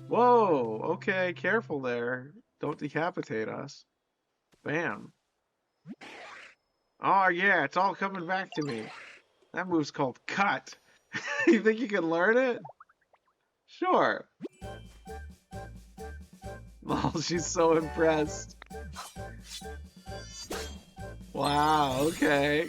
Whoa, okay, careful there. Don't decapitate us. Bam. Oh yeah, it's all coming back to me. That move's called cut. You think you can learn it? Sure. Oh, she's so impressed. Wow, okay.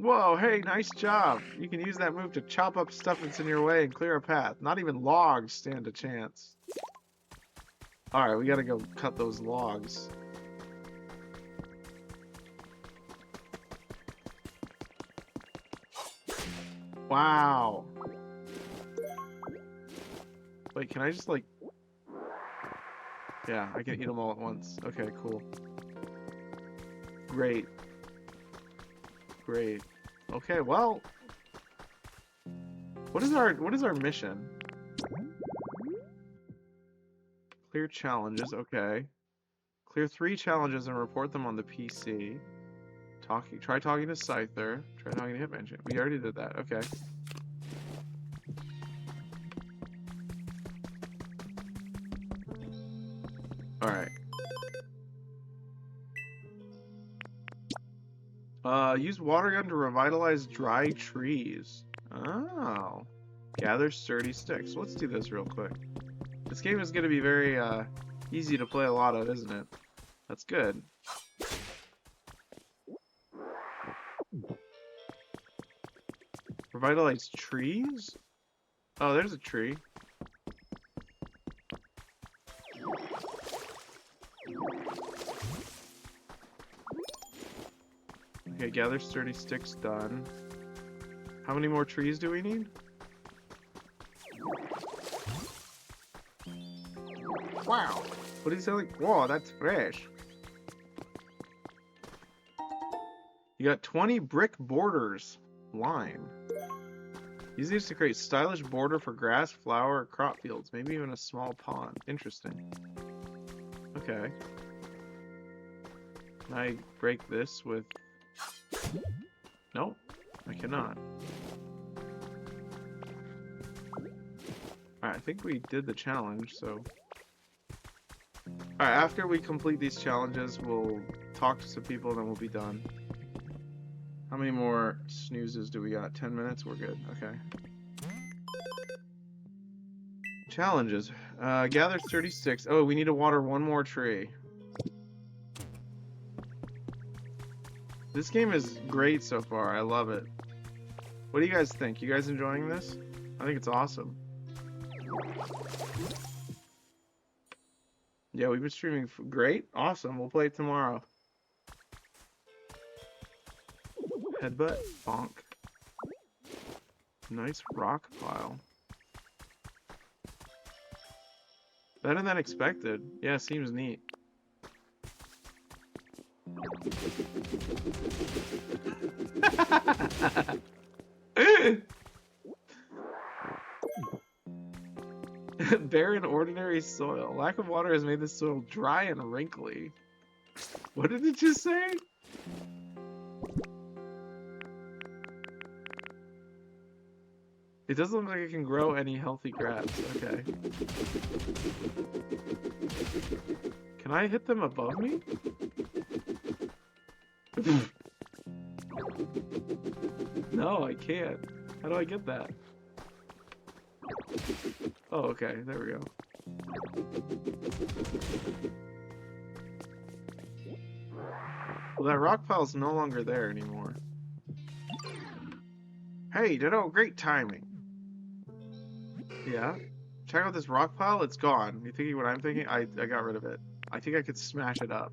Whoa, hey, nice job. You can use that move to chop up stuff that's in your way and clear a path. Not even logs stand a chance. Alright, we gotta go cut those logs. Wow. Wait, can I just like... Yeah, I can eat them all at once. Okay, cool. Great. Great. Okay, well... What is our mission? Clear challenges, okay. Clear 3 challenges and report them on the PC. Try talking to Scyther. Try talking to Hitman. We already did that, okay. Alright. Use water gun to revitalize dry trees. Oh. Gather sturdy sticks. Let's do this real quick. This game is going to be very easy to play a lot of, isn't it? That's good. Revitalize trees? Oh, there's a tree. Okay, gather sturdy sticks done. How many more trees do we need? Wow. What is that like? Whoa, that's fresh. You got 20 brick borders. Line. Use these to create stylish border for grass, flower, or crop fields. Maybe even a small pond. Interesting. Okay. Can I break this with... Nope. I cannot. Alright, I think we did the challenge, so... Alright, after we complete these challenges, we'll talk to some people, and then we'll be done. How many more snoozes do we got? 10 minutes? We're good. Okay. Challenges. Gather 36. Oh, we need to water one more tree. This game is great so far. I love it. What do you guys think? You guys enjoying this? I think it's awesome. Yeah, we've been streaming. Great. Awesome. We'll play it tomorrow. Headbutt. Bonk. Nice rock pile. Better than expected. Yeah, seems neat. Barren ordinary soil. Lack of water has made this soil dry and wrinkly. What did it just say? It doesn't look like it can grow any healthy grass. Okay. Can I hit them above me? No, I can't. How do I get that? Oh, okay. There we go. Well, that rock pile's no longer there anymore. Hey, Ditto, great timing. Yeah? Check out this rock pile, it's gone. You thinking what I'm thinking? I got rid of it. I think I could smash it up.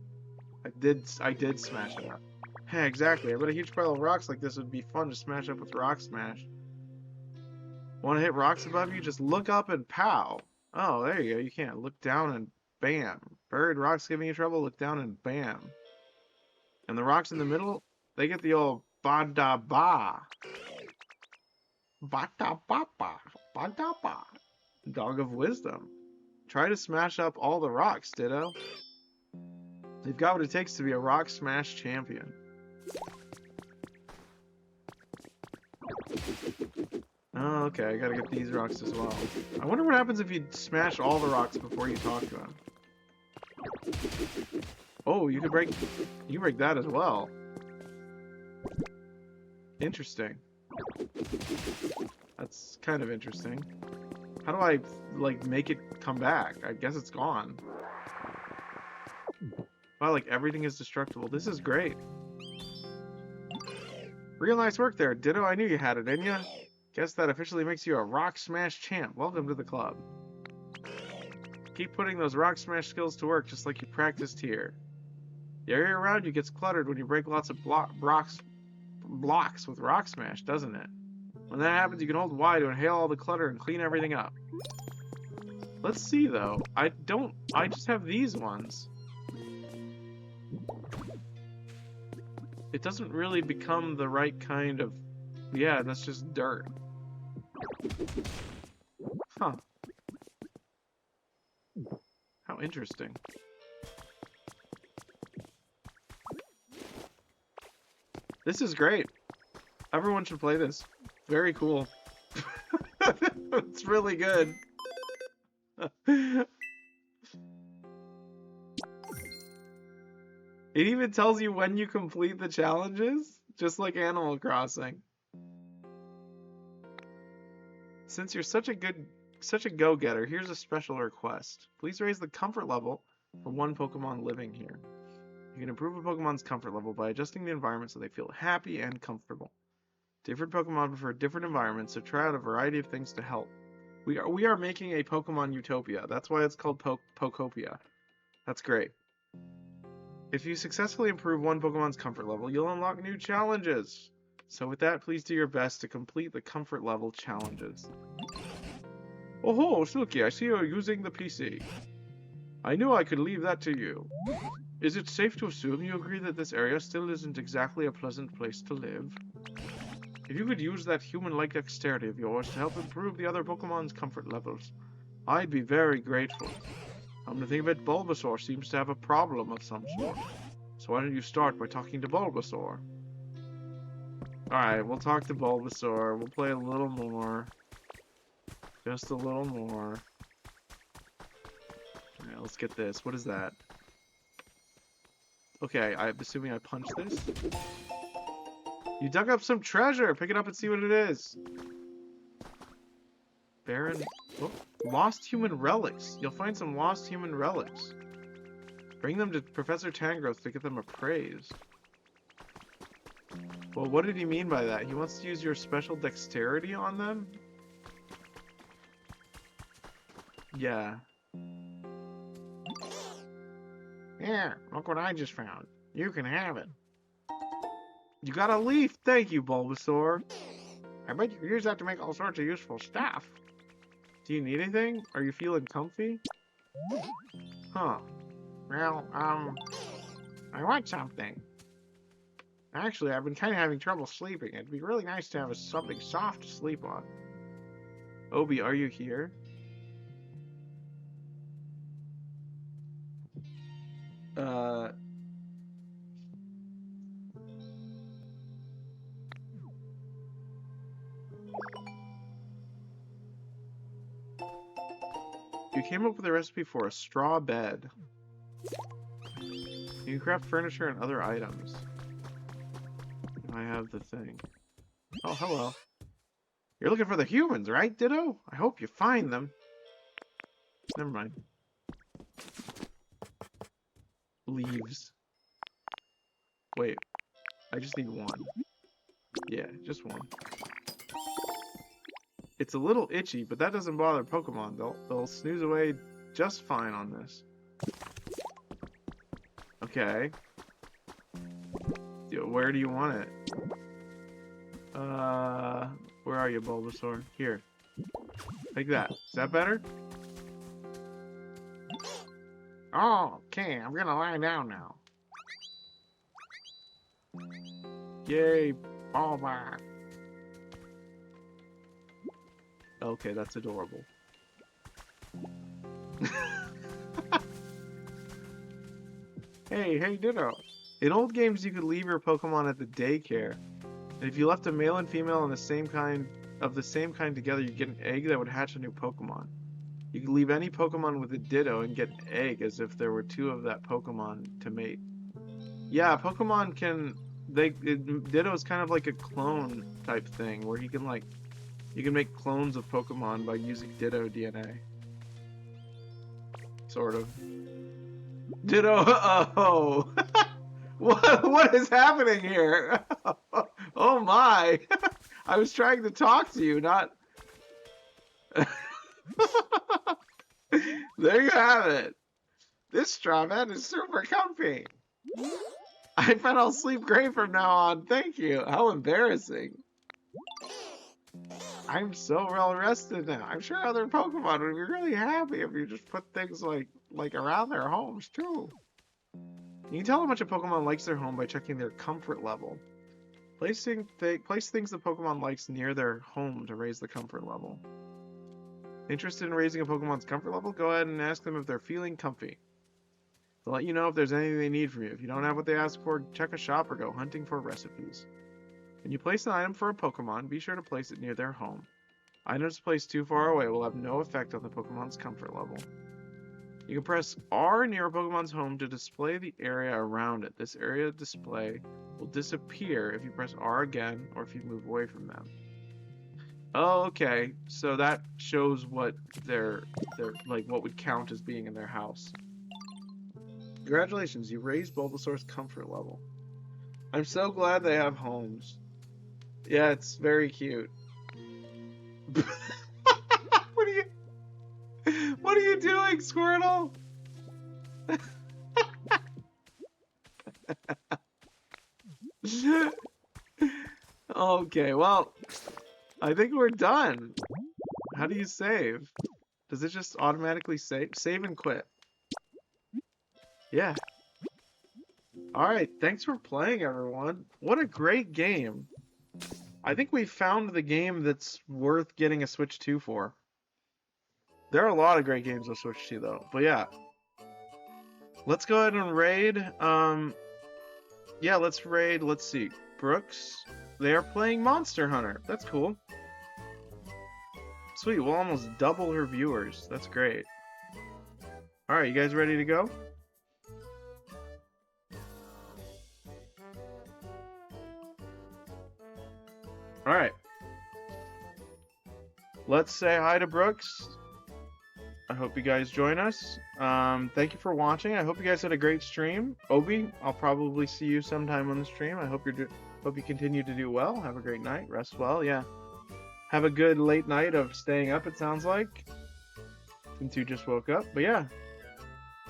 I did smash it up. Hey, exactly. I bet a huge pile of rocks like this would be fun to smash up with Rock Smash. Want to hit rocks above you? Just look up and pow. Oh, there you go. You can't. Look down and bam. Buried rocks giving you trouble? Look down and bam. And the rocks in the middle, they get the old ba-da-ba. Ba-da-ba-ba. Ba-da-ba. Dog of Wisdom. Try to smash up all the rocks, Ditto. You've got what it takes to be a Rock Smash champion. Oh, okay, I gotta get these rocks as well. I wonder what happens if you smash all the rocks before you talk to them. Oh, you break that as well. Interesting. That's kind of interesting. How do I, like, make it come back? I guess it's gone. Wow, like, everything is destructible. This is great. Real nice work there, Ditto. I knew you had it in ya. Guess that officially makes you a Rock Smash champ. Welcome to the club. Keep putting those Rock Smash skills to work just like you practiced here. The area around you gets cluttered when you break lots of blocks with Rock Smash, doesn't it? When that happens, you can hold Y to inhale all the clutter and clean everything up. Let's see, though. I just have these ones. It doesn't really become the right kind of... Yeah, that's just dirt. Huh. How interesting. This is great. Everyone should play this. Very cool. It's really good. It even tells you when you complete the challenges, just like Animal Crossing. Since you're such a go-getter, here's a special request. Please raise the comfort level for one Pokemon living here. You can improve a Pokemon's comfort level by adjusting the environment so they feel happy and comfortable. Different Pokemon prefer different environments, so try out a variety of things to help. We are making a Pokemon utopia. That's why it's called Pokopia. That's great. If you successfully improve one Pokemon's comfort level, you'll unlock new challenges. So with that, please do your best to complete the comfort level challenges. Oh ho, Silky, I see you're using the PC. I knew I could leave that to you. Is it safe to assume you agree that this area still isn't exactly a pleasant place to live? If you could use that human-like dexterity of yours to help improve the other Pokemon's comfort levels, I'd be very grateful. Come to think of it, Bulbasaur seems to have a problem of some sort. So why don't you start by talking to Bulbasaur? Alright, we'll talk to Bulbasaur. We'll play a little more. Just a little more. Alright, let's get this. What is that? Okay, I'm assuming I punched this. You dug up some treasure! Pick it up and see what it is. Barren... Oh, lost human relics. You'll find some lost human relics. Bring them to Professor Tangrowth to get them appraised. Well, what did he mean by that? He wants to use your special dexterity on them? Yeah. Here, look what I just found. You can have it. You got a leaf. Thank you, Bulbasaur. I bet you could use that to make all sorts of useful stuff. Do you need anything? Are you feeling comfy? Huh. Well, I want something. Actually, I've been kind of having trouble sleeping. It'd be really nice to have something soft to sleep on. Obi, are you here? You came up with a recipe for a straw bed. You can craft furniture and other items. I have the thing. Oh, hello. You're looking for the humans, right, Ditto? I hope you find them. Never mind. Leaves. Wait. I just need one. Yeah, just one. It's a little itchy, but that doesn't bother Pokemon. They'll snooze away just fine on this. Okay. Where do you want it? Where are you, Bulbasaur? Here. Take that. Is that better? Oh, okay. I'm gonna lie down now. Yay, Bulba. Okay, that's adorable. Hey, Ditto. In old games, you could leave your Pokemon at the daycare. And if you left a male and female of the same kind together, you'd get an egg that would hatch a new Pokemon. You could leave any Pokemon with a Ditto and get an egg as if there were two of that Pokemon to mate. Yeah, Pokemon can... Ditto is kind of like a clone type thing, where you can make clones of Pokemon by using Ditto DNA. Sort of. Ditto, oh! What is happening here? Oh my! I was trying to talk to you, not... There you have it. This straw bed is super comfy. I bet I'll sleep great from now on. Thank you. How embarrassing. I'm so well rested now. I'm sure other Pokemon would be really happy if you just put things like around their homes too. You can tell how much a Pokemon likes their home by checking their comfort level. Place things the Pokemon likes near their home to raise the comfort level. Interested in raising a Pokemon's comfort level? Go ahead and ask them if they're feeling comfy. They'll let you know if there's anything they need from you. If you don't have what they ask for, check a shop or go hunting for recipes. When you place an item for a Pokemon, be sure to place it near their home. Items placed too far away will have no effect on the Pokemon's comfort level. You can press R near a Pokemon's home to display the area around it. This area display will disappear if you press R again or if you move away from them. Oh, okay. So that shows what what would count as being in their house. Congratulations, you raised Bulbasaur's comfort level. I'm so glad they have homes. Yeah, it's very cute. What are you doing, Squirtle? Okay, well, I think we're done. How do you save? Does it just automatically save? Save and quit. Yeah. Alright, thanks for playing, everyone. What a great game. I think we found the game that's worth getting a Switch 2 for. There are a lot of great games on Switch 2, though. But yeah. Let's go ahead and raid. Yeah, let's raid. Let's see. Brooks. They are playing Monster Hunter. That's cool. Sweet, we'll almost double her viewers. That's great. Alright, you guys ready to go? Alright. Let's say hi to Brooks. I hope you guys join us. Thank you for watching. I hope you guys had a great stream. Obi, I'll probably see you sometime on the stream. I hope you continue to do well. Have a great night. Rest well. Yeah. Have a good late night of staying up, it sounds like. since you just woke up. But yeah,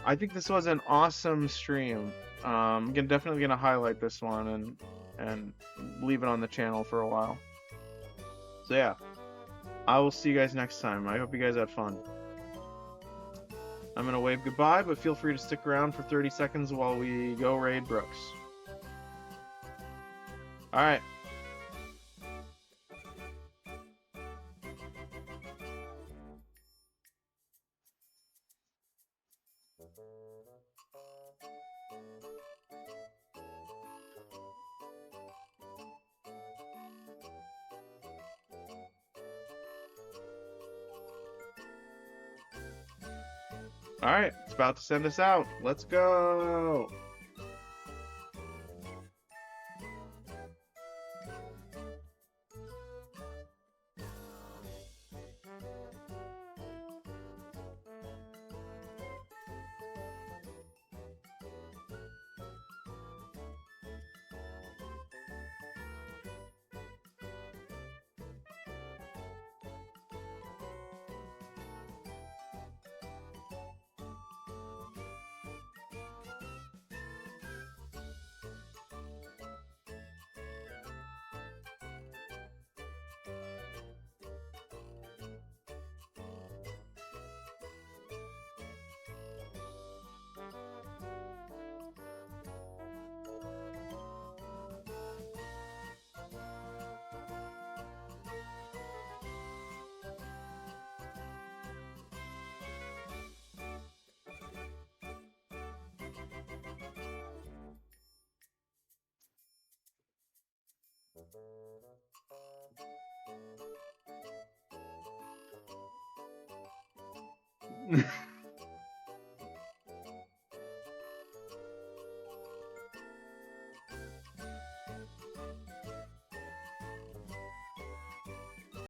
I think this was an awesome stream. Definitely gonna highlight this one and leave it on the channel for a while. So yeah, I will see you guys next time. I hope you guys had fun. I'm gonna wave goodbye, but feel free to stick around for 30 seconds while we go raid Brooks. Alright. Alright, it's about to send us out. Let's go!